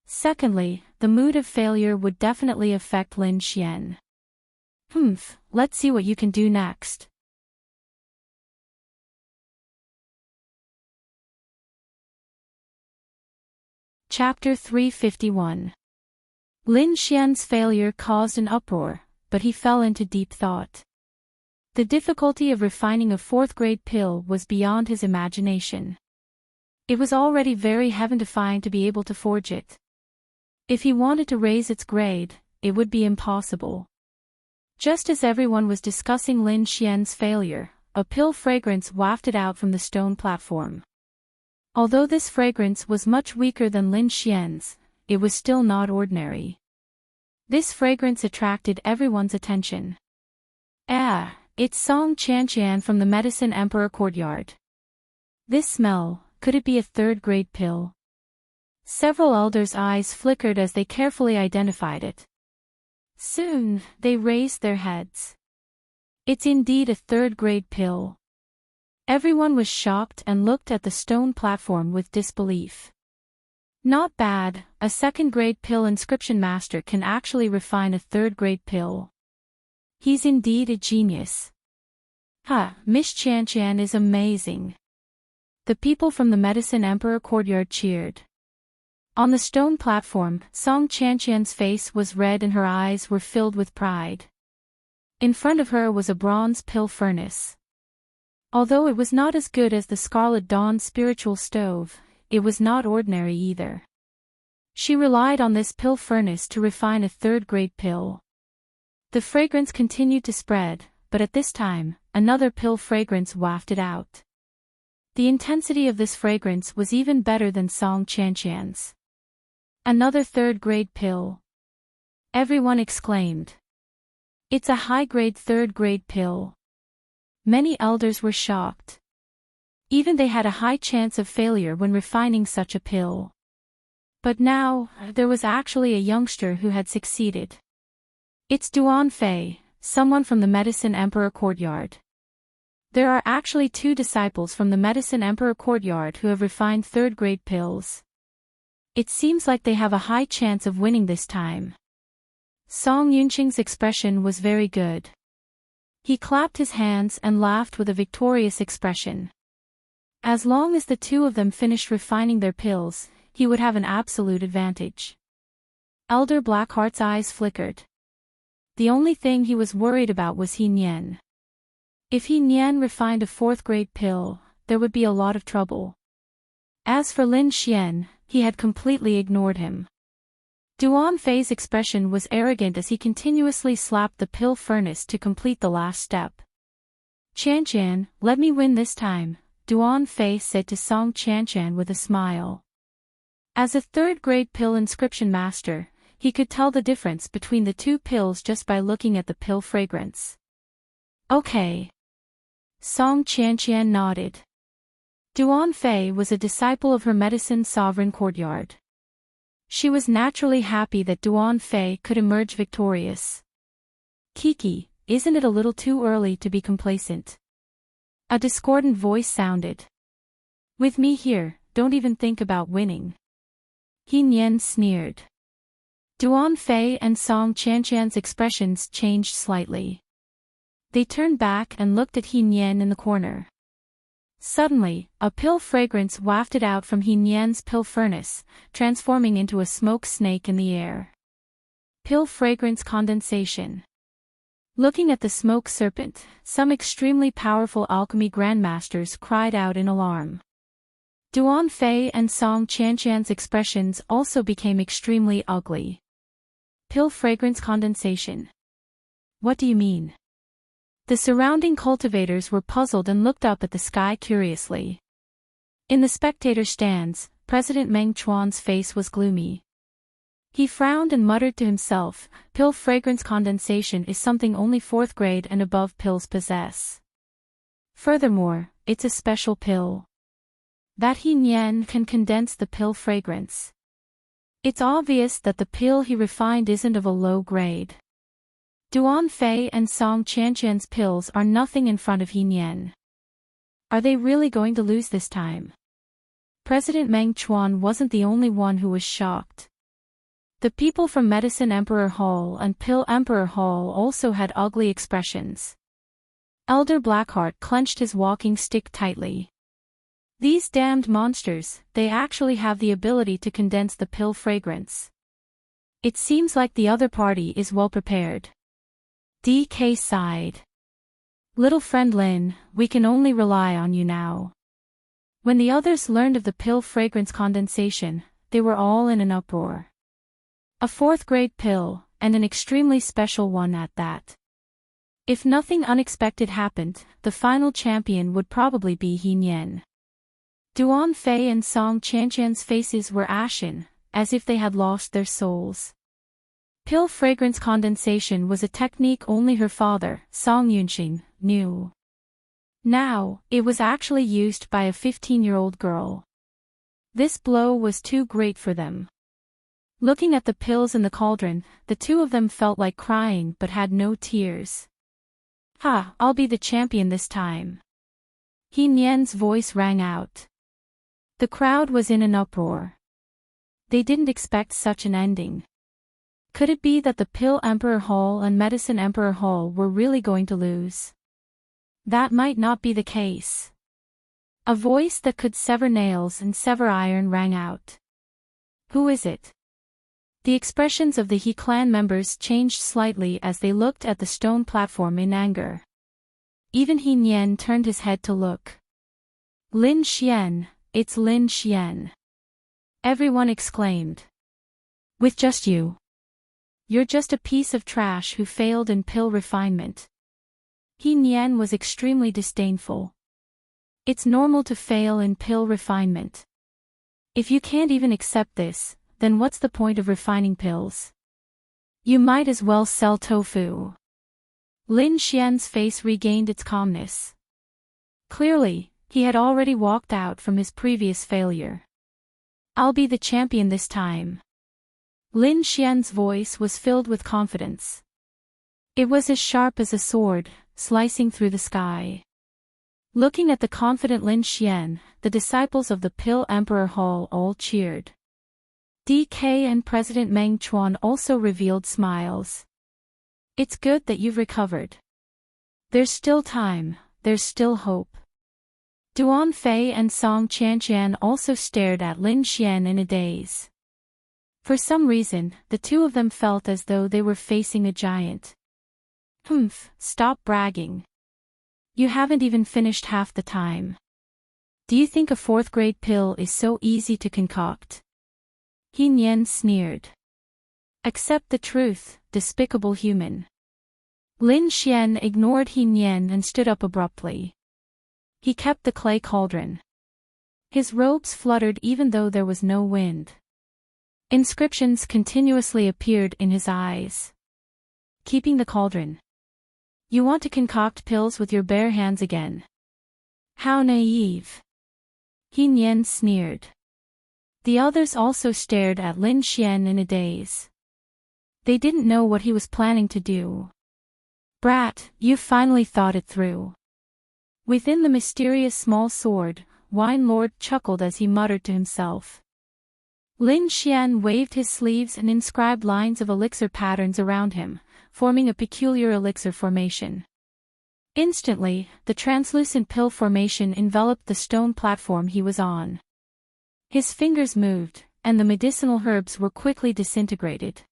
Secondly, the mood of failure would definitely affect Lin Xian. Let's see what you can do next. Chapter 351. Lin Xian's failure caused an uproar, but he fell into deep thought. The difficulty of refining a 4th-grade pill was beyond his imagination. It was already very heaven-defying to be able to forge it. If he wanted to raise its grade, it would be impossible. Just as everyone was discussing Lin Xian's failure, a pill fragrance wafted out from the stone platform. Although this fragrance was much weaker than Lin Xian's, it was still not ordinary. This fragrance attracted everyone's attention. It's Song Qianqian from the Medicine Emperor Courtyard. This smell, could it be a third-grade pill? Several elders' eyes flickered as they carefully identified it. Soon, they raised their heads. It's indeed a third-grade pill. Everyone was shocked and looked at the stone platform with disbelief. Not bad, a second-grade pill inscription master can actually refine a third-grade pill. He's indeed a genius. Miss Chan is amazing. The people from the Medicine Emperor courtyard cheered. On the stone platform, Song Chanchan's face was red and her eyes were filled with pride. In front of her was a bronze pill furnace. Although it was not as good as the Scarlet Dawn spiritual stove, it was not ordinary either. She relied on this pill furnace to refine a third-grade pill. The fragrance continued to spread, but at this time, another pill fragrance wafted out. The intensity of this fragrance was even better than Song Chanchan's. Another third-grade pill. Everyone exclaimed. It's a high-grade third-grade pill. Many elders were shocked. Even they had a high chance of failure when refining such a pill. But now, there was actually a youngster who had succeeded. It's Duan Fei, someone from the Medicine Emperor courtyard. There are actually 2 disciples from the Medicine Emperor courtyard who have refined third-grade pills. It seems like they have a high chance of winning this time. Song Yunqing's expression was very good. He clapped his hands and laughed with a victorious expression. As long as the 2 of them finished refining their pills, he would have an absolute advantage. Elder Blackheart's eyes flickered. The only thing he was worried about was He Nian. If He Nian refined a 4th-grade pill, there would be a lot of trouble. As for Lin Xian, he had completely ignored him. Duan Fei's expression was arrogant as he continuously slapped the pill furnace to complete the last step. Chanchan, let me win this time, Duan Fei said to Song Chanchan with a smile. As a third-grade pill inscription master, he could tell the difference between the 2 pills just by looking at the pill fragrance. Okay. Song Chanchan nodded. Duan Fei was a disciple of her medicine sovereign courtyard. She was naturally happy that Duan Fei could emerge victorious. Kiki, isn't it a little too early to be complacent? A discordant voice sounded. With me here, don't even think about winning. He Nian sneered. Duan Fei and Song Chanchan's expressions changed slightly. They turned back and looked at He Nian in the corner. Suddenly, a pill fragrance wafted out from He Nian's pill furnace, transforming into a smoke snake in the air. Pill fragrance condensation. Looking at the smoke serpent, some extremely powerful alchemy grandmasters cried out in alarm. Duan Fei and Song Chanchan's expressions also became extremely ugly. Pill fragrance condensation. What do you mean? The surrounding cultivators were puzzled and looked up at the sky curiously. In the spectator stands, President Meng Chuan's face was gloomy. He frowned and muttered to himself, pill fragrance condensation is something only 4th grade and above pills possess. Furthermore, it's a special pill. That He Nian can condense the pill fragrance. It's obvious that the pill he refined isn't of a low grade. Duan Fei and Song Chanchan's pills are nothing in front of He Nian. Are they really going to lose this time? President Meng Chuan wasn't the only one who was shocked. The people from Medicine Emperor Hall and Pill Emperor Hall also had ugly expressions. Elder Blackheart clenched his walking stick tightly. These damned monsters, they actually have the ability to condense the pill fragrance. It seems like the other party is well prepared. DK sighed. Little friend Lin, we can only rely on you now. When the others learned of the pill fragrance condensation, they were all in an uproar. A 4th grade pill, and an extremely special one at that. If nothing unexpected happened, the final champion would probably be He Nian. Duan Fei and Song Chanchan's faces were ashen, as if they had lost their souls. Pill fragrance condensation was a technique only her father, Song Yunqing, knew. Now, it was actually used by a 15-year-old girl. This blow was too great for them. Looking at the pills in the cauldron, the two of them felt like crying but had no tears. "Ha, I'll be the champion this time." He Nian's voice rang out. The crowd was in an uproar. They didn't expect such an ending. Could it be that the Pill Emperor Hall and Medicine Emperor Hall were really going to lose? That might not be the case. A voice that could sever nails and sever iron rang out. "Who is it?" The expressions of the He clan members changed slightly as they looked at the stone platform in anger. Even He Nian turned his head to look. "Lin Xian, it's Lin Xian!" Everyone exclaimed. "With just you? You're just a piece of trash who failed in pill refinement." He Nian was extremely disdainful. It's normal to fail in pill refinement. If you can't even accept this, then what's the point of refining pills? You might as well sell tofu. Lin Xian's face regained its calmness. Clearly, he had already walked out from his previous failure. "I'll be the champion this time." Lin Xian's voice was filled with confidence. It was as sharp as a sword, slicing through the sky. Looking at the confident Lin Xian, the disciples of the Pill Emperor Hall all cheered. DK and President Meng Chuan also revealed smiles. "It's good that you've recovered. There's still time, there's still hope." Duan Fei and Song Qianqian also stared at Lin Xian in a daze. For some reason, the two of them felt as though they were facing a giant. "Humph, stop bragging. You haven't even finished half the time. Do you think a fourth-grade pill is so easy to concoct?" He Nian sneered. "Accept the truth, despicable human." Lin Xian ignored He Nian and stood up abruptly. He kept the clay cauldron. His robes fluttered even though there was no wind. Inscriptions continuously appeared in his eyes. Keeping the cauldron. "You want to concoct pills with your bare hands again? How naive." He Nian sneered. The others also stared at Lin Xian in a daze. They didn't know what he was planning to do. "Brat, you finally thought it through." Within the mysterious small sword, Wine Lord chuckled as he muttered to himself. Lin Xian waved his sleeves and inscribed lines of elixir patterns around him, forming a peculiar elixir formation. Instantly, the translucent pill formation enveloped the stone platform he was on. His fingers moved, and the medicinal herbs were quickly disintegrated.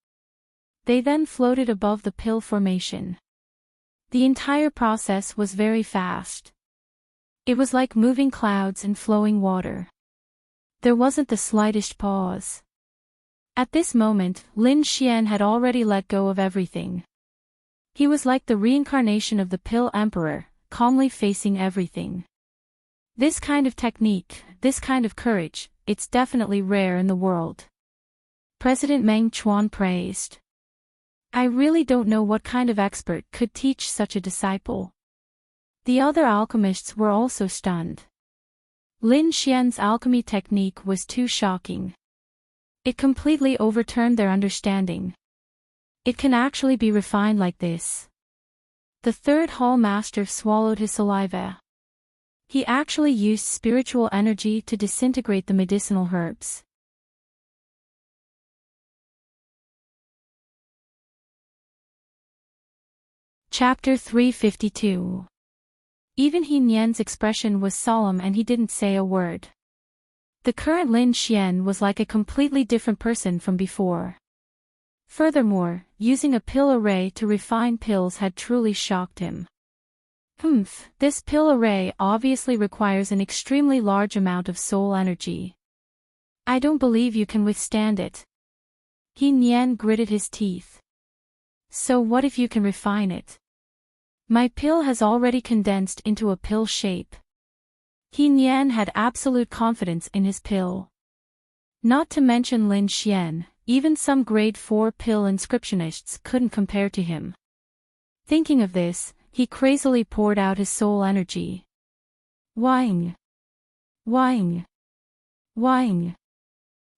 They then floated above the pill formation. The entire process was very fast. It was like moving clouds and flowing water. There wasn't the slightest pause. At this moment, Lin Xian had already let go of everything. He was like the reincarnation of the Pill Emperor, calmly facing everything. This kind of technique, this kind of courage, it's definitely rare in the world. President Meng Chuan praised. "I really don't know what kind of expert could teach such a disciple." The other alchemists were also stunned. Lin Xian's alchemy technique was too shocking. It completely overturned their understanding. It can actually be refined like this. The third hall master swallowed his saliva. He actually used spiritual energy to disintegrate the medicinal herbs. Chapter 352. Even He Nian's expression was solemn and he didn't say a word. The current Lin Xian was like a completely different person from before. Furthermore, using a pill array to refine pills had truly shocked him. This pill array obviously requires an extremely large amount of soul energy. I don't believe you can withstand it. He Nian gritted his teeth. So what if you can refine it? My pill has already condensed into a pill shape. He Nian had absolute confidence in his pill. Not to mention Lin Xian, even some grade 4 pill inscriptionists couldn't compare to him. Thinking of this, he crazily poured out his soul energy. Whing. Whing. Whing.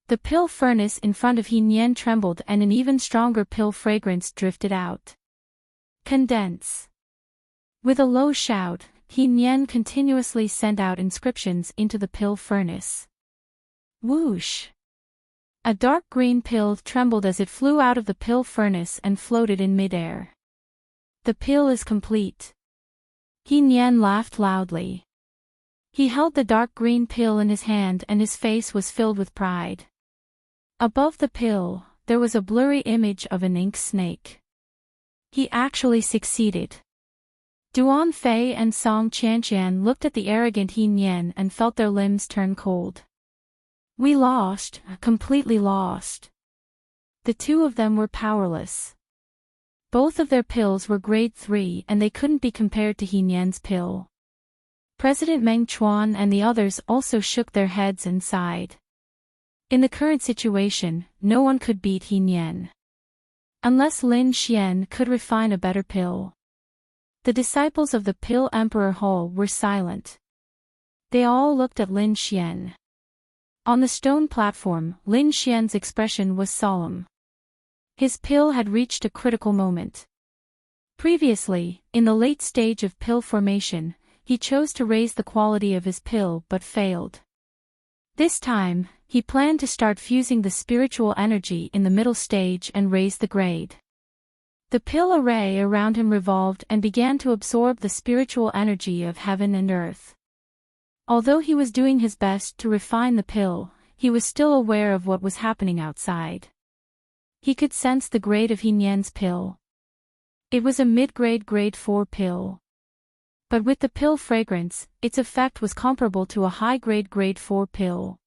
The pill furnace in front of He Nian trembled and an even stronger pill fragrance drifted out. Condense. With a low shout, He Nian continuously sent out inscriptions into the pill furnace. Whoosh! A dark green pill trembled as it flew out of the pill furnace and floated in midair. The pill is complete. He Nian laughed loudly. He held the dark green pill in his hand and his face was filled with pride. Above the pill, there was a blurry image of an ink snake. He actually succeeded. Duan Fei and Song Qianqian looked at the arrogant He Nian and felt their limbs turn cold. We lost, completely lost. The two of them were powerless. Both of their pills were grade 3 and they couldn't be compared to He Nian's pill. President Meng Chuan and the others also shook their heads and sighed. In the current situation, no one could beat He Nian. Unless Lin Xian could refine a better pill. The disciples of the Pill Emperor Hall were silent. They all looked at Lin Xian. On the stone platform, Lin Xian's expression was solemn. His pill had reached a critical moment. Previously, in the late stage of pill formation, he chose to raise the quality of his pill but failed. This time, he planned to start fusing the spiritual energy in the middle stage and raise the grade. The pill array around him revolved and began to absorb the spiritual energy of heaven and earth. Although he was doing his best to refine the pill, he was still aware of what was happening outside. He could sense the grade of He Nian's pill. It was a mid-grade grade 4 pill. But with the pill fragrance, its effect was comparable to a high-grade grade 4 pill.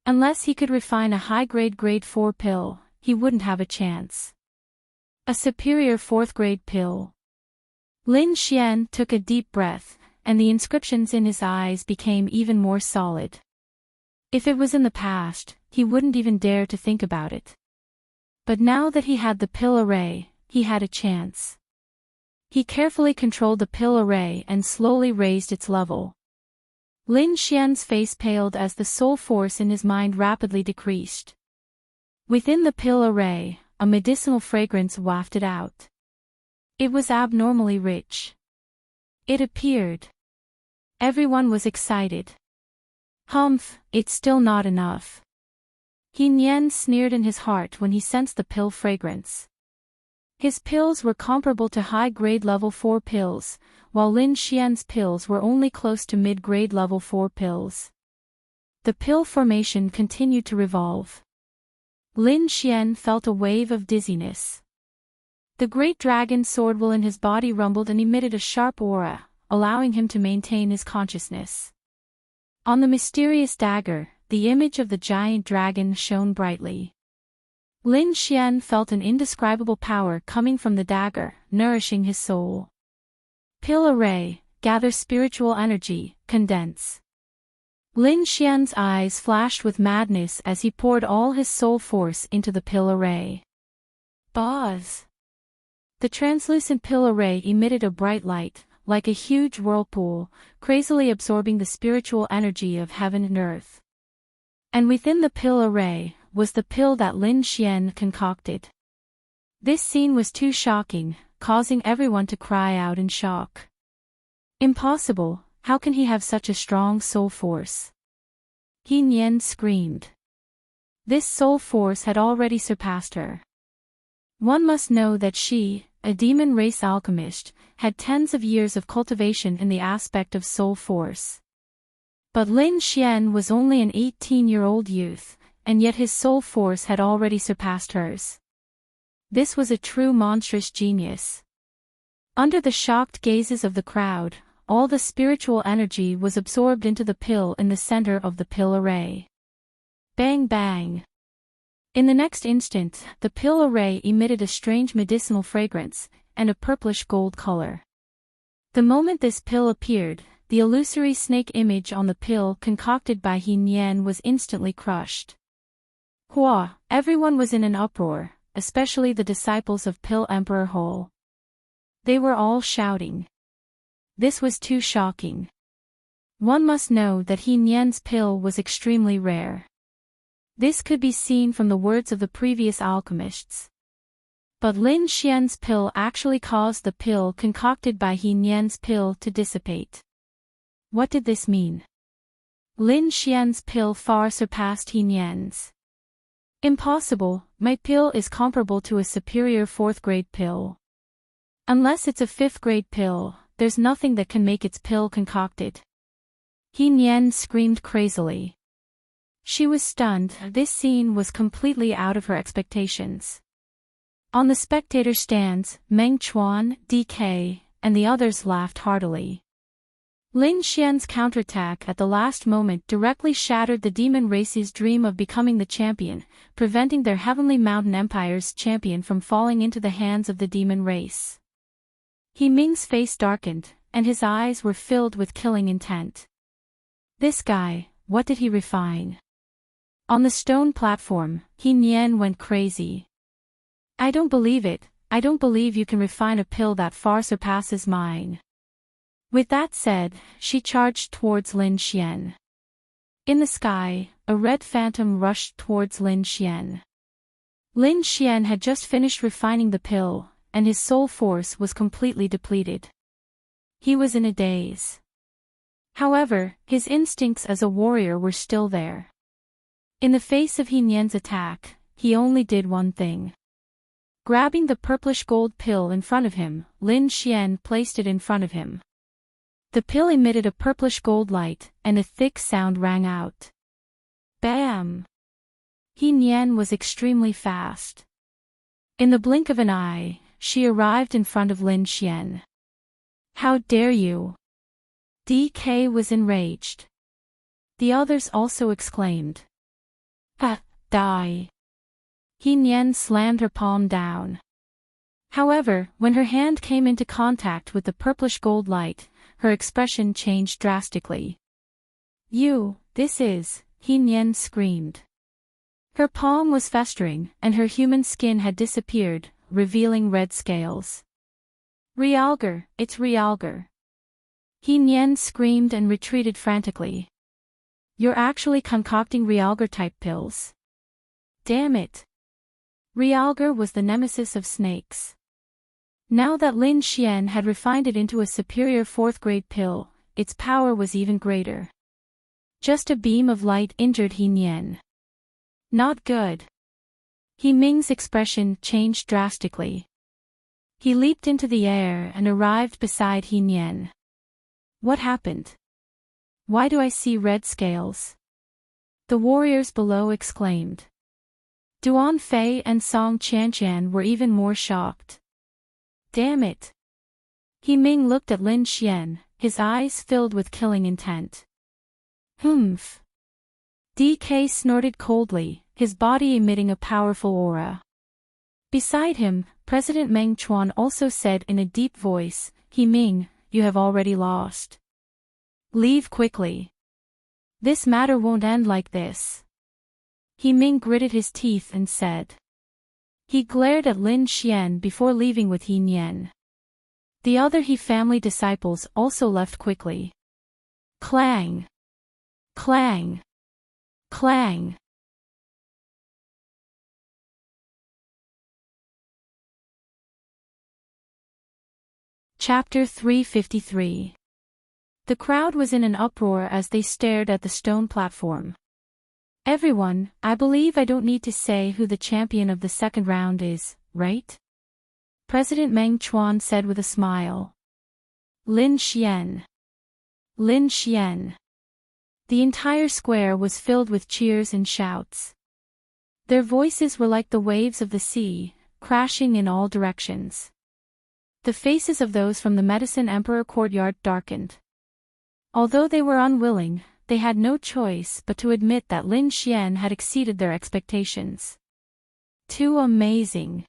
Unless he could refine a high-grade grade 4 pill, he wouldn't have a chance. A superior 4th-grade pill. Lin Xian took a deep breath, and the inscriptions in his eyes became even more solid. If it was in the past, he wouldn't even dare to think about it. But now that he had the pill array, he had a chance. He carefully controlled the pill array and slowly raised its level. Lin Xian's face paled as the soul force in his mind rapidly decreased. Within the pill array, a medicinal fragrance wafted out. It was abnormally rich. It appeared. Everyone was excited. Humph, it's still not enough. He Nian sneered in his heart when he sensed the pill fragrance. His pills were comparable to high-grade level 4 pills, while Lin Xian's pills were only close to mid-grade level 4 pills. The pill formation continued to revolve. Lin Xian felt a wave of dizziness. The great dragon sword will in his body rumbled and emitted a sharp aura, allowing him to maintain his consciousness. On the mysterious dagger, the image of the giant dragon shone brightly. Lin Xian felt an indescribable power coming from the dagger, nourishing his soul. Pill array, gather spiritual energy, condense. Lin Xian's eyes flashed with madness as he poured all his soul force into the pill array. Buzz! The translucent pill array emitted a bright light, like a huge whirlpool, crazily absorbing the spiritual energy of heaven and earth. And within the pill array, was the pill that Lin Xian concocted. This scene was too shocking, causing everyone to cry out in shock. Impossible, how can he have such a strong soul force? He Nian screamed. This soul force had already surpassed her. One must know that she, a demon race alchemist, had tens of years of cultivation in the aspect of soul force. But Lin Xian was only an 18-year-old youth, and yet his soul force had already surpassed hers. This was a true monstrous genius. Under the shocked gazes of the crowd, all the spiritual energy was absorbed into the pill in the center of the pill array. Bang bang! In the next instant, the pill array emitted a strange medicinal fragrance, and a purplish gold color. The moment this pill appeared, the illusory snake image on the pill concocted by He Nian was instantly crushed. Hua! Everyone was in an uproar, especially the disciples of Pill Emperor Hall. They were all shouting. This was too shocking. One must know that He Nian's pill was extremely rare. This could be seen from the words of the previous alchemists. But Lin Xian's pill actually caused the pill concocted by He Nian's pill to dissipate. What did this mean? Lin Xian's pill far surpassed He Nian's. Impossible, my pill is comparable to a superior 4th grade pill. Unless it's a 5th grade pill, there's nothing that can make its pill concocted. He Nian screamed crazily. She was stunned. This scene was completely out of her expectations. On the spectator stands, Meng Chuan, DK, and the others laughed heartily. Lin Xian's counterattack at the last moment directly shattered the demon race's dream of becoming the champion, preventing their Heavenly Mountain Empire's champion from falling into the hands of the demon race. He Ming's face darkened, and his eyes were filled with killing intent. This guy, what did he refine? On the stone platform, He Nian went crazy. I don't believe it, I don't believe you can refine a pill that far surpasses mine. With that said, she charged towards Lin Xian. In the sky, a red phantom rushed towards Lin Xian. Lin Xian had just finished refining the pill, and his soul force was completely depleted. He was in a daze. However, his instincts as a warrior were still there. In the face of He Nian's attack, he only did one thing. Grabbing the purplish gold pill in front of him, Lin Xian placed it in front of him. The pill emitted a purplish gold light, and a thick sound rang out. Bam! He Nian was extremely fast. In the blink of an eye, she arrived in front of Lin Xian. How dare you! DK was enraged. The others also exclaimed. Ah, die! He Nian slammed her palm down. However, when her hand came into contact with the purplish gold light, her expression changed drastically. This is, He Nian screamed. Her palm was festering, and her human skin had disappeared, revealing red scales. Realgar, it's Realgar. He Nian screamed and retreated frantically. You're actually concocting Realgar-type pills. Damn it. Realgar was the nemesis of snakes. Now that Lin Xian had refined it into a superior 4th grade pill, its power was even greater. Just a beam of light injured He Nian. Not good. He Ming's expression changed drastically. He leaped into the air and arrived beside He Nian. What happened? Why do I see red scales? The warriors below exclaimed. Duan Fei and Song Qianqian were even more shocked. Damn it! He Ming looked at Lin Xian, his eyes filled with killing intent. Humph! DK snorted coldly, his body emitting a powerful aura. Beside him, President Meng Chuan also said in a deep voice, He Ming, you have already lost. Leave quickly. This matter won't end like this. He Ming gritted his teeth and said. He glared at Lin Xian before leaving with He Nian. The other He family disciples also left quickly. Clang! Clang! Clang! Chapter 353. The crowd was in an uproar as they stared at the stone platform. Everyone, I believe I don't need to say who the champion of the second round is, right? President Meng Chuan said with a smile. Lin Xian. Lin Xian. The entire square was filled with cheers and shouts. Their voices were like the waves of the sea, crashing in all directions. The faces of those from the Medicine Emperor courtyard darkened. Although they were unwilling, they had no choice but to admit that Lin Xian had exceeded their expectations. Too amazing.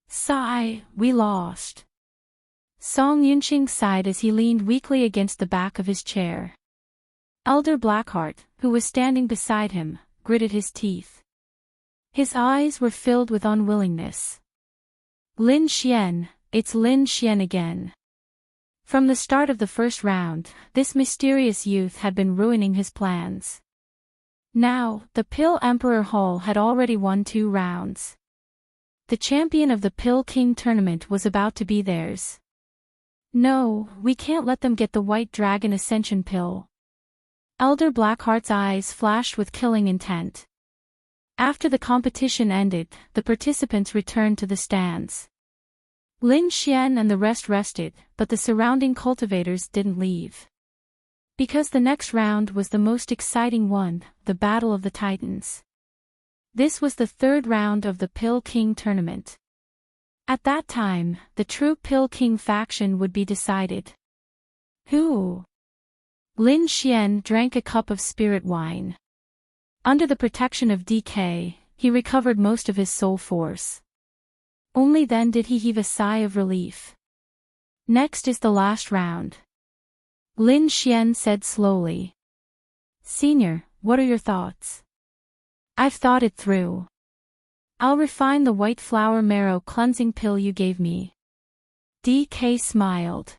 Sigh, we lost. Song Yunqing sighed as he leaned weakly against the back of his chair. Elder Blackheart, who was standing beside him, gritted his teeth. His eyes were filled with unwillingness. Lin Xian, it's Lin Xian again. From the start of the first round, this mysterious youth had been ruining his plans. Now, the Pill Emperor Hall had already won 2 rounds. The champion of the Pill King tournament was about to be theirs. No, we can't let them get the White Dragon Ascension Pill. Elder Blackheart's eyes flashed with killing intent. After the competition ended, the participants returned to the stands. Lin Xian and the rest rested, but the surrounding cultivators didn't leave. Because the next round was the most exciting one, the Battle of the Titans. This was the 3rd round of the Pill King tournament. At that time, the true Pill King faction would be decided. Who? Lin Xian drank a cup of spirit wine. Under the protection of DK, he recovered most of his soul force. Only then did he heave a sigh of relief. Next is the last round. Lin Xian said slowly. Senior, what are your thoughts? I've thought it through. I'll refine the white flower marrow cleansing pill you gave me. DK smiled.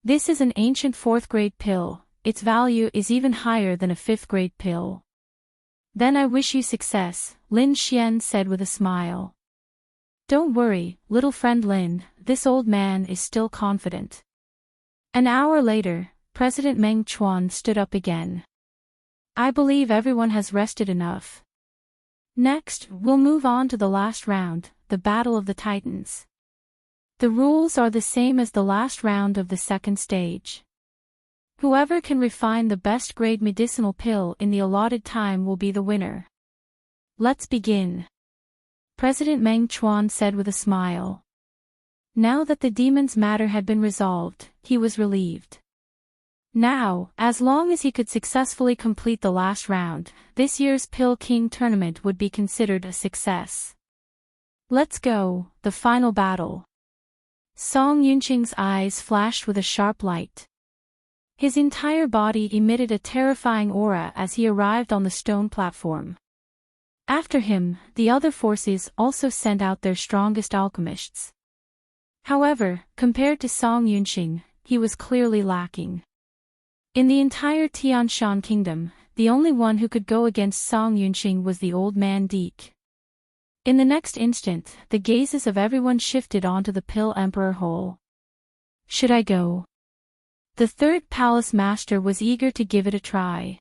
This is an ancient 4th grade pill, its value is even higher than a 5th grade pill. Then I wish you success, Lin Xian said with a smile. Don't worry, little friend Lin, this old man is still confident. An hour later, President Meng Chuan stood up again. I believe everyone has rested enough. Next, we'll move on to the last round, the Battle of the Titans. The rules are the same as the last round of the 2nd stage. Whoever can refine the best grade medicinal pill in the allotted time will be the winner. Let's begin. President Meng Chuan said with a smile. Now that the demon's matter had been resolved, he was relieved. Now, as long as he could successfully complete the last round, this year's Pill King tournament would be considered a success. Let's go, the final battle. Song Yunqing's eyes flashed with a sharp light. His entire body emitted a terrifying aura as he arrived on the stone platform. After him, the other forces also sent out their strongest alchemists. However, compared to Song Yunqing, he was clearly lacking. In the entire Tianshan kingdom, the only one who could go against Song Yunqing was the old man Deke. In the next instant, the gazes of everyone shifted onto the Pill Emperor Hall. Should I go? The 3rd palace master was eager to give it a try.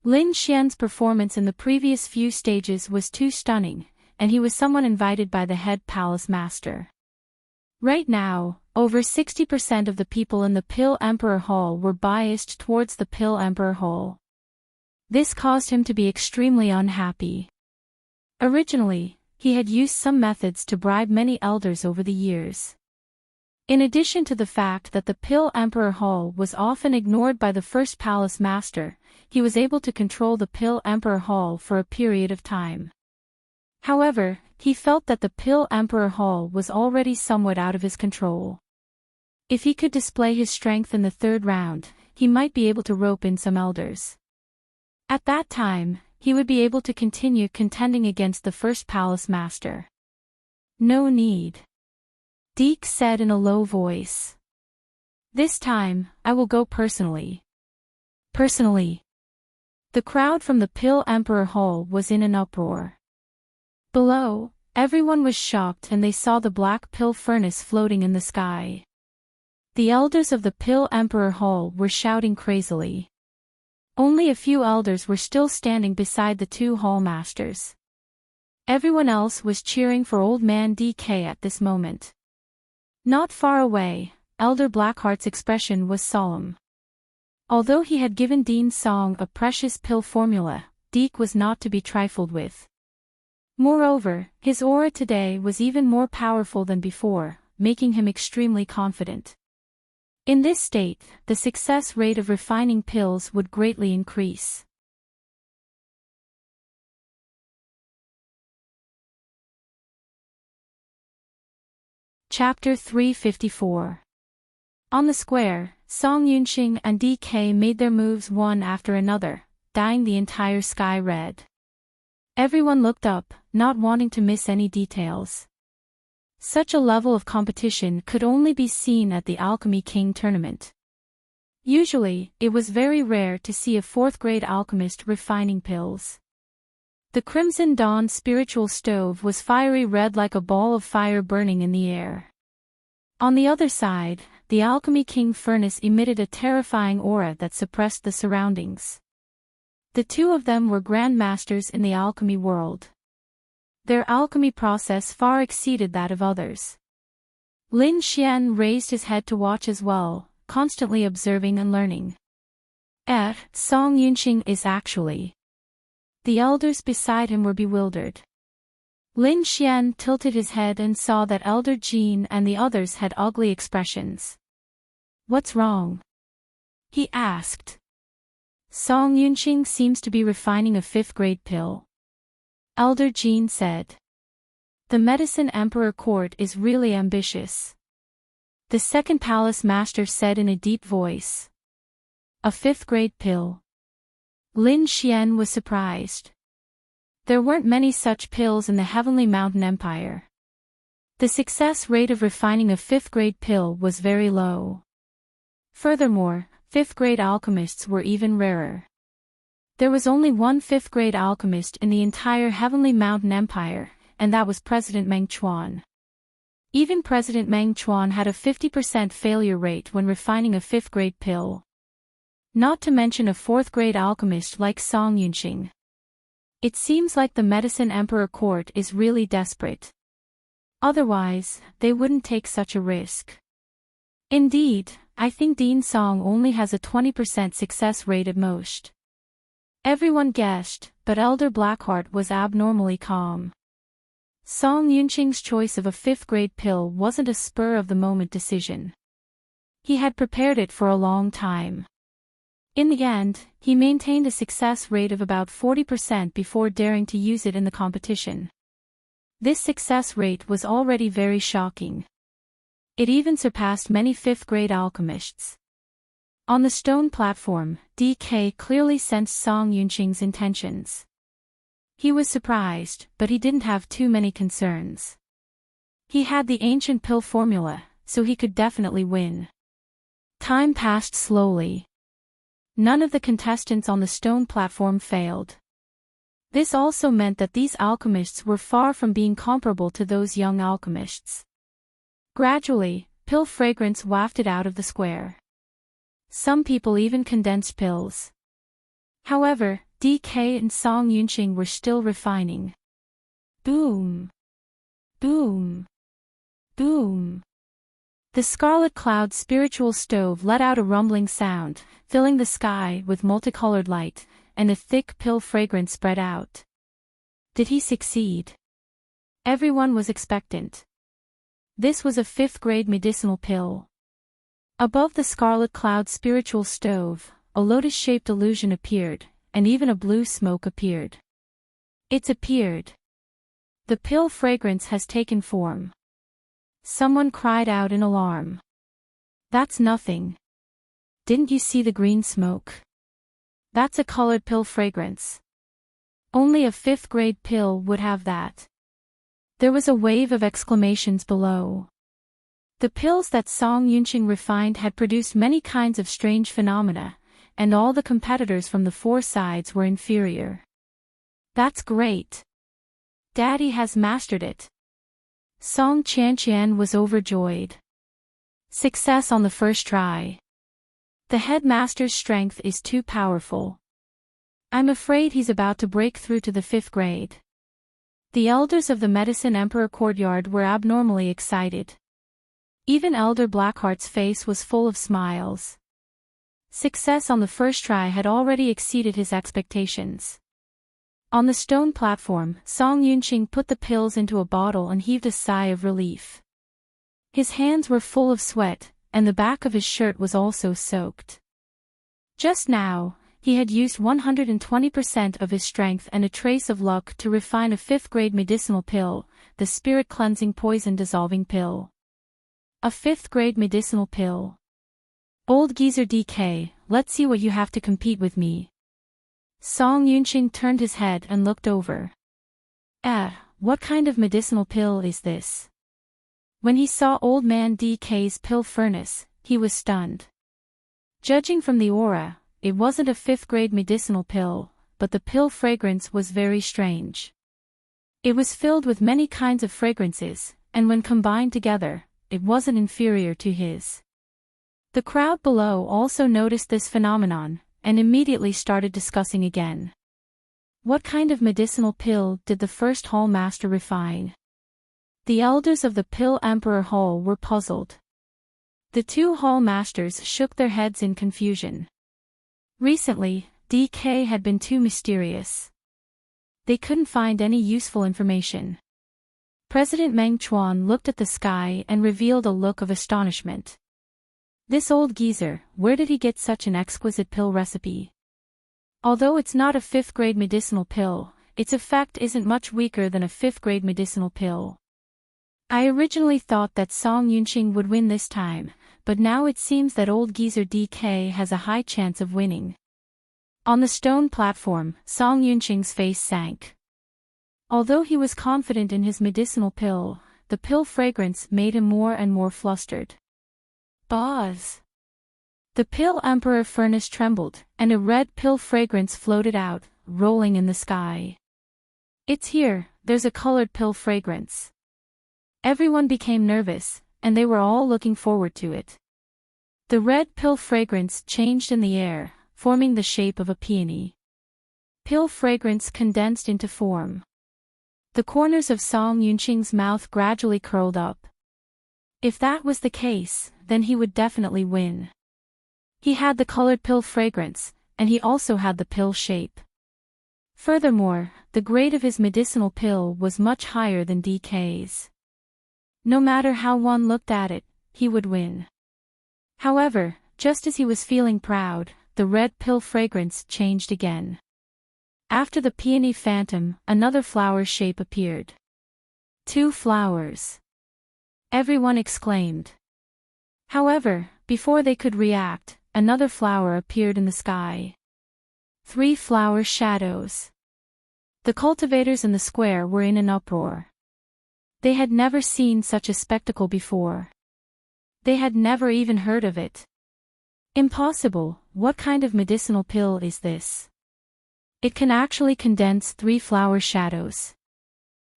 Lin Xian's performance in the previous few stages was too stunning, and he was someone invited by the head palace master. Right now, over 60% of the people in the Pill Emperor Hall were biased towards the Pill Emperor Hall. This caused him to be extremely unhappy. Originally, he had used some methods to bribe many elders over the years. In addition to the fact that the Pill Emperor Hall was often ignored by the first palace master, he was able to control the Pill Emperor Hall for a period of time. However, he felt that the Pill Emperor Hall was already somewhat out of his control. If he could display his strength in the 3rd round, he might be able to rope in some elders. At that time, he would be able to continue contending against the first palace master. No need. Deke said in a low voice. This time, I will go personally. Personally. The crowd from the Pill Emperor Hall was in an uproar. Below, everyone was shocked and they saw the black pill furnace floating in the sky. The elders of the Pill Emperor Hall were shouting crazily. Only a few elders were still standing beside the 2 hall masters. Everyone else was cheering for old man DK at this moment. Not far away, Elder Blackheart's expression was solemn. Although he had given Dean Song a precious pill formula, Deke was not to be trifled with. Moreover, his aura today was even more powerful than before, making him extremely confident. In this state, the success rate of refining pills would greatly increase. Chapter 354. On the square, Song Yunqing and DK made their moves one after another, dyeing the entire sky red. Everyone looked up, not wanting to miss any details. Such a level of competition could only be seen at the Alchemy King tournament. Usually, it was very rare to see a 4th-grade alchemist refining pills. The Crimson Dawn spiritual stove was fiery red like a ball of fire burning in the air. On the other side, the Alchemy King furnace emitted a terrifying aura that suppressed the surroundings. The two of them were grandmasters in the alchemy world. Their alchemy process far exceeded that of others. Lin Xian raised his head to watch as well, constantly observing and learning. Song Yunxing is actually. The elders beside him were bewildered. Lin Xian tilted his head and saw that Elder Jean and the others had ugly expressions. What's wrong? He asked. Song Yunxing seems to be refining a 5th-grade pill. Elder Jean said. The Medicine Emperor Court is really ambitious. The second palace master said in a deep voice. A 5th-grade pill. Lin Xian was surprised. There weren't many such pills in the Heavenly Mountain Empire. The success rate of refining a 5th-grade pill was very low. Furthermore, 5th-grade alchemists were even rarer. There was only one 5th-grade alchemist in the entire Heavenly Mountain Empire, and that was President Meng Chuan. Even President Meng Chuan had a 50% failure rate when refining a 5th-grade pill. Not to mention a 4th-grade alchemist like Song Yunxing. It seems like the Medicine Emperor Court is really desperate. Otherwise, they wouldn't take such a risk. Indeed, I think Dean Song only has a 20% success rate at most. Everyone guessed, but Elder Blackheart was abnormally calm. Song Yunxing's choice of a 5th-grade pill wasn't a spur-of-the-moment decision. He had prepared it for a long time. In the end, he maintained a success rate of about 40% before daring to use it in the competition. This success rate was already very shocking. It even surpassed many 5th-grade alchemists. On the stone platform, DK clearly sensed Song Yunxing's intentions. He was surprised, but he didn't have too many concerns. He had the ancient pill formula, so he could definitely win. Time passed slowly. None of the contestants on the stone platform failed. This also meant that these alchemists were far from being comparable to those young alchemists. Gradually, pill fragrance wafted out of the square. Some people even condensed pills. However, DK and Song Yunxing were still refining. Boom! Boom! Boom! The Scarlet Cloud spiritual stove let out a rumbling sound, filling the sky with multicolored light, and a thick pill fragrance spread out. Did he succeed? Everyone was expectant. This was a 5th-grade medicinal pill. Above the Scarlet Cloud spiritual stove, a lotus-shaped illusion appeared, and even a blue smoke appeared. It's appeared. The pill fragrance has taken form. Someone cried out in alarm. That's nothing. Didn't you see the green smoke? That's a colored pill fragrance. Only a 5th-grade pill would have that. There was a wave of exclamations below. The pills that Song Yunxing refined had produced many kinds of strange phenomena, and all the competitors from the 4 sides were inferior. That's great. Daddy has mastered it. Song Qianqian was overjoyed. Success on the first try. The headmaster's strength is too powerful. I'm afraid he's about to break through to the 5th grade. The elders of the Medicine Emperor Courtyard were abnormally excited. Even Elder Blackheart's face was full of smiles. Success on the first try had already exceeded his expectations. On the stone platform, Song Yunxing put the pills into a bottle and heaved a sigh of relief. His hands were full of sweat, and the back of his shirt was also soaked. Just now, he had used 120% of his strength and a trace of luck to refine a 5th-grade medicinal pill, the spirit-cleansing poison-dissolving pill. A 5th-grade medicinal pill. Old geezer DK, let's see what you have to compete with me. Song Yunxing turned his head and looked over. What kind of medicinal pill is this? When he saw Old Man DK's pill furnace, he was stunned. Judging from the aura, it wasn't a 5th-grade medicinal pill, but the pill fragrance was very strange. It was filled with many kinds of fragrances, and when combined together, it wasn't inferior to his. The crowd below also noticed this phenomenon, and immediately started discussing again. What kind of medicinal pill did the first hall master refine? The elders of the Pill Emperor Hall were puzzled. The 2 hall masters shook their heads in confusion. Recently, DK had been too mysterious. They couldn't find any useful information. President Meng Chuan looked at the sky and revealed a look of astonishment. This old geezer, where did he get such an exquisite pill recipe? Although it's not a 5th-grade medicinal pill, its effect isn't much weaker than a 5th-grade medicinal pill. I originally thought that Song Yunqing would win this time, but now it seems that old geezer DK has a high chance of winning. On the stone platform, Song Yunqing's face sank. Although he was confident in his medicinal pill, the pill fragrance made him more and more flustered. Buzz! The Pill Emperor furnace trembled, and a red pill fragrance floated out, rolling in the sky. It's here, there's a colored pill fragrance. Everyone became nervous, and they were all looking forward to it. The red pill fragrance changed in the air, forming the shape of a peony. Pill fragrance condensed into form. The corners of Song Yunqing's mouth gradually curled up. If that was the case, then he would definitely win. He had the colored pill fragrance, and he also had the pill shape. Furthermore, the grade of his medicinal pill was much higher than DK's. No matter how one looked at it, he would win. However, just as he was feeling proud, the red pill fragrance changed again. After the peony phantom, another flower shape appeared. 2 flowers. Everyone exclaimed. However, before they could react, another flower appeared in the sky. 3 flower shadows. The cultivators in the square were in an uproar. They had never seen such a spectacle before. They had never even heard of it. Impossible, what kind of medicinal pill is this? It can actually condense 3 flower shadows.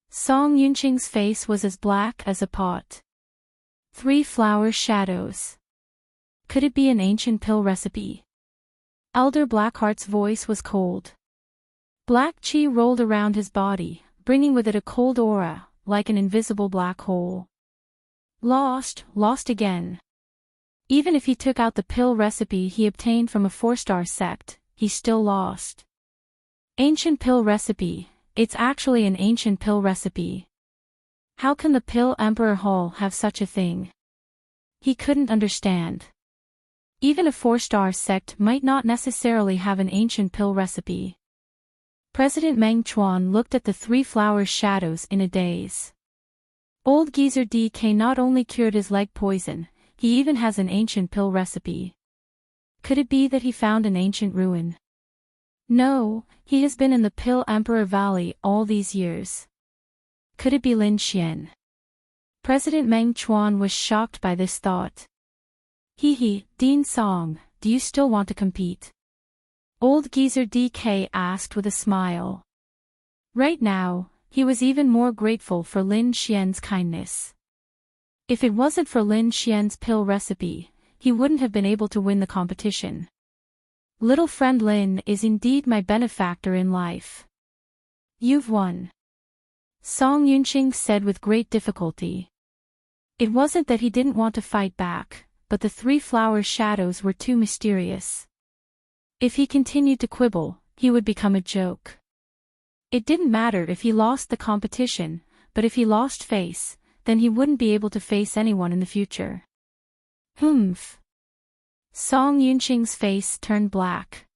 Song Yunqing's face was as black as a pot. 3 flower shadows. Could it be an ancient pill recipe? Elder Blackheart's voice was cold. Black chi rolled around his body, bringing with it a cold aura, like an invisible black hole. Lost again. Even if he took out the pill recipe he obtained from a 4-star sect, he still lost. Ancient pill recipe, it's actually an ancient pill recipe. How can the Pill Emperor Hall have such a thing? He couldn't understand. Even a 4-star sect might not necessarily have an ancient pill recipe. President Meng Chuan looked at the 3 flower shadows in a daze. Old geezer DK not only cured his leg poison, he even has an ancient pill recipe. Could it be that he found an ancient ruin? No, he has been in the Pill Emperor Valley all these years. Could it be Lin Xian? President Meng Chuan was shocked by this thought. Dean Song, do you still want to compete? Old geezer DK asked with a smile. Right now, he was even more grateful for Lin Xian's kindness. If it wasn't for Lin Xian's pill recipe, he wouldn't have been able to win the competition. Little friend Lin is indeed my benefactor in life. You've won. Song Yunqing said with great difficulty. It wasn't that he didn't want to fight back, but the 3 flower shadows were too mysterious. If he continued to quibble, he would become a joke. It didn't matter if he lost the competition, but if he lost face, then he wouldn't be able to face anyone in the future. Humph. Song Yunqing's face turned black.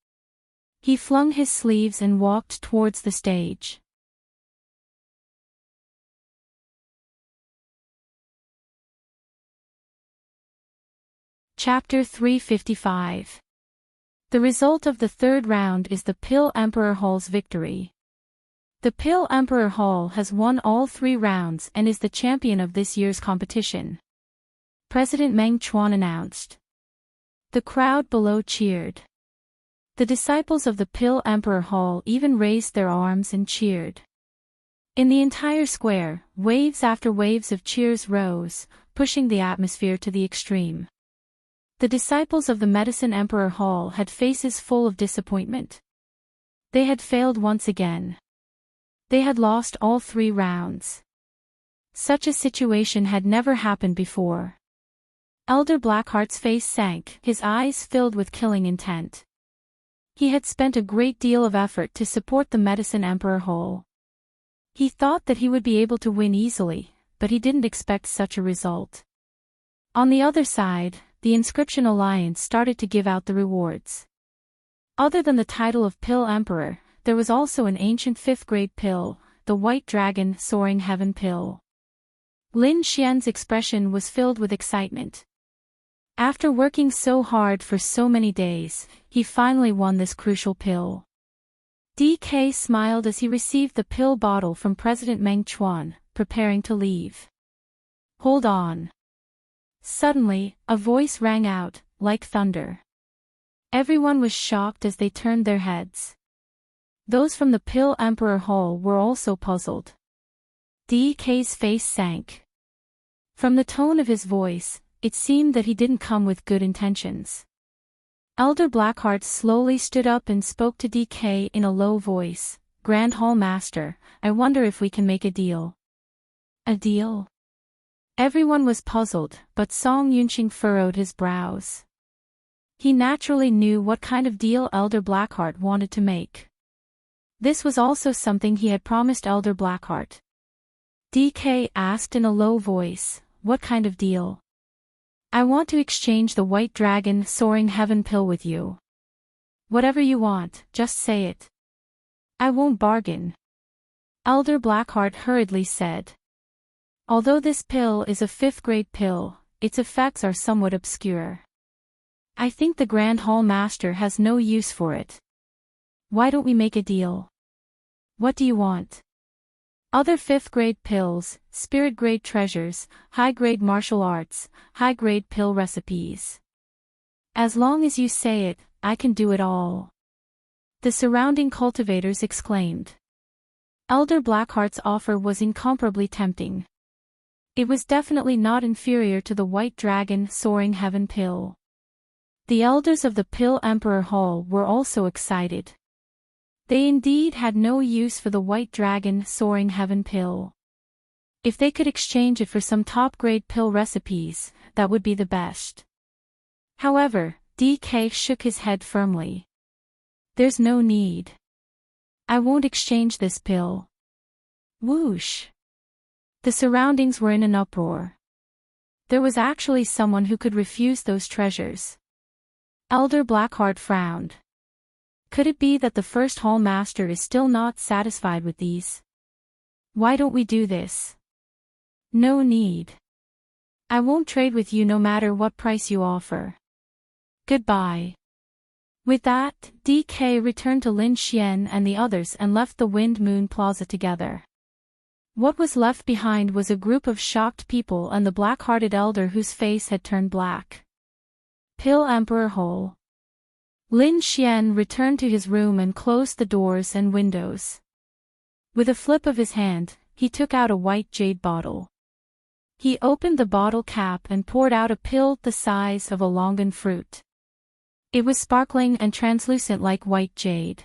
He flung his sleeves and walked towards the stage. Chapter 355. The result of the 3rd round is the Pill Emperor Hall's victory. The Pill Emperor Hall has won all 3 rounds and is the champion of this year's competition, President Meng Chuan announced. The crowd below cheered. The disciples of the Pill Emperor Hall even raised their arms and cheered. In the entire square, waves after waves of cheers rose, pushing the atmosphere to the extreme. The disciples of the Medicine Emperor Hall had faces full of disappointment. They had failed once again. They had lost all 3 rounds. Such a situation had never happened before. Elder Blackheart's face sank, his eyes filled with killing intent. He had spent a great deal of effort to support the Medicine Emperor Hall. He thought that he would be able to win easily, but he didn't expect such a result. On the other side, the Inscription Alliance started to give out the rewards. Other than the title of Pill Emperor, there was also an ancient 5th grade pill, the White Dragon Soaring Heaven Pill. Lin Xian's expression was filled with excitement. After working so hard for so many days, he finally won this crucial pill. DK smiled as he received the pill bottle from President Meng Chuan, preparing to leave. Hold on. Suddenly, a voice rang out, like thunder. Everyone was shocked as they turned their heads. Those from the Pill Emperor Hall were also puzzled. DK's face sank. From the tone of his voice, it seemed that he didn't come with good intentions. Elder Blackheart slowly stood up and spoke to DK in a low voice. Grand Hall Master, I wonder if we can make a deal. A deal? Everyone was puzzled, but Song Yunqing furrowed his brows. He naturally knew what kind of deal Elder Blackheart wanted to make. This was also something he had promised Elder Blackheart. DK asked in a low voice, what kind of deal? I want to exchange the White Dragon Soaring Heaven pill with you. Whatever you want, just say it. I won't bargain. Elder Blackheart hurriedly said. Although this pill is a 5th grade pill, its effects are somewhat obscure. I think the Grand Hall Master has no use for it. Why don't we make a deal? What do you want? Other 5th grade pills, spirit grade treasures, high grade martial arts, high grade pill recipes. As long as you say it, I can do it all. The surrounding cultivators exclaimed. Elder Blackheart's offer was incomparably tempting. It was definitely not inferior to the White Dragon Soaring Heaven pill. The elders of the Pill Emperor Hall were also excited. They indeed had no use for the White Dragon Soaring Heaven pill. If they could exchange it for some top-grade pill recipes, that would be the best. However, DK shook his head firmly. There's no need. I won't exchange this pill. Whoosh! The surroundings were in an uproar. There was actually someone who could refuse those treasures. Elder Blackheart frowned. Could it be that the first Hall Master is still not satisfied with these? Why don't we do this? No need. I won't trade with you no matter what price you offer. Goodbye. With that, DK returned to Lin Xian and the others and left the Wind Moon Plaza together. What was left behind was a group of shocked people and the black-hearted elder whose face had turned black. Pill Emperor Hall. Lin Xian returned to his room and closed the doors and windows. With a flip of his hand, he took out a white jade bottle. He opened the bottle cap and poured out a pill the size of a longan fruit. It was sparkling and translucent like white jade.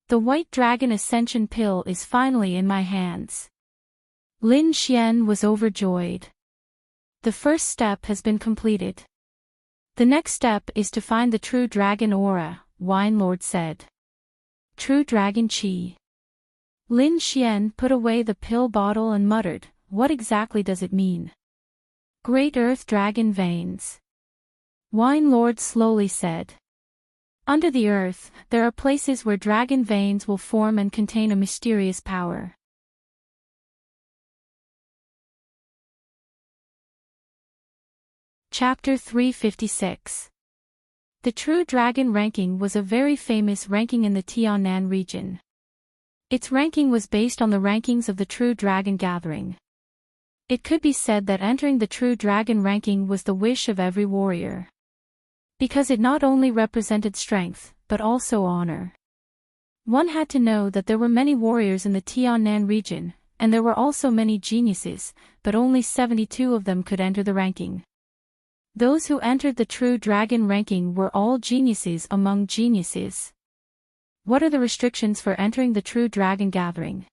The White Dragon Ascension pill is finally in my hands. Lin Xian was overjoyed. The first step has been completed. The next step is to find the true dragon aura, Wine Lord said. True dragon chi. Lin Xian put away the pill bottle and muttered, what exactly does it mean? Great Earth Dragon Veins. Wine Lord slowly said. Under the earth, there are places where dragon veins will form and contain a mysterious power. Chapter 356. The True Dragon ranking was a very famous ranking in the Tiannan region. Its ranking was based on the rankings of the True Dragon Gathering. It could be said that entering the True Dragon ranking was the wish of every warrior. Because it not only represented strength, but also honor. One had to know that there were many warriors in the Tiannan region, and there were also many geniuses, but only 72 of them could enter the ranking. Those who entered the True Dragon ranking were all geniuses among geniuses. What are the restrictions for entering the True Dragon Gathering?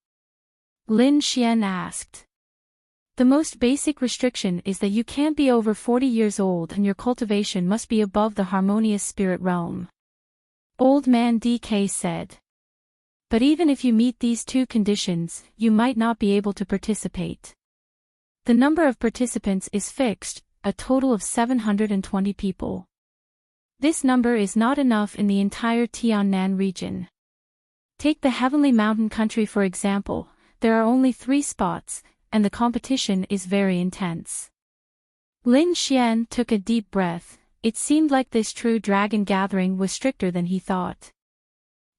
Lin Xian asked. The most basic restriction is that you can't be over 40 years old and your cultivation must be above the harmonious spirit realm. Old Man DK said. But even if you meet these two conditions, you might not be able to participate. The number of participants is fixed, a total of 720 people. This number is not enough in the entire Tiannan region. Take the Heavenly Mountain country for example, there are only 3 spots, and the competition is very intense. Lin Xian took a deep breath. It seemed like this True Dragon Gathering was stricter than he thought.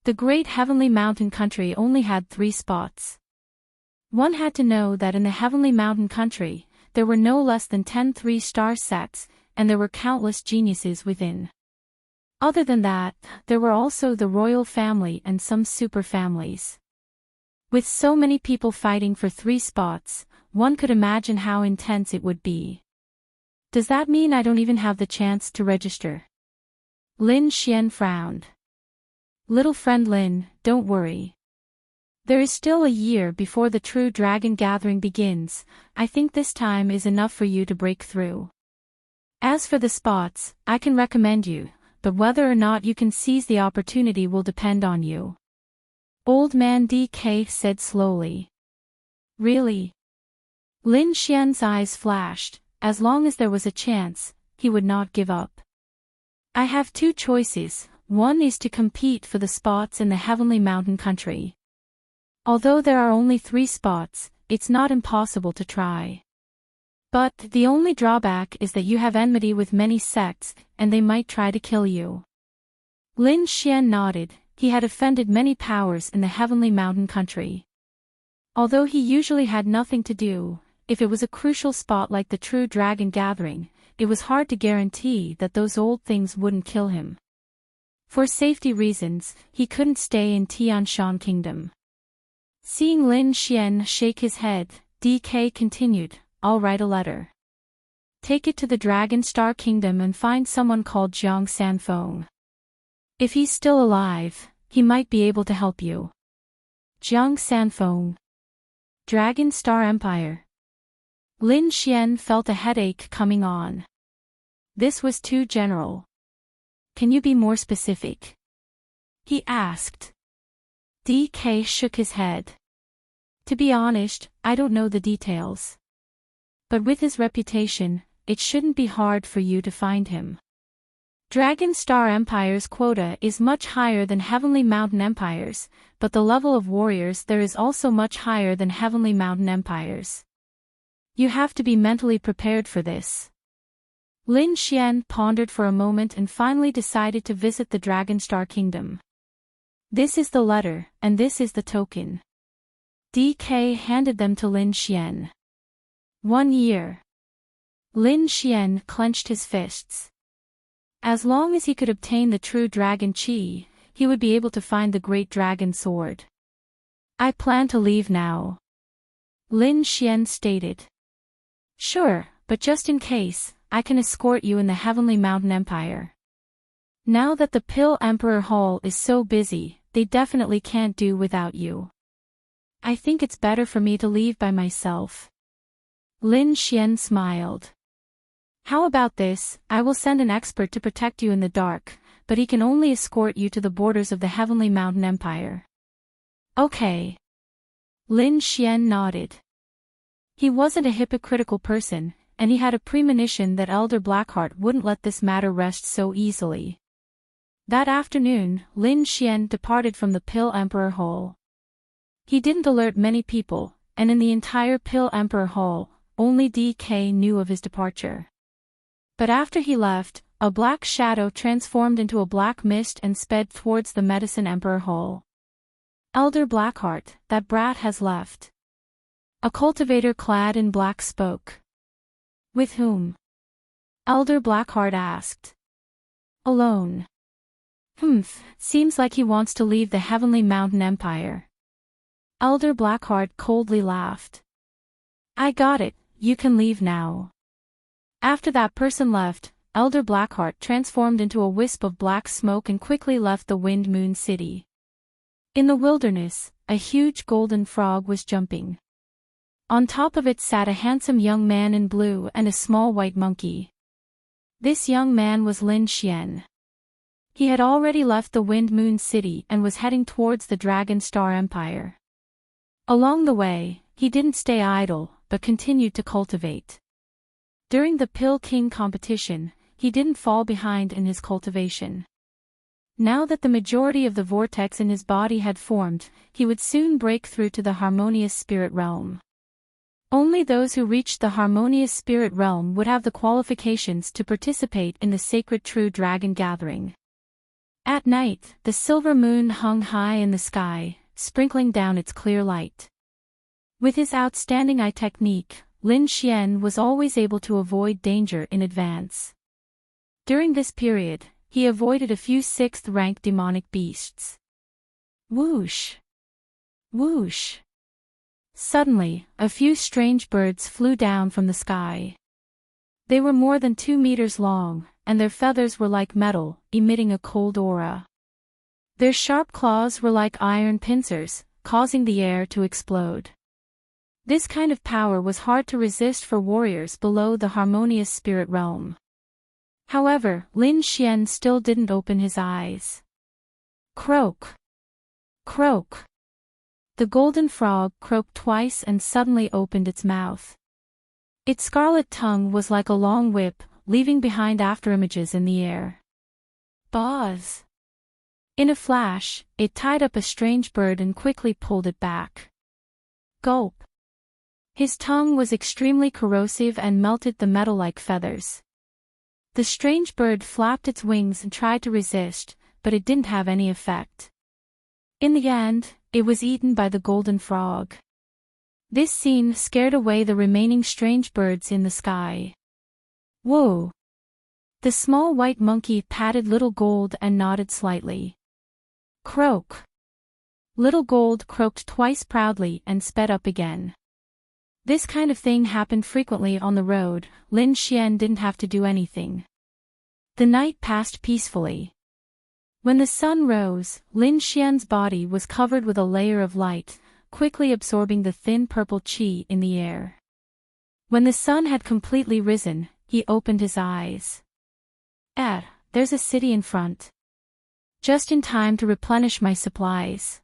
The Great Heavenly Mountain country only had 3 spots. One had to know that in the Heavenly Mountain country, there were no less than 10 3-star sets, and there were countless geniuses within. Other than that, there were also the royal family and some super families. With so many people fighting for 3 spots, one could imagine how intense it would be. Does that mean I don't even have the chance to register? Lin Xian frowned. Little friend Lin, don't worry. There is still a year before the True Dragon Gathering begins. I think this time is enough for you to break through. As for the spots, I can recommend you, but whether or not you can seize the opportunity will depend on you. Old Man DK said slowly. Really? Lin Xian's eyes flashed. As long as there was a chance, he would not give up. I have 2 choices. One is to compete for the spots in the Heavenly Mountain country. Although there are only 3 spots, it's not impossible to try. But the only drawback is that you have enmity with many sects, and they might try to kill you. Lin Xian nodded. He had offended many powers in the Heavenly Mountain country. Although he usually had nothing to do, if it was a crucial spot like the True Dragon Gathering, it was hard to guarantee that those old things wouldn't kill him. For safety reasons, he couldn't stay in Tianshan Kingdom. Seeing Lin Xian shake his head, DK continued, I'll write a letter. Take it to the Dragon Star Kingdom and find someone called Jiang Sanfeng. If he's still alive, he might be able to help you. Jiang Sanfeng. Dragon Star Empire. Lin Xian felt a headache coming on. This was too general. Can you be more specific? He asked. DK shook his head. To be honest, I don't know the details. But with his reputation, it shouldn't be hard for you to find him. Dragon Star Empire's quota is much higher than Heavenly Mountain Empire's, but the level of warriors there is also much higher than Heavenly Mountain Empire's. You have to be mentally prepared for this. Lin Xian pondered for a moment and finally decided to visit the Dragon Star Kingdom. This is the letter, and this is the token. DK handed them to Lin Xian. 1 year. Lin Xian clenched his fists. As long as he could obtain the True Dragon Chi, he would be able to find the Great Dragon Sword. I plan to leave now. Lin Xian stated. Sure, but just in case, I can escort you in the Heavenly Mountain Empire. Now that the Pill Emperor Hall is so busy, they definitely can't do without you. I think it's better for me to leave by myself. Lin Xian smiled. How about this, I will send an expert to protect you in the dark, but he can only escort you to the borders of the Heavenly Mountain Empire. Okay. Lin Xian nodded. He wasn't a hypocritical person, and he had a premonition that Elder Blackheart wouldn't let this matter rest so easily. That afternoon, Lin Xian departed from the Pill Emperor Hall. He didn't alert many people, and in the entire Pill Emperor Hall, only DK knew of his departure. But after he left, a black shadow transformed into a black mist and sped towards the Medicine Emperor Hall. Elder Blackheart, that brat has left. A cultivator clad in black spoke. With whom? Elder Blackheart asked. Alone. Seems like he wants to leave the Heavenly Mountain Empire. Elder Blackheart coldly laughed. I got it, you can leave now. After that person left, Elder Blackheart transformed into a wisp of black smoke and quickly left the Wind Moon City. In the wilderness, a huge golden frog was jumping. On top of it sat a handsome young man in blue and a small white monkey. This young man was Lin Xian. He had already left the Wind Moon City and was heading towards the Dragon Star Empire. Along the way, he didn't stay idle, but continued to cultivate. During the Pill King competition, he didn't fall behind in his cultivation. Now that the majority of the vortex in his body had formed, he would soon break through to the harmonious spirit realm. Only those who reached the harmonious spirit realm would have the qualifications to participate in the sacred true dragon gathering. At night, the silver moon hung high in the sky, sprinkling down its clear light. With his outstanding eye technique, Lin Xian was always able to avoid danger in advance. During this period, he avoided a few 6th-rank demonic beasts. Whoosh! Whoosh! Suddenly, a few strange birds flew down from the sky. They were more than 2 meters long, and their feathers were like metal, emitting a cold aura. Their sharp claws were like iron pincers, causing the air to explode. This kind of power was hard to resist for warriors below the harmonious spirit realm. However, Lin Xian still didn't open his eyes. Croak! Croak! The golden frog croaked twice and suddenly opened its mouth. Its scarlet tongue was like a long whip, leaving behind afterimages in the air. Buzz! In a flash, it tied up a strange bird and quickly pulled it back. Gulp! His tongue was extremely corrosive and melted the metal-like feathers. The strange bird flapped its wings and tried to resist, but it didn't have any effect. In the end, it was eaten by the golden frog. This scene scared away the remaining strange birds in the sky. Whoa! The small white monkey patted Little Gold and nodded slightly. Croak! Little Gold croaked twice proudly and sped up again. This kind of thing happened frequently on the road. Lin Xian didn't have to do anything. The night passed peacefully. When the sun rose, Lin Xian's body was covered with a layer of light, quickly absorbing the thin purple qi in the air. When the sun had completely risen, he opened his eyes. There's a city in front. Just in time to replenish my supplies.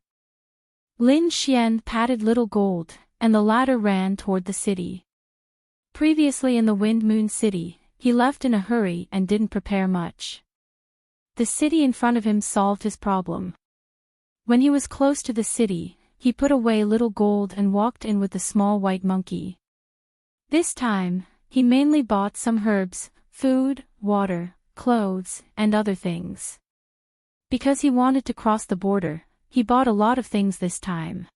Lin Xian patted Little Gold, and the latter ran toward the city. Previously in the Wind Moon City, he left in a hurry and didn't prepare much. The city in front of him solved his problem. When he was close to the city, he put away Little Gold and walked in with the small white monkey. This time, he mainly bought some herbs, food, water, clothes, and other things. Because he wanted to cross the border, he bought a lot of things this time.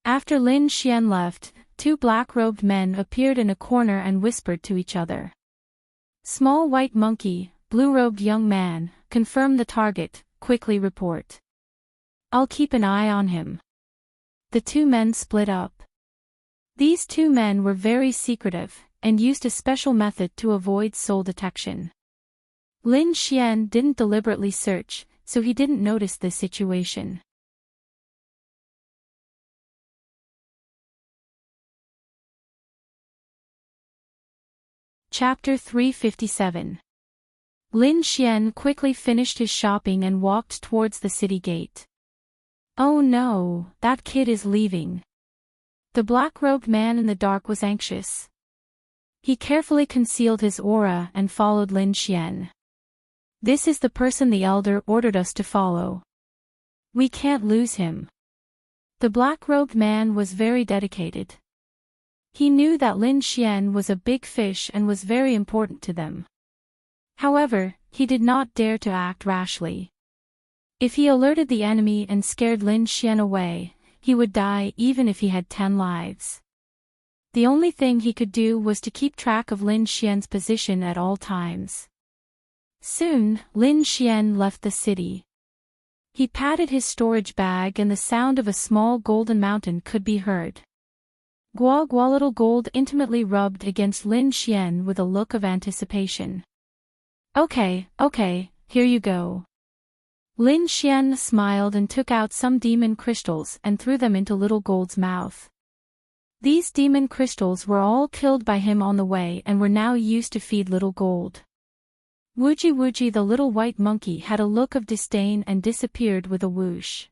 After Lin Xian left, 2 black-robed men appeared in a corner and whispered to each other. Small white monkey, blue-robed young man, confirm the target, quickly report. I'll keep an eye on him. The 2 men split up. These 2 men were very secretive, and used a special method to avoid soul detection. Lin Xian didn't deliberately search, so he didn't notice this situation. Chapter 357. Lin Xian quickly finished his shopping and walked towards the city gate. Oh no, that kid is leaving. The black-robed man in the dark was anxious. He carefully concealed his aura and followed Lin Xian. This is the person the elder ordered us to follow. We can't lose him. The black-robed man was very dedicated. He knew that Lin Xian was a big fish and was very important to them. However, he did not dare to act rashly. If he alerted the enemy and scared Lin Xian away, he would die even if he had 10 lives. The only thing he could do was to keep track of Lin Xian's position at all times. Soon, Lin Xian left the city. He patted his storage bag and the sound of a small golden mountain could be heard. Gua Gua Little Gold intimately rubbed against Lin Xian with a look of anticipation. Okay, here you go. Lin Xian smiled and took out some demon crystals and threw them into Little Gold's mouth. These demon crystals were all killed by him on the way and were now used to feed Little Gold. Woogie Woogie the little white monkey had a look of disdain and disappeared with a whoosh.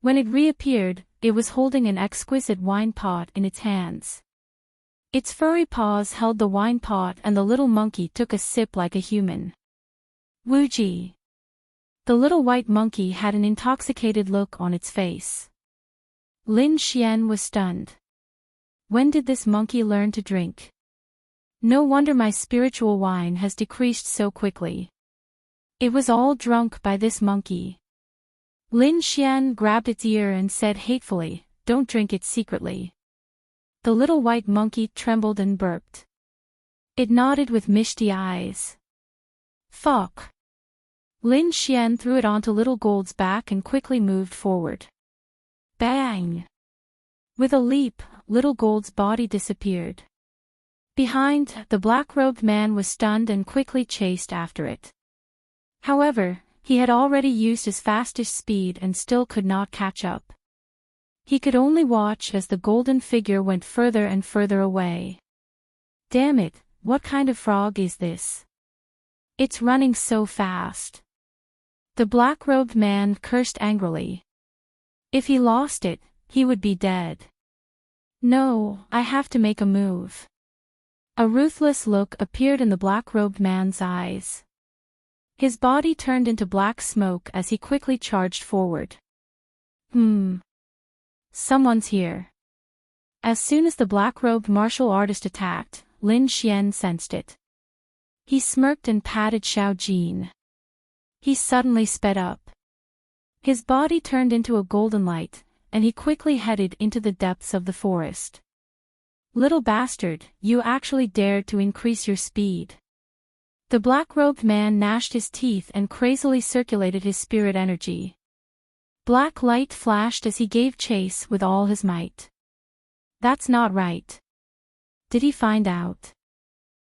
When it reappeared, it was holding an exquisite wine pot in its hands. Its furry paws held the wine pot and the little monkey took a sip like a human. Woogie! The little white monkey had an intoxicated look on its face. Lin Xian was stunned. When did this monkey learn to drink? No wonder my spiritual wine has decreased so quickly. It was all drunk by this monkey. Lin Xian grabbed its ear and said hatefully, "Don't drink it secretly." The little white monkey trembled and burped. It nodded with misty eyes. Fuck. Lin Xian threw it onto Little Gold's back and quickly moved forward. Bang! With a leap, Little Gold's body disappeared. Behind, the black-robed man was stunned and quickly chased after it. However, he had already used his fastest speed and still could not catch up. He could only watch as the golden figure went further and further away. Damn it, what kind of frog is this? It's running so fast. The black-robed man cursed angrily. If he lost it, he would be dead. No, I have to make a move. A ruthless look appeared in the black-robed man's eyes. His body turned into black smoke as he quickly charged forward. Someone's here. As soon as the black-robed martial artist attacked, Lin Xian sensed it. He smirked and patted Xiao Jin. He suddenly sped up. His body turned into a golden light, and he quickly headed into the depths of the forest. Little bastard, you actually dared to increase your speed. The black-robed man gnashed his teeth and crazily circulated his spirit energy. Black light flashed as he gave chase with all his might. That's not right. Did he find out?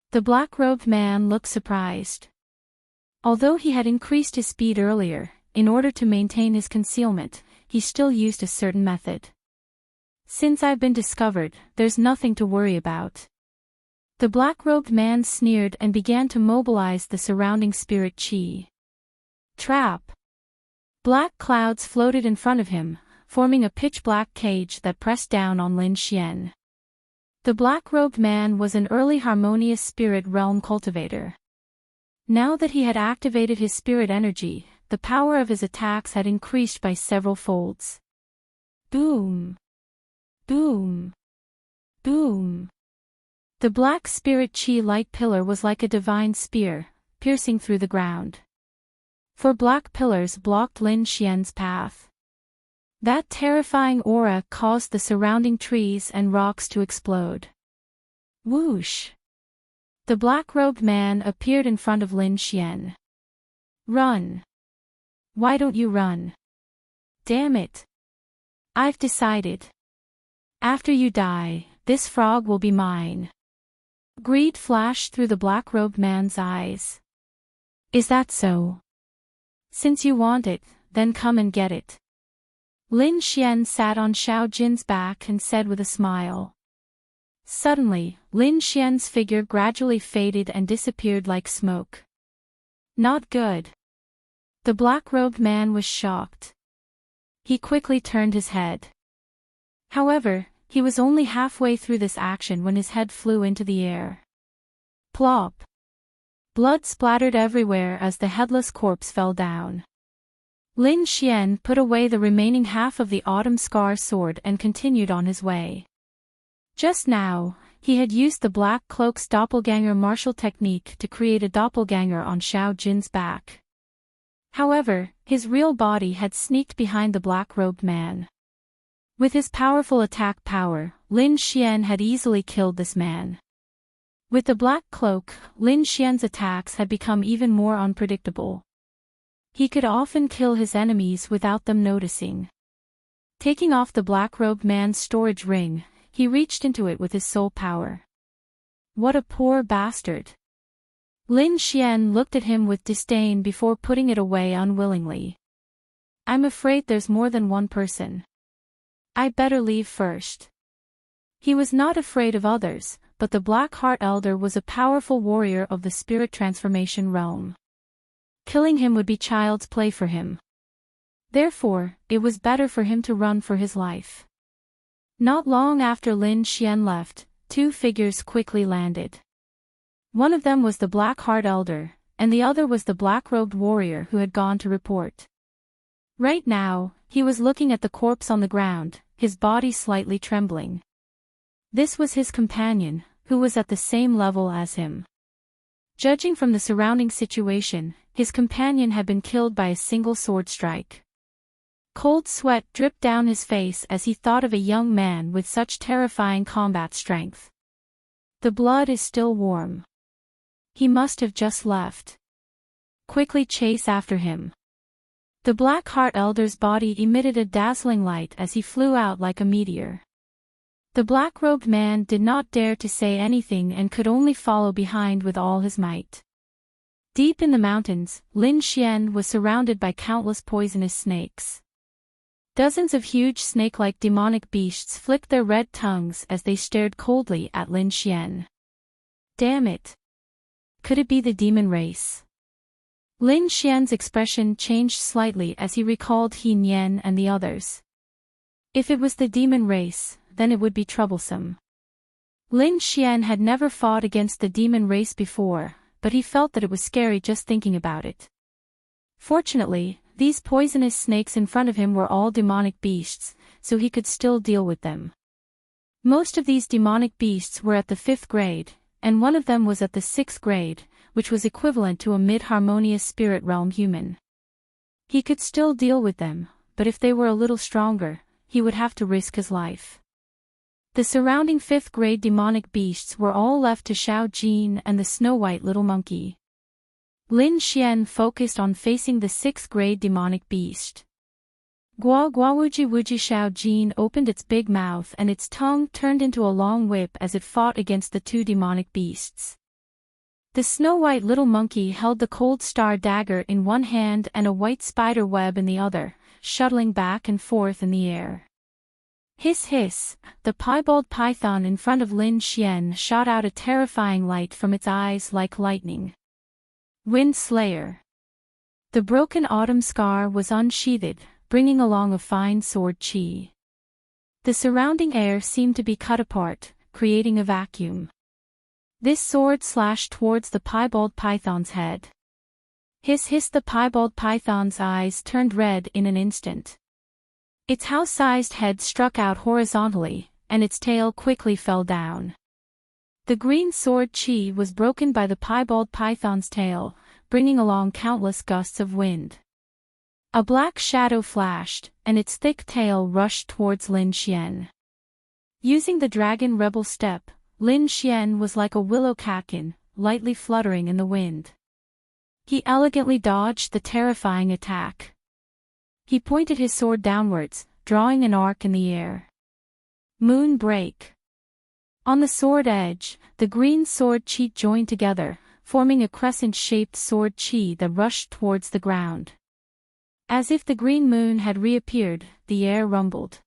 The black-robed man looked surprised. Although he had increased his speed earlier, in order to maintain his concealment, he still used a certain method. Since I've been discovered, there's nothing to worry about. The black-robed man sneered and began to mobilize the surrounding spirit chi. Trap! Black clouds floated in front of him, forming a pitch-black cage that pressed down on Lin Xian. The black-robed man was an early harmonious spirit realm cultivator. Now that he had activated his spirit energy, the power of his attacks had increased by several folds. Boom! Boom! Boom! The black spirit chi light pillar was like a divine spear, piercing through the ground. 4 black pillars blocked Lin Xian's path. That terrifying aura caused the surrounding trees and rocks to explode. Whoosh! The black-robed man appeared in front of Lin Xian. Run! Why don't you run? Damn it! I've decided. After you die, this frog will be mine. Greed flashed through the black-robed man's eyes. Is that so? Since you want it, then come and get it. Lin Xian sat on Xiao Jin's back and said with a smile. Suddenly, Lin Xian's figure gradually faded and disappeared like smoke. Not good. The black-robed man was shocked. He quickly turned his head. However, he was only halfway through this action when his head flew into the air. Plop! Blood splattered everywhere as the headless corpse fell down. Lin Xian put away the remaining half of the Autumn Scar sword and continued on his way. Just now, he had used the Black Cloak's doppelganger martial technique to create a doppelganger on Xiao Jin's back. However, his real body had sneaked behind the black-robed man. With his powerful attack power, Lin Xian had easily killed this man. With the black cloak, Lin Xian's attacks had become even more unpredictable. He could often kill his enemies without them noticing. Taking off the black-robed man's storage ring, he reached into it with his soul power. What a poor bastard! Lin Xian looked at him with disdain before putting it away unwillingly. I'm afraid there's more than one person. I better leave first. He was not afraid of others, but the Black Heart Elder was a powerful warrior of the spirit transformation realm. Killing him would be child's play for him. Therefore, it was better for him to run for his life. Not long after Lin Xian left, two figures quickly landed. One of them was the Black Heart Elder, and the other was the black-robed warrior who had gone to report. Right now, he was looking at the corpse on the ground, his body slightly trembling. This was his companion, who was at the same level as him. Judging from the surrounding situation, his companion had been killed by a single sword strike. Cold sweat dripped down his face as he thought of a young man with such terrifying combat strength. The blood is still warm. He must have just left. Quickly chase after him. The Black Heart Elder's body emitted a dazzling light as he flew out like a meteor. The black-robed man did not dare to say anything and could only follow behind with all his might. Deep in the mountains, Lin Xian was surrounded by countless poisonous snakes. Dozens of huge snake-like demonic beasts flicked their red tongues as they stared coldly at Lin Xian. Damn it! Could it be the demon race? Lin Xian's expression changed slightly as he recalled He Nian and the others. If it was the demon race, then it would be troublesome. Lin Xian had never fought against the demon race before, but he felt that it was scary just thinking about it. Fortunately, these poisonous snakes in front of him were all demonic beasts, so he could still deal with them. Most of these demonic beasts were at the 5th grade, and one of them was at the 6th grade, which was equivalent to a mid-harmonious spirit realm human. He could still deal with them, but if they were a little stronger, he would have to risk his life. The surrounding 5th grade demonic beasts were all left to Xiao Jin and the snow-white little monkey. Lin Xian focused on facing the 6th grade demonic beast. Gua Gua Wuji Wuji. Xiao Jin opened its big mouth and its tongue turned into a long whip as it fought against the two demonic beasts. The snow-white little monkey held the cold star dagger in one hand and a white spider web in the other, shuttling back and forth in the air. Hiss hiss, the piebald python in front of Lin Xian shot out a terrifying light from its eyes like lightning. Wind Slayer. The broken autumn scar was unsheathed, bringing along a fine sword chi. The surrounding air seemed to be cut apart, creating a vacuum. This sword slashed towards the piebald python's head. Hiss hiss, the piebald python's eyes turned red in an instant. Its house-sized head struck out horizontally, and its tail quickly fell down. The green sword chi was broken by the piebald python's tail, bringing along countless gusts of wind. A black shadow flashed, and its thick tail rushed towards Lin Xian. Using the dragon rebel step, Lin Xian was like a willow catkin, lightly fluttering in the wind. He elegantly dodged the terrifying attack. He pointed his sword downwards, drawing an arc in the air. Moon Break. On the sword edge, the green sword chi joined together, forming a crescent-shaped sword chi that rushed towards the ground. As if the green moon had reappeared, the air rumbled.